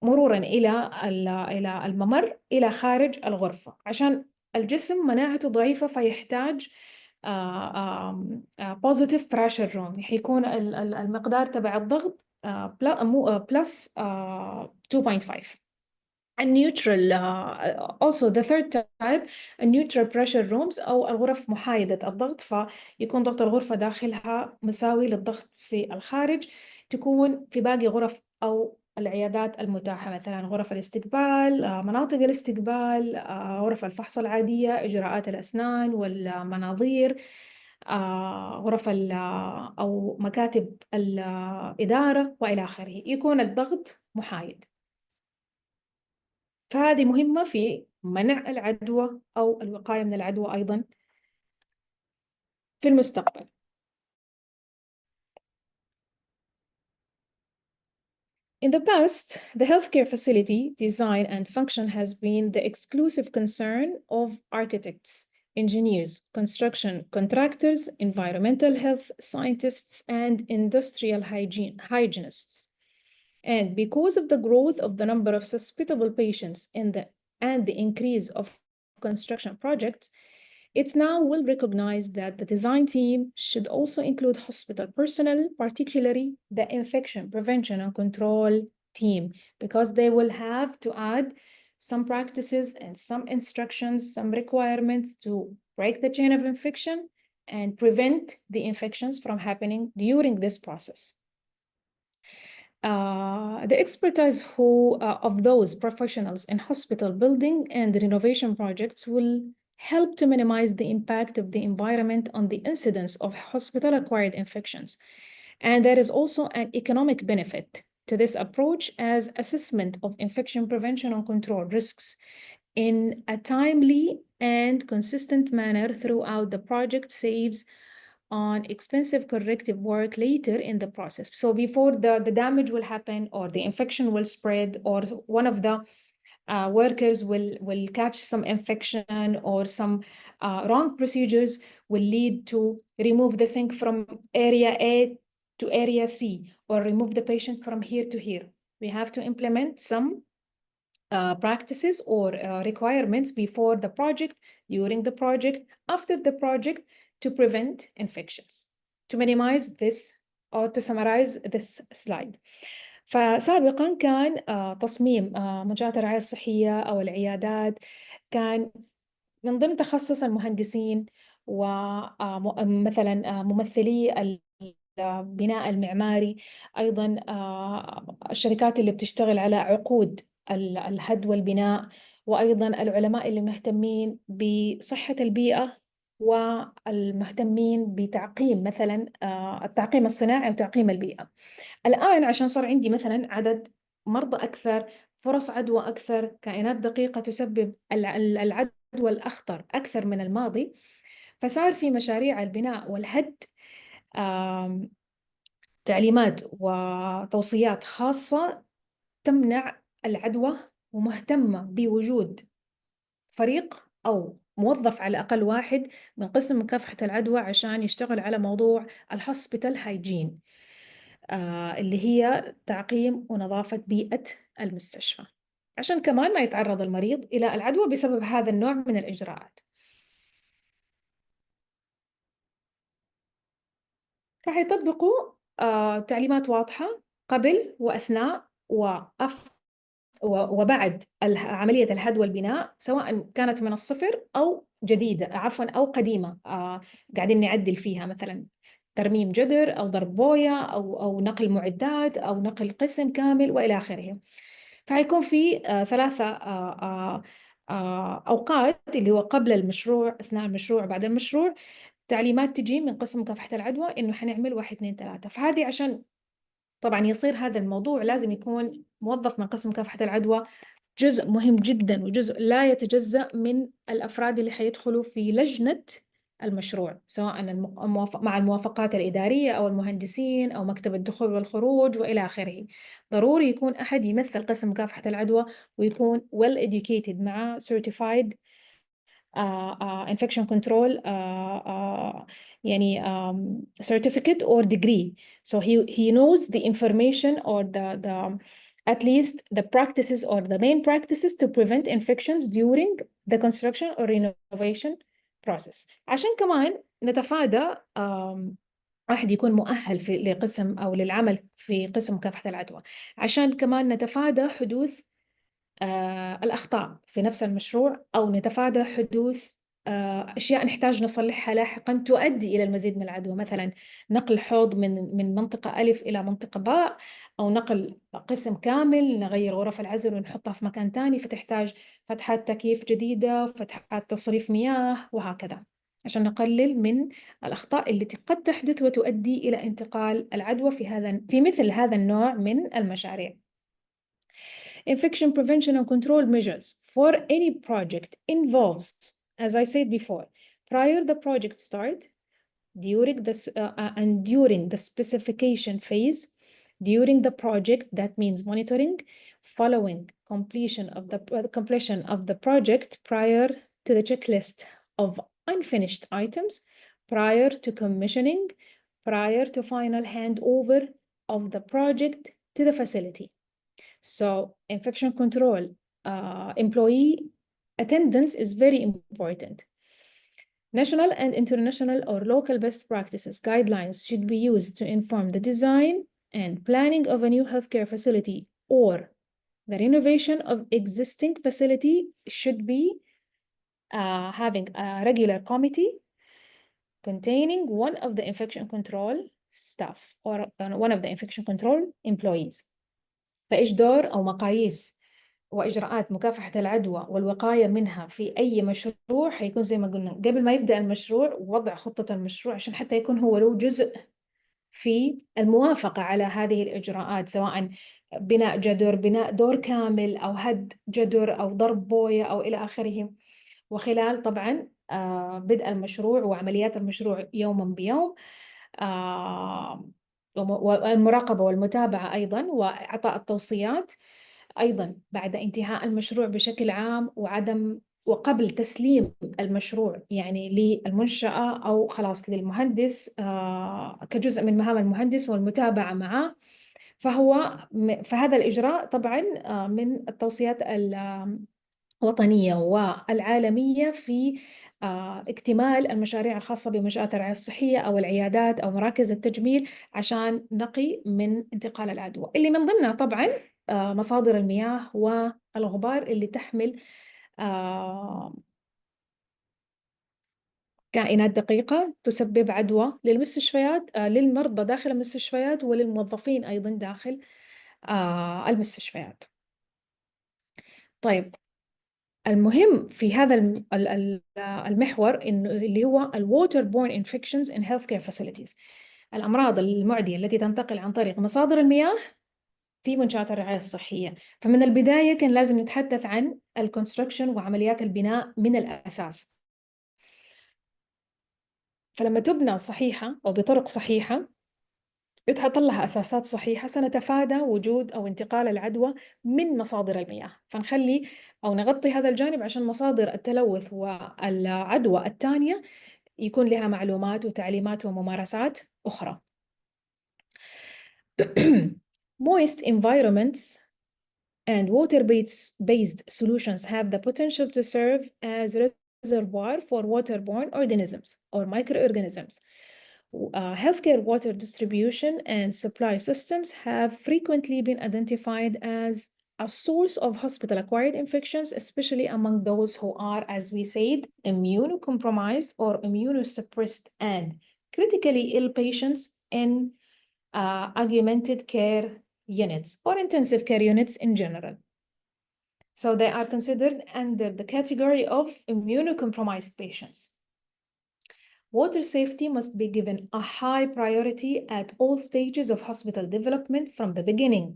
[SPEAKER 6] مرورا إلى الممر إلى خارج الغرفة، عشان الجسم مناعته ضعيفة فيحتاج positive pressure room. حيكون المقدار تبع الضغط plus 2.5. النيوترال also the third type neutral pressure rooms أو الغرف محايدة الضغط، فيكون ضغط الغرفة داخلها مساوي للضغط في الخارج. تكون في باقي غرف أو العيادات المتاحة، مثلا غرف الاستقبال، مناطق الاستقبال، غرف الفحص العادية، إجراءات الأسنان والمناظير، غرف أو مكاتب الإدارة وإلى آخره، يكون الضغط محايد. فهذه مهمة في منع العدوى أو الوقاية من العدوى أيضا في المستقبل. In the past, the healthcare facility design and function has been the exclusive concern of architects, engineers, construction contractors, environmental health scientists, and industrial hygienists. And because of the growth of the number of susceptible patients and the increase of construction projects, it's now well recognized that the design team should also include hospital personnel, particularly the infection prevention and control team, because they will have to add some practices and some instructions, some requirements to break the chain of infection and prevent the infections from happening during this process. The expertise of those professionals in hospital building and renovation projects will help to minimize the impact of the environment on the incidence of hospital-acquired infections. And there is also an economic benefit to this approach, as assessment of infection prevention and control risks in a timely and consistent manner throughout the project saves on expensive corrective work later in the process. So before the damage will happen or the infection will spread or one of the workers will catch some infection or some wrong procedures will lead to remove the sink from area A to area C or remove the patient from here to here. We have to implement some practices or requirements before the project, during the project, after the project, to prevent infections. To minimize this or to summarize this slide. فسابقا كان تصميم منشآت الرعاية الصحية أو العيادات كان من ضمن تخصص المهندسين ومثلا ممثلي البناء المعماري، أيضا الشركات اللي بتشتغل على عقود الهد والبناء، وأيضا العلماء اللي مهتمين بصحة البيئة والمهتمين بتعقيم مثلا التعقيم الصناعي وتعقيم البيئة. الآن عشان صار عندي مثلا عدد مرضى أكثر، فرص عدوى أكثر، كائنات دقيقة تسبب العدوى الأخطر أكثر من الماضي، فصار في مشاريع البناء والهد تعليمات وتوصيات خاصة تمنع العدوى، ومهتمة بوجود فريق أو موظف على الأقل واحد من قسم مكافحة العدوى عشان يشتغل على موضوع الهوسبيتال هايجين اللي هي تعقيم ونظافة بيئة المستشفى، عشان كمان ما يتعرض المريض إلى العدوى بسبب هذا النوع من الإجراءات. راح يطبقوا تعليمات واضحة قبل وأثناء وبعد عملية الهد والبناء، سواء كانت من الصفر أو جديدة أو قديمة قاعدين نعدل فيها، مثلا ترميم جدر أو ضرب بوية أو نقل معدات أو نقل قسم كامل وإلى آخره. فهيكون في ثلاثة أوقات، اللي هو قبل المشروع، أثناء المشروع، بعد المشروع، تعليمات تجي من قسم مكافحة العدوى إنه حنعمل 1 2 3. فهذه عشان طبعا يصير هذا الموضوع لازم يكون موظف من قسم مكافحة العدوى جزء مهم جدا وجزء لا يتجزأ من الأفراد اللي حيدخلوا في لجنة المشروع، سواء مع الموافقات الإدارية أو المهندسين أو مكتب الدخول والخروج وإلى آخره. ضروري يكون أحد يمثل قسم مكافحة العدوى ويكون well educated مع certified infection control يعني certificate or degree. So he knows the information or the at least the practices or the main practices to prevent infections during the construction or renovation process. عشان كمان نتفادى واحد يكون مؤهل لقسم أو للعمل في قسم مكافحة العدوى، عشان كمان نتفادى حدوث الأخطاء في نفس المشروع، أو نتفادى حدوث أشياء نحتاج نصلحها لاحقا تؤدي إلى المزيد من العدوى، مثلا نقل حوض من منطقة ألف إلى منطقة باء، أو نقل قسم كامل، نغير غرف العزل ونحطها في مكان تاني فتحتاج فتحات تكييف جديدة، فتحات تصريف مياه، وهكذا، عشان نقلل من الأخطاء التي قد تحدث وتؤدي إلى انتقال العدوى في مثل هذا النوع من المشاريع. Infection prevention and control measures for any project involves, as I said before, prior the project start, during the specification phase, during the project, that means monitoring, following completion of the project, prior to the checklist of unfinished items, prior to commissioning, prior to final handover of the project to the facility. So infection control employee attendance is very important. National and international or local best practices guidelines should be used to inform the design and planning of a new healthcare facility, or the renovation of existing facility should be having a regular committee containing one of the infection control staff or one of the infection control employees. فإيش دور أو مقاييس وإجراءات مكافحة العدوى والوقاية منها في أي مشروع؟ حيكون زي ما قلنا قبل ما يبدأ المشروع، وضع خطة المشروع عشان حتى يكون هو له جزء في الموافقة على هذه الإجراءات، سواء بناء جدر، بناء دور كامل، أو هد جدر، أو ضرب بوية، أو إلى آخره. وخلال طبعا بدء المشروع وعمليات المشروع يوما بيوم، والمراقبة والمتابعة أيضا، وإعطاء التوصيات أيضا بعد انتهاء المشروع بشكل عام، وقبل تسليم المشروع يعني للمنشأة أو خلاص للمهندس كجزء من مهام المهندس والمتابعة معه. فهذا الإجراء طبعا من التوصيات الوطنية والعالمية في اكتمال المشاريع الخاصة بمنشآت الرعاية الصحية أو العيادات أو مراكز التجميل، عشان نقي من انتقال العدوى، اللي من ضمنها طبعا مصادر المياه والغبار اللي تحمل كائنات دقيقة تسبب عدوى للمستشفيات، للمرضى داخل المستشفيات وللموظفين أيضا داخل المستشفيات. طيب، المهم في هذا المحور إنه اللي هو waterborne infections in healthcare facilities، الأمراض المعدية التي تنتقل عن طريق مصادر المياه في منشآت الرعاية الصحية. فمن البداية كان لازم نتحدث عن الكونستركشن وعمليات البناء من الأساس. فلما تبنى صحيحة أو بطرق صحيحة يتحط لها أساسات صحيحة، سنتفادى وجود أو انتقال العدوى من مصادر المياه. فنخلي أو نغطي هذا الجانب عشان مصادر التلوث والعدوى الثانية يكون لها معلومات وتعليمات وممارسات أخرى. Moist environments and water-based solutions have the potential to serve as reservoir for waterborne organisms or microorganisms. Healthcare water distribution and supply systems have frequently been identified as a source of hospital-acquired infections, especially among those who are, as we said, immunocompromised or immunosuppressed and critically ill patients in augmented care units or intensive care units in general. So they are considered under the category of immunocompromised patients. Water safety must be given a high priority at all stages of hospital development, from the beginning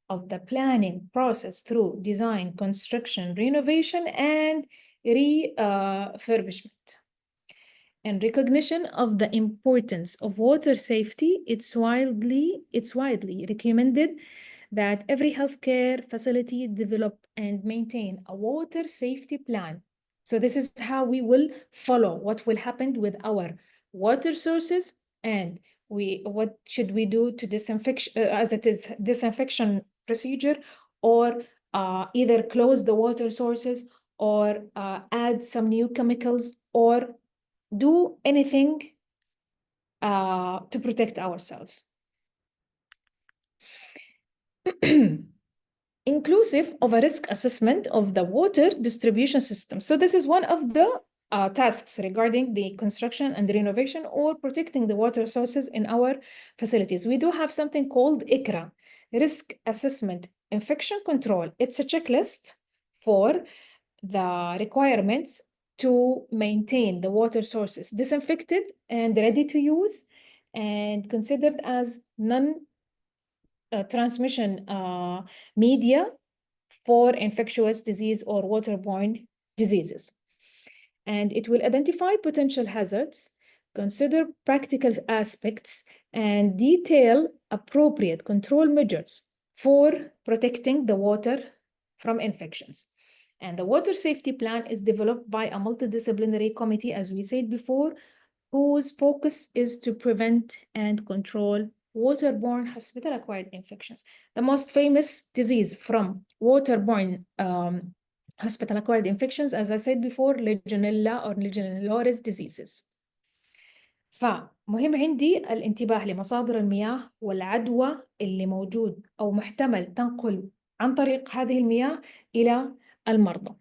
[SPEAKER 6] of the planning process through design, construction, renovation, and refurbishment. In recognition of the importance of water safety, it's widely recommended that every healthcare facility develop and maintain a water safety plan So this is how we will follow what will happen with our water sources, and what should we do to as it is disinfection procedure, or either close the water sources, or add some new chemicals, or do anything to protect ourselves. Inclusive of a risk assessment of the water distribution system. So this is one of the tasks regarding the construction and renovation or protecting the water sources in our facilities. We do have something called ICRA, Risk Assessment Infection Control. It's a checklist for the requirements to maintain the water sources disinfected and ready to use, and considered as non-transmission media for infectious disease or waterborne diseases. And it will identify potential hazards, consider practical aspects, and detail appropriate control measures for protecting the water from infections. And the water safety plan is developed by a multidisciplinary committee, as we said before, whose focus is to prevent and control waterborne hospital-acquired infections. The most famous disease from waterborne hospital-acquired infections, as I said before, Legionella or Legionellorez diseases. فمهم عندي الانتباه لمصادر المياه والعدوى اللي موجود أو محتمل تنقل عن طريق هذه المياه إلى المرضى.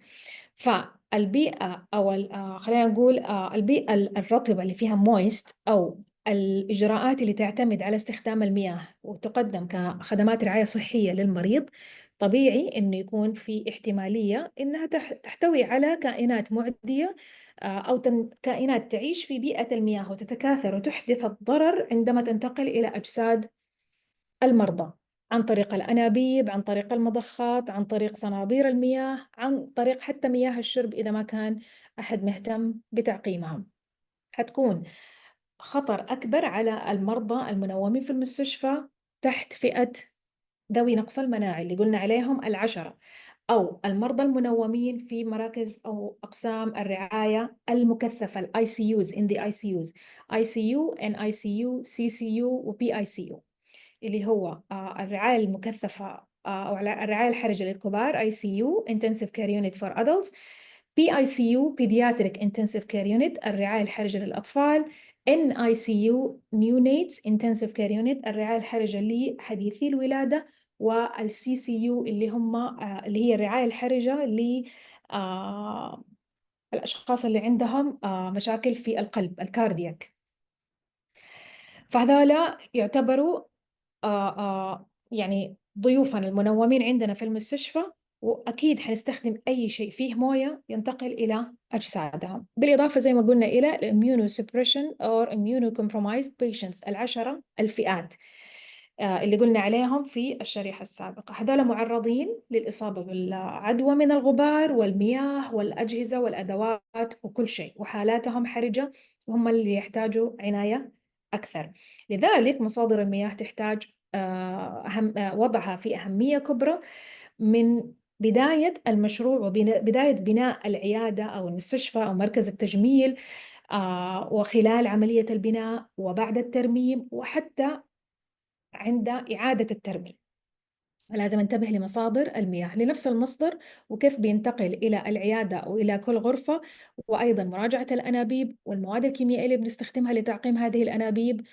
[SPEAKER 6] فالبيئة أو خلينا نقول البيئة الرطبة اللي فيها مويست، أو الإجراءات اللي تعتمد على استخدام المياه وتقدم كخدمات رعاية صحية للمريض، طبيعي إنه يكون في احتمالية إنها تحتوي على كائنات معدية أو كائنات تعيش في بيئة المياه وتتكاثر وتحدث الضرر عندما تنتقل إلى أجساد المرضى، عن طريق الأنابيب، عن طريق المضخات، عن طريق صنابير المياه، عن طريق حتى مياه الشرب إذا ما كان أحد مهتم بتعقيمها. حتكون خطر أكبر على المرضى المنومين في المستشفى تحت فئة ذوي نقص المناعي اللي قلنا عليهم 10، أو المرضى المنومين في مراكز أو أقسام الرعاية المكثفة ال ICUs in the ICUs، ICU, NICU, CCU و PICU، اللي هو الرعاية المكثفة أو الرعاية الحرجة للكبار ICU Intensive Care Unit for Adults، PICU Pediatric Intensive Care Unit الرعاية الحرجة للأطفال، NICU Neonates Intensive Care Unit الرعاية الحرجة لحديثي الولادة، والCCU اللي هي الرعاية الحرجة للأشخاص اللي عندهم مشاكل في القلب الكاردياك. فهذولا يعتبروا يعني ضيوفنا المنومين عندنا في المستشفى، وأكيد حنستخدم أي شيء فيه موية ينتقل إلى أجسادهم، بالإضافة زي ما قلنا إلى immunosuppression or immunocompromised patients 10 الفئات اللي قلنا عليهم في الشريحة السابقة. هذول معرضين للإصابة بالعدوى من الغبار والمياه والأجهزة والأدوات وكل شيء، وحالاتهم حرجة وهم اللي يحتاجوا عناية أكثر. لذلك مصادر المياه تحتاج وضعها في أهمية كبرى من بداية المشروع وبداية بناء العيادة أو المستشفى أو مركز التجميل، وخلال عملية البناء وبعد الترميم وحتى عند إعادة الترميم. لازم انتبه لمصادر المياه، لنفس المصدر وكيف بينتقل إلى العيادة أو إلى كل غرفة، وأيضا مراجعة الأنابيب والمواد الكيميائية اللي بنستخدمها لتعقيم هذه الأنابيب،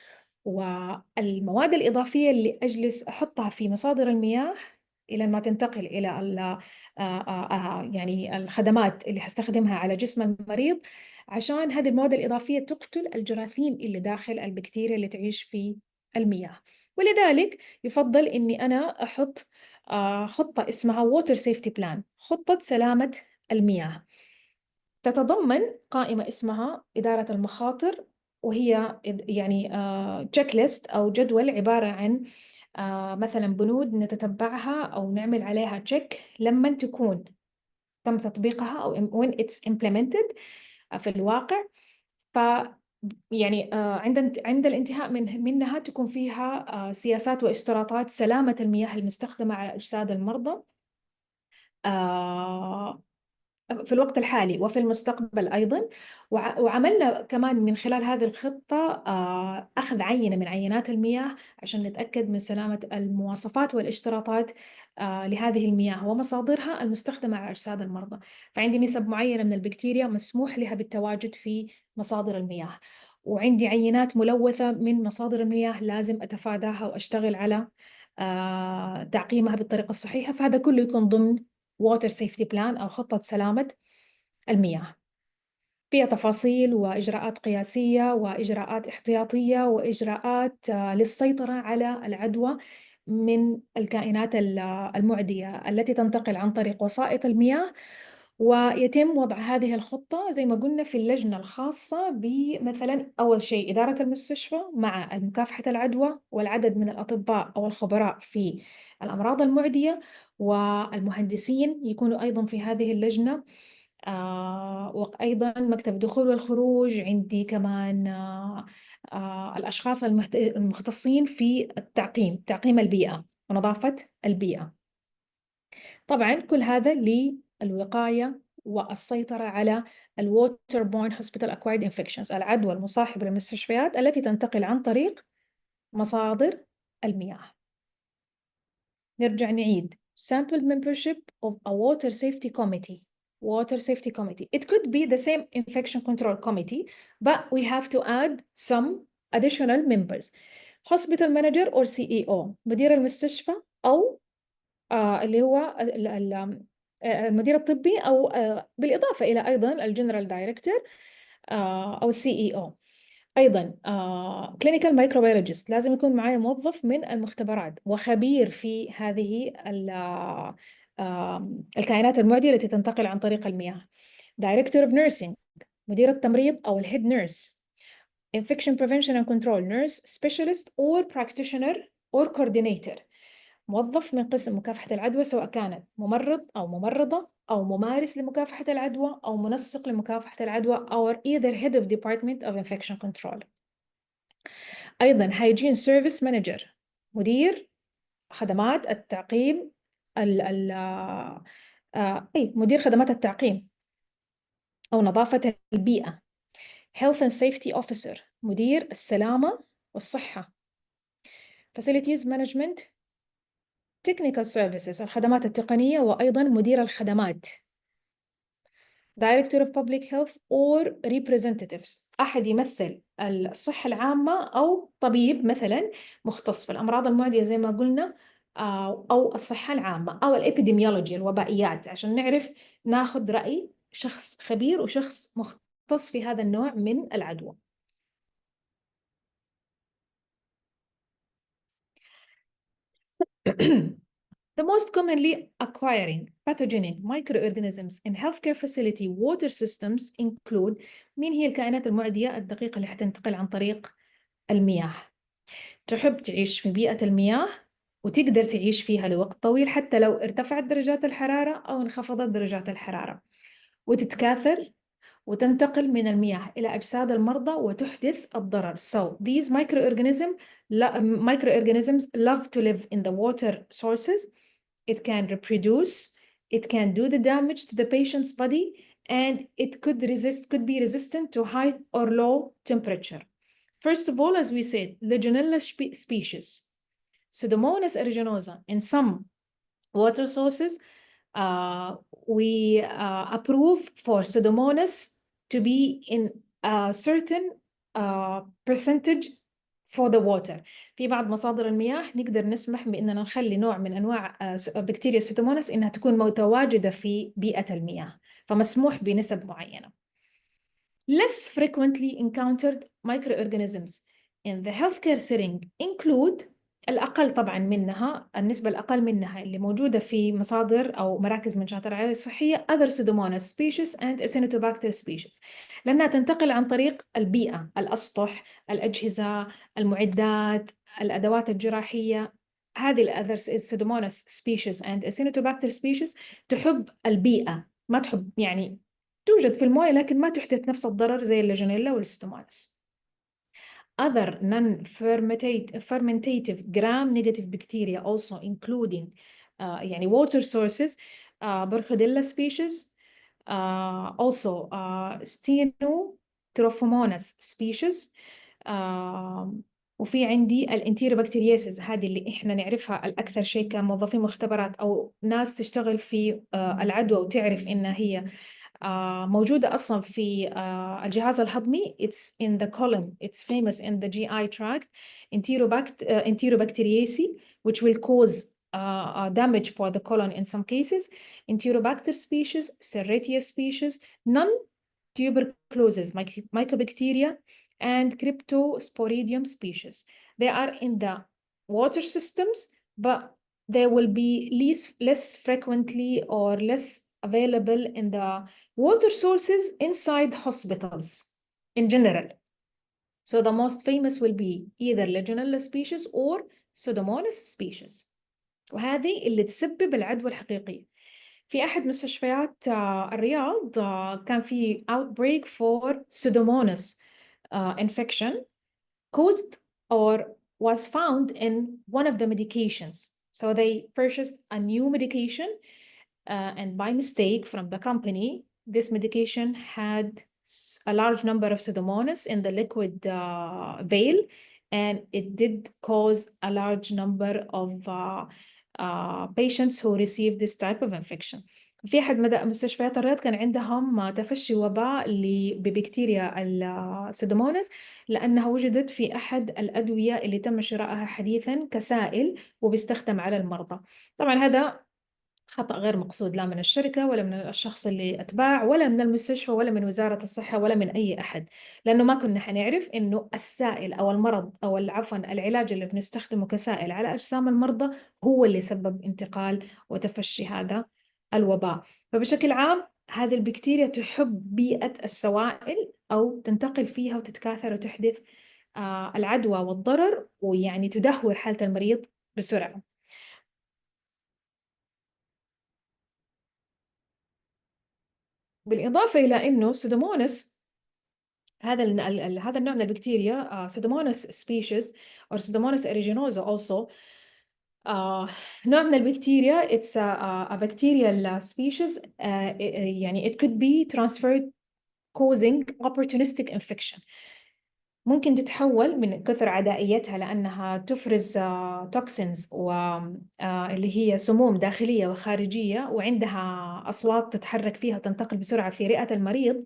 [SPEAKER 6] والمواد الإضافية اللي أجلس أحطها في مصادر المياه إلى ما تنتقل إلى يعني الخدمات اللي هستخدمها على جسم المريض، عشان هذه المواد الإضافية تقتل الجراثيم اللي داخل البكتيريا اللي تعيش في المياه. ولذلك يفضل إني أنا أحط خطة اسمها Water Safety Plan، خطة سلامة المياه، تتضمن قائمة اسمها إدارة المخاطر، وهي يعني تشيك ليست أو جدول عبارة عن مثلا بنود نتتبعها أو نعمل عليها تشيك لما تكون تم تطبيقها أو when it's implemented في الواقع. ف يعني عند الانتهاء منها تكون فيها سياسات واشتراطات سلامة المياه المستخدمة على أجساد المرضى، في الوقت الحالي وفي المستقبل أيضا. وعملنا كمان من خلال هذه الخطة أخذ عينة من عينات المياه عشان نتأكد من سلامة المواصفات والاشتراطات لهذه المياه ومصادرها المستخدمة على أجساد المرضى. فعندي نسب معينة من البكتيريا مسموح لها بالتواجد في مصادر المياه، وعندي عينات ملوثة من مصادر المياه لازم أتفاداها وأشتغل على تعقيمها بالطريقة الصحيحة. فهذا كله يكون ضمن Water Safety Plan أو خطة سلامة المياه، فيها تفاصيل وإجراءات قياسية وإجراءات احتياطية وإجراءات للسيطرة على العدوى من الكائنات المعدية التي تنتقل عن طريق وسائط المياه. ويتم وضع هذه الخطة زي ما قلنا في اللجنة الخاصة بمثلا أول شيء إدارة المستشفى مع مكافحة العدوى والعدد من الأطباء أو الخبراء في الأمراض المعدية، والمهندسين يكونوا أيضا في هذه اللجنة. وأيضا مكتب الدخول والخروج، عندي كمان الأشخاص المختصين في تعقيم البيئة ونظافة البيئة. طبعا كل هذا للوقاية والسيطرة على الwaterborne hospital acquired infections، العدوى المصاحبة للمستشفيات التي تنتقل عن طريق مصادر المياه. نرجع نعيد sample membership of a water safety committee. Water safety committee. It could be the same infection control committee, but we have to add some additional members. Hospital manager or CEO، مدير المستشفى أو اللي هو المدير الطبي، أو بالإضافة إلى أيضا الجنرال دايركتور أو CEO. أيضا clinical microbiologist، لازم يكون معي موظف من المختبرات وخبير في هذه الكائنات المعدية التي تنتقل عن طريق المياه. Director of nursing، مدير التمريض أو الهيد نيرس. Infection prevention and control nurse specialist or practitioner or coordinator، موظف من قسم مكافحة العدوى سواء كانت ممرض أو ممرضة أو ممارس لمكافحة العدوى أو منسق لمكافحة العدوى أو either head of department of infection control. أيضا hygiene service manager، مدير خدمات التعقيم مدير خدمات التعقيم أو نظافة البيئة. health and safety officer، مدير السلامة والصحة. facilities management technical services، الخدمات التقنية وأيضا مدير الخدمات. Director of Public Health or Representatives، أحد يمثل الصحة العامة أو طبيب مثلا مختص في الأمراض المعدية زي ما قلنا، أو الصحة العامة أو الإبيديميولوجي الوبائيات، عشان نعرف ناخذ رأي شخص خبير وشخص مختص في هذا النوع من العدوى. The most commonly acquiring pathogenic microorganisms in healthcare facility water systems include، مين هي الكائنات المعدية الدقيقة اللي حتنتقل عن طريق المياه؟ تحب تعيش في بيئة المياه وتقدر تعيش فيها لوقت طويل حتى لو ارتفعت درجات الحرارة أو انخفضت درجات الحرارة، وتتكاثر وتنتقل من المياه إلى أجساد المرضى وتحدث الضرر. So these microorganisms love to live in the water sources. It can reproduce, it can do the damage to the patient's body, and it could be resistant to high or low temperature. First of all, as we said, Legionella species, Pseudomonas aeruginosa, in some water sources, we approve for Pseudomonas to be in a certain percentage for the water. في بعض مصادر المياه نقدر نسمح بأننا نخلي نوع من أنواع بكتيريا سودوموناس إنها تكون متواجدة في بيئة المياه، فمسموح بنسب معينة. Less frequently encountered microorganisms in the healthcare setting include، الأقل طبعا منها، النسبة الأقل منها اللي موجودة في مصادر أو مراكز منشآت الرعاية الصحية other Pseudomonas species and Acinetobacter species، لأنها تنتقل عن طريق البيئة، الأسطح، الأجهزة، المعدات، الأدوات الجراحية. هذه الأذر Pseudomonas species and Acinetobacter species تحب البيئة، ما تحب يعني توجد في المويه لكن ما تحدث نفس الضرر زي الليجونيلا والستومانس. Other non-fermentative gram-negative bacteria also including يعني water sources, Burkholderia species, also Stenotrophomonas species. وفي عندي الانتيروبكتيرياسيس، هذه اللي احنا نعرفها الأكثر شيء كموظفين مختبرات أو ناس تشتغل في العدوى وتعرف إنها هي موجودة أصلا في الجهاز الهضمي. It's in the colon. It's famous in the GI tract. Enterobacteriaceae, which will cause damage for the colon in some cases. Enterobacter species, Serratia species, non-tuberculosis, mycobacteria, and Cryptosporidium species. They are in the water systems, but they will be less frequently or less available in the water sources inside hospitals in general. So the most famous will be either Legionella species or Pseudomonas species. وهذه اللي تسبب العدوى الحقيقية. في أحد مستشفيات الرياض كان في outbreak for Pseudomonas infection caused or was found in one of the medications. So they purchased a new medication and by mistake from the company, this medication had a large number of Pseudomonas in the liquid veil, and it did cause a large number of patients who received this type of infection. في أحد مستشفيات الرياض كان عندهم تفشي وباء ببكتيريا السودوموناس، لأنها وجدت في أحد الأدوية اللي تم شرائها حديثا كسائل وبيستخدم على المرضى. طبعا هذا خطأ غير مقصود، لا من الشركة ولا من الشخص اللي أتباع ولا من المستشفى ولا من وزارة الصحة ولا من أي أحد، لأنه ما كنا حنعرف إنه السائل أو المرض أو عفوا العلاج اللي بنستخدمه كسائل على أجسام المرضى هو اللي سبب انتقال وتفشي هذا الوباء. فبشكل عام هذه البكتيريا تحب بيئة السوائل أو تنتقل فيها وتتكاثر وتحدث العدوى والضرر، ويعني تدهور حالة المريض بسرعة. بالإضافة إلى إنه سودوموناس هذا النوع من البكتيريا سودوموناس species or Pseudomonas aeruginosa also نوع من البكتيريا it's a bacterial species يعني it could be transferred causing opportunistic infection. ممكن تتحول من كثر عدائيتها لأنها تفرز توكسينز اللي هي سموم داخلية وخارجية، وعندها أصوات تتحرك فيها وتنتقل بسرعة في رئة المريض،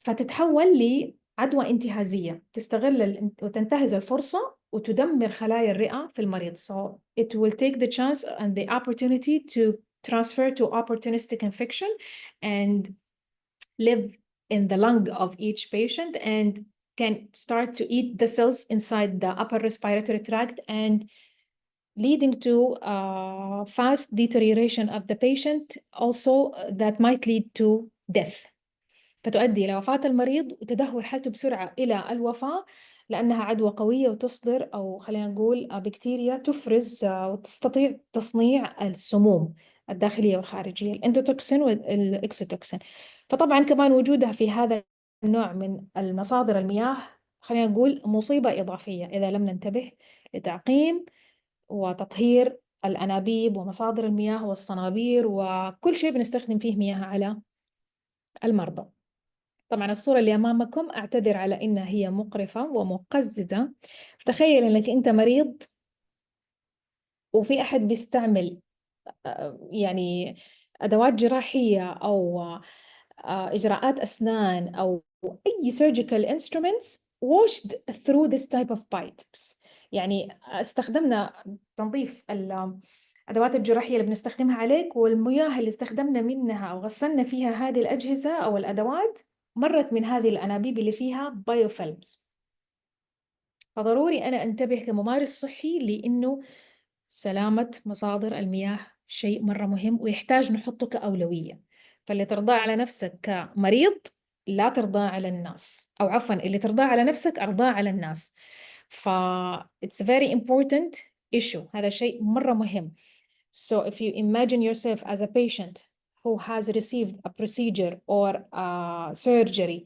[SPEAKER 6] فتتحول لعدوى انتهازية تستغل وتنتهز الفرصة وتدمر خلايا الرئة في المريض. So it will take the chance and the opportunity to transfer to opportunistic infection and live in the lung of each patient and can start to eat the cells inside the upper respiratory tract and leading to fast deterioration of the patient also that might lead to death. فتؤدي إلى وفاة المريض وتدهور حالته بسرعة إلى الوفاة، لأنها عدوى قوية وتصدر أو خلينا نقول بكتيريا تفرز وتستطيع تصنيع السموم الداخلية والخارجية، الإندوتوكسين والإكسوتوكسين. فطبعا كمان وجودها في هذا النوع من المصادر المياه خلينا نقول مصيبة إضافية إذا لم ننتبه لتعقيم وتطهير الأنابيب ومصادر المياه والصنابير وكل شيء بنستخدم فيه مياه على المرضى. طبعا الصورة اللي أمامكم أعتذر على إنها هي مقرفة ومقززة. تخيل إنك أنت مريض وفي أحد بيستعمل يعني أدوات جراحية أو إجراءات أسنان أو أي surgical instruments washed through this type of pipes. يعني استخدمنا تنظيف الأدوات الجراحية اللي بنستخدمها عليك، والمياه اللي استخدمنا منها أو غسلنا فيها هذه الأجهزة أو الأدوات مرت من هذه الأنابيب اللي فيها بايوفيلمز. فضروري أنا أنتبه كممارس صحي لأنه سلامة مصادر المياه شيء مرة مهم ويحتاج نحطه كأولوية. فاللي ترضاه على نفسك كمريض لا ترضاه على الناس، أو عفوا اللي ترضاه على نفسك أرضاه على الناس. it's a very important issue. هذا شيء مرة مهم. So if you imagine yourself as a patient who has received a procedure or a surgery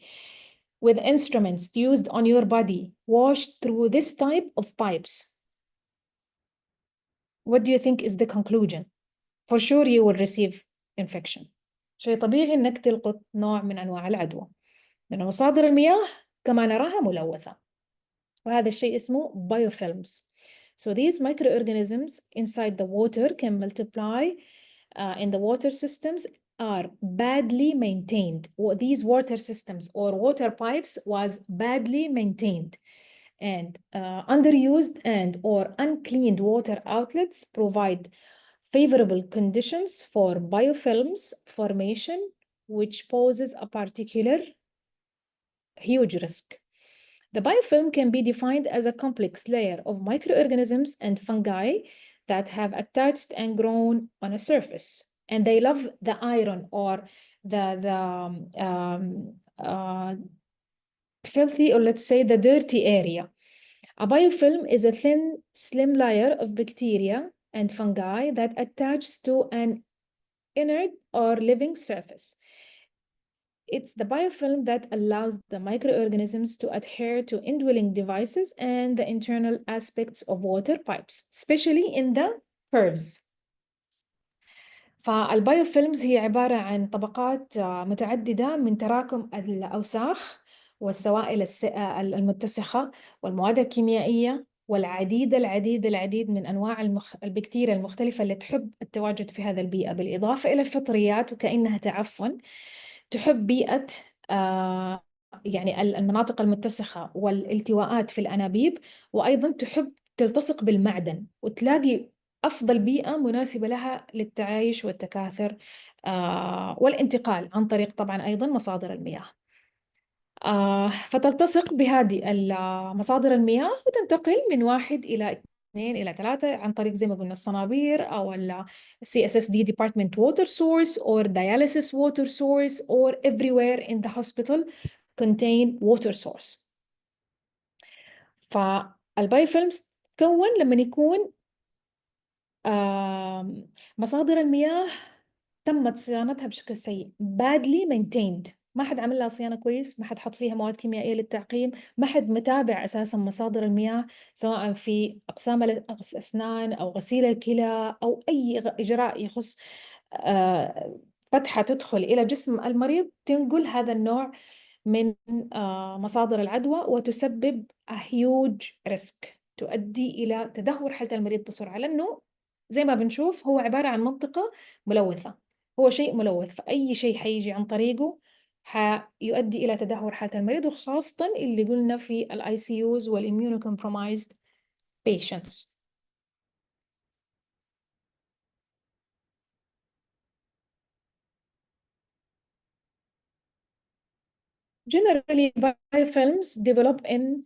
[SPEAKER 6] with instruments used on your body washed through this type of pipes, what do you think is the conclusion? For sure you will receive infection. شيء طبيعي إنك تلقط نوع من أنواع العدوى، لأن مصادر المياه كما نراها ملوثة، وهذا الشيء اسمه biofilms. So these microorganisms inside the water can multiply in the water systems are badly maintained. These water systems or water pipes was badly maintained, and underused and or uncleaned water outlets provide favorable conditions for biofilms formation, which poses a particular huge risk. The biofilm can be defined as a complex layer of microorganisms and fungi that have attached and grown on a surface, and they love the iron or the filthy, or let's say the dirty area. A biofilm is a thin, slim layer of bacteria and fungi that attaches to an inert or living surface. It's the biofilm that allows the microorganisms to adhere to indwelling devices and the internal aspects of water pipes, especially in the curves. فالبايوفيلمز هي عبارة عن طبقات متعددة من تراكم الأوساخ والسوائل المتسخة والمواد الكيميائية والعديد من أنواع البكتيريا المختلفة اللي تحب التواجد في هذا البيئة، بالإضافة إلى الفطريات وكأنها تعفن تحب بيئة يعني المناطق المتسخة والالتواءات في الأنابيب، وأيضا تحب تلتصق بالمعدن وتلاقي أفضل بيئة مناسبة لها للتعايش والتكاثر والانتقال عن طريق طبعا أيضا مصادر المياه. فتلتصق بهذه مصادر المياه وتنتقل من 1 إلى 2 إلى 3 عن طريق زي ما قلنا الصنابير أو CSSD Department Water Source or Dialysis Water Source or everywhere in the hospital contain water source. فالبايوفيلمز تكون لما يكون مصادر المياه تمت صيانتها بشكل سيء، badly maintained، ما حد عمل لها صيانة كويس، ما حد حط فيها مواد كيميائية للتعقيم، ما حد متابع أساسا مصادر المياه سواء في أقسام الأسنان أو غسيل الكلى أو أي إجراء يخص فتحة تدخل إلى جسم المريض تنقل هذا النوع من مصادر العدوى وتسبب a huge risk، تؤدي إلى تدهور حالة المريض بسرعة، لأنه زي ما بنشوف هو عبارة عن منطقة ملوثة، هو شيء ملوث، فأي شيء حيجي عن طريقه حيؤدي إلى تدهور حالة المريض، وخاصة اللي قلنا في ICUs والimmunocompromised patients. Generally, biofilms develop in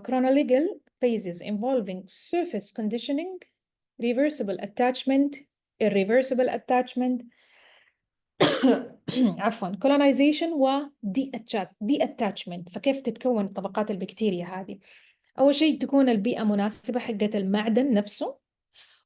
[SPEAKER 6] chronological phases involving surface conditioning, reversible attachment, irreversible attachment, عفوا colonization و detachment. فكيف تتكون طبقات البكتيريا هذه؟ أول شيء تكون البيئة مناسبة حقة المعدن نفسه،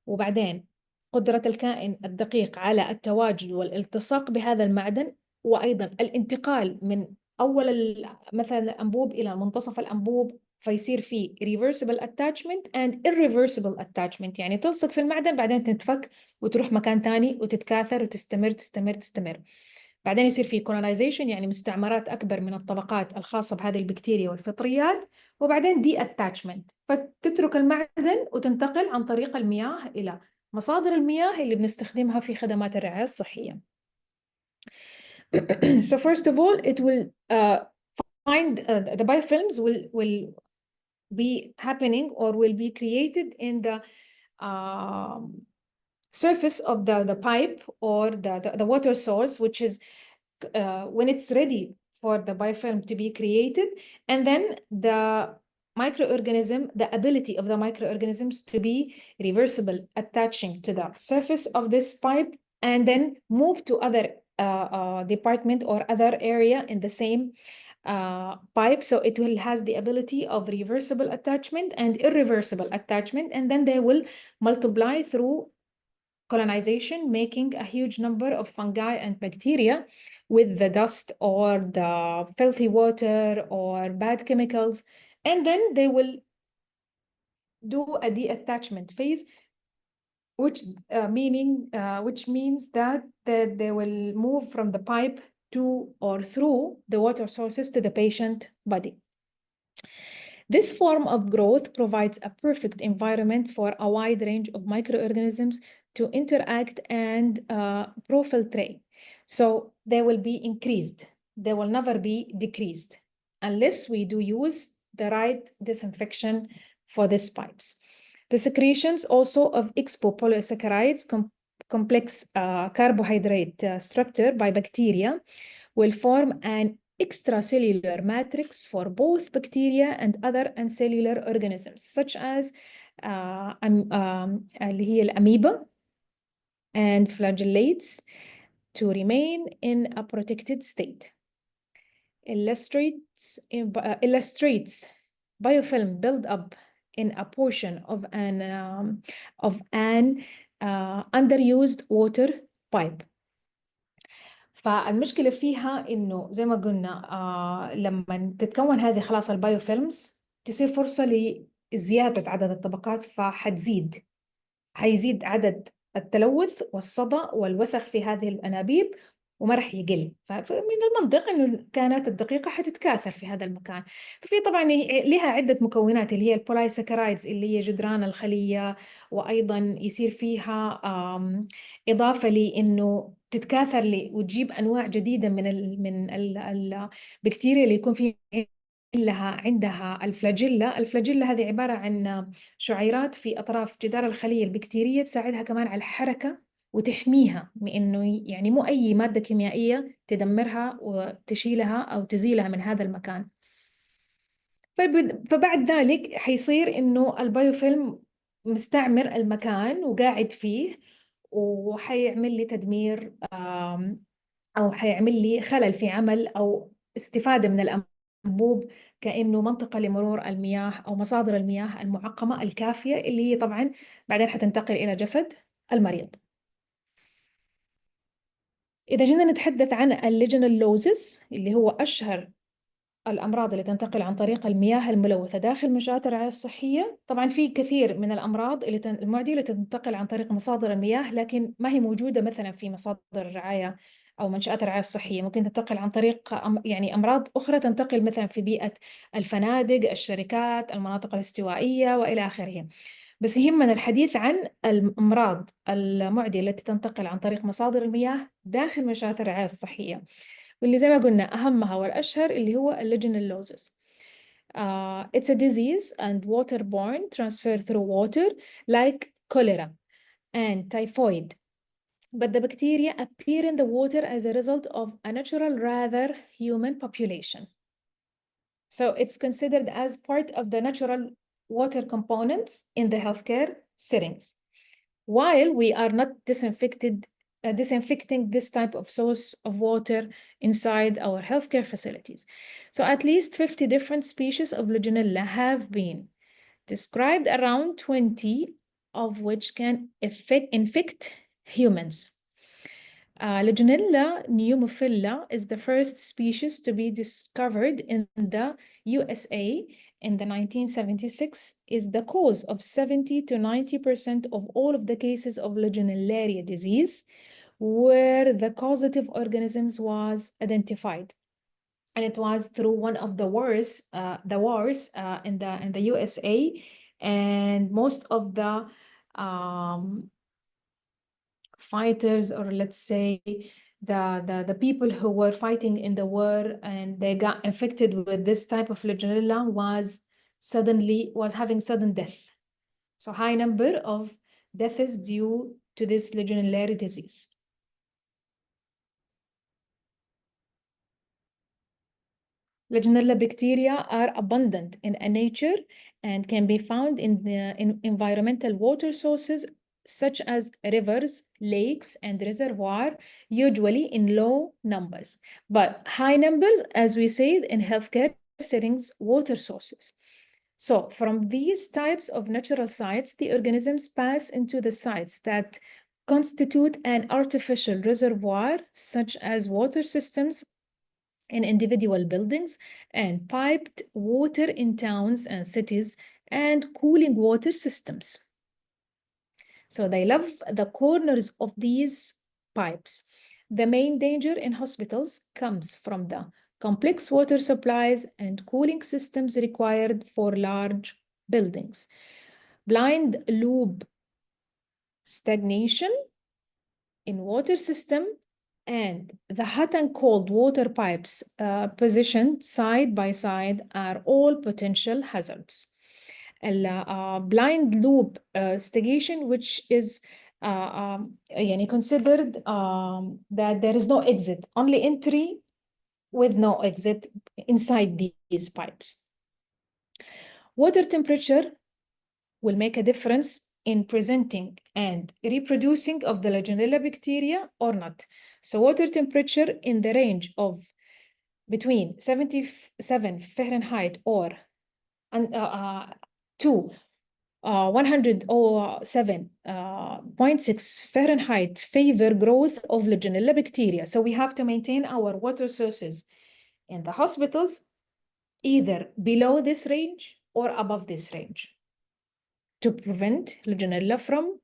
[SPEAKER 6] وبعدين قدرة الكائن الدقيق على التواجد والالتصاق بهذا المعدن، وأيضا الانتقال من أول مثلا الأنبوب إلى منتصف الأنبوب، فيصير فيه reversible attachment and irreversible attachment، يعني تلصق في المعدن بعدين تتفك وتروح مكان تاني وتتكاثر وتستمر. بعدين يصير فيه colonization، يعني مستعمرات أكبر من الطبقات الخاصة بهذه البكتيريا والفطريات، وبعدين detachment، فتترك المعدن وتنتقل عن طريق المياه إلى مصادر المياه اللي بنستخدمها في خدمات الرعاية الصحية. So first of all, it will find the biofilms will be happening or will be created in the surface of the pipe or the water source, which is when it's ready for the biofilm to be created, and then the ability of the microorganisms to be reversible, attaching to the surface of this pipe and then move to other department or other area in the same pipe. So it will has the ability of reversible attachment and irreversible attachment, and then they will multiply through colonization, making a huge number of fungi and bacteria with the dust or the filthy water or bad chemicals, and then they will do a detachment phase which means that they will move from the pipe to or through the water sources to the patient body. This form of growth provides a perfect environment for a wide range of microorganisms to interact and profiltrate. So they will be increased. They will never be decreased unless we do use the right disinfection for these pipes. The secretions also of expopolysaccharides, complex carbohydrate structure by bacteria, will form an extracellular matrix for both bacteria and other uncellular organisms, such as اللي هي الأميبا and flagellates, to remain in a protected state. Illustrates biofilm build-up in a portion of an underused water pipe. فالمشكلة فيها إنه زي ما قلنا لما تتكون هذه خلاص البايوفيلمز تصير فرصة لزيادة عدد الطبقات، حيزيد عدد التلوث والصدى والوسخ في هذه الأنابيب وما راح يقل. فمن المنطق إنه الكائنات الدقيقة حتتكاثر في هذا المكان. ففي طبعا لها عدة مكونات اللي هي البولايساكرايدز اللي هي جدران الخلية، وأيضا يصير فيها إضافة لإنه تتكاثر وتجيب أنواع جديدة من البكتيريا اللي يكون في عندها الفلاجيلا. الفلاجيلا هذه عبارة عن شعيرات في أطراف جدار الخلية البكتيرية تساعدها كمان على الحركة وتحميها من إنه يعني مو أي مادة كيميائية تدمرها وتشيلها أو تزيلها من هذا المكان. فبعد ذلك حيصير إنه البايوفيلم مستعمر المكان وقاعد فيه، وحيعمل لي تدمير أو حيعمل لي خلل في عمل أو استفادة من الأنبوب كأنه منطقة لمرور المياه أو مصادر المياه المعقمة الكافية اللي هي طبعا بعدين حتنتقل إلى جسد المريض. إذا جينا نتحدث عن الليجنالوزس اللي هو أشهر الأمراض اللي تنتقل عن طريق المياه الملوثة داخل منشآت الرعاية الصحية، طبعا في كثير من الأمراض المعدية اللي تنتقل عن طريق مصادر المياه لكن ما هي موجودة مثلا في مصادر الرعاية أو منشآت الرعاية الصحية. ممكن تنتقل عن طريق يعني أمراض أخرى تنتقل مثلا في بيئة الفنادق، الشركات، المناطق الاستوائية وإلى آخره. بس يهمنا الحديث عن الأمراض المعدية التي تنتقل عن طريق مصادر المياه داخل منشآت الرعاية الصحية، واللي زي ما قلنا أهمها والأشهر اللي هو الليجنالوزس. It's a disease and waterborne transfer through water like cholera and typhoid. But the bacteria appear in the water as a result of a natural rather human population. So it's considered as part of the natural water components in the healthcare settings. While we are not disinfecting this type of source of water inside our healthcare facilities. So at least 50 different species of Legionella have been described, around 20 of which can infect humans. Legionella pneumophila is the first species to be discovered in the USA in the 1976, is the cause of 70 to 90% of all of the cases of Legionella disease where the causative organisms was identified. And it was through one of the wars in the USA, and most of the fighters, or let's say the people who were fighting in the war and they got infected with this type of Legionella was having sudden death. So high number of deaths due to this Legionella disease. Legionella bacteria are abundant in nature and can be found in environmental water sources such as rivers, lakes, and reservoirs, usually in low numbers, but high numbers, as we said, in healthcare settings, water sources. So from these types of natural sites, the organisms pass into the sites that constitute an artificial reservoir, such as water systems in individual buildings, and piped water in towns and cities, and cooling water systems. So they love the corners of these pipes. The main danger in hospitals comes from the complex water supplies and cooling systems required for large buildings. Blind loop stagnation in water system and the hot and cold water pipes positioned side by side are all potential hazards. Blind loop stagnation, which is considered that there is no exit, only entry with no exit inside these pipes. Water temperature will make a difference in presenting and reproducing of the Legionella bacteria or not. So water temperature in the range of between 77 Fahrenheit or to 107.6 Fahrenheit favor growth of Legionella bacteria. So we have to maintain our water sources in the hospitals either below this range or above this range to prevent Legionella from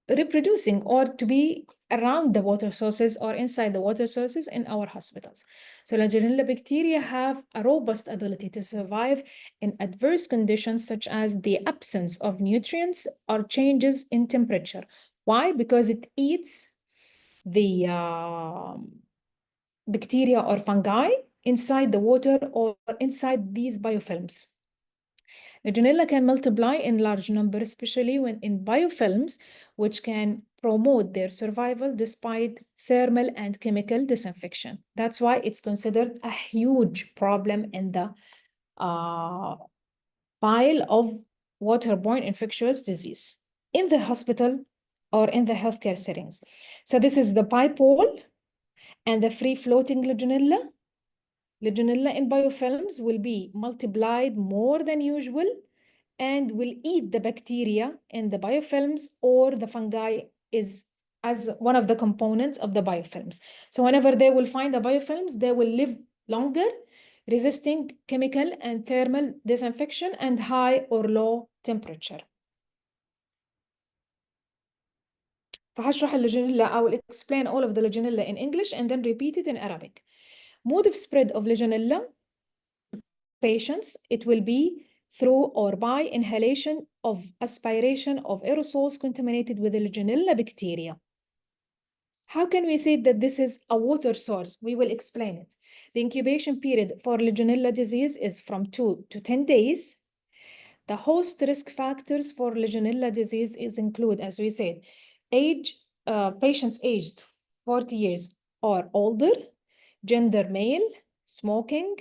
[SPEAKER 6] reproducing or to be around the water sources or inside the water sources in our hospitals. So Legionella bacteria have a robust ability to survive in adverse conditions such as the absence of nutrients or changes in temperature. Why? Because it eats the bacteria or fungi inside the water or inside these biofilms. Legionella can multiply in large numbers, especially when in biofilms, which can promote their survival despite thermal and chemical disinfection. That's why it's considered a huge problem in the pile of waterborne infectious disease in the hospital or in the healthcare settings. So this is the pipe wall and the free-floating Legionella. Legionella in biofilms will be multiplied more than usual and will eat the bacteria in the biofilms or the fungi is as one of the components of the biofilms. So whenever they will find the biofilms, they will live longer, resisting chemical and thermal disinfection and high or low temperature. فهشرح الليجونيلا. I will explain all of the Legionella in English and then repeat it in Arabic. Mode of spread of Legionella patients, it will be through or by inhalation of aspiration of aerosols contaminated with the Legionella bacteria. How can we say that this is a water source? We will explain it. The incubation period for Legionella disease is from 2 to 10 days. The host risk factors for Legionella disease include, as we said, age, patients aged 40 years or older, gender male, smoking,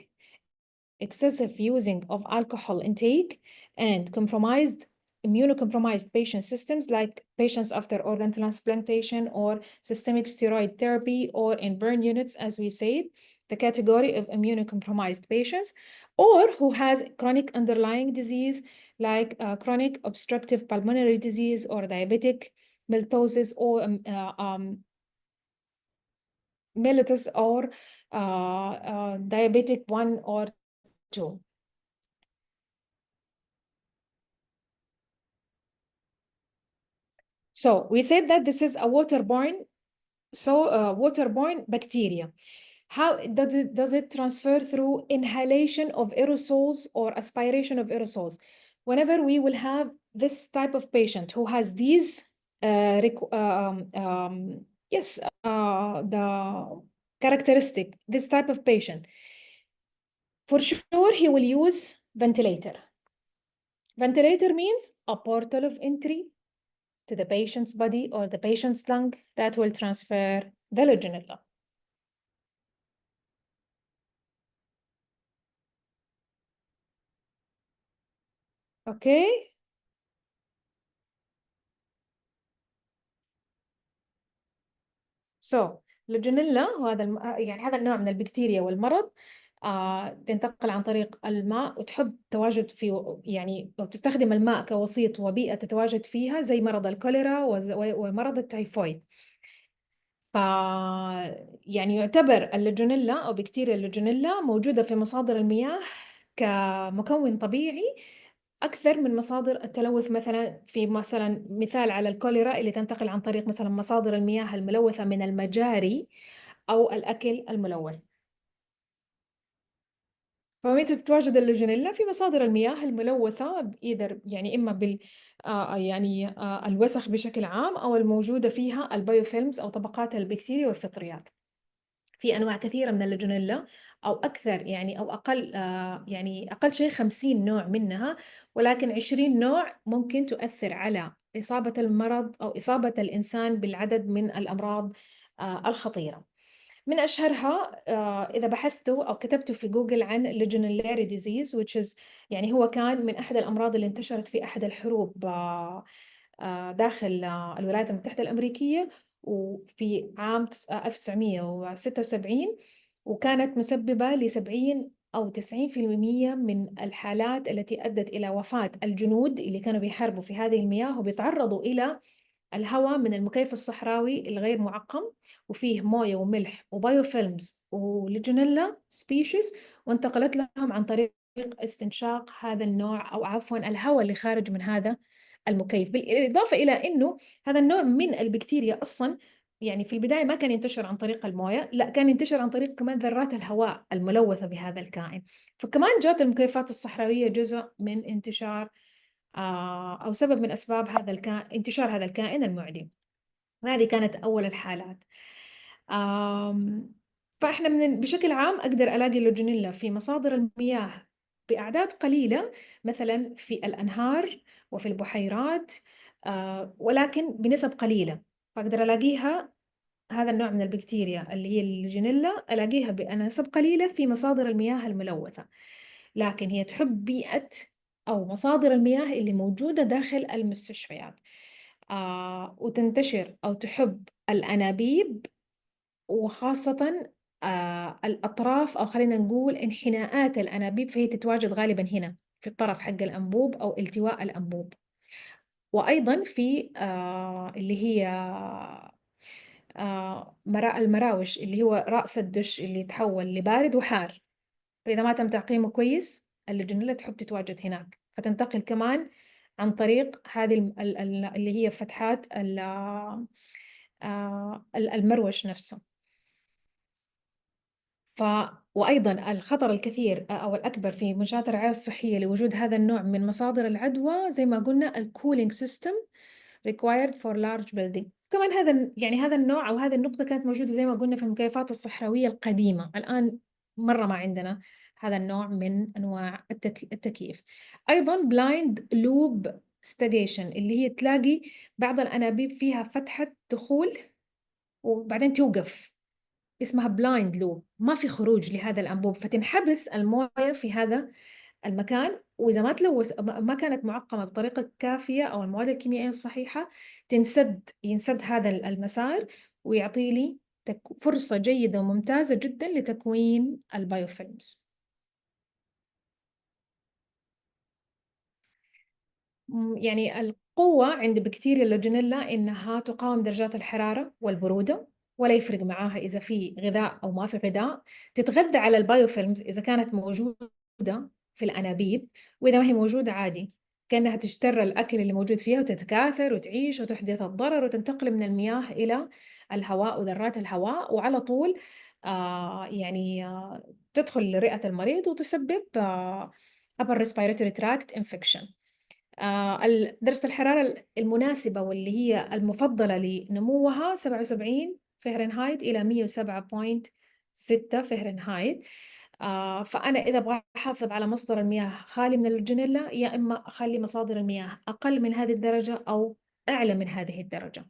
[SPEAKER 6] excessive using of alcohol intake, and immunocompromised patient systems like patients after organ transplantation or systemic steroid therapy or in burn units, as we said, the category of immunocompromised patients, or who has chronic underlying disease like chronic obstructive pulmonary disease or diabetic mellitus or mellitus or diabetic 1 or 2. So we said that this is a waterborne bacteria. How does it transfer through inhalation of aerosols or aspiration of aerosols? Whenever we will have this type of patient who has these the characteristic, this type of patient, for sure he will use ventilator. Ventilator means a portal of entry to the patient's body or the patient's lung that will transfer the Legionella. Okay. So Legionella هذا النوع من البكتيريا والمرض تنتقل عن طريق الماء وتحب تواجد في وتستخدم الماء كوسيط وبيئة تتواجد فيها زي مرض الكوليرا ومرض التيفويد. يعتبر الليجونيلا أو بكتيريا الليجونيلا موجودة في مصادر المياه كمكون طبيعي أكثر من مصادر التلوث، مثلا في مثال على الكوليرا اللي تنتقل عن طريق مثلا مصادر المياه الملوثة من المجاري أو الأكل الملوث. فمتى تتواجد الليجونيلا؟ في مصادر المياه الملوثة، يعني إما بال الوسخ بشكل عام، أو الموجودة فيها البيوفيلمز أو طبقات البكتيريا والفطريات. في أنواع كثيرة من الليجونيلا، أو أكثر يعني أو أقل يعني أقل شيء 50 نوع منها، ولكن 20 نوع ممكن تؤثر على إصابة المرض أو إصابة الإنسان بالعدد من الأمراض الخطيرة. من أشهرها إذا بحثتوا أو كتبتوا في جوجل عن Legionella disease which is يعني هو كان من أحد الأمراض اللي انتشرت في أحد الحروب داخل الولايات المتحدة الأمريكية، وفي عام 1976، وكانت مسببة ل70 أو 90% من الحالات التي أدت إلى وفاة الجنود اللي كانوا بيحاربوا في هذه المياه وبيتعرضوا إلى الهواء من المكيف الصحراوي الغير معقم، وفيه موية وملح وبايوفيلمز وليجونيلا سبيشيز، وانتقلت لهم عن طريق استنشاق هذا النوع، أو عفوا الهواء اللي خارج من هذا المكيف. بالإضافة إلى أنه هذا النوع من البكتيريا أصلا يعني في البداية ما كان ينتشر عن طريق الموية، لا، كان ينتشر عن طريق كمان ذرات الهواء الملوثة بهذا الكائن. فكمان جات المكيفات الصحراوية جزء من انتشار أو سبب من أسباب انتشار هذا الكائن المعدي. هذه كانت أول الحالات. فإحنا بشكل عام أقدر ألاقي اللوجينيلا في مصادر المياه بأعداد قليلة، مثلا في الأنهار وفي البحيرات، ولكن بنسب قليلة. فأقدر ألاقيها، هذا النوع من البكتيريا اللي هي اللوجينيلا، ألاقيها بنسب قليلة في مصادر المياه الملوثة، لكن هي تحب بيئة أو مصادر المياه اللي موجودة داخل المستشفيات، وتنتشر أو تحب الأنابيب، وخاصة الأطراف، أو خلينا نقول انحناءات الأنابيب، فهي تتواجد غالبا هنا في الطرف حق الأنبوب أو التواء الأنبوب. وأيضا في اللي هي المراوش، اللي هو رأس الدش اللي يتحول لبارد وحار، فإذا ما تم تعقيمه كويس الليجونيلا تحب تتواجد هناك، فتنتقل كمان عن طريق هذه اللي هي فتحات المروش نفسه. وأيضا الخطر الكثير أو الأكبر في منشآت الرعاية الصحية لوجود هذا النوع من مصادر العدوى، زي ما قلنا الكولينج سيستم required for large building. كمان هذا النوع أو هذه النقطة كانت موجودة زي ما قلنا في المكيفات الصحراوية القديمة. الآن مرة ما عندنا هذا النوع من أنواع التكييف. أيضا blind loop stigation، اللي هي تلاقي بعض الأنابيب فيها فتحة دخول وبعدين توقف، اسمها بلايند لوب، ما في خروج لهذا الأنبوب، فتنحبس الموية في هذا المكان، وإذا ما تلوث ما كانت معقمة بطريقة كافية أو المواد الكيميائية الصحيحة ينسد هذا المسار، ويعطي لي فرصة جيدة وممتازة جدا لتكوين البايوفيلمز. يعني القوة عند بكتيريا اللوجينيلا إنها تقاوم درجات الحرارة والبرودة، ولا يفرق معاها إذا في غذاء أو ما في غذاء. تتغذى على البايوفيلمز إذا كانت موجودة في الأنابيب، وإذا ما هي موجودة عادي كأنها تجتر الأكل اللي موجود فيها وتتكاثر وتعيش وتحدث الضرر وتنتقل من المياه إلى الهواء وذرات الهواء، وعلى طول تدخل لرئة المريض وتسبب upper respiratory tract infection. درجة الحرارة المناسبة واللي هي المفضلة لنموها 77 فهرنهايت إلى 107.6 فهرنهايت. فأنا إذا أبغى أحافظ على مصدر المياه خالي من اللوجينيلا، يا إما أخلي مصادر المياه أقل من هذه الدرجة أو أعلى من هذه الدرجة.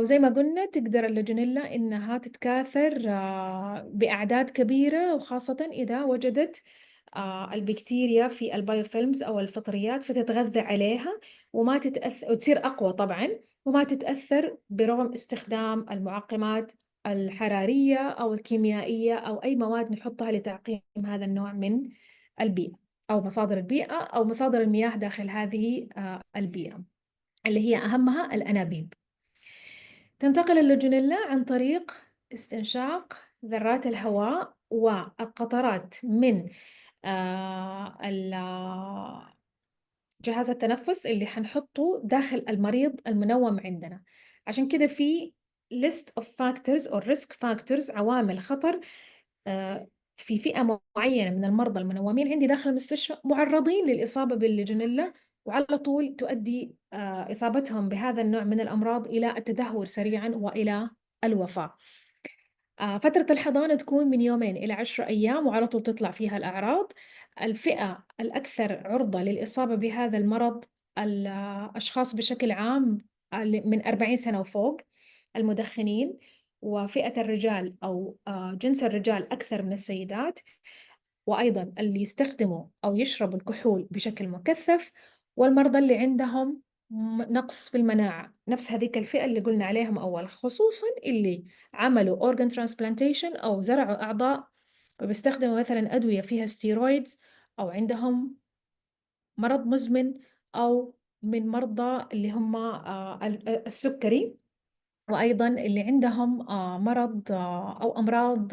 [SPEAKER 6] وزي ما قلنا تقدر اللوجينيلا إنها تتكاثر بأعداد كبيرة، وخاصة إذا وجدت البكتيريا في البايوفيلمز أو الفطريات، فتتغذى عليها وما تتأثر وتصير أقوى طبعا، وما تتأثر برغم استخدام المعقمات الحرارية أو الكيميائية أو أي مواد نحطها لتعقيم هذا النوع من البيئة أو مصادر البيئة أو مصادر المياه داخل هذه البيئة اللي هي أهمها الأنابيب. تنتقل اللوجينيلا عن طريق استنشاق ذرات الهواء والقطرات من جهاز التنفس اللي حنحطه داخل المريض المنوم عندنا. عشان كده في list of factors or risk factors، عوامل خطر في فئة معينة من المرضى المنومين عندي داخل المستشفى معرضين للإصابة بالليجونيلا، وعلى طول تؤدي إصابتهم بهذا النوع من الأمراض إلى التدهور سريعا وإلى الوفاة. فترة الحضانة تكون من 2 إلى 10 أيام، وعلى طول تطلع فيها الأعراض. الفئة الأكثر عرضة للإصابة بهذا المرض الأشخاص بشكل عام من 40 سنة وفوق، المدخنين، وفئة الرجال أو جنس الرجال أكثر من السيدات، وأيضا اللي يستخدموا أو يشربوا الكحول بشكل مكثف، والمرضى اللي عندهم نقص في المناعة، نفس هذيك الفئة اللي قلنا عليهم أول، خصوصا اللي عملوا organ transplantation أو زرعوا أعضاء وبيستخدموا مثلا أدوية فيها ستيرويدز، أو عندهم مرض مزمن، أو من مرضى اللي هم السكري، وأيضا اللي عندهم مرض أو أمراض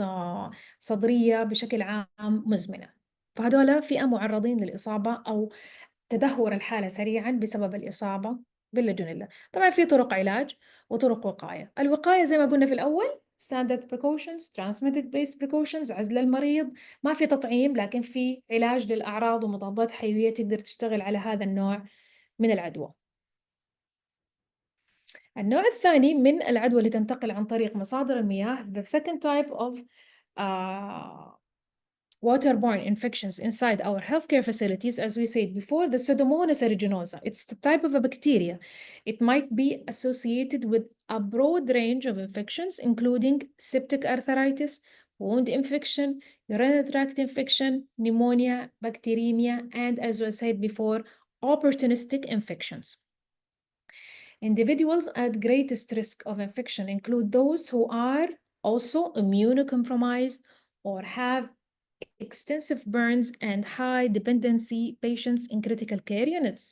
[SPEAKER 6] صدرية بشكل عام مزمنة. فهذولا فئة معرضين للإصابة أو تدهور الحالة سريعا بسبب الإصابة بالليجونيلا. طبعا في طرق علاج وطرق وقاية. الوقاية زي ما قلنا في الأول standard precautions, transmitted based precautions، عزل المريض، ما في تطعيم لكن في علاج للأعراض ومضادات حيوية تقدر تشتغل على هذا النوع من العدوى. النوع الثاني من العدوى اللي تنتقل عن طريق مصادر المياه، the second type of waterborne infections inside our healthcare facilities, as we said before, the Pseudomonas aeruginosa. It's the type of a bacteria. It might be associated with a broad range of infections, including septic arthritis, wound infection, urinary tract infection, pneumonia, bacteremia, and, as I said before, opportunistic infections. Individuals at greatest risk of infection include those who are also immunocompromised or have extensive burns and high dependency patients in critical care units.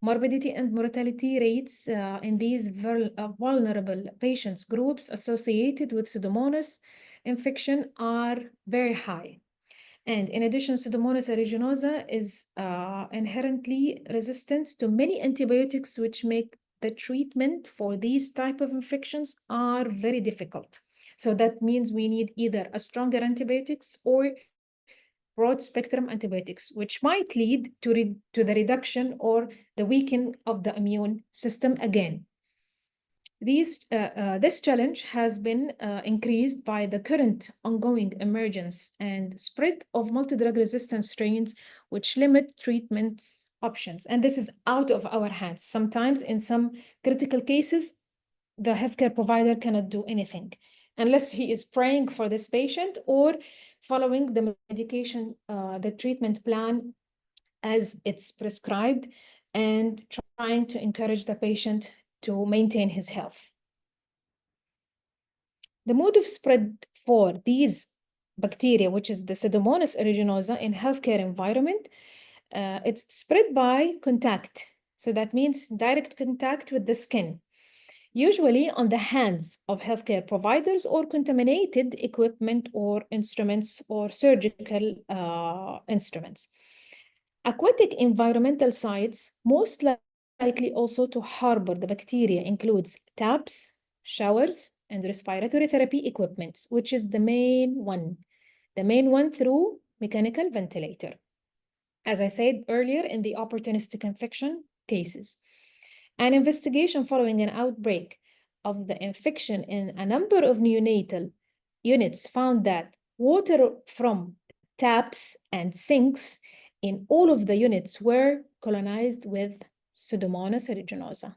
[SPEAKER 6] Morbidity and mortality rates in these vulnerable patients groups associated with Pseudomonas infection are very high. And in addition, Pseudomonas aeruginosa is inherently resistant to many antibiotics, which make the treatment for these type of infections are very difficult. So that means we need either a stronger antibiotics or broad spectrum antibiotics, which might lead to the reduction or the weakening of the immune system again. This challenge has been increased by the current ongoing emergence and spread of multi-drug resistant strains, which limit treatment options. And this is out of our hands. Sometimes in some critical cases, the healthcare provider cannot do anything unless he is praying for this patient or following the medication, the treatment plan as it's prescribed, and trying to encourage the patient to maintain his health. The mode of spread for these bacteria, which is the Pseudomonas aeruginosa in healthcare environment, it's spread by contact. So that means direct contact with the skin, usually on the hands of healthcare providers or contaminated equipment or instruments or surgical instruments. Aquatic environmental sites most likely also to harbor the bacteria includes taps, showers, and respiratory therapy equipment, which is the main one through mechanical ventilator. As I said earlier, in the opportunistic infection cases. An investigation following an outbreak of the infection in a number of neonatal units found that water from taps and sinks in all of the units were colonized with Pseudomonas aeruginosa,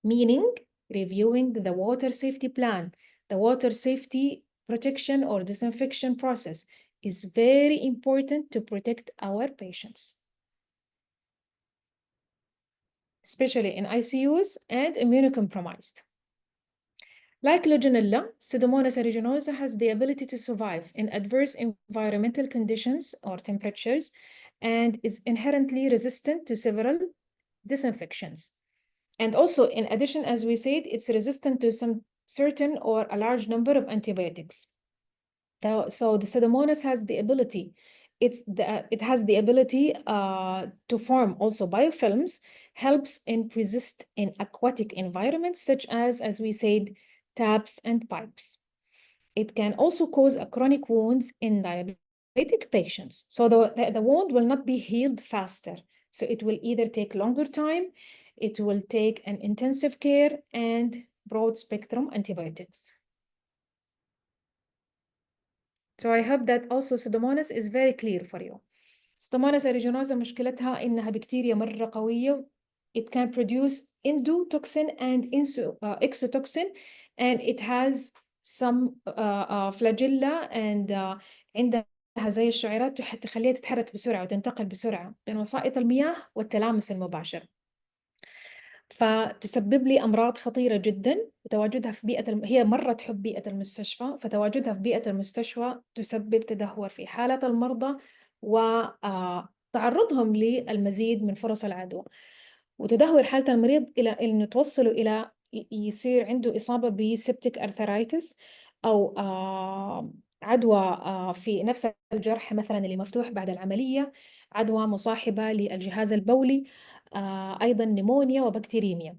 [SPEAKER 6] meaning reviewing the water safety plan, the water safety protection or disinfection process is very important to protect our patients, especially in ICUs and immunocompromised. Like Legionella, Pseudomonas aeruginosa has the ability to survive in adverse environmental conditions or temperatures and is inherently resistant to several disinfections. And also, in addition, as we said, it's resistant to some certain or a large number of antibiotics. So the Pseudomonas has the ability it has the ability to form also biofilms, helps in persist in aquatic environments such as we said, taps and pipes. It can also cause a chronic wounds in diabetic patients. So the wound will not be healed faster. So it will either take longer time, it will take an intensive care and broad spectrum antibiotics. So I hope that also Pseudomonas is very clear for you. Pseudomonas aeruginosa مشكلتها إنها بكتيريا مرة قوية. It can produce endotoxin and exotoxin, and it has some flagella and عندها زي الشعيرات تخليها تتحرك بسرعة وتنتقل بسرعة بين وسائط المياه والتلامس المباشر. فتسبب لي أمراض خطيرة جدا، وتواجدها في هي مرة تحب بيئة المستشفى، فتواجدها في بيئة المستشفى تسبب تدهور في حالة المرضى وتعرضهم للمزيد من فرص العدوى، وتدهور حالة المريض إلى أنه توصله إلى يصير عنده إصابة بسبتيك أرثرايتس أو عدوى في نفس الجرح مثلا اللي مفتوح بعد العملية، عدوى مصاحبة للجهاز البولي، أيضا نيمونيا وبكتيريميا.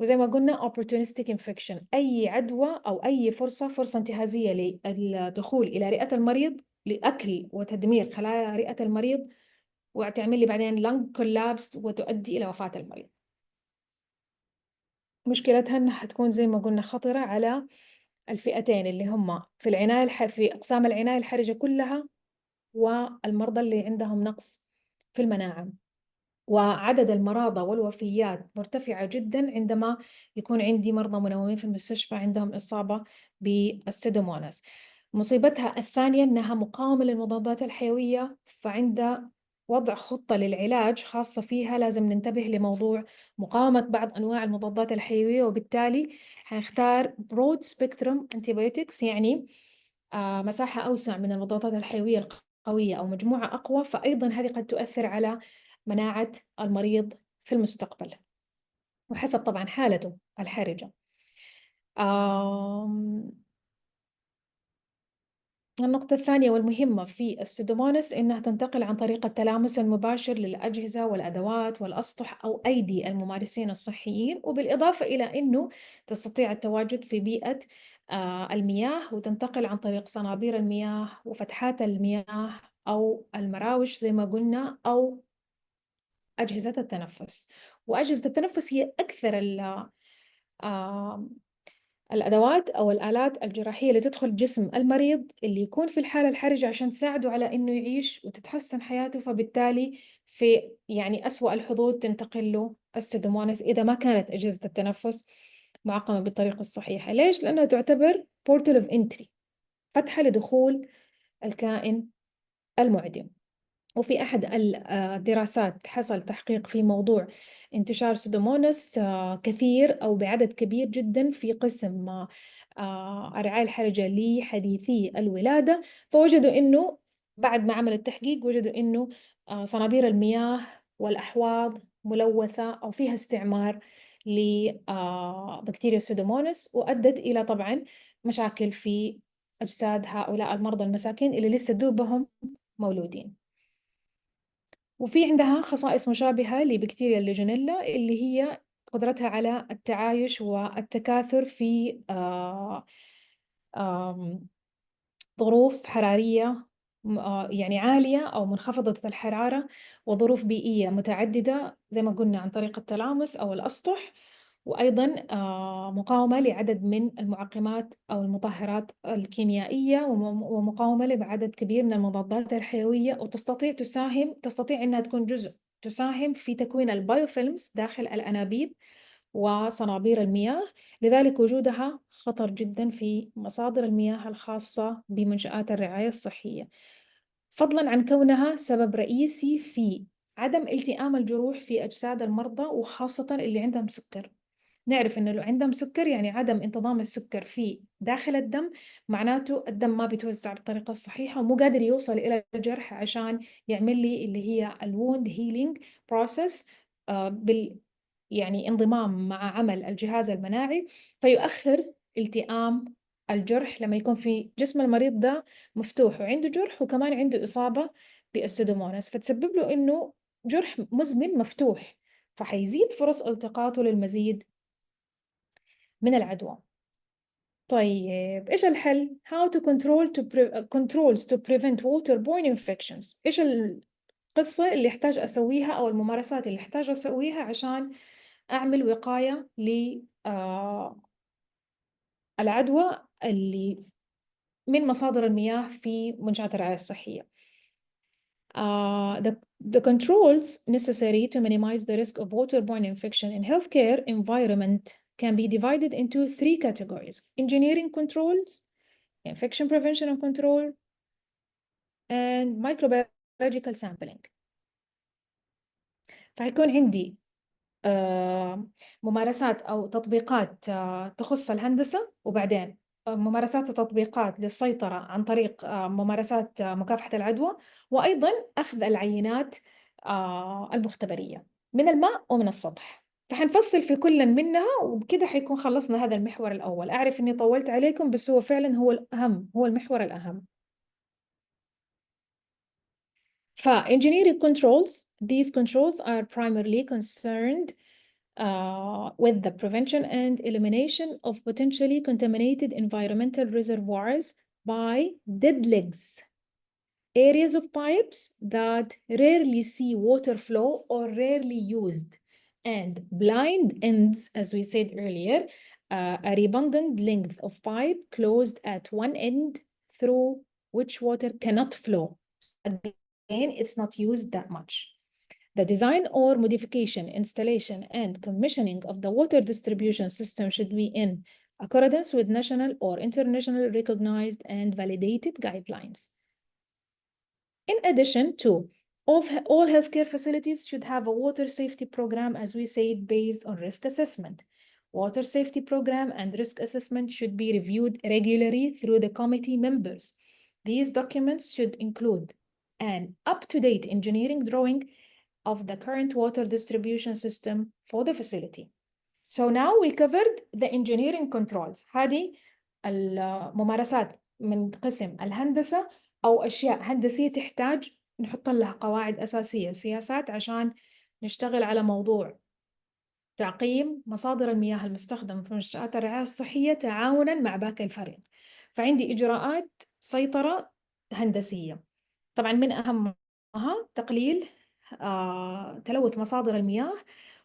[SPEAKER 6] وزي ما قلنا opportunistic infection، أي عدوى أو أي فرصة انتهازية للدخول إلى رئة المريض لأكل وتدمير خلايا رئة المريض، وتعمل لي بعدين lung collapse وتؤدي إلى وفاة المريض. مشكلتها أنها حتكون زي ما قلنا خطرة على الفئتين اللي هم في العناية في أقسام العناية الحرجة كلها، والمرضى اللي عندهم نقص في المناعة. وعدد المرضى والوفيات مرتفعة جدا عندما يكون عندي مرضى منومين في المستشفى عندهم إصابة بالسودوموناس. مصيبتها الثانية أنها مقاومة للمضادات الحيوية، فعند وضع خطة للعلاج خاصة فيها لازم ننتبه لموضوع مقاومة بعض أنواع المضادات الحيوية، وبالتالي حنختار broad spectrum antibiotics، يعني مساحة أوسع من المضادات الحيوية القوية أو مجموعة أقوى، فأيضا هذه قد تؤثر على مناعة المريض في المستقبل وحسب طبعا حالته الحرجة. النقطة الثانية والمهمة في السودوموناس إنها تنتقل عن طريق التلامس المباشر للأجهزة والأدوات والأسطح أو أيدي الممارسين الصحيين، وبالإضافة إلى أنه تستطيع التواجد في بيئة المياه، وتنتقل عن طريق صنابير المياه وفتحات المياه أو المراوش زي ما قلنا، أو أجهزة التنفس. وأجهزة التنفس هي أكثر الأدوات أو الآلات الجراحية اللي تدخل جسم المريض اللي يكون في الحالة الحرجة عشان تساعده على إنه يعيش وتتحسن حياته، فبالتالي في يعني أسوأ الحظوظ تنتقل له السودوموناس إذا ما كانت أجهزة التنفس معقمة بالطريقة الصحيحة. ليش؟ لأنها تعتبر portal of entry، فتحة لدخول الكائن المعدي. وفي أحد الدراسات حصل تحقيق في موضوع انتشار سودوموناس كثير أو بعدد كبير جدا في قسم الرعاية الحرجة لحديثي الولادة، فوجدوا إنه بعد ما عملوا التحقيق وجدوا إنه صنابير المياه والأحواض ملوثة أو فيها استعمار لبكتيريا سودوموناس، وأدت إلى طبعا مشاكل في أجساد هؤلاء المرضى المساكين اللي لسه دوبهم مولودين. وفي عندها خصائص مشابهة لبكتيريا الليجونيلا اللي هي قدرتها على التعايش والتكاثر في ظروف حرارية يعني عالية أو منخفضة الحرارة، وظروف بيئية متعددة زي ما قلنا عن طريق التلامس أو الأسطح، وأيضا مقاومة لعدد من المعقمات أو المطهرات الكيميائية، ومقاومة لعدد كبير من المضادات الحيوية، تستطيع أنها تكون جزء تساهم في تكوين البايوفيلمز داخل الأنابيب وصنابير المياه. لذلك وجودها خطر جدا في مصادر المياه الخاصة بمنشآت الرعاية الصحية، فضلا عن كونها سبب رئيسي في عدم التئام الجروح في أجساد المرضى، وخاصة اللي عندهم سكر. نعرف إنه لو عندهم سكر يعني عدم انتظام السكر في داخل الدم، معناته الدم ما بيتوزع بالطريقة الصحيحة ومو قادر يوصل إلى الجرح عشان يعمل لي اللي هي الووند هيلينج بروسيس يعني انضمام مع عمل الجهاز المناعي، فيؤخر التئام الجرح لما يكون في جسم المريض ده مفتوح وعنده جرح وكمان عنده إصابة بالسودوموناس، فتسبب له إنه جرح مزمن مفتوح، فحيزيد فرص التقاطه للمزيد من العدوى. طيب إيش الحل؟ How to controls to prevent waterborne infections. إيش القصة اللي يحتاج أسويها أو الممارسات اللي يحتاج أسويها عشان أعمل وقاية للعدوى اللي من مصادر المياه في منشآت الرعاية الصحية. The controls necessary to minimize the risk of waterborne infection in healthcare environment can be divided into 3 categories: engineering controls, infection prevention and control, and microbiological sampling. فهيكون عندي ممارسات أو تطبيقات تخص الهندسة، وبعدين ممارسات وتطبيقات للسيطرة عن طريق ممارسات مكافحة العدوى، وأيضا أخذ العينات المختبرية من الماء ومن السطح. فحنفصل في كل منها، وبكده حيكون خلصنا هذا المحور الأول. أعرف إني طولت عليكم، بس هو فعلا هو الأهم، هو المحور الأهم. engineering controls, these controls are primarily concerned with the prevention and elimination of potentially contaminated environmental reservoirs by dead legs, areas of pipes that rarely see water flow or rarely used, and blind ends, as we said earlier, a redundant length of pipe closed at one end through which water cannot flow. Again, it's not used that much. The design or modification, installation, and commissioning of the water distribution system should be in accordance with national or internationally recognized and validated guidelines. In addition to all healthcare facilities should have a water safety program, as we said, based on risk assessment. Water safety program and risk assessment should be reviewed regularly through the committee members. These documents should include an up-to-date engineering drawing of the current water distribution system for the facility. So now we covered the engineering controls. هذه الممارسات من قسم الهندسة أو أشياء هندسية تحتاج نحط لها قواعد أساسية وسياسات عشان نشتغل على موضوع تعقيم مصادر المياه المستخدمة في منشآت الرعاية الصحية تعاونا مع باقي الفريق. فعندي إجراءات سيطرة هندسية، طبعا من أهمها تقليل تلوث مصادر المياه،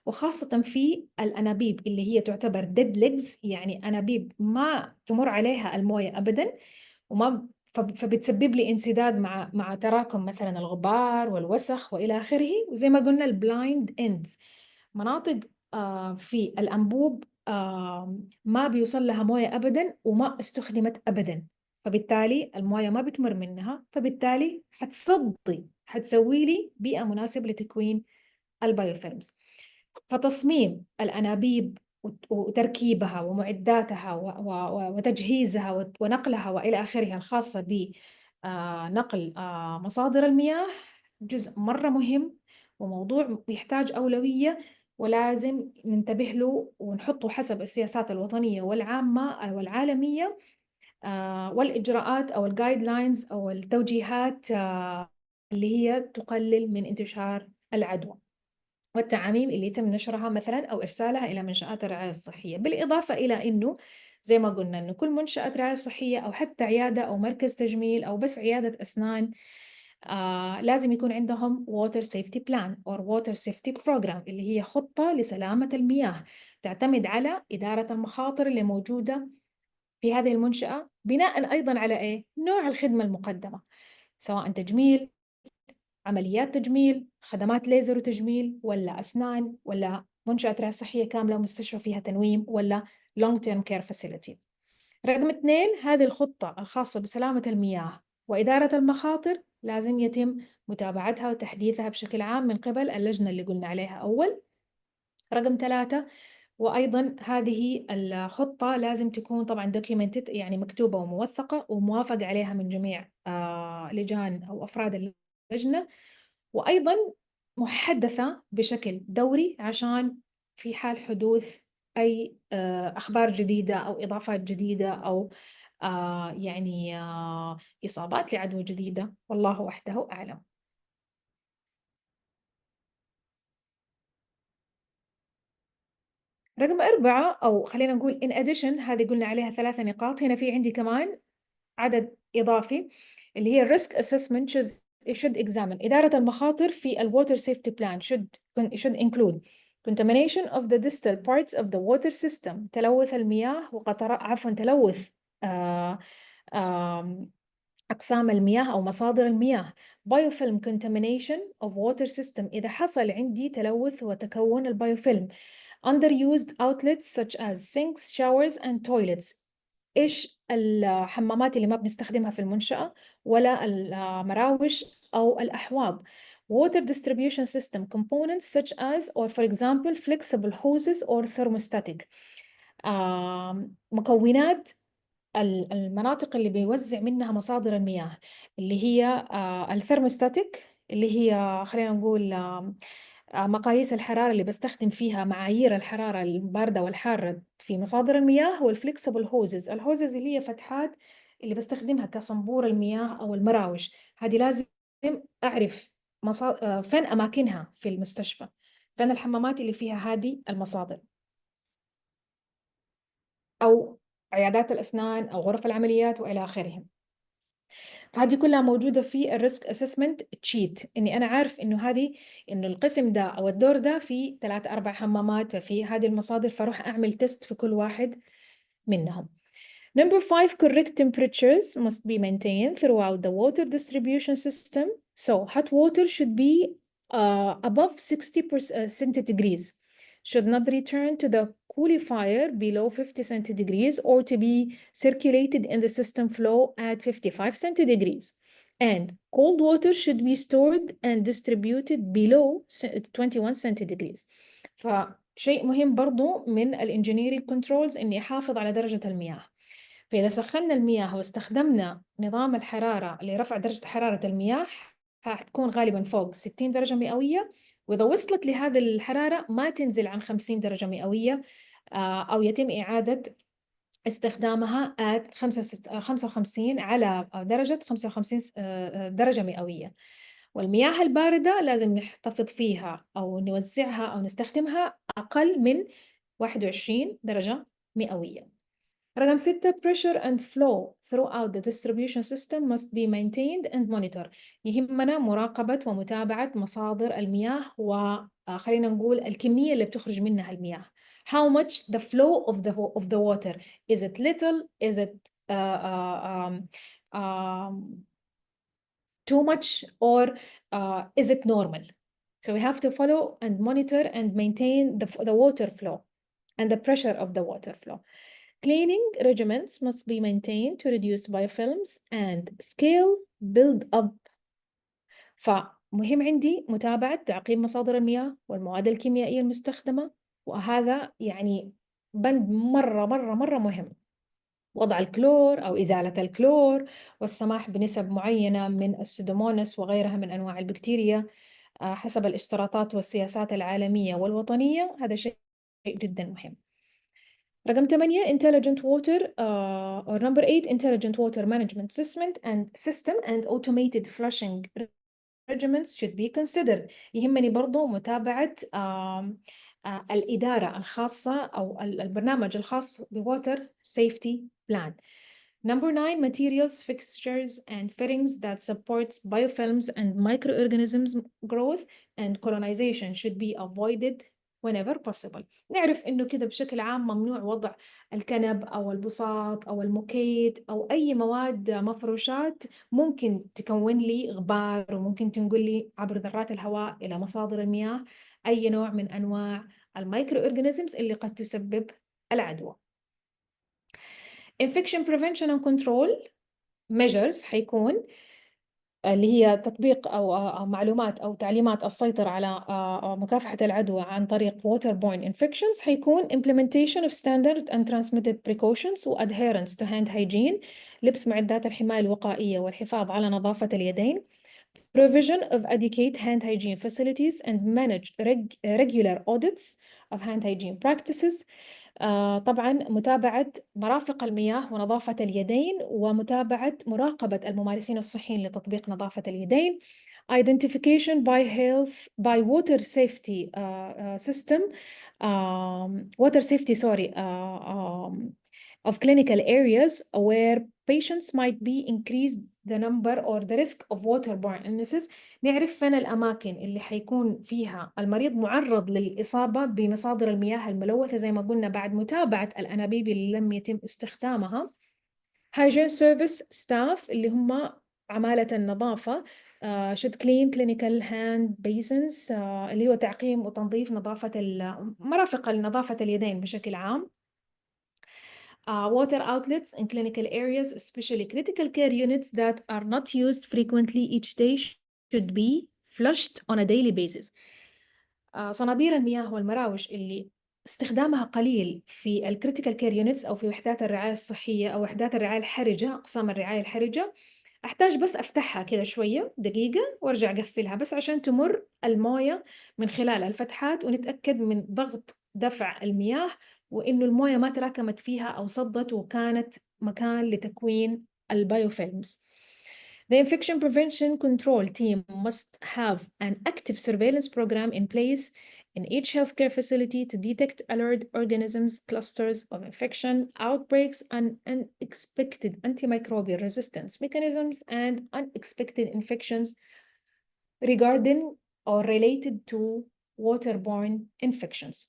[SPEAKER 6] وخاصة في الأنابيب اللي هي تعتبر dead legs، يعني أنابيب ما تمر عليها الموية أبدا، وما فبتسبب لي انسداد مع تراكم مثلا الغبار والوسخ وإلى آخره. وزي ما قلنا البلايند اندز، مناطق في الأنبوب ما بيوصل لها موية أبدا وما استخدمت أبدا، فبالتالي الموية ما بتمر منها، فبالتالي حتسوي لي بيئة مناسبة لتكوين البايوفيلمز. فتصميم الأنابيب وتركيبها ومعداتها وتجهيزها ونقلها وإلى آخره الخاصة بنقل مصادر المياه جزء مرة مهم، وموضوع يحتاج أولوية ولازم ننتبه له ونحطه حسب السياسات الوطنية والعامة والعالمية، والإجراءات أو الجايد لاينز أو التوجيهات اللي هي تقلل من انتشار العدوى، والتعاميم اللي يتم نشرها مثلا أو إرسالها إلى منشآت الرعاية الصحية. بالإضافة إلى أنه زي ما قلنا أنه كل منشأة رعاية صحية أو حتى عيادة أو مركز تجميل أو بس عيادة أسنان لازم يكون عندهم water safety plan or water safety program، اللي هي خطة لسلامة المياه تعتمد على إدارة المخاطر اللي موجودة في هذه المنشأة، بناء أيضا على إيه؟ نوع الخدمة المقدمة، سواء تجميل، عمليات تجميل، خدمات ليزر وتجميل، ولا أسنان، ولا منشأة رعاية صحية كاملة ومستشفى فيها تنويم، ولا long term care facility. رقم 2، هذه الخطة الخاصة بسلامة المياه وإدارة المخاطر لازم يتم متابعتها وتحديثها بشكل عام من قبل اللجنة اللي قلنا عليها أول. رقم 3، وأيضا هذه الخطة لازم تكون طبعا documented، يعني مكتوبة وموثقة وموافق عليها من جميع لجان أو أفراد اللجنة، وأيضا محدثة بشكل دوري عشان في حال حدوث أي أخبار جديدة أو إضافات جديدة أو يعني إصابات لعدوى جديدة، والله وحده أعلم. رقم 4 أو خلينا نقول in addition، هذه قلنا عليها 3 نقاط. هنا في عندي كمان عدد إضافي اللي هي risk assessment should examine. إدارة المخاطر في water safety plan should include contamination of the distal parts of the water system، تلوث المياه وقطرات، تلوث أقسام المياه أو مصادر المياه. biofilm contamination of water system، إذا حصل عندي تلوث وتكون البايوفيلم. underused outlets such as sinks, showers and toilets، إيش الحمامات اللي ما بنستخدمها في المنشأة ولا المراوش أو الأحواض. water distribution system components such as or for example flexible hoses or thermostatic. مكونات المناطق اللي بيوزع منها مصادر المياه اللي هي الثرموستاتيك، اللي هي خلينا نقول مقاييس الحرارة اللي بستخدم فيها معايير الحرارة الباردة والحارة في مصادر المياه. والفليكسبل هوزز، الهوزز اللي هي فتحات اللي بستخدمها كصنبور المياه أو المراوش. هذه لازم أعرف فين أماكنها في المستشفى، فين الحمامات اللي فيها هذه المصادر، أو عيادات الأسنان أو غرف العمليات وإلى آخره. فهذه كلها موجودة في الريسك اسسمنت تشيت، إني أنا عارف إنه القسم ده أو الدور ده فيه 3-4 حمامات في هذه المصادر، فأروح أعمل تيست في كل واحد منهم. Number 5, correct temperatures must be maintained throughout the water distribution system. So hot water should be above 60% centigrades, should not return to the coolifier below 50 centigrades or to be circulated in the system flow at 55 centigrades. And cold water should be stored and distributed below 21 centigrades. فشيء مهم برضو من الانجينيرينج كنترولز إني أحافظ على درجة المياه. فإذا سخنا المياه واستخدمنا نظام الحرارة لرفع درجة حرارة المياه هتكون غالبا فوق 60 درجة مئوية، وإذا وصلت لهذه الحرارة ما تنزل عن 50 درجة مئوية، أو يتم إعادة استخدامها at 55 على درجة 55 درجة مئوية. والمياه الباردة لازم نحتفظ فيها أو نوزعها أو نستخدمها أقل من 21 درجة مئوية. رقم 6 pressure and flow throughout the distribution system must be maintained and monitored. يهمنا مراقبة ومتابعة مصادر المياه وخلينا نقول الكمية اللي بتخرج منها المياه. How much the flow of the water, is it little, is it too much, or is it normal? So we have to follow and monitor and maintain the water flow and the pressure of the water flow. Cleaning regimens must be maintained to reduce biofilms and scale build up. فمهم عندي متابعة تعقيم مصادر المياه والمواد الكيميائية المستخدمة، وهذا يعني بند مرة مهم. وضع الكلور أو إزالة الكلور، والسماح بنسب معينة من السودوموناس وغيرها من أنواع البكتيريا حسب الاشتراطات والسياسات العالمية والوطنية. هذا شيء جدا مهم. رقم 8 intelligent water or number 8 intelligent water management system and automated flushing regimens should be considered. يهمني برضو متابعة الإدارة الخاصة أو البرنامج الخاص بwater safety plan. Number 9 materials, fixtures and fittings that supports biofilms and microorganisms growth and colonization should be avoided whenever possible. نعرف إنه كده بشكل عام ممنوع وضع الكنب أو البساط أو الموكيت أو أي مواد مفروشات ممكن تكون لي غبار وممكن تنقل لي عبر ذرات الهواء إلى مصادر المياه أي نوع من أنواع المايكرو أورجانيزمز اللي قد تسبب العدوى. Infection prevention and control measures حيكون اللي هي تطبيق أو معلومات أو تعليمات السيطرة على مكافحة العدوى عن طريق waterborne infections. حيكون implementation of standard and transmitted precautions و adherence to hand hygiene، لبس معدات الحماية الوقائية والحفاظ على نظافة اليدين. Provision of adequate hand hygiene facilities and manage regular audits of hand hygiene practices. طبعا متابعة مرافق المياه ونظافة اليدين ومتابعة مراقبة الممارسين الصحيين لتطبيق نظافة اليدين. identification by water safety system, water safety, sorry, of clinical areas where patients might be increased the number or the risk of waterborne illnesses. نعرف فين الأماكن اللي حيكون فيها المريض معرض للإصابة بمصادر المياه الملوثة زي ما قلنا بعد متابعة الأنابيب اللي لم يتم استخدامها. hygiene service staff اللي هم عمالة النظافة should clean clinical hand basins اللي هو تعقيم وتنظيف نظافة مرافق نظافة اليدين بشكل عام. Water outlets in clinical areas, especially critical care units that are not used frequently each day, should be flushed on a daily basis. صنابير المياه والمراوش اللي استخدامها قليل في الكريتيكال كير يونتس أو في وحدات الرعاية الصحية أو وحدات الرعاية الحرجة، أقسام الرعاية الحرجة، أحتاج بس أفتحها كده شوية دقيقة وأرجع أقفلها بس عشان تمر الموية من خلال الفتحات ونتأكد من ضغط دفع المياه وإنه الموية ما تراكمت فيها أو صدت وكانت مكان لتكوين البايوفيلمز. The infection prevention control team must have an active surveillance program in place in each healthcare facility to detect alert organisms, clusters of infection, outbreaks, and unexpected antimicrobial resistance mechanisms and unexpected infections regarding or related to waterborne infections.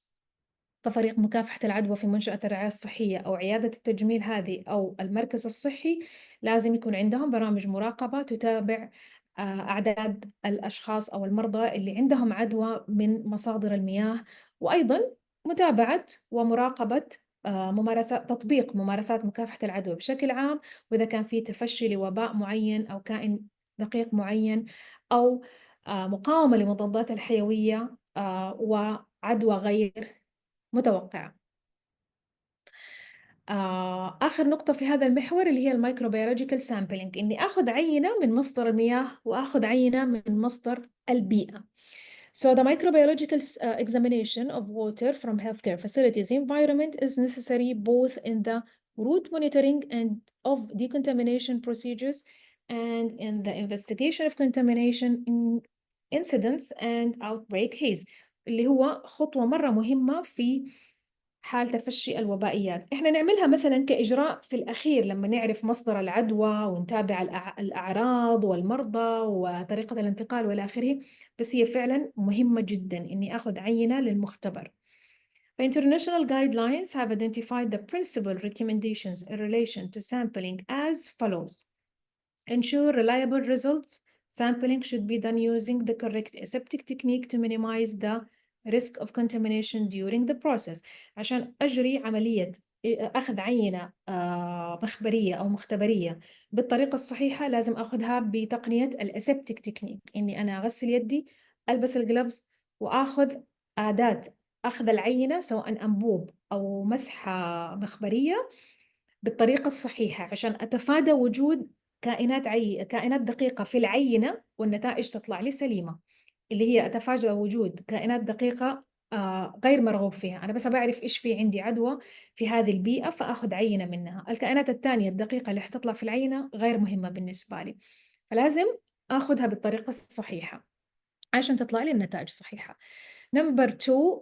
[SPEAKER 6] كفريق مكافحة العدوى في منشأة الرعاية الصحية أو عيادة التجميل هذه أو المركز الصحي لازم يكون عندهم برامج مراقبة تتابع أعداد الأشخاص أو المرضى اللي عندهم عدوى من مصادر المياه، وأيضا متابعة ومراقبة تطبيق ممارسات مكافحة العدوى بشكل عام، وإذا كان في تفشي لوباء معين أو كائن دقيق معين أو مقاومة لمضادات الحيوية وعدوى غير متوقعة. آخر نقطة في هذا المحور اللي هي الميكروبيولوجيكال سامبلينج، إني أخذ عينة من مصدر المياه وأخذ عينة من مصدر البيئة. So the microbiological examination of water from healthcare facilities environment is necessary both in the route monitoring and of decontamination procedures and in the investigation of contamination incidents and outbreak haze، اللي هو خطوة مرة مهمة في حال تفشي الوبائيات. إحنا نعملها مثلا كإجراء في الأخير لما نعرف مصدر العدوى ونتابع الأعراض والمرضى وطريقة الانتقال والى آخره، بس هي فعلا مهمة جدا إني أخذ عينة للمختبر. The international guidelines have identified the principal recommendations in relation to sampling as follows. Ensure reliable results. Sampling should be done using the correct aseptic technique to minimize the risk of contamination during the process. عشان أجري عملية أخذ عينة مخبرية أو مختبرية بالطريقة الصحيحة لازم أخذها بتقنية الأسبتيك تكنيك، إني أنا أغسل يدي، ألبس الجلوفز، وأخذ أداة أخذ العينة سواء أنبوب أو مسحة مخبرية بالطريقة الصحيحة عشان أتفادى وجود كائنات دقيقة في العينة والنتائج تطلع لي سليمة، اللي هي أتفادى وجود كائنات دقيقة غير مرغوب فيها. أنا بس بعرف إيش في عندي عدوى في هذه البيئة فأخذ عينة منها. الكائنات الثانية الدقيقة اللي حتطلع في العينة غير مهمة بالنسبة لي، فلازم أخذها بالطريقة الصحيحة عشان تطلع لي النتائج صحيحة. Number 2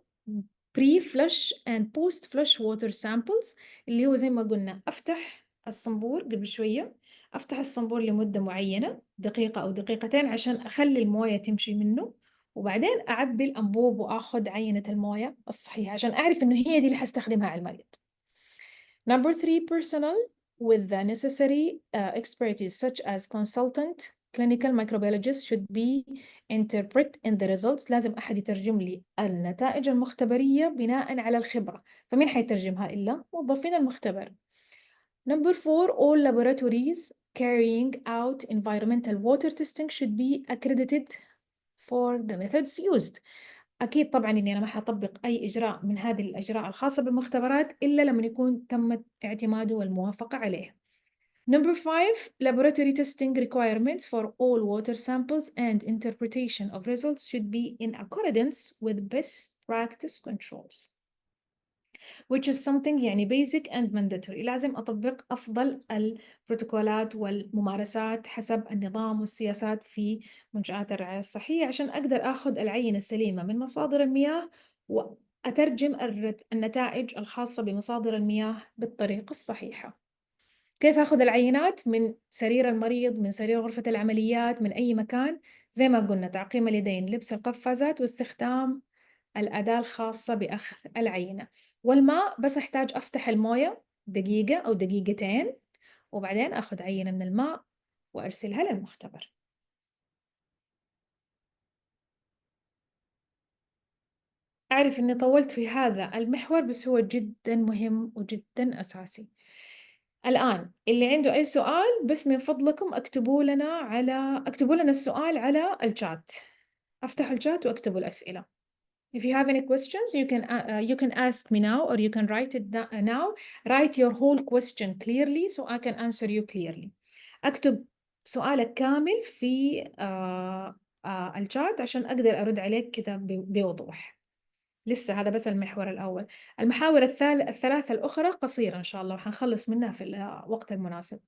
[SPEAKER 6] pre-flush and post-flush water samples، اللي هو زي ما قلنا أفتح الصنبور قبل شوية، أفتح الصنبور لمدة معينة دقيقة أو دقيقتين عشان أخلي الموية تمشي منه، وبعدين أعبي الأنبوب وأخذ عينة الموية الصحيحة عشان أعرف إنه هي دي اللي حستخدمها على المريض. Number 3 personnel with the necessary expertise such as consultant clinical microbiologist should be interpret in the results. لازم أحد يترجم لي النتائج المختبرية بناء على الخبرة، فمين حيترجمها إلا موظفين المختبر. Number 4 all laboratories carrying out environmental water testing should be accredited for the methods used. أكيد طبعاً إني أنا ما حطبق أي إجراء من هذه الإجراء الخاصة بالمختبرات إلا لما يكون تم اعتماده والموافقة عليه. Number 5 laboratory testing requirements for all water samples and interpretation of results should be in accordance with best practice controls. which is something يعني basic and mandatory. لازم أطبق أفضل البروتوكولات والممارسات حسب النظام والسياسات في منشآت الرعاية الصحية عشان أقدر أخذ العينة السليمة من مصادر المياه وأترجم النتائج الخاصة بمصادر المياه بالطريقة الصحيحة. كيف أخذ العينات؟ من سرير المريض، من سرير غرفة العمليات، من أي مكان. زي ما قلنا تعقيم اليدين، لبس القفازات، واستخدام الأداة الخاصة بأخذ العينة. والماء بس أحتاج أفتح الموية دقيقة أو دقيقتين وبعدين أخذ عينة من الماء وأرسلها للمختبر. أعرف أني طولت في هذا المحور بس هو جدا مهم وجدا أساسي. الآن اللي عنده أي سؤال بس من فضلكم اكتبوا لنا السؤال على الشات. افتحوا الشات واكتبوا الأسئلة. If you have any questions, you can ask me now or you can write it now. Write your whole question clearly so I can answer you clearly. اكتب سؤالك كامل في الشات عشان أقدر أرد عليك كده بوضوح. لسه هذا بس المحور الأول. المحاور الثلاثة الأخرى قصيرة إن شاء الله وحنخلص منها في الوقت المناسب.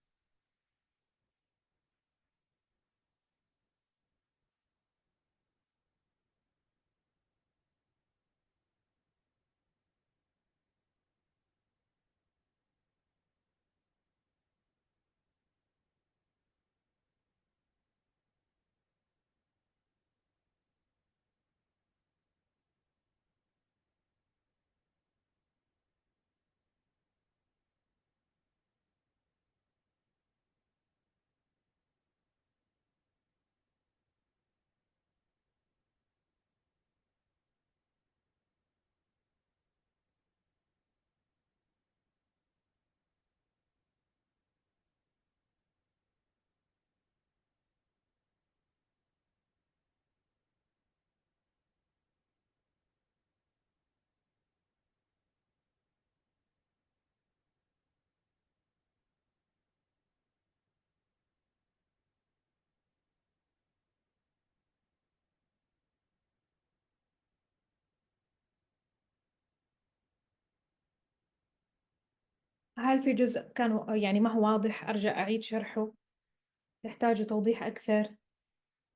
[SPEAKER 6] هل في جزء كان يعني ما هو واضح أرجع أعيد شرحه؟ تحتاجوا توضيح أكثر؟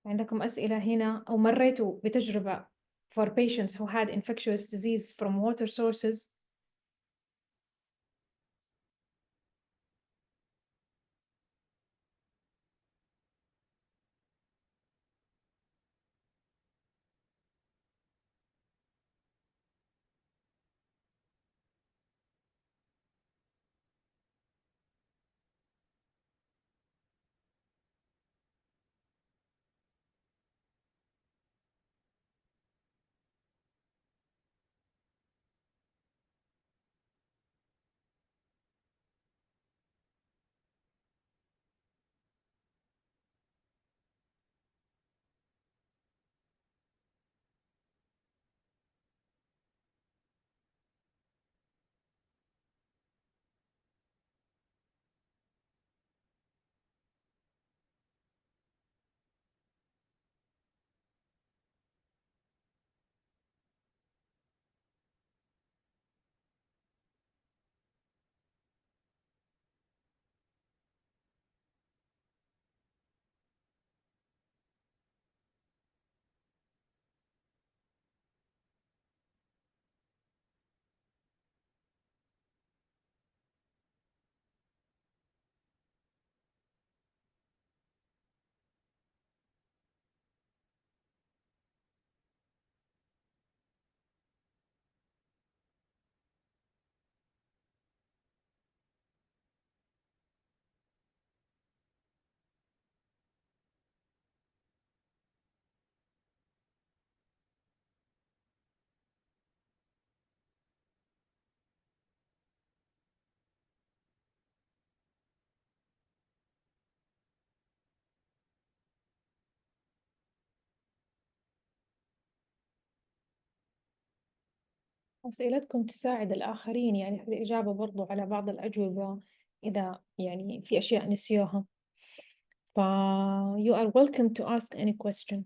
[SPEAKER 6] عندكم أسئلة هنا أو مريتوا بتجربة for patients who had infectious disease from water sources؟ أسئلتكم تساعد الآخرين يعني في الإجابة برضو على بعض الأجوبة إذا يعني في أشياء نسيوها. ف you are welcome to ask any question.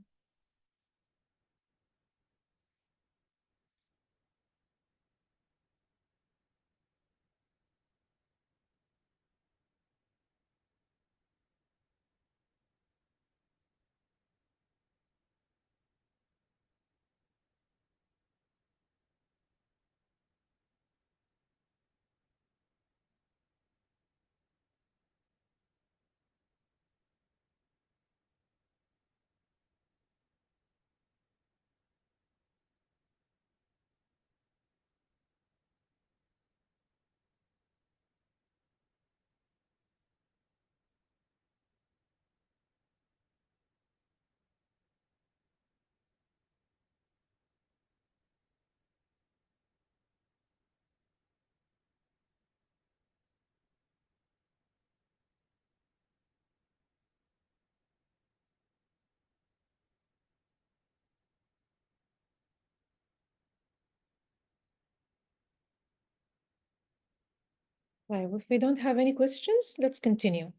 [SPEAKER 6] طيب if we don't have any questions let's continue.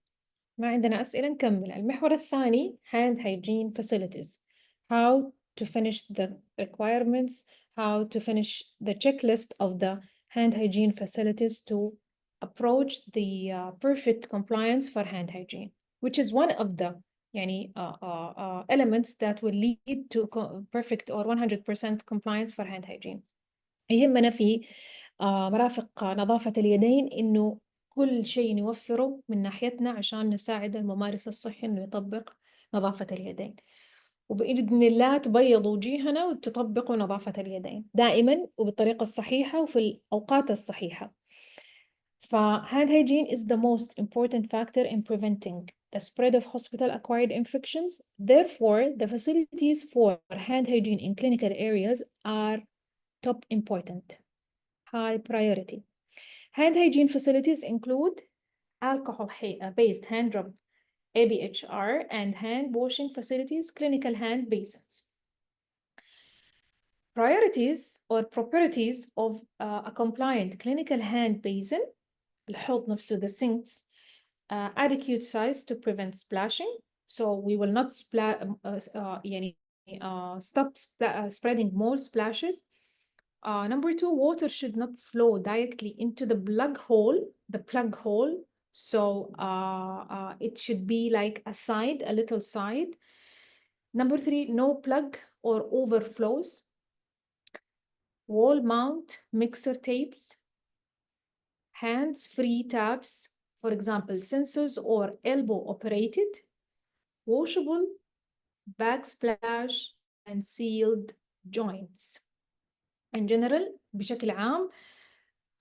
[SPEAKER 6] ما عندنا أسئلة نكمل. المحور الثاني hand hygiene facilities. How to finish the requirements, how to finish the checklist of the hand hygiene facilities to approach the perfect compliance for hand hygiene, which is one of the elements that will lead to perfect or 100% compliance for hand hygiene. يهمنا في مرافق نظافة اليدين إنه كل شيء نوفره من ناحيتنا عشان نساعد الممارس الصحي إنه يطبق نظافة اليدين، وبإذن الله تبيضوا وجيهنا وتطبقوا نظافة اليدين دائما وبالطريقة الصحيحة وفي الأوقات الصحيحة. hand hygiene is the most important factor in preventing the spread of hospital-acquired infections. Therefore, the facilities for hand hygiene in clinical areas are top important, high priority. Hand hygiene facilities include alcohol-based hand rub, ABHR, and hand washing facilities, clinical hand basins. Priorities or properties of a compliant clinical hand basin, الحوض نفسه, the sinks, adequate size to prevent splashing, so we will not stop spreading more splashes. Number 2, water should not flow directly into the plug hole, so it should be like a little side. Number 3, no plug or overflows. Wall mount mixer tapes. Hands-free taps, for example, sensors or elbow operated. Washable, backsplash, and sealed joints. In general, بشكل عام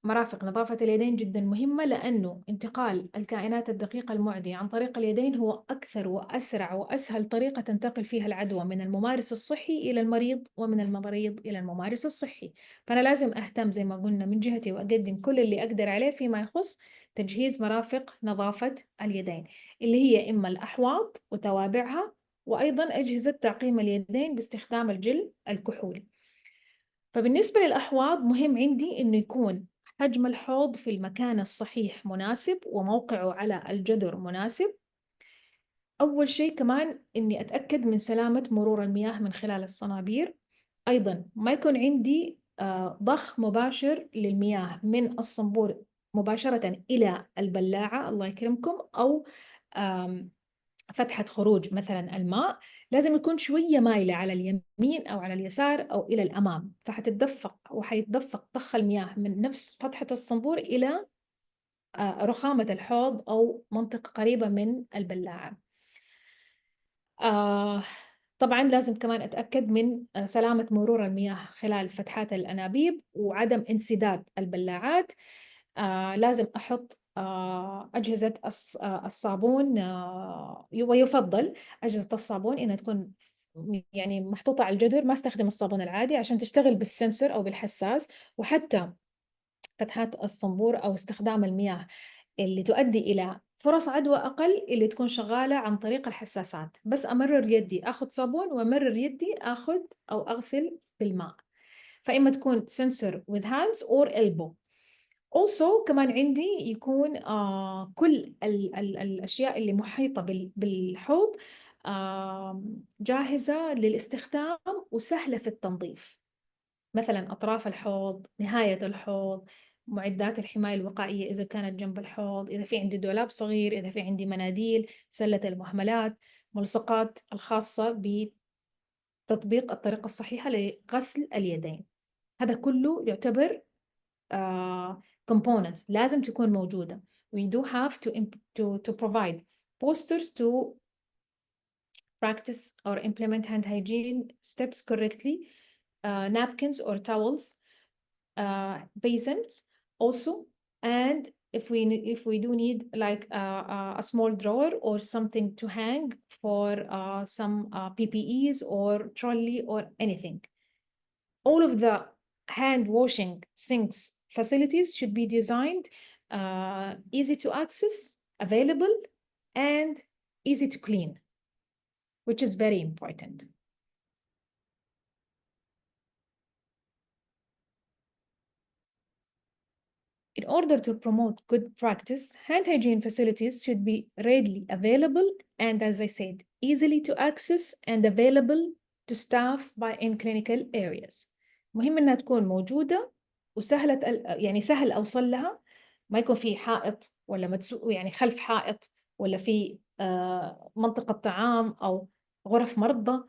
[SPEAKER 6] مرافق نظافة اليدين جدا مهمة، لأنه انتقال الكائنات الدقيقة المعدية عن طريق اليدين هو أكثر وأسرع وأسهل طريقة تنتقل فيها العدوى من الممارس الصحي إلى المريض ومن المريض إلى الممارس الصحي. فأنا لازم أهتم زي ما قلنا من جهتي وأقدم كل اللي أقدر عليه فيما يخص تجهيز مرافق نظافة اليدين، اللي هي إما الأحواض وتوابعها، وأيضا أجهزة تعقيم اليدين باستخدام الجل الكحولي. فبالنسبة للأحواض مهم عندي إنه يكون حجم الحوض في المكان الصحيح مناسب وموقعه على الجدر مناسب. أول شيء كمان إني أتأكد من سلامة مرور المياه من خلال الصنابير. أيضا ما يكون عندي ضخ مباشر للمياه من الصنبور مباشرة إلى البلاعة، الله يكرمكم، أو فتحة خروج مثلا الماء لازم يكون شوية مايلة على اليمين أو على اليسار أو إلى الأمام، وحيتدفق ضخ المياه من نفس فتحة الصنبور إلى رخامة الحوض أو منطقة قريبة من البلاعة. طبعا لازم كمان أتأكد من سلامة مرور المياه خلال فتحات الأنابيب وعدم انسداد البلاعات. لازم أحط أجهزة الصابون، ويفضل أجهزة الصابون إنها تكون يعني محطوطة على الجدر، ما استخدم الصابون العادي عشان تشتغل بالسنسور أو بالحساس. وحتى فتحات الصنبور أو استخدام المياه اللي تؤدي إلى فرص عدوى أقل اللي تكون شغالة عن طريق الحساسات، بس أمرر يدي أخذ صابون وأمرر يدي أخذ أو أغسل بالماء، فإما تكون sensor with hands or elbow. Also كمان عندي يكون كل الأشياء اللي محيطة بالحوض جاهزة للاستخدام وسهلة في التنظيف، مثلا أطراف الحوض، نهاية الحوض، معدات الحماية الوقائية إذا كانت جنب الحوض، إذا في عندي دولاب صغير، إذا في عندي مناديل، سلة المهملات، ملصقات الخاصة بتطبيق الطريقة الصحيحة لغسل اليدين. هذا كله يعتبر components لازم تكون موجودة. We do have to provide posters to practice or implement hand hygiene steps correctly, napkins or towels, basins also, and if we do need like a small drawer or something to hang for some PPEs or trolley or anything. All of the hand washing sinks facilities should be designed easy to access, available, and easy to clean, which is very important. In order to promote good practice, hand hygiene facilities should be readily available and, as I said, easily to access and available to staff by in clinical areas. مهم إنها تكون موجودة وسهلة، يعني سهل أوصل لها، ما يكون في حائط ولا يعني خلف حائط ولا في منطقة طعام أو غرف مرضى.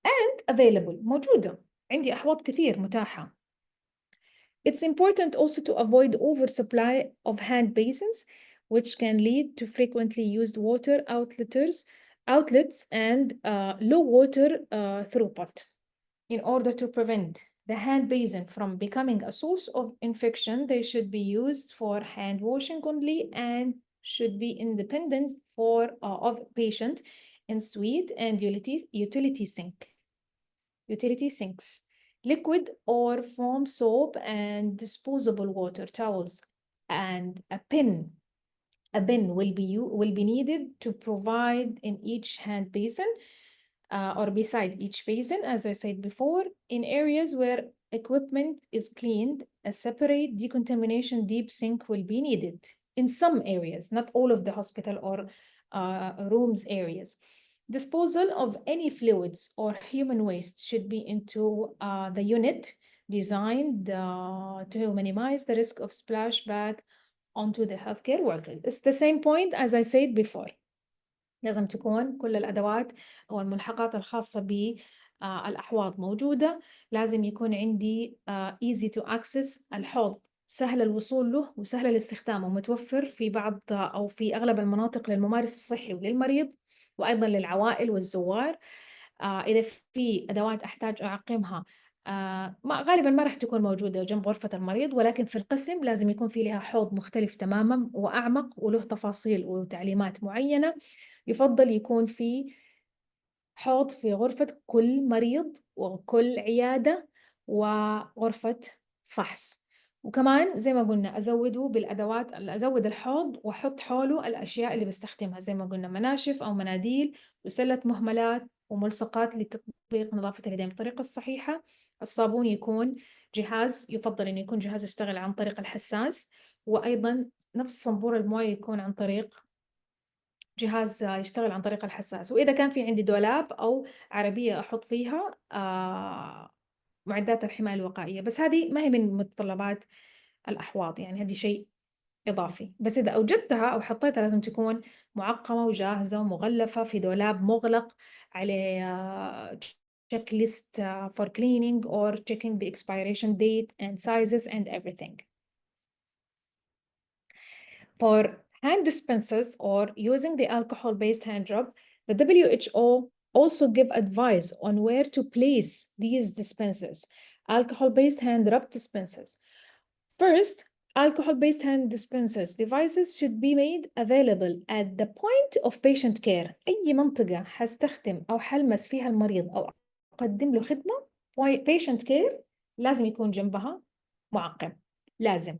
[SPEAKER 6] and available، موجودة، عندي أحواض كثير متاحة. It's important also to avoid oversupply of hand basins, which can lead to frequently used water outlets and low water throughput. In order to prevent the hand basin from becoming a source of infection, they should be used for hand washing only and should be independent of patient in suite and utility sinks. Liquid or foam soap and disposable water towels and a bin will be needed to provide in each hand basin or beside each basin, as I said before. In areas where equipment is cleaned, a separate decontamination deep sink will be needed. In some areas, not all of the hospital or rooms areas. Disposal of any fluids or human waste should be into the unit designed to minimize the risk of splashback onto the healthcare workers. It's the same point as I said before. لازم تكون كل الأدوات أو الملحقات الخاصة بالأحواض موجودة. لازم يكون عندي easy to access، الحوض سهل الوصول له وسهل الاستخدام ومتوفر في بعض أو في أغلب المناطق للممارس الصحي وللمريض وأيضا للعوائل والزوار. إذا في أدوات أحتاج أعقمها غالبا ما راح تكون موجودة جنب غرفة المريض، ولكن في القسم لازم يكون في لها حوض مختلف تماما وأعمق وله تفاصيل وتعليمات معينة. يفضل يكون في حوض في غرفة كل مريض وكل عيادة وغرفة فحص. وكمان زي ما قلنا أزوده بالأدوات، أزود الحوض وأحط حوله الأشياء اللي بستخدمها زي ما قلنا مناشف أو مناديل وسلة مهملات وملصقات لتطبيق نظافة اليدين بالطريقة الصحيحة. الصابون يكون جهاز، يفضل إنه يكون جهاز يشتغل عن طريق الحساس، وأيضا نفس صنبور الموية يكون عن طريق جهاز يشتغل عن طريق الحساس. وإذا كان في عندي دولاب أو عربية أحط فيها معدات الحماية الوقائية، بس هذه ما هي من متطلبات الأحواض، يعني هذه شيء إضافي. بس إذا أوجدتها أو حطيتها لازم تكون معقمة وجاهزة ومغلفة في دولاب مغلق عليه checklist for cleaning or checking the expiration date and sizes and everything. For hand dispensers or using the alcohol-based hand rub, the WHO also give advice on where to place these dispensers, alcohol-based hand rub dispensers. First, alcohol-based hand dispensers devices should be made available at the point of patient care. أي منطقة حستخدم أو حلمس فيها المريض أو أقدم له خدمة patient care لازم يكون جنبها معقم، لازم.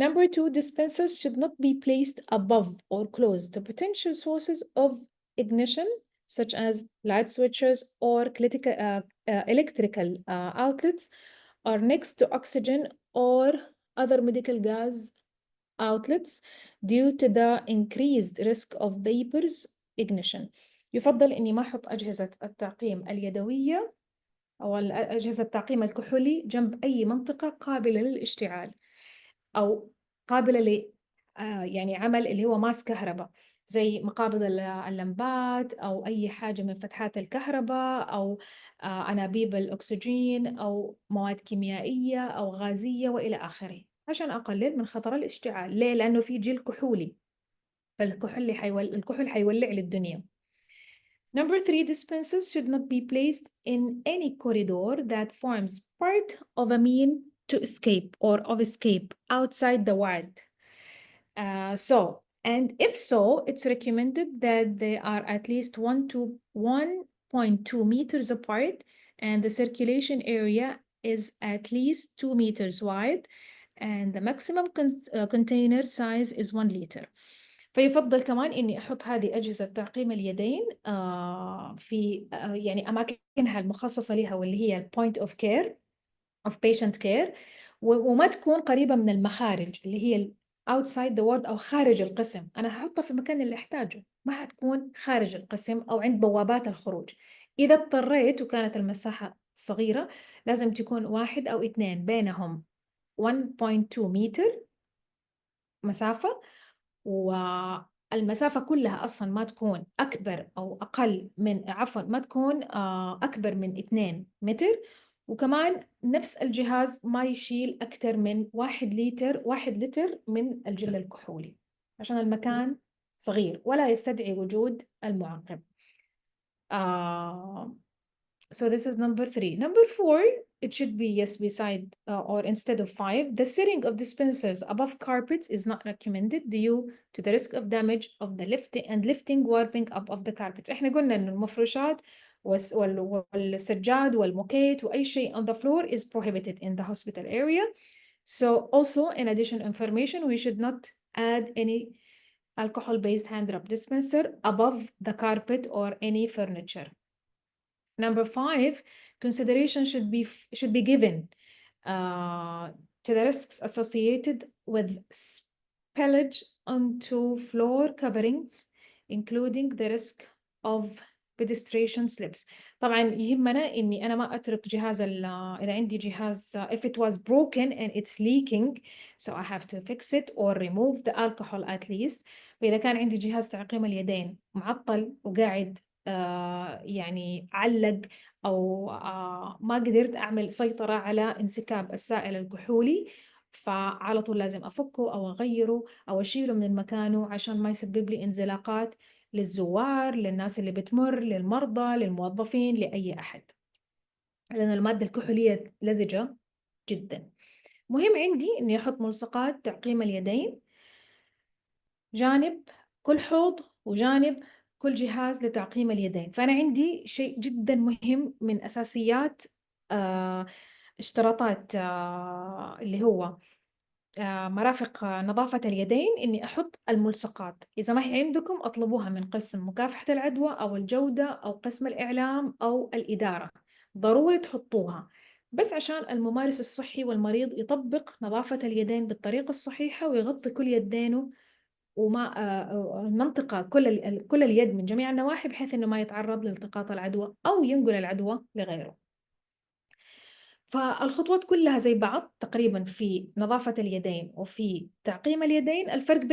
[SPEAKER 6] Number 2, dispensers should not be placed above or close to potential sources of ignition, such as light switches or electrical outlets, or next to oxygen or other medical gas outlets due to the increased risk of vapors ignition. يفضل إني ما أحط أجهزة التعقيم اليدوية أو أجهزة التعقيم الكحولي جنب أي منطقة قابلة للاشتعال أو قابلة ل يعني عمل اللي هو ماس كهرباء زي مقابض اللمبات أو أي حاجة من فتحات الكهرباء أو أنابيب الأكسجين أو مواد كيميائية أو غازية وإلى آخره، عشان أقلل من خطر الاشتعال. ليه؟ لأنه في جيل كحولي، فالكحول حيولع للدنيا. Number 3, dispensers should not be placed in any corridor that forms part of a mean to escape or of escape outside the ward. And if so, it's recommended that they are at least 1 to 1.2 meters apart and the circulation area is at least 2 meters wide and the maximum container size is 1 liter. فيفضل كمان إني أحط هذه أجهزة تعقيم اليدين في يعني أماكنها المخصصة لها واللي هي point of care of patient care، وما تكون قريبة من المخارج اللي هي outside the ward أو خارج القسم. أنا هحطها في المكان اللي أحتاجه، ما هتكون خارج القسم أو عند بوابات الخروج. إذا اضطريت وكانت المساحة صغيرة لازم تكون 1 أو 2 بينهم 1.2 متر مسافة، والمسافة كلها أصلا ما تكون أكبر أو أقل من ما تكون أكبر من 2 متر. وكمان نفس الجهاز ما يشيل أكثر من 1 لتر من الجل الكحولي عشان المكان صغير ولا يستدعي وجود المعقم. So this is number 3. Number 4, it should be, yes, beside or instead of 5. The setting of dispensers above carpets is not recommended due to the risk of damage of the lifting warping up of the carpets. احنا قلنا إنه المفروشات والسجاد والموكيت وأي شيء on the floor is prohibited in the hospital area. So also, in addition information, we should not add any alcohol-based hand rub dispenser above the carpet or any furniture. Number 5, consideration should be given to the risks associated with spillage onto floor coverings, including the risk of pedestrian slips. طبعا يهمنا إني أنا ما أترك جهاز إذا عندي جهاز if it was broken and it's leaking, so I have to fix it or remove the alcohol at least. فإذا كان عندي جهاز تعقيم اليدين معطل وقاعد يعني علق أو ما قدرت أعمل سيطرة على انسكاب السائل الكحولي، فعلى طول لازم أفكه أو أغيره أو أشيله من مكانه عشان ما يسبب لي انزلاقات للزوار، للناس اللي بتمر، للمرضى، للموظفين، لأي أحد، لأن المادة الكحولية لزجة جدا. مهم عندي إني أحط ملصقات تعقيم اليدين جانب كل حوض وجانب كل جهاز لتعقيم اليدين. فأنا عندي شيء جدا مهم من أساسيات اشتراطات اللي هو مرافق نظافة اليدين، إني أحط الملصقات. إذا ما هي عندكم أطلبوها من قسم مكافحة العدوى أو الجودة أو قسم الإعلام أو الإدارة، ضروري تحطوها بس عشان الممارس الصحي والمريض يطبق نظافة اليدين بالطريقة الصحيحة ويغطي كل يدينه وما المنطقة كل اليد من جميع النواحي بحيث إنه ما يتعرض لالتقاط العدوى أو ينقل العدوى لغيره. فالخطوات كلها زي بعض تقريبا في نظافة اليدين وفي تعقيم اليدين. الفرق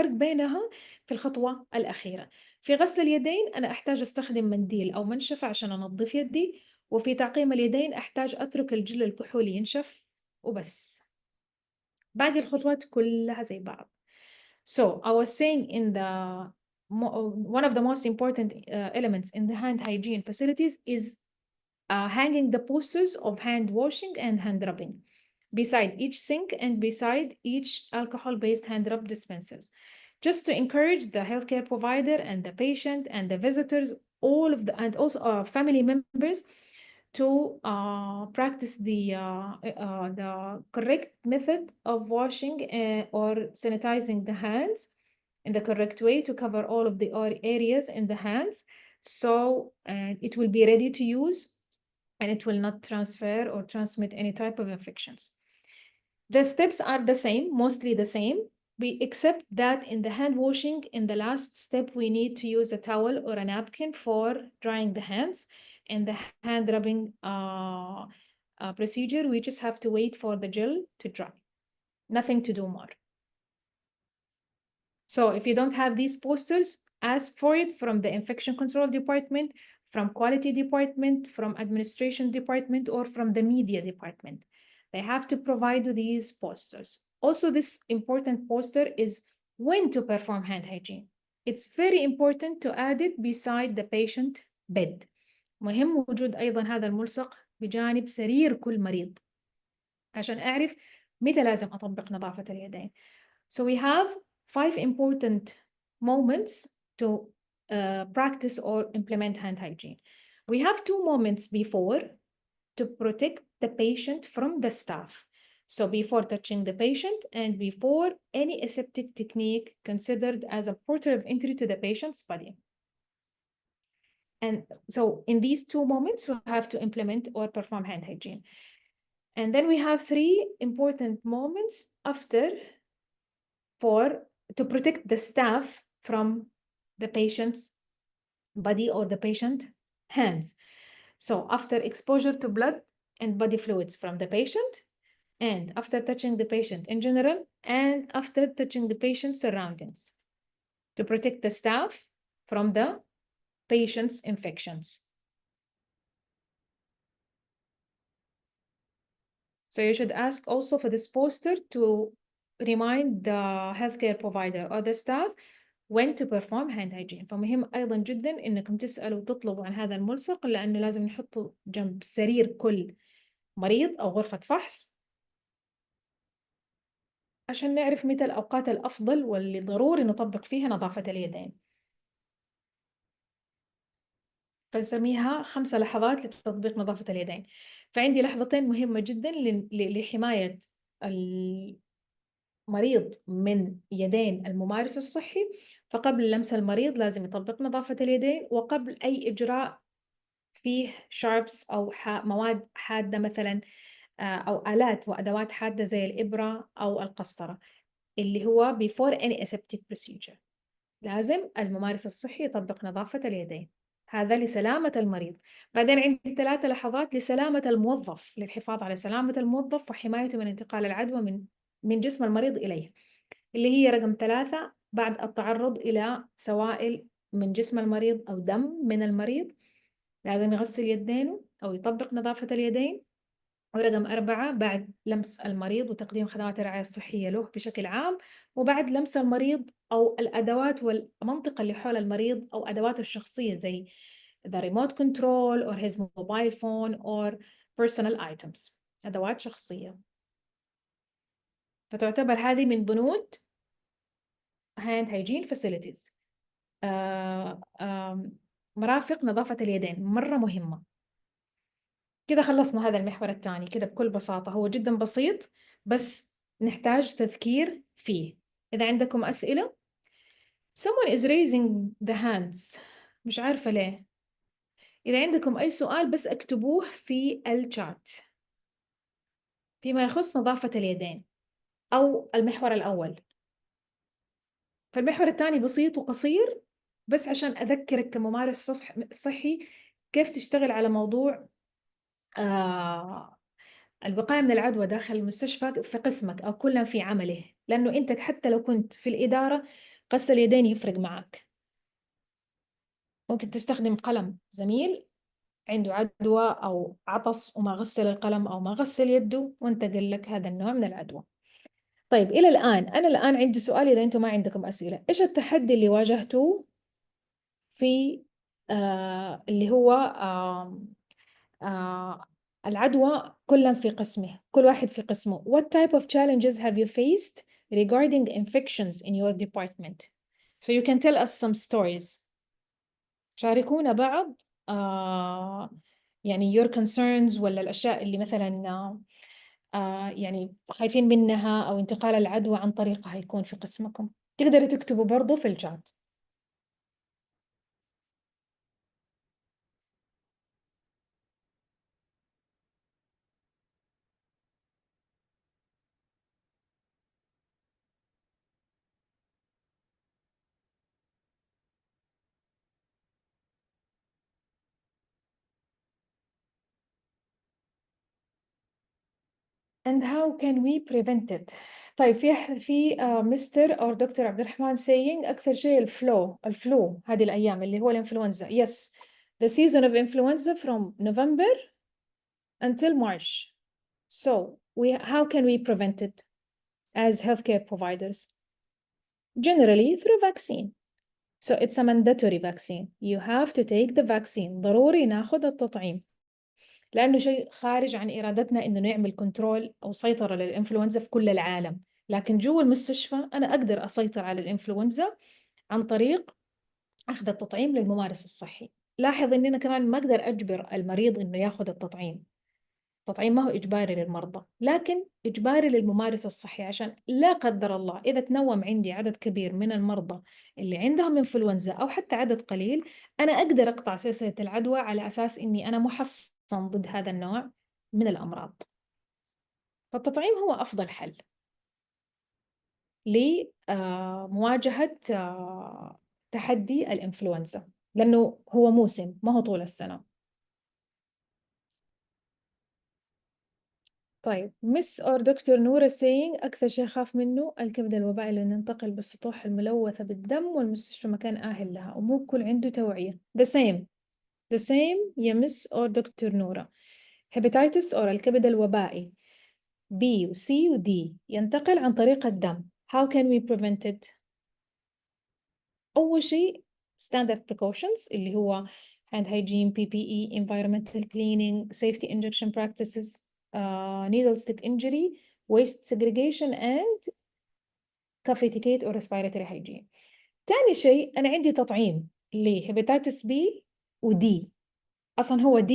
[SPEAKER 6] بينها في الخطوة الأخيرة. في غسل اليدين أنا أحتاج أستخدم منديل أو منشفة عشان أنظف يدي، وفي تعقيم اليدين أحتاج أترك الجل الكحولي ينشف وبس. باقي الخطوات كلها زي بعض. So I was saying in one of the most important elements in the hand hygiene facilities is hanging the posters of hand washing and hand rubbing beside each sink and beside each alcohol-based hand rub dispensers, just to encourage the healthcare provider and the patient and the visitors, and also family members to practice the correct method of washing or sanitizing the hands in the correct way to cover all of the areas in the hands, so it will be ready to use and it will not transfer or transmit any type of infections. The steps are the same, mostly the same, except that in the hand washing, in the last step, we need to use a towel or a napkin for drying the hands. And the hand rubbing procedure, we just have to wait for the gel to dry. Nothing to do more. So if you don't have these posters, ask for it from the infection control department, from quality department, from administration department, or from the media department. They have to provide these posters. Also, this important poster is when to perform hand hygiene. It's very important to add it beside the patient bed. مهم وجود أيضا هذا الملصق بجانب سرير كل مريض عشان أعرف متى لازم أطبق نظافة اليدين. So we have 5 important moments to practice or implement hand hygiene. We have 2 moments before to protect the patient from the staff. So before touching the patient and before any aseptic technique considered as a portal of entry to the patient's body. And so in these 2 moments, we have to implement or perform hand hygiene. And then we have 3 important moments after to protect the staff from the patient's body or the patient hands. So after exposure to blood and body fluids from the patient, and after touching the patient in general, and after touching the patient's surroundings, to protect the staff from the patient's infections. So you should ask also for this poster to remind the healthcare provider or the staff when to perform hand hygiene. فمهم أيضا جدا إنكم تسألوا وتطلبوا عن هذا الملصق، لأنه لازم نحطه جنب سرير كل مريض أو غرفة فحص عشان نعرف متى الأوقات الأفضل واللي ضروري نطبق فيها نظافة اليدين. فنسميها 5 لحظات لتطبيق نظافة اليدين. فعندي لحظتين مهمة جدا لحماية المريض من يدين الممارس الصحي. فقبل لمس المريض لازم يطبق نظافة اليدين، وقبل أي إجراء فيه شاربس أو مواد حادة مثلا أو آلات وأدوات حادة زي الإبرة أو القسطرة، اللي هو before any aseptic procedure لازم الممارس الصحي يطبق نظافة اليدين. هذا لسلامة المريض. بعدين عندي 3 لحظات لسلامة الموظف، للحفاظ على سلامة الموظف وحمايته من انتقال العدوى من جسم المريض إليه، اللي هي رقم 3 بعد التعرض إلى سوائل من جسم المريض أو دم من المريض لازم يغسل يدينه أو يطبق نظافة اليدين. ورقم 4 بعد لمس المريض وتقديم خدمات الرعاية الصحية له بشكل عام، وبعد لمس المريض أو الأدوات والمنطقة اللي حول المريض أو أدواته الشخصية زي the remote control or his mobile phone or personal items، أدوات شخصية. فتعتبر هذه من بنود hand hygiene facilities. مرافق نظافة اليدين مرة مهمة. كده خلصنا هذا المحور الثاني كده بكل بساطة، هو جدا بسيط بس نحتاج تذكير فيه. إذا عندكم أسئلة. Someone is raising the hands، مش عارفة ليه. إذا عندكم أي سؤال بس اكتبوه في الشات فيما يخص نظافة اليدين أو المحور الأول. فالمحور الثاني بسيط وقصير بس عشان أذكرك كممارس صحي كيف تشتغل على موضوع الوقاية من العدوى داخل المستشفى في قسمك أو كلا في عمله، لأنه أنت حتى لو كنت في الإدارة غسل اليدين يفرق معك. ممكن تستخدم قلم زميل عنده عدوى أو عطس وما غسل القلم أو ما غسل يده وانتقل لك هذا النوع من العدوى. طيب إلى الآن أنا الآن عندي سؤال، إذا أنتم ما عندكم أسئلة، إيش التحدي اللي واجهتوه في اللي هو العدوى كلا في قسمه، كل واحد في قسمه. What type of challenges have you faced regarding infections in your department? So you can tell us some stories. شاركونا بعض يعني your concerns ولا الأشياء اللي مثلا يعني خايفين منها أو انتقال العدوى عن طريقها يكون في قسمكم. تقدروا تكتبوا برضو في الشات. And how can we prevent it? طيب في مستر أو دكتور عبد الرحمن saying أكثر شيء الفلو هذه الأيام اللي هو الإنفلونزا. Yes, the season of influenza from November until March. So how can we prevent it as healthcare providers? Generally through vaccine. So it's a mandatory vaccine. You have to take the vaccine. ضروري ناخذ التطعيم. لأنه شيء خارج عن إرادتنا إنه نعمل كنترول أو سيطرة للإنفلونزا في كل العالم، لكن جوا المستشفى أنا أقدر أسيطر على الإنفلونزا عن طريق أخذ التطعيم للممارس الصحي. لاحظ إني أنا كمان ما أقدر أجبر المريض إنه ياخذ التطعيم. التطعيم ما هو إجباري للمرضى، لكن إجباري للممارس الصحي، عشان لا قدر الله إذا تنوم عندي عدد كبير من المرضى اللي عندهم إنفلونزا أو حتى عدد قليل، أنا أقدر أقطع سلسلة العدوى على أساس إني أنا محصن ضد هذا النوع من الأمراض. فالتطعيم هو أفضل حل لمواجهة تحدي الإنفلونزا، لأنه هو موسم ما هو طول السنة. طيب مس أو دكتور نورة saying أكثر شيء خاف منه الكبد الوبائي لأنه ينتقل بالسطوح الملوثة بالدم والمستشفى مكان آهل لها ومو كل عنده توعية. the same يا مس أو دكتور نورة. hepatitis أو الكبد الوبائي B و C و D ينتقل عن طريق الدم. how can we prevent it؟ أول شيء standard precautions اللي هو hand hygiene, PPE, environmental cleaning, safety injection practices, needle stick injury, waste segregation and cough etiquette or respiratory hygiene. تاني شيء أنا عندي تطعيم لهيباتيتس B و D. أصلا هو D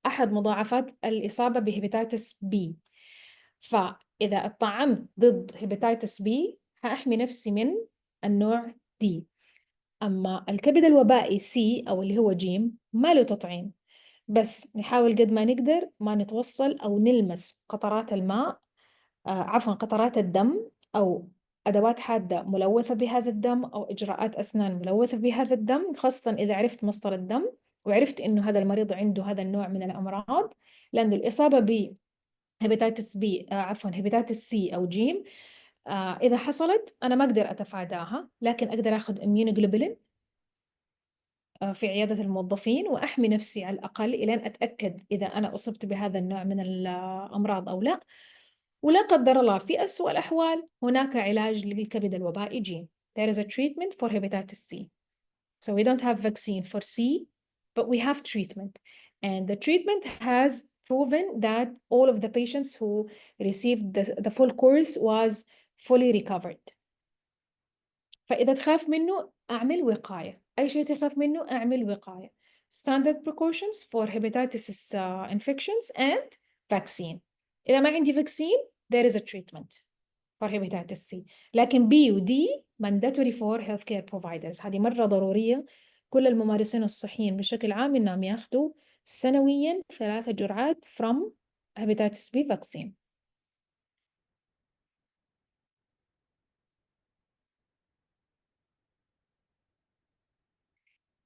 [SPEAKER 6] أحد مضاعفات الإصابة بهيباتيتس B. فإذا اتطعمت ضد هيباتيتس B هأحمي نفسي من النوع D. أما الكبد الوبائي C أو اللي هو جيم ما له تطعيم، بس نحاول قد ما نقدر ما نتوصل أو نلمس قطرات الماء عفوا قطرات الدم أو أدوات حادة ملوثة بهذا الدم أو إجراءات أسنان ملوثة بهذا الدم، خاصة إذا عرفت مصدر الدم وعرفت إنه هذا المريض عنده هذا النوع من الأمراض، لأن الإصابة ب هيباتيتس بي عفوا هيباتيتس سي أو جيم إذا حصلت أنا ما أقدر أتفاداها، لكن أقدر أخذ immunoglobulin في عيادة الموظفين وأحمي نفسي على الأقل إلين أتأكد إذا أنا أصبت بهذا النوع من الأمراض أو لا. ولا قدر الله في أسوأ الأحوال هناك علاج للكبد الوبائي جيم. There is a treatment for hepatitis C. So we don't have vaccine for C, but we have treatment. And the treatment has proven that all of the patients who received the full course was fully recovered. فإذا تخاف منه أعمل وقاية. أي شيء تخاف منه أعمل وقاية. Standard precautions for hepatitis infections and vaccine. إذا ما عندي vaccine, there is a treatment for hepatitis C. لكن B و D mandatory for healthcare providers. هذه مرة ضرورية. كل الممارسين الصحيين بشكل عام إنهم ياخذوا سنويا 3 جرعات from hepatitis B vaccine.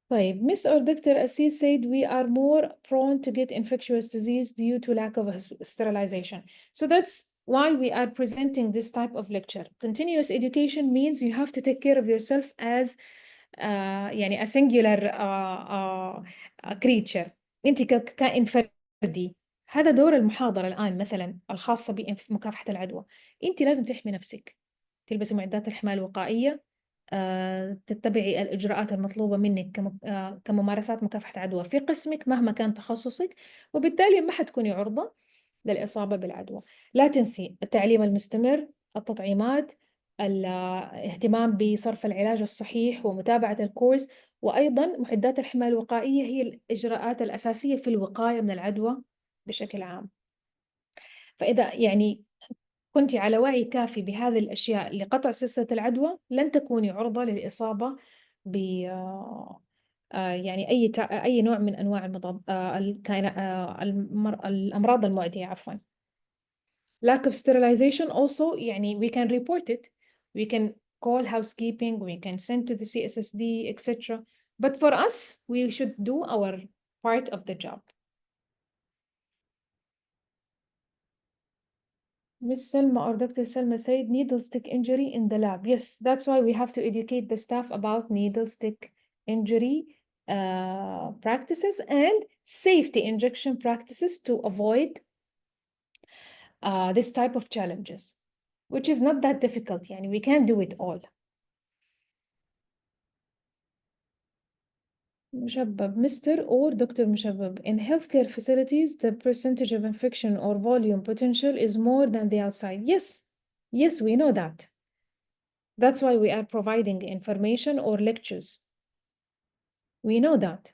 [SPEAKER 6] طيب Miss or Dr. Assis said we are more prone to get infectious disease due to lack of sterilization. So that's why we are presenting this type of lecture. Continuous education means you have to take care of yourself as يعني a singular creature. أنت كائن فردي. هذا دور المحاضرة الآن مثلا الخاصة بمكافحة العدوى. أنت لازم تحمي نفسك، تلبسي معدات الحماية الوقائية، تتبعي الإجراءات المطلوبة منك كممارسات مكافحة عدوى في قسمك مهما كان تخصصك، وبالتالي ما حتكوني عرضة للإصابة بالعدوى. لا تنسي التعليم المستمر، التطعيمات، الاهتمام بصرف العلاج الصحيح ومتابعة الكورس، وأيضا معدات الحماية الوقائية هي الإجراءات الأساسية في الوقاية من العدوى بشكل عام. فإذا يعني كنت على وعي كافي بهذه الأشياء لقطع سلسلة العدوى لن تكوني عرضة للإصابة ب يعني أي نوع من أنواع الأمراض المعدية عفوا. Lack of sterilization also يعني we can report it, we can call housekeeping, we can send to the CSSD etc. But for us we should do our part of the job. Miss Selma or Dr. Selma said needle stick injury in the lab. Yes, that's why we have to educate the staff about needle stick injury practices and safety injection practices to avoid this type of challenges, which is not that difficult. Yani we can do it all. مشبب, Mr. or Dr. مشبب, in healthcare facilities, the percentage of infection or volume potential is more than the outside. Yes, yes, we know that. That's why we are providing information or lectures. We know that.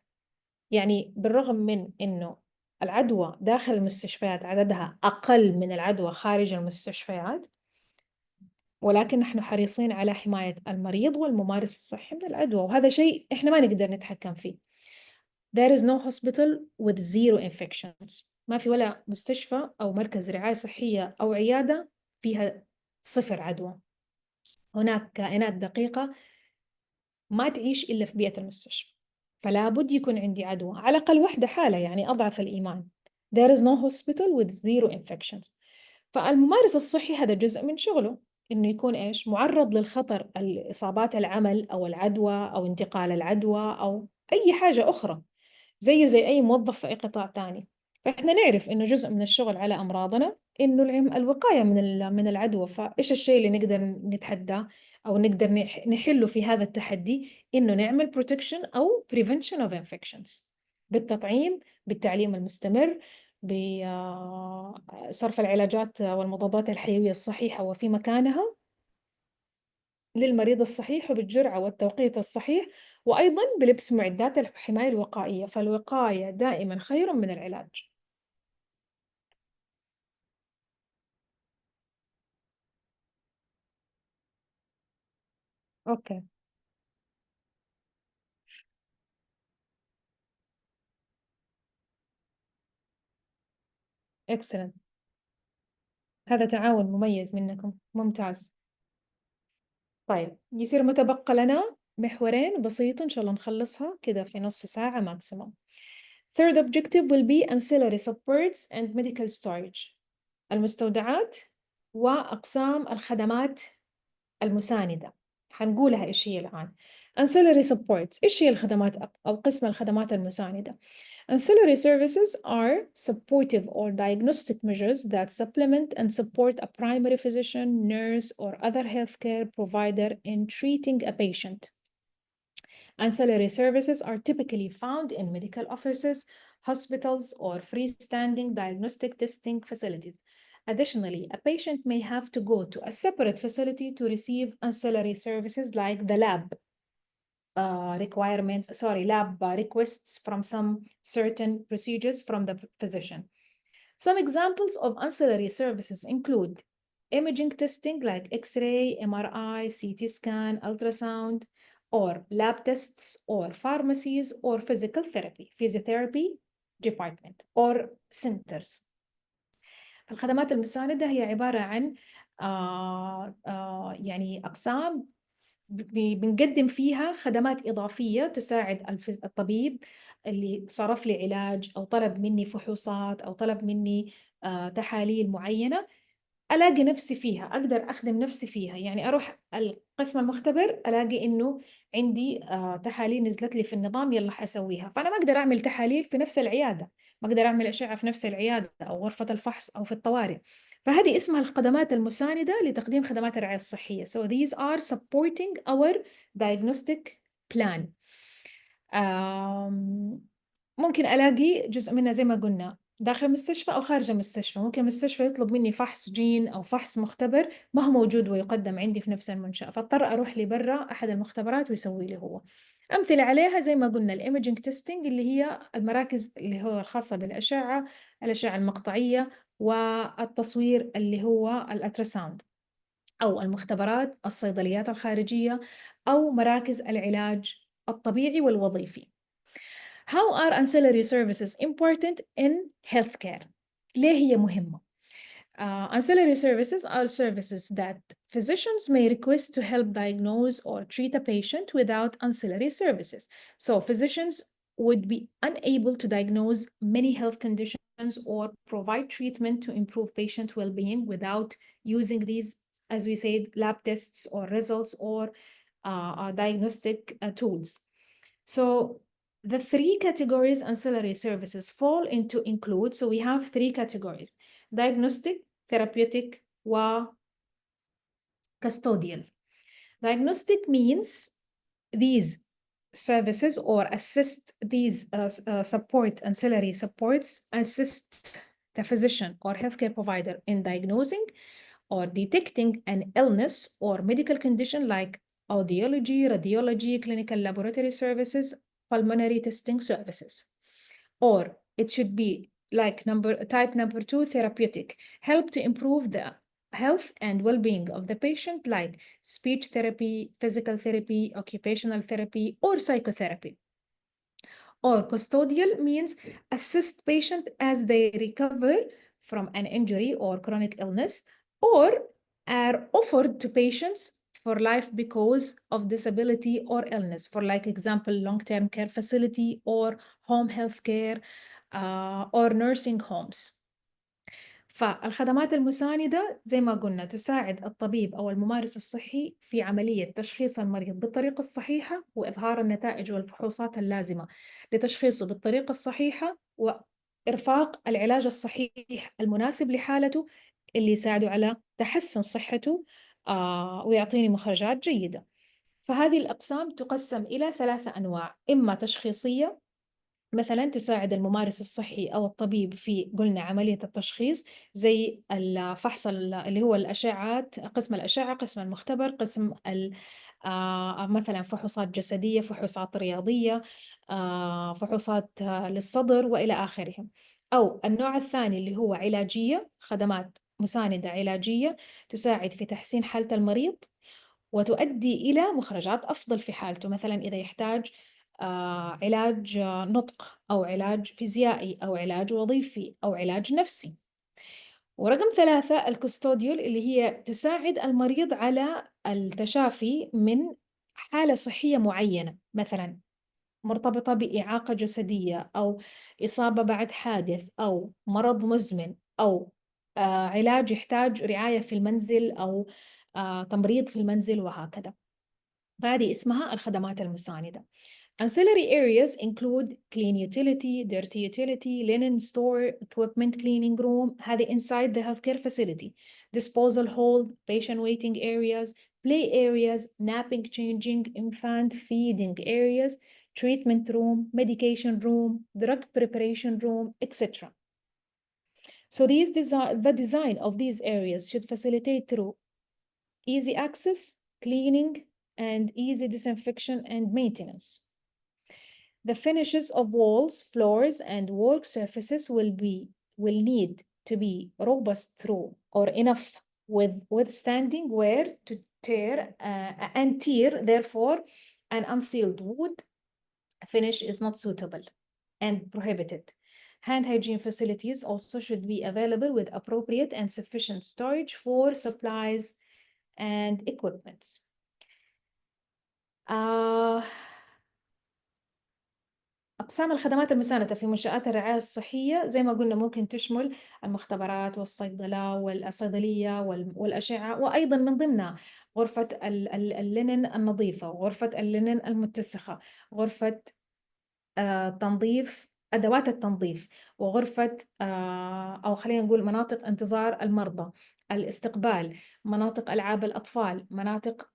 [SPEAKER 6] يعني بالرغم من إنه العدوى داخل المستشفيات عددها أقل من العدوى خارج المستشفيات، ولكن نحن حريصين على حماية المريض والممارس الصحي من العدوى، وهذا شيء إحنا ما نقدر نتحكم فيه. There is no hospital with zero infections. ما في ولا مستشفى أو مركز رعاية صحية أو عيادة فيها 0 عدوى. هناك كائنات دقيقة ما تعيش إلا في بيئة المستشفى، فلا بد يكون عندي عدوى على الأقل واحدة حالة، يعني أضعف الإيمان. There is no hospital with 0 infections. فالممارس الصحي هذا جزء من شغله، إنه يكون إيش؟ معرض للخطر، الإصابات العمل أو العدوى أو انتقال العدوى أو أي حاجة أخرى، زيه زي أي موظف في أي قطاع تاني. فإحنا نعرف إنه جزء من الشغل على أمراضنا إنه الوقاية من العدوى. فإيش الشيء اللي نقدر نتحداه أو نقدر نحله في هذا التحدي؟ إنه نعمل protection أو prevention of infections بالتطعيم، بالتعليم المستمر، بصرف العلاجات والمضادات الحيوية الصحيحة وفي مكانها للمريض الصحيح وبالجرعة والتوقيت الصحيح، وأيضا بلبس معدات الحماية الوقائية. فالوقاية دائما خير من العلاج. أوكي، excellent. هذا تعاون مميز منكم، ممتاز. طيب، يصير متبقى لنا محورين بسيطة إن شاء الله نخلصها كده في نص ساعة ماكسيموم. Third objective will be ancillary supports and medical storage. المستودعات وأقسام الخدمات المساندة. حنقولها إيش هي الآن. ancillary supports، إيش هي الخدمات أو قسم الخدمات المساندة؟ Ancillary services are supportive or diagnostic measures that supplement and support a primary physician, nurse, or other healthcare provider in treating a patient. Ancillary services are typically found in medical offices, hospitals, or freestanding diagnostic testing facilities. Additionally, a patient may have to go to a separate facility to receive ancillary services like the lab requests from some certain procedures from the physician. Some examples of ancillary services include imaging testing like X-ray, MRI, CT scan, ultrasound, or lab tests, or pharmacies, or physical therapy, physiotherapy department, or centers. الخدمات المساندة هي عبارة عن يعني أقسام بنقدم فيها خدمات إضافية تساعد الطبيب اللي صرف لي علاج أو طلب مني فحوصات أو طلب مني تحاليل معينة، ألاقي نفسي فيها، أقدر أخدم نفسي فيها. يعني أروح القسم المختبر ألاقي إنه عندي تحاليل نزلت لي في النظام، يلا حسويها. فأنا ما أقدر أعمل تحاليل في نفس العيادة، ما أقدر أعمل أشعة في نفس العيادة أو غرفة الفحص أو في الطوارئ. فهذه اسمها الخدمات المساندة لتقديم خدمات الرعاية الصحية. So these are supporting our diagnostic plan. ممكن ألاقي جزء منها زي ما قلنا داخل المستشفى أو خارج المستشفى. ممكن المستشفى يطلب مني فحص جين أو فحص مختبر ما هو موجود ويقدم عندي في نفس المنشأة، فاضطر أروح لبرا أحد المختبرات ويسوي لي هو. أمثلة عليها زي ما قلنا الإيميجينج تيستينج، اللي هي المراكز اللي هو الخاصة بالأشعة، الأشعة المقطعية، والتصوير اللي هو الألتراساوند، أو المختبرات، الصيدليات الخارجية، أو مراكز العلاج الطبيعي والوظيفي. How are ancillary services important in healthcare? ليه هي مهمة؟ Ancillary services are services that physicians may request to help diagnose or treat a patient without ancillary services. So physicians would be unable to diagnose many health conditions or provide treatment to improve patient well-being without using these, as we said, lab tests or results or diagnostic tools. So the 3 categories ancillary services fall into include, so we have 3 categories: diagnostic, therapeutic, و custodial. Diagnostic means these services or assist these support ancillary supports assist the physician or healthcare provider in diagnosing or detecting an illness or medical condition like audiology, radiology, clinical laboratory services, pulmonary testing services. Or it should be like type number 2, therapeutic, help to improve the health and well-being of the patient, like speech therapy, physical therapy, occupational therapy, or psychotherapy. Or custodial means assist patient as they recover from an injury or chronic illness, or are offered to patients for life because of disability or illness. For like example, long-term care facility or home health care or nursing homes. فالخدمات المساندة زي ما قلنا تساعد الطبيب أو الممارس الصحي في عملية تشخيص المريض بالطريقة الصحيحة وإظهار النتائج والفحوصات اللازمة لتشخيصه بالطريقة الصحيحة وإرفاق العلاج الصحيح المناسب لحالته اللي يساعده على تحسن صحته ويعطيني مخرجات جيدة. فهذه الأقسام تقسم إلى 3 أنواع: إما تشخيصية، مثلا تساعد الممارس الصحي أو الطبيب في قلنا عملية التشخيص زي الفحص اللي هو الأشعات، قسم الأشعة، قسم المختبر، قسم مثلا فحوصات جسدية، فحوصات رياضية، فحوصات للصدر وإلى آخره. أو النوع الثاني اللي هو علاجية، خدمات مساندة علاجية تساعد في تحسين حالة المريض وتؤدي إلى مخرجات أفضل في حالته، مثلا إذا يحتاج علاج نطق أو علاج فيزيائي أو علاج وظيفي أو علاج نفسي. ورقم 3 الكستوديول اللي هي تساعد المريض على التشافي من حالة صحية معينة، مثلا مرتبطة بإعاقة جسدية أو إصابة بعد حادث أو مرض مزمن أو علاج يحتاج رعاية في المنزل أو تمريض في المنزل وهكذا. فهذه اسمها الخدمات المساندة. Ancillary areas include clean utility, dirty utility, linen store, equipment cleaning room, هذه inside the healthcare facility, disposal hold, patient waiting areas, play areas, napping, changing, infant feeding areas, treatment room, medication room, drug preparation room, etc. So the design of these areas should facilitate through easy access, cleaning, and easy disinfection and maintenance. The finishes of walls, floors, and work surfaces will need to be robust through or enough with withstanding wear to tear and tear. Therefore, an unsealed wood finish is not suitable and prohibited. Hand hygiene facilities also should be available with appropriate and sufficient storage for supplies and equipment. أقسام الخدمات المساندة في منشآت الرعاية الصحية زي ما قلنا ممكن تشمل المختبرات والصيدلة والصيدلية والأشعة، وأيضا من ضمنها غرفة اللينن النظيفة وغرفة اللينن المتسخة، غرفة تنظيف أدوات التنظيف، وغرفة أو خلينا نقول مناطق انتظار المرضى، الاستقبال، مناطق ألعاب الأطفال، مناطق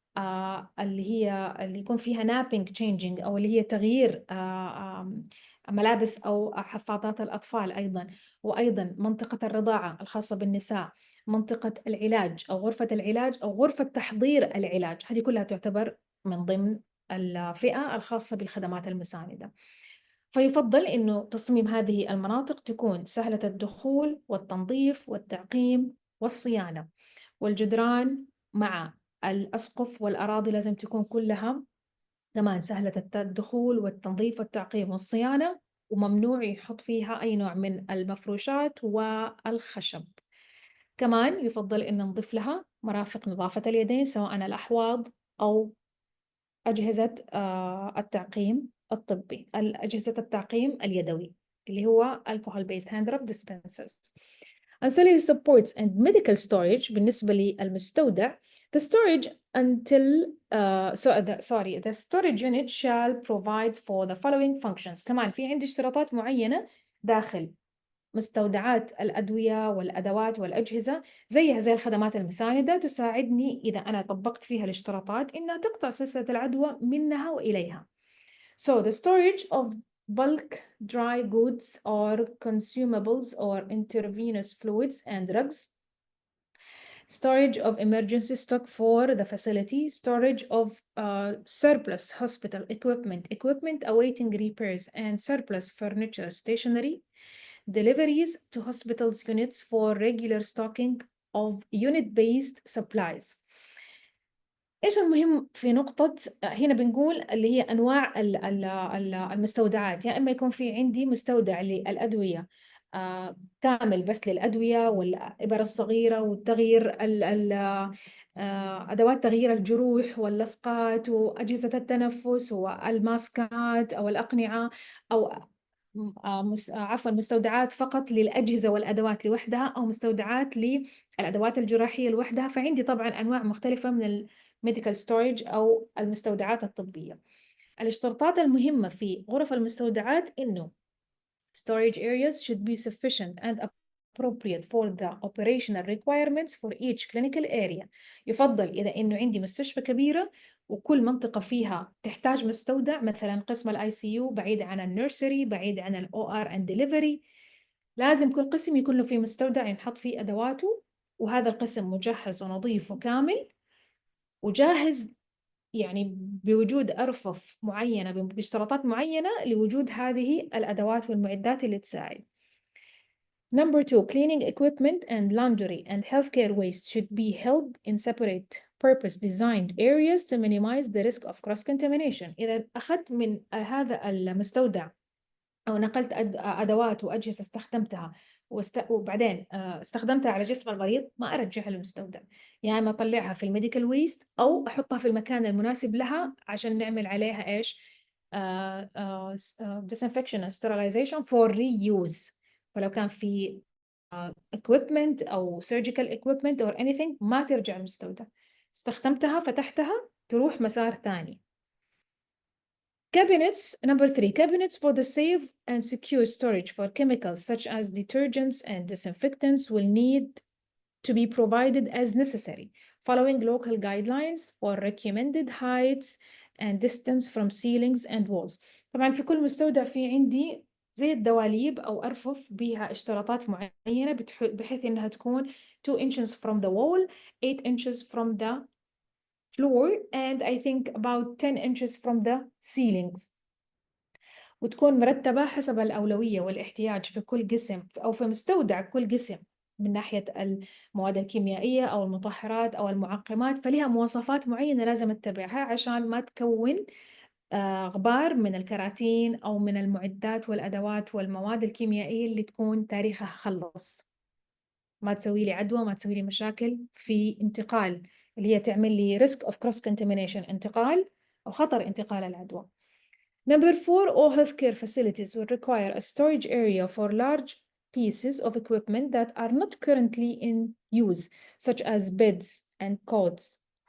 [SPEAKER 6] اللي يكون فيها napping changing أو اللي هي تغيير ملابس أو حفاضات الأطفال أيضا، وأيضا منطقة الرضاعة الخاصة بالنساء، منطقة العلاج أو غرفة العلاج أو غرفة تحضير العلاج، هذه كلها تعتبر من ضمن الفئة الخاصة بالخدمات المساندة. فيفضل إنه تصميم هذه المناطق تكون سهلة الدخول والتنظيف والتعقيم والصيانة، والجدران مع الأسقف والأراضي لازم تكون كلها كمان سهلة الدخول والتنظيف والتعقيم والصيانة، وممنوع يحط فيها أي نوع من المفروشات والخشب. كمان يفضل إن نضيف لها مرافق نظافة اليدين سواء الأحواض أو أجهزة التعقيم الطبي، أجهزة التعقيم اليدوي اللي هو alcohol based hand rub dispensers. Ancillary supports and medical storage بالنسبة للمستودع. The storage the storage unit shall provide for the following functions. كمان في عندي اشتراطات معينة داخل مستودعات الأدوية والأدوات والأجهزة زيها زي الخدمات المساندة، تساعدني إذا أنا طبقت فيها الاشتراطات إنها تقطع سلسلة العدوى منها وإليها. So the storage of bulk dry goods or consumables or intravenous fluids and drugs, storage of emergency stock for the facility, storage of surplus hospital equipment awaiting repairs and surplus furniture stationery, deliveries to hospitals units for regular stocking of unit-based supplies. إيش المهم في نقطة هنا بنقول اللي هي أنواع المستودعات. يا إما يكون في عندي مستودع للأدوية كامل بس للأدوية والإبر الصغيرة والتغيير أدوات تغيير الجروح واللصقات وأجهزة التنفس والماسكات أو الأقنعة، أو عفوا مستودعات فقط للأجهزة والأدوات لوحدها، أو مستودعات للأدوات الجراحية لوحدها. فعندي طبعا أنواع مختلفة من الميديكال ستورج أو المستودعات الطبية. الاشتراطات المهمة في غرف المستودعات إنه storage areas should be sufficient and appropriate for the operational requirements for each clinical area. يفضل إذا إنه عندي مستشفى كبيرة وكل منطقة فيها تحتاج مستودع، مثلا قسم الاي سي يو بعيد عن النيرسري، بعيد عن الاو ار اند ديليفري، لازم كل قسم يكون له فيه مستودع ينحط فيه ادواته، وهذا القسم مجهز ونظيف وكامل وجاهز، يعني بوجود أرفف معينة باشتراطات معينة لوجود هذه الأدوات والمعدات اللي تساعد. Number 2, cleaning equipment and laundry and healthcare waste should be held in separate purpose-designed areas to minimize the risk of cross-contamination. إذا أخذت من هذا المستودع أو نقلت أدوات وأجهزة استخدمتها وبعدين استخدمتها على جسم المريض، ما أرجعها للمستودع، يعني ما أطلعها في الميديكال ويست أو أحطها في المكان المناسب لها عشان نعمل عليها إيش disinfection and sterilization for reuse. فلو كان في equipment أو surgical equipment or anything ما ترجع المستودع، استخدمتها فتحتها تروح مسار ثاني. Cabinets, number 3, cabinets for the safe and secure storage for chemicals such as detergents and disinfectants will need to be provided as necessary, following local guidelines for recommended heights and distance from ceilings and walls. طبعا في كل مستودع في عندي زي الدواليب أو أرفف بها اشتراطات معينة بحيث إنها تكون 2 inches from the wall, 8 inches from the floor, and I think about 10 inches from the ceilings. وتكون مرتبة حسب الأولوية والاحتياج في كل قسم أو في مستودع كل قسم من ناحية المواد الكيميائية أو المطهرات أو المعقمات، فلها مواصفات معينة لازم أتبعها عشان ما تكون غبار من الكراتين أو من المعدات والأدوات والمواد الكيميائية اللي تكون تاريخها خلص، ما تسوي لي عدوى، ما تسوي لي مشاكل في انتقال اللي هي تعمل لي risk of cross contamination، انتقال أو خطر انتقال العدوى. Number 4, all healthcare facilities will require a storage area for large pieces of equipment that are not currently in use, such as beds and cots,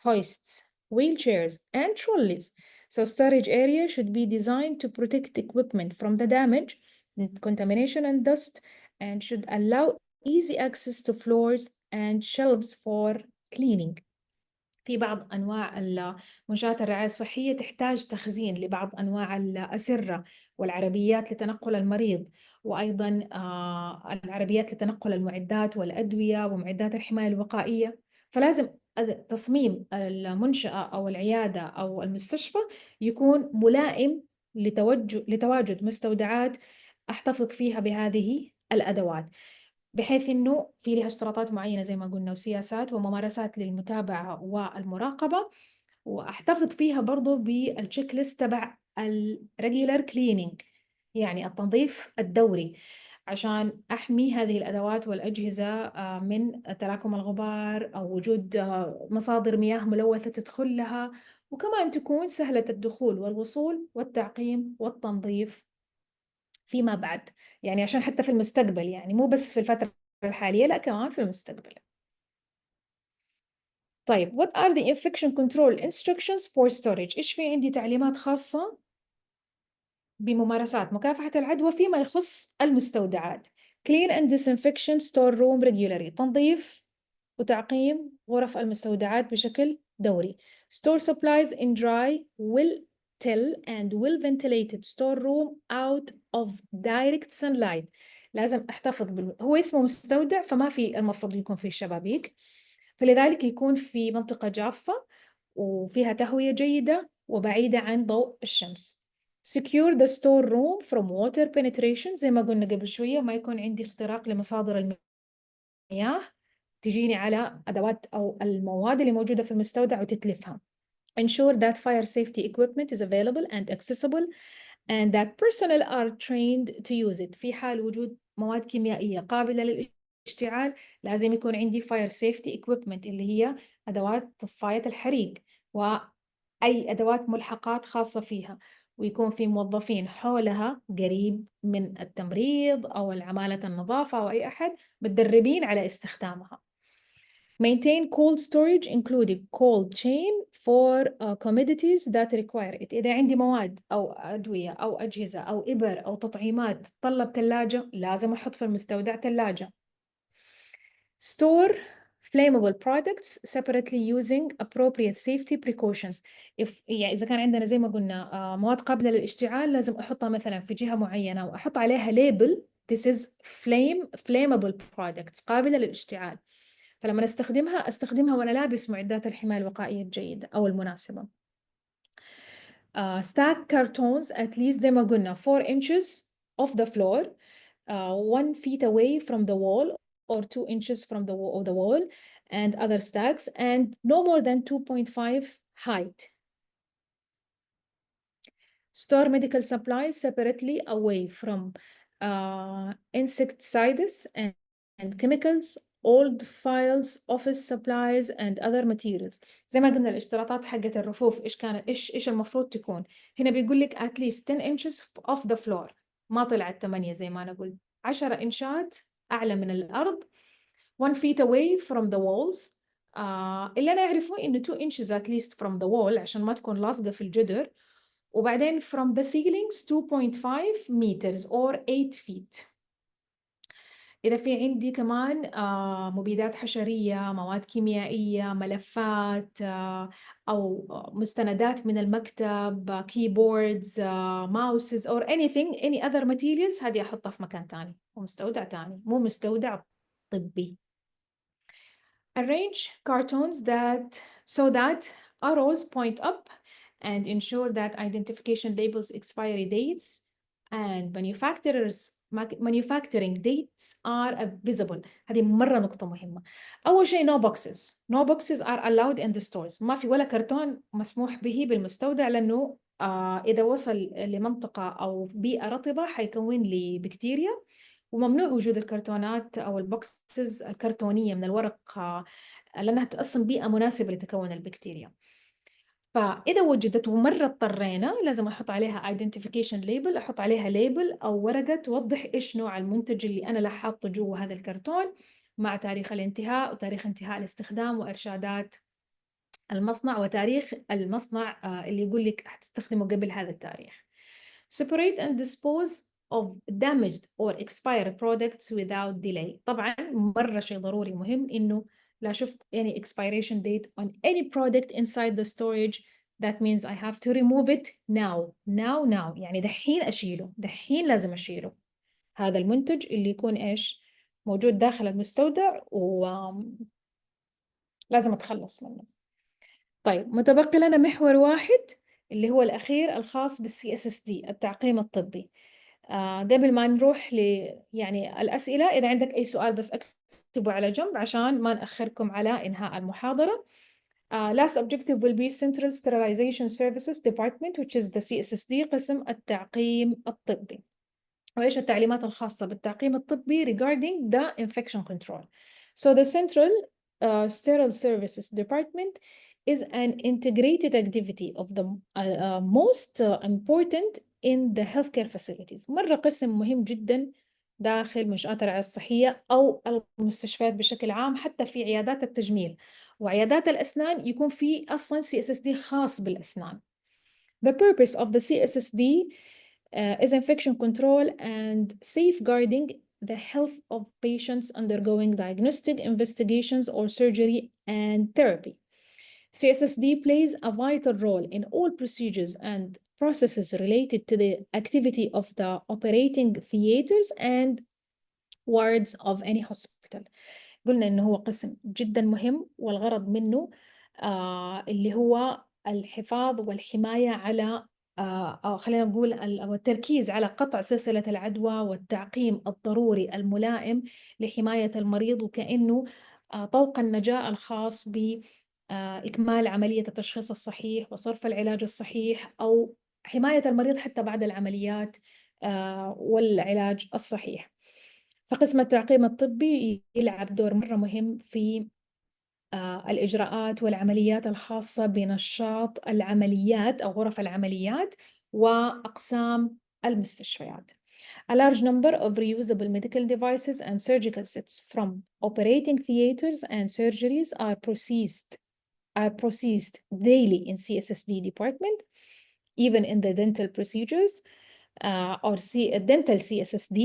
[SPEAKER 6] hoists, wheelchairs, and trolleys. So storage area should be designed to protect equipment from the damage, contamination, and dust, and should allow easy access to floors and shelves for cleaning. في بعض أنواع منشآت الرعاية الصحية تحتاج تخزين لبعض أنواع الأسرة والعربيات لتنقل المريض، وأيضا العربيات لتنقل المعدات والأدوية ومعدات الحماية الوقائية. فلازم تصميم المنشأة أو العيادة أو المستشفى يكون ملائم لتواجد مستودعات أحتفظ فيها بهذه الأدوات، بحيث إنه في لها اشتراطات معينة زي ما قلنا وسياسات وممارسات للمتابعة والمراقبة، وأحتفظ فيها برضو بالتشيك ليست تبع الريجولار كلينينج، يعني التنظيف الدوري، عشان أحمي هذه الأدوات والأجهزة من تراكم الغبار أو وجود مصادر مياه ملوثة تدخل لها، وكمان تكون سهلة الدخول والوصول والتعقيم والتنظيف فيما بعد، يعني عشان حتى في المستقبل، يعني مو بس في الفترة الحالية، لا كمان في المستقبل. طيب what are the infection control instructions for storage؟ إيش في عندي تعليمات خاصة بممارسات مكافحة العدوى فيما يخص المستودعات. clean and disinfection store room regularly، تنظيف وتعقيم غرف المستودعات بشكل دوري. store supplies in dry, well and well ventilated store room out of direct sunlight. لازم أحتفظ هو اسمه مستودع فما في المفروض يكون فيه شبابيك، فلذلك يكون في منطقة جافة وفيها تهوية جيدة وبعيدة عن ضوء الشمس. secure the store room from water penetration، زي ما قلنا قبل شوية ما يكون عندي اختراق لمصادر المياه تجيني على أدوات أو المواد اللي موجودة في المستودع وتتلفها. ensure that fire safety equipment is available and accessible and that personnel are trained to use it. في حال وجود مواد كيميائية قابلة للاشتعال لازم يكون عندي fire safety equipment اللي هي أدوات طفاية الحريق وأي أدوات ملحقات خاصة فيها، ويكون في موظفين حولها قريب من التمريض أو العمالة النظافة أو أي أحد متدربين على استخدامها. Maintain cold storage including cold chain for commodities that require it. إذا عندي مواد أو أدوية أو أجهزة أو إبر أو تطعيمات تطلب ثلاجة لازم أحط في المستودع ثلاجة. Store flammable products separately using appropriate safety precautions. يعني إذا كان عندنا زي ما قلنا مواد قابلة للاشتعال لازم أحطها مثلا في جهة معينة وأحط عليها label this is flammable products قابلة للاشتعال. فلما أستخدمها وأنا لابس معدات الحماية الوقائية الجيدة أو المناسبة. Stack cartons at least زي ما قلنا 4 inches off the floor, 1 feet away from the wall or 2 inches from the wall and other stacks and no more than 2.5 height. Store medical supplies separately away from insecticides and chemicals, old files, office supplies and other materials. زي ما قلنا الاشتراطات حقت الرفوف إيش المفروض تكون. هنا بيقول لك at least 10 inches off the floor. ما طلعت 8 زي ما أنا قلت. 10 إنشات أعلى من الأرض. 1 feet away from the walls. اللي أنا أعرفه إنه 2 inches at least from the wall عشان ما تكون لاصقة في الجدر. وبعدين from the ceilings 2.5 meters or 8 feet. إذا في عندي كمان مبيدات حشرية، مواد كيميائية، ملفات أو مستندات من المكتب، keyboards, mouses or anything, any other materials، هذه أحطها في مكان تاني ومستودع تاني، مو مستودع طبي. Arrange cartons so that arrows point up and ensure that identification labels expiry dates and manufacturing dates are visible. هذه مرة نقطة مهمة. أول شيء no boxes are allowed in the stores. ما في ولا كرتون مسموح به بالمستودع لأنه إذا وصل لمنطقة أو بيئة رطبة حيكون لي بكتيريا، وممنوع وجود الكرتونات أو البوكسز الكرتونية من الورق لأنها أصلا بيئة مناسبة لتكون البكتيريا. فإذا وجدت ومرة اضطرينا لازم أحط عليها identification label، أحط عليها label أو ورقة توضح إيش نوع المنتج اللي أنا حاطه جوا هذا الكرتون مع تاريخ الانتهاء وتاريخ انتهاء الاستخدام وإرشادات المصنع وتاريخ المصنع اللي يقول لك هتستخدمه قبل هذا التاريخ. Separate and dispose of damaged or expired products without delay. طبعا مرة شيء ضروري مهم إنه لا شفت any expiration date on any product inside the storage that means I have to remove it now يعني دحين أشيله، دحين لازم أشيله هذا المنتج اللي يكون إيش موجود داخل المستودع ولازم أتخلص منه. طيب متبقي لنا محور واحد اللي هو الأخير الخاص بالCSSD التعقيم الطبي. قبل ما نروح يعني الأسئلة، إذا عندك أي سؤال بس اكتبه على جنب عشان ما نأخركم على إنهاء المحاضرة. Last objective will be Central Sterilization Services Department which is the CSSD قسم التعقيم الطبي. وإيش التعليمات الخاصة بالتعقيم الطبي regarding the infection control. So the Central Sterile Services Department is an integrated activity of the most important in the healthcare facilities. مرة قسم مهم جدا داخل منشآت الرعاية الصحية أو المستشفيات بشكل عام، حتى في عيادات التجميل وعيادات الأسنان يكون في أصلا CSSD خاص بالأسنان. The purpose of the CSSD is infection control and safeguarding the health of patients undergoing diagnostic investigations or surgery and therapy. CSSD plays a vital role in all procedures and processes related to the activity of the operating theaters and wards of any hospital. قلنا إنه هو قسم جدا مهم والغرض منه اللي هو الحفاظ والحماية على أو خلينا نقول التركيز على قطع سلسلة العدوى والتعقيم الضروري الملائم لحماية المريض، وكأنه طوق النجاة الخاص إكمال عملية التشخيص الصحيح وصرف العلاج الصحيح أو حماية المريض حتى بعد العمليات والعلاج الصحيح. فقسم التعقيم الطبي يلعب دور مرة مهم في الإجراءات والعمليات الخاصة بنشاط العمليات أو غرف العمليات وأقسام المستشفيات. A large number of reusable medical devices and surgical sets from operating theaters and surgeries are processed daily in CSSD department, even in the dental procedures or dental CSSD.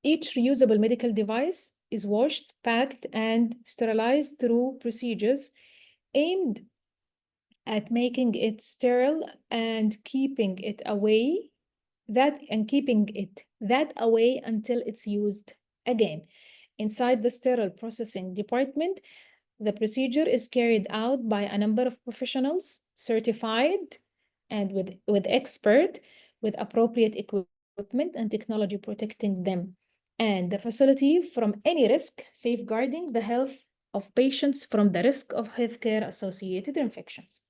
[SPEAKER 6] Each reusable medical device is washed, packed, and sterilized through procedures aimed at making it sterile and keeping it that away until it's used again. Inside the sterile processing department, the procedure is carried out by a number of professionals certified and with expert with appropriate equipment and technology protecting them and the facility from any risk, safeguarding the health of patients from the risk of healthcare associated infections.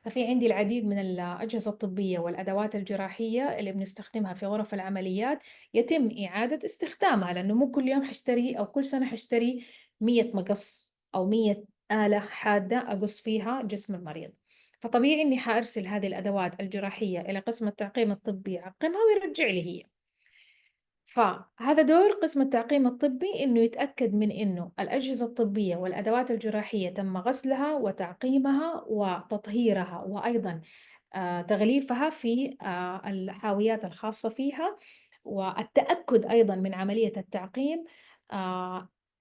[SPEAKER 6] ففي عندي العديد من الأجهزة الطبية والأدوات الجراحية اللي بنستخدمها في غرف العمليات يتم إعادة استخدامها، لأنه مو كل يوم حشتري أو كل سنة حشتري 100 مقص أو 100 آلة حادة أقص فيها جسم المريض. فطبيعي إني حأرسل هذه الأدوات الجراحية إلى قسم التعقيم الطبي يعقمها ويرجع لي هي. فهذا دور قسم التعقيم الطبي، إنه يتأكد من إنه الأجهزة الطبية والأدوات الجراحية تم غسلها وتعقيمها وتطهيرها وأيضا تغليفها في الحاويات الخاصة فيها، والتأكد أيضا من عملية التعقيم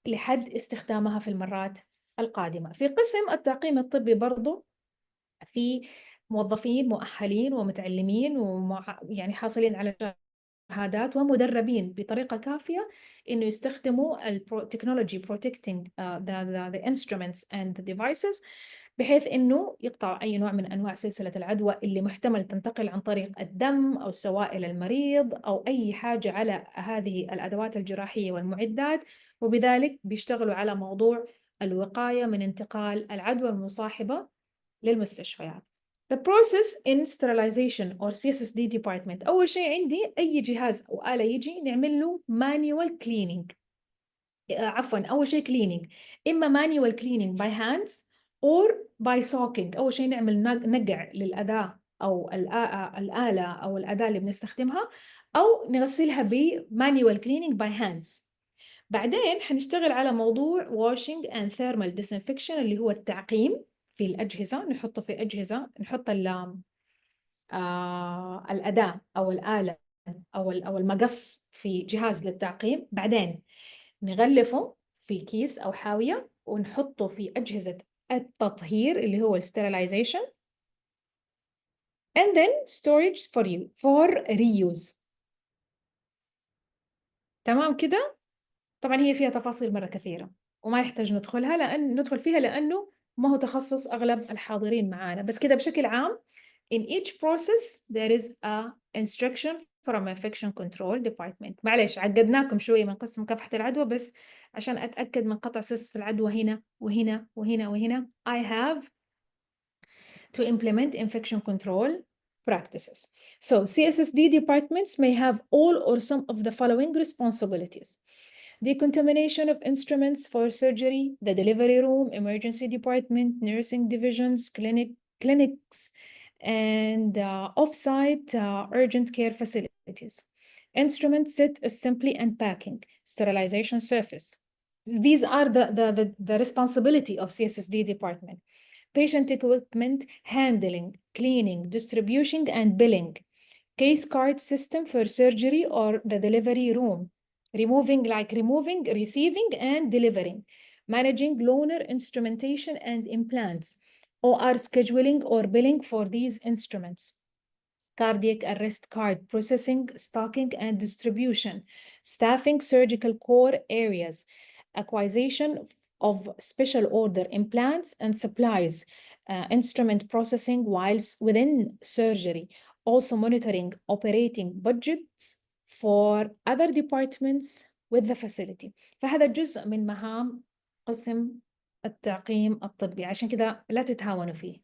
[SPEAKER 6] لحد استخدامها في المرات القادمة. في قسم التعقيم الطبي برضو في موظفين مؤهلين ومتعلمين يعني حاصلين على شهادات ومدربين بطريقة كافية إنه يستخدموا التكنولوجي protecting the instruments and the devices، بحيث إنه يقطع أي نوع من أنواع سلسلة العدوى اللي محتمل تنتقل عن طريق الدم أو سوائل المريض أو أي حاجة على هذه الأدوات الجراحية والمعدات، وبذلك بيشتغلوا على موضوع الوقاية من انتقال العدوى المصاحبة للمستشفيات. The process in sterilization or CSSD department، أول شيء عندي أي جهاز أو آلة يجي نعمل له manual cleaning، أول شيء cleaning، إما manual cleaning by hands or by soaking. أول شيء نعمل نقع للأداة أو الآلة أو الأداة اللي بنستخدمها، أو نغسلها ب manual cleaning by hands. بعدين حنشتغل على موضوع washing and thermal disinfection اللي هو التعقيم في الأجهزة. نحطه في أجهزة، نحط الأداة أو الآلة أو المقص في جهاز للتعقيم، بعدين نغلفه في كيس أو حاوية ونحطه في أجهزة التطهير اللي هو sterilization and then storage for reuse. تمام كده؟ طبعا هي فيها تفاصيل مرة كثيرة وما يحتاج ندخل فيها لأنه ما هو تخصص أغلب الحاضرين معانا، بس كده بشكل عام in each process there is a instruction from infection control department. معلش عقدناكم شوية من قسم مكافحة العدوى بس عشان أتأكد من قطع سلسلة العدوى هنا وهنا وهنا وهنا. I have to implement infection control practices. So CSSD departments may have all or some of the following responsibilities: decontamination of instruments for surgery, the delivery room, emergency department, nursing divisions, clinics, and off-site urgent care facilities. Instrument set assembly and packing, sterilization surface. These are the responsibility of CSSD department. Patient equipment handling, cleaning, distribution, and billing. Case card system for surgery or the delivery room. Removing, receiving, and delivering. Managing loaner instrumentation and implants. OR scheduling or billing for these instruments. Cardiac arrest card processing, stocking, and distribution. Staffing surgical core areas. Acquisition of special order implants and supplies. Instrument processing whilst within surgery. Also monitoring operating budgets for other departments with the facility. فهذا جزء من مهام قسم التعقيم الطبي، عشان كذا لا تتهاونوا فيه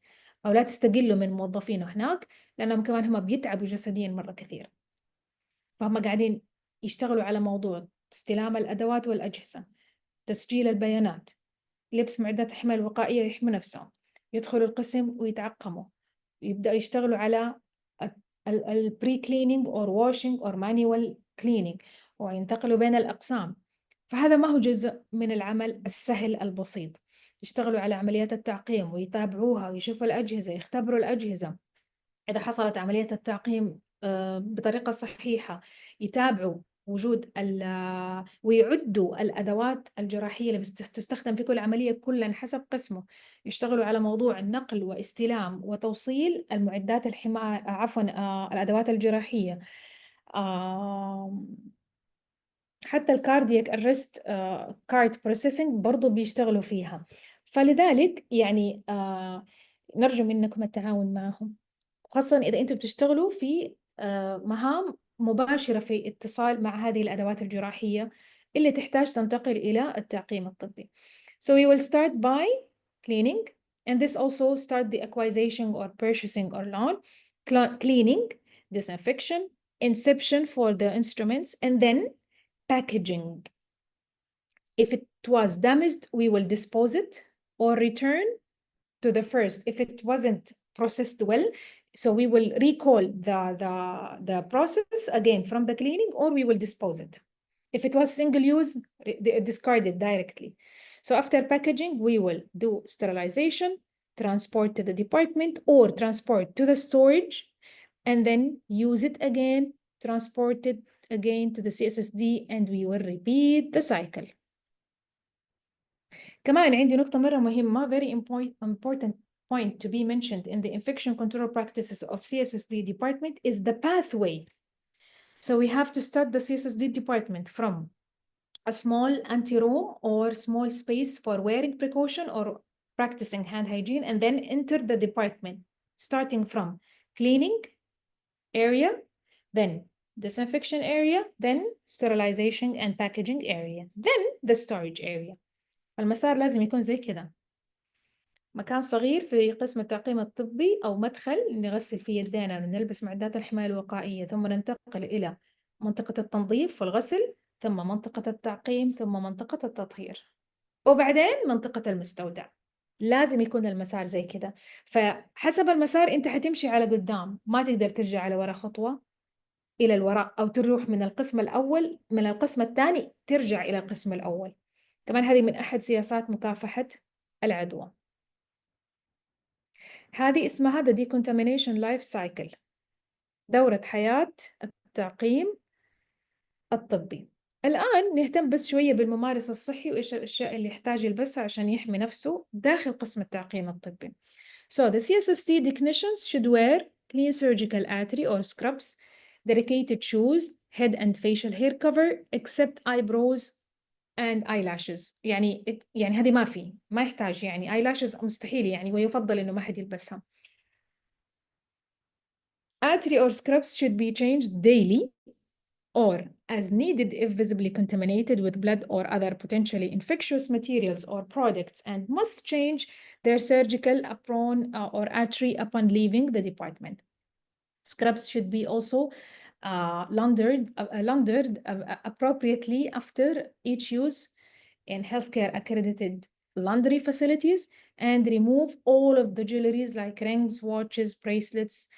[SPEAKER 6] أو لا تستقلوا من موظفينه هناك، لأنهم كمان هم بيتعبوا جسديا مرة كثير. فهم قاعدين يشتغلوا على موضوع استلام الأدوات والأجهزة، تسجيل البيانات، لبس معدات الحماية الوقائية يحموا نفسهم، يدخلوا القسم ويتعقموا، يبدأوا يشتغلوا على البري كلينينج أو واشنج أو مانيوال كلينينج، وينتقلوا بين الأقسام. فهذا ما هو جزء من العمل السهل البسيط. يشتغلوا على عمليات التعقيم ويتابعوها ويشوفوا الأجهزة، يختبروا الأجهزة، إذا حصلت عملية التعقيم بطريقة صحيحة، يتابعوا وجود ويعدوا الأدوات الجراحية اللي تستخدم في كل عملية كلا حسب قسمه. يشتغلوا على موضوع النقل واستلام وتوصيل المعدات الحماية، عفوا الأدوات الجراحية. حتى الكاردياك أرست كارد بروسيسنج برضو بيشتغلوا فيها. فلذلك يعني نرجو منكم التعاون معهم، خاصة إذا أنتم بتشتغلوا في مهام مباشرة في اتصال مع هذه الأدوات الجراحية اللي تحتاج تنتقل إلى التعقيم الطبي. So we will start by cleaning, and this also start the acquisition or purchasing or loan, cleaning, disinfection, inception for the instruments, and then packaging. If it was damaged, we will dispose it or return to the first. If it wasn't processed well, so we will recall the process again from the cleaning, or we will dispose it. If it was single use, discard it directly. So after packaging, we will do sterilization, transport to the department, or transport to the storage, and then use it again, transport it again to the CSSD, and we will repeat the cycle. كمان عندي نقطة مرة مهمة, very important point to be mentioned in the infection control practices of CSSD department is the pathway. So we have to start the CSSD department from a small anteroom or small space for wearing precaution or practicing hand hygiene, and then enter the department, starting from cleaning area, then disinfection area, then sterilization and packaging area, then the storage area. المسار لازم يكون زي كده, مكان صغير في قسم التعقيم الطبي أو مدخل نغسل فيه يدينا ونلبس معدات الحماية الوقائية, ثم ننتقل إلى منطقة التنظيف والغسل, ثم منطقة التعقيم, ثم منطقة التطهير, وبعدين منطقة المستودع. لازم يكون المسار زي كده. فحسب المسار أنت حتمشي على قدام, ما تقدر ترجع على وراء خطوة إلى الوراء, أو تروح من القسم الأول من القسم الثاني ترجع إلى القسم الأول. كمان هذه من أحد سياسات مكافحة العدوى. هذه اسمها the decontamination life cycle, دورة حياة التعقيم الطبي. الآن نهتم بس شوية بالممارس الصحي وإيش الأشياء اللي يحتاج يلبسها عشان يحمي نفسه داخل قسم التعقيم الطبي. So the CSSD technicians should wear clean surgical artery or scrubs, dedicated shoes, head and facial hair cover, except eyebrows and eyelashes. يعني هذه ما يحتاج, يعني eyelashes مستحيل يعني, ويفضل إنه ما حد يلبسها. Artery or scrubs should be changed daily or as needed if visibly contaminated with blood or other potentially infectious materials or products, and must change their surgical apron or artery upon leaving the department. Scrubs should be also laundered appropriately after each use in healthcare accredited laundry facilities, and remove all of the jewelries like rings, watches, bracelets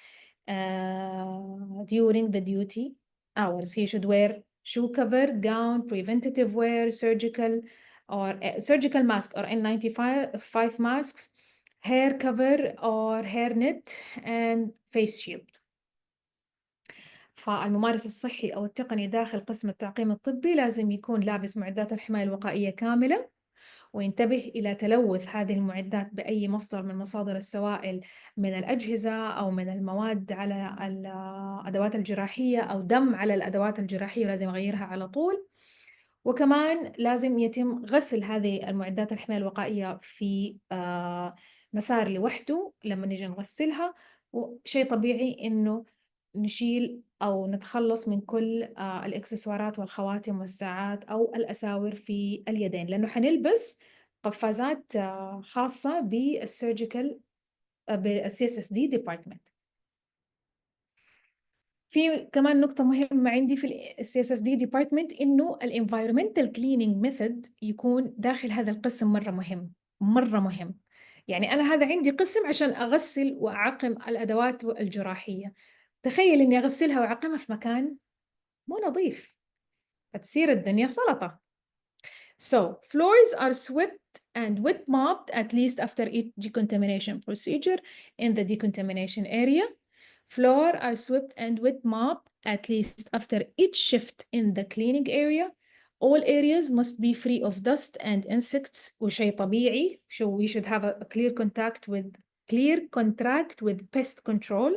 [SPEAKER 6] during the duty hours. He should wear shoe cover, gown, preventative wear, surgical mask or N95 masks, hair cover or hair net, and face shield. فالممارس الصحي أو التقني داخل قسم التعقيم الطبي لازم يكون لابس معدات الحماية الوقائية كاملة, وينتبه إلى تلوث هذه المعدات بأي مصدر من مصادر السوائل من الأجهزة أو من المواد على الأدوات الجراحية أو دم على الأدوات الجراحية, لازم يغيرها على طول. وكمان لازم يتم غسل هذه المعدات الحماية الوقائية في مسار لوحده لما نيجي نغسلها, وشيء طبيعي إنه نشيل أو نتخلص من كل الإكسسوارات والخواتم والساعات أو الأساور في اليدين، لأنه حنلبس قفازات خاصة بالسيرجيكال بالCSSD ديبارتمنت. في كمان نقطة مهمة عندي في الCSSD ديبارتمنت، إنه الانفايرمنتال كلينينج ميثود يكون داخل هذا القسم مرة مهم، مرة مهم. يعني أنا هذا عندي قسم عشان أغسل وأعقم الأدوات الجراحية، تخيل إني أغسلها وأعقمها في مكان مو نظيف، فتصير الدنيا سلطة. So floors are swept and wet mopped at least after each decontamination procedure in the decontamination area. Floor are swept and wet mopped at least after each shift in the cleaning area. All areas must be free of dust and insects. وشيء طبيعي. So we should have a clear contract with pest control.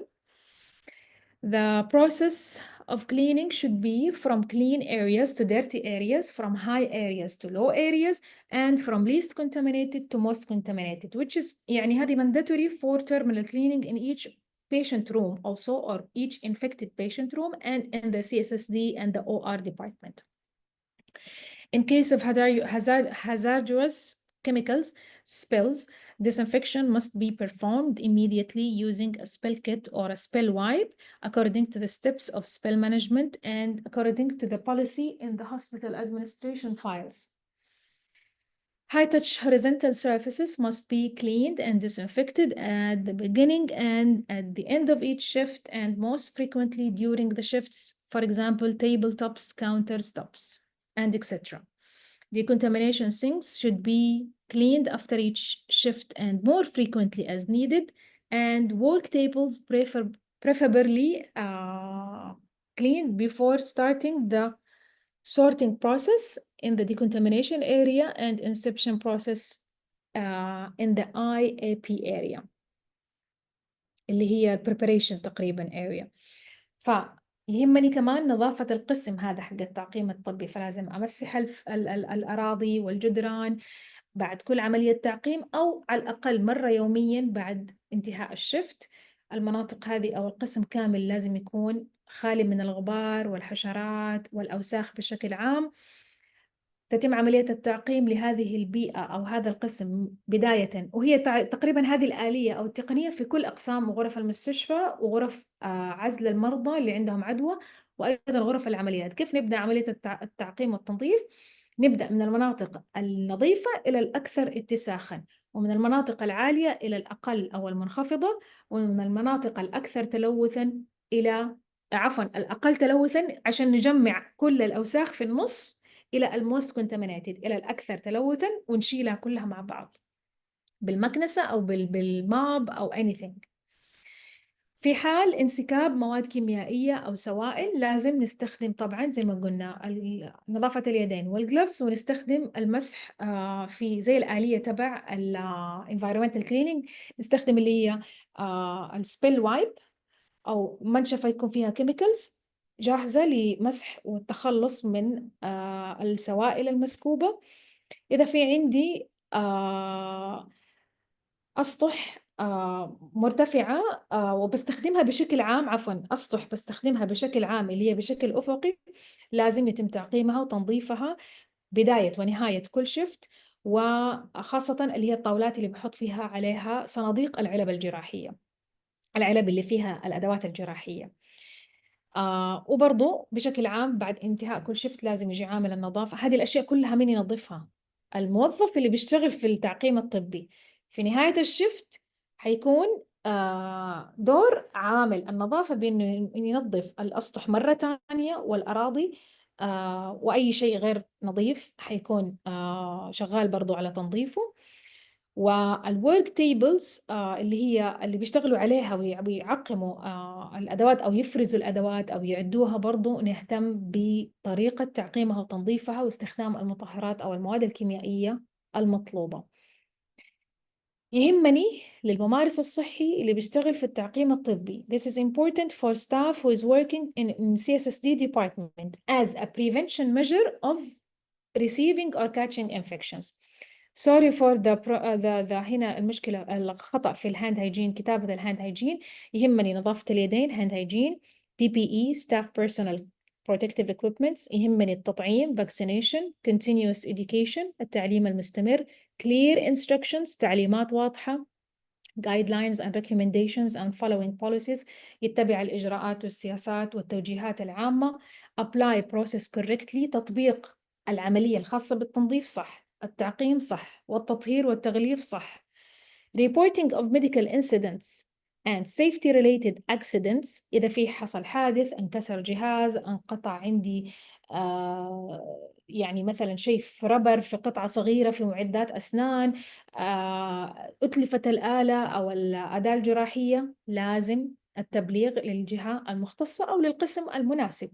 [SPEAKER 6] The process of cleaning should be from clean areas to dirty areas, from high areas to low areas, and from least contaminated to most contaminated, which is يعني هذه mandatory for terminal cleaning in each patient room also, or each infected patient room, and in the CSSD and the OR department. In case of hazardous chemicals spills, disinfection must be performed immediately using a spill kit or a spill wipe according to the steps of spill management and according to the policy in the hospital administration files. High-touch horizontal surfaces must be cleaned and disinfected at the beginning and at the end of each shift, and most frequently during the shifts, for example, tabletops, countertops, and etc. Decontamination sinks should be cleaned after each shift and more frequently as needed, and work tables preferably cleaned before starting the sorting process in the decontamination area and inception process in the IAP area اللي هي preparation تقريبا area. فيهمني كمان نظافة القسم هذا حق التعقيم الطبي، فلازم أمسح الأراضي والجدران بعد كل عملية تعقيم، أو على الأقل مرة يوميا بعد انتهاء الشفت. المناطق هذه أو القسم كامل لازم يكون خالي من الغبار والحشرات والأوساخ بشكل عام. تتم عملية التعقيم لهذه البيئة أو هذا القسم بداية، وهي تقريبا هذه الآلية أو التقنية في كل أقسام وغرف المستشفى وغرف عزل المرضى اللي عندهم عدوى، وأيضا غرف العمليات. كيف نبدأ عملية التعقيم والتنظيف؟ نبدأ من المناطق النظيفة إلى الأكثر اتساخا، ومن المناطق العالية إلى الأقل أو المنخفضة، ومن المناطق الأكثر تلوثا إلى الأقل تلوثا، عشان نجمع كل الأوساخ في النص إلى الموست كونتامينيتد، إلى الأكثر تلوثا، ونشيلها كلها مع بعض بالمكنسة أو بالماب أو anything. في حال انسكاب مواد كيميائية أو سوائل لازم نستخدم طبعا زي ما قلنا نظافة اليدين والجلوفز، ونستخدم المسح في زي الآلية تبع environmental cleaning، نستخدم اللي هي السبيل وايب أو منشفة يكون فيها كيميكالز جاهزة لمسح والتخلص من السوائل المسكوبة. إذا في عندي أسطح مرتفعة وبستخدمها بشكل عام، أسطح بستخدمها بشكل عام اللي هي بشكل أفقي، لازم يتم تعقيمها وتنظيفها بداية ونهاية كل شفت، وخاصة اللي هي الطاولات اللي بحط فيها عليها صناديق العلب الجراحية، العلب اللي فيها الأدوات الجراحية. وبرضو بشكل عام بعد انتهاء كل شفت لازم يجي عامل النظافة. هذه الأشياء كلها من ينظفها؟ الموظف اللي بيشتغل في التعقيم الطبي. في نهاية الشفت حيكون دور عامل النظافة بأنه ينظف الأسطح مرة تانية والأراضي، وأي شيء غير نظيف حيكون شغال برضو على تنظيفه. والورك تيبلز اللي هي اللي بيشتغلوا عليها ويعقموا الأدوات أو يفرزوا الأدوات أو يعدوها، برضو نهتم بطريقة تعقيمها وتنظيفها واستخدام المطهرات أو المواد الكيميائية المطلوبة. يهمني للممارس الصحي اللي بيشتغل في التعقيم الطبي. This is important for staff who is working in CSSD department as a prevention measure of receiving or catching infections. Sorry for the هنا المشكلة الخطأ في الهاند هايجين، كتابة الهاند هايجين. يهمني نظافة اليدين هاند هايجين، PPE staff personal protective equipments، يهمني التطعيم vaccination، continuous education التعليم المستمر، clear instructions تعليمات واضحة، guidelines and recommendations and following policies يتبع الإجراءات والسياسات والتوجيهات العامة، apply process correctly تطبيق العملية الخاصة بالتنظيف صح، التعقيم صح، والتطهير والتغليف صح، reporting of medical incidents and safety related accidents إذا في حصل حادث، انكسر جهاز، انقطع عندي يعني مثلا شيء في ربر، في قطعة صغيرة في معدات أسنان، أتلفت الآلة أو الأداة الجراحية، لازم التبليغ للجهة المختصة أو للقسم المناسب.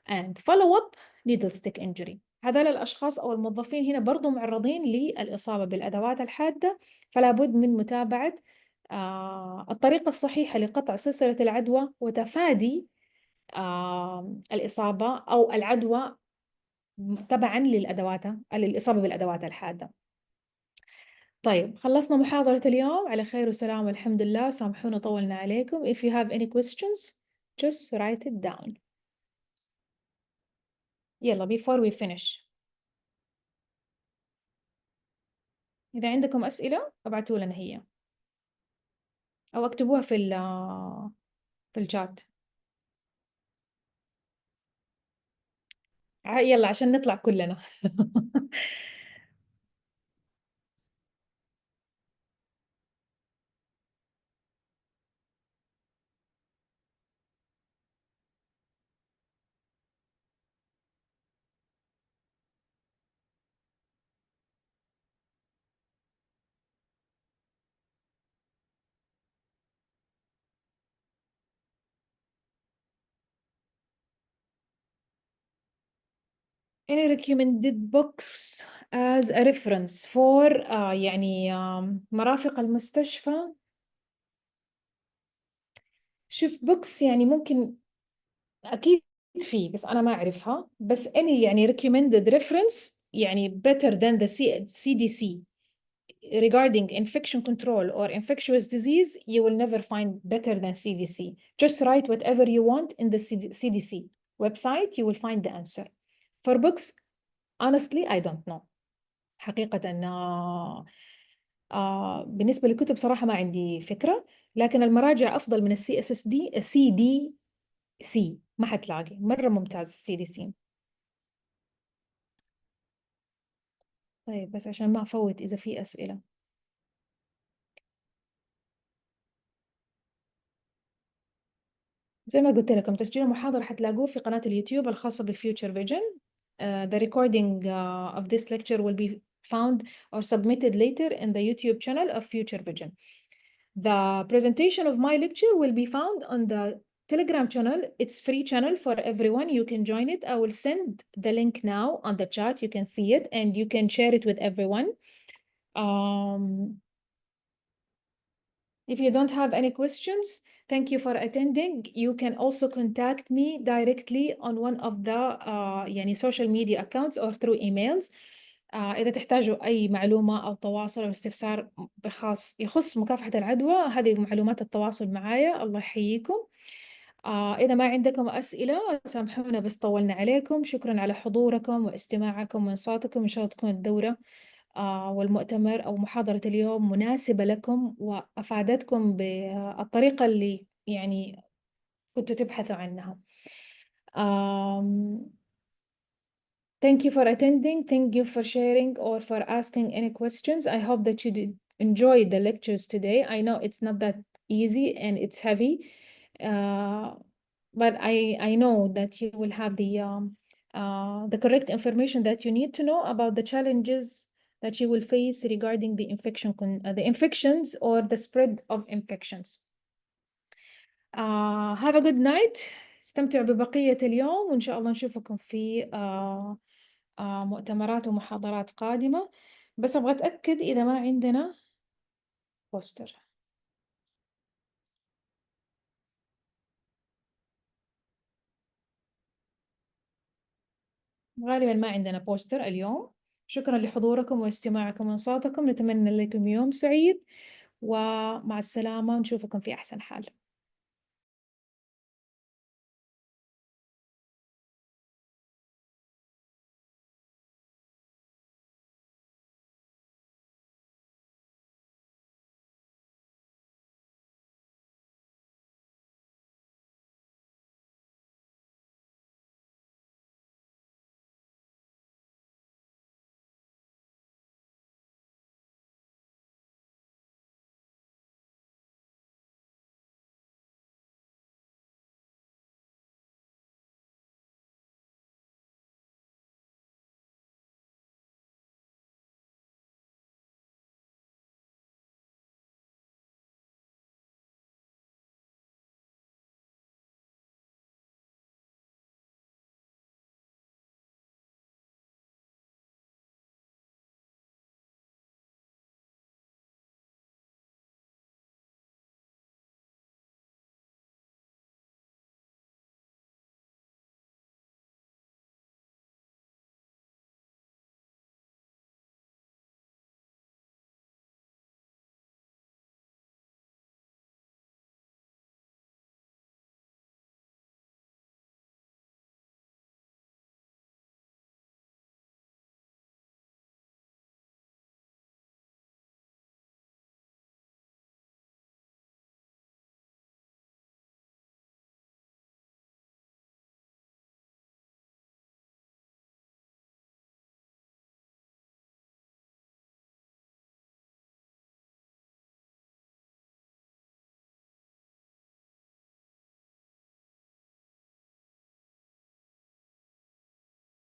[SPEAKER 6] and follow up needle stick injury. هذول الأشخاص أو الموظفين هنا برضو معرضين للإصابة بالأدوات الحادة، فلا بد من متابعة الطريقة الصحيحة لقطع سلسلة العدوى وتفادي الإصابة أو العدوى تبعا للإصابة بالأدوات الحادة. طيب خلصنا محاضرة اليوم على خير وسلام والحمد لله. سامحونا طولنا عليكم. If you have any questions just write it down. يلا before we finish إذا عندكم أسئلة ابعتوا لنا هي أو اكتبوها في الشات. يلا عشان نطلع كلنا. Any recommended books as a reference for يعني مرافق المستشفى. شوف بوكس يعني ممكن أكيد في بس أنا ما أعرفها، بس any يعني recommended reference يعني better than the CDC regarding infection control or infectious disease, you will never find better than CDC. Just write whatever you want in the CDC website, you will find the answer. For books, honestly, I don't know. حقيقة بالنسبة للكتب صراحة ما عندي فكرة، لكن المراجع أفضل من CDC ما حتلاقي، مرة ممتاز CDC. طيب بس عشان ما أفوت إذا في أسئلة. زي ما قلت لكم تسجيل المحاضرة حتلاقوه في قناة اليوتيوب الخاصة بفيوتشر فيجن. The recording of this lecture will be found or submitted later in the YouTube channel of Future Vision. The presentation of my lecture will be found on the Telegram channel. It's free channel for everyone. You can join it. I will send the link now on the chat. You can see it and you can share it with everyone. If you don't have any questions, thank you for attending. You can also contact me directly on one of the يعني social media accounts or through emails. إذا تحتاجوا أي معلومة أو تواصل أو استفسار يخص مكافحة العدوى، هذه معلومات التواصل معايا. الله يحييكم. إذا ما عندكم أسئلة سامحونا بس طولنا عليكم. شكرا على حضوركم واستماعكم وإنصاتكم. إن شاء الله تكون الدورة والمؤتمر أو محاضرة اليوم مناسبة لكم وأفادتكم بالطريقة اللي يعني كنتوا تبحثوا عنها. Thank you for attending. Thank you for sharing or for asking any questions. I hope that you did enjoy the lectures today. I know it's not that easy and it's heavy, but I know that you will have the correct information that you need to know about the challenges that you will face regarding the infections or the spread of infections. Have a good night. استمتعوا ببقية اليوم وإن شاء الله نشوفكم في مؤتمرات ومحاضرات قادمة. بس أبغى أتأكد إذا ما عندنا بوستر. غالبا ما عندنا بوستر اليوم. شكرا لحضوركم واستماعكم وإنصاتكم. نتمنى لكم يوم سعيد ومع السلامة ونشوفكم في أحسن حال.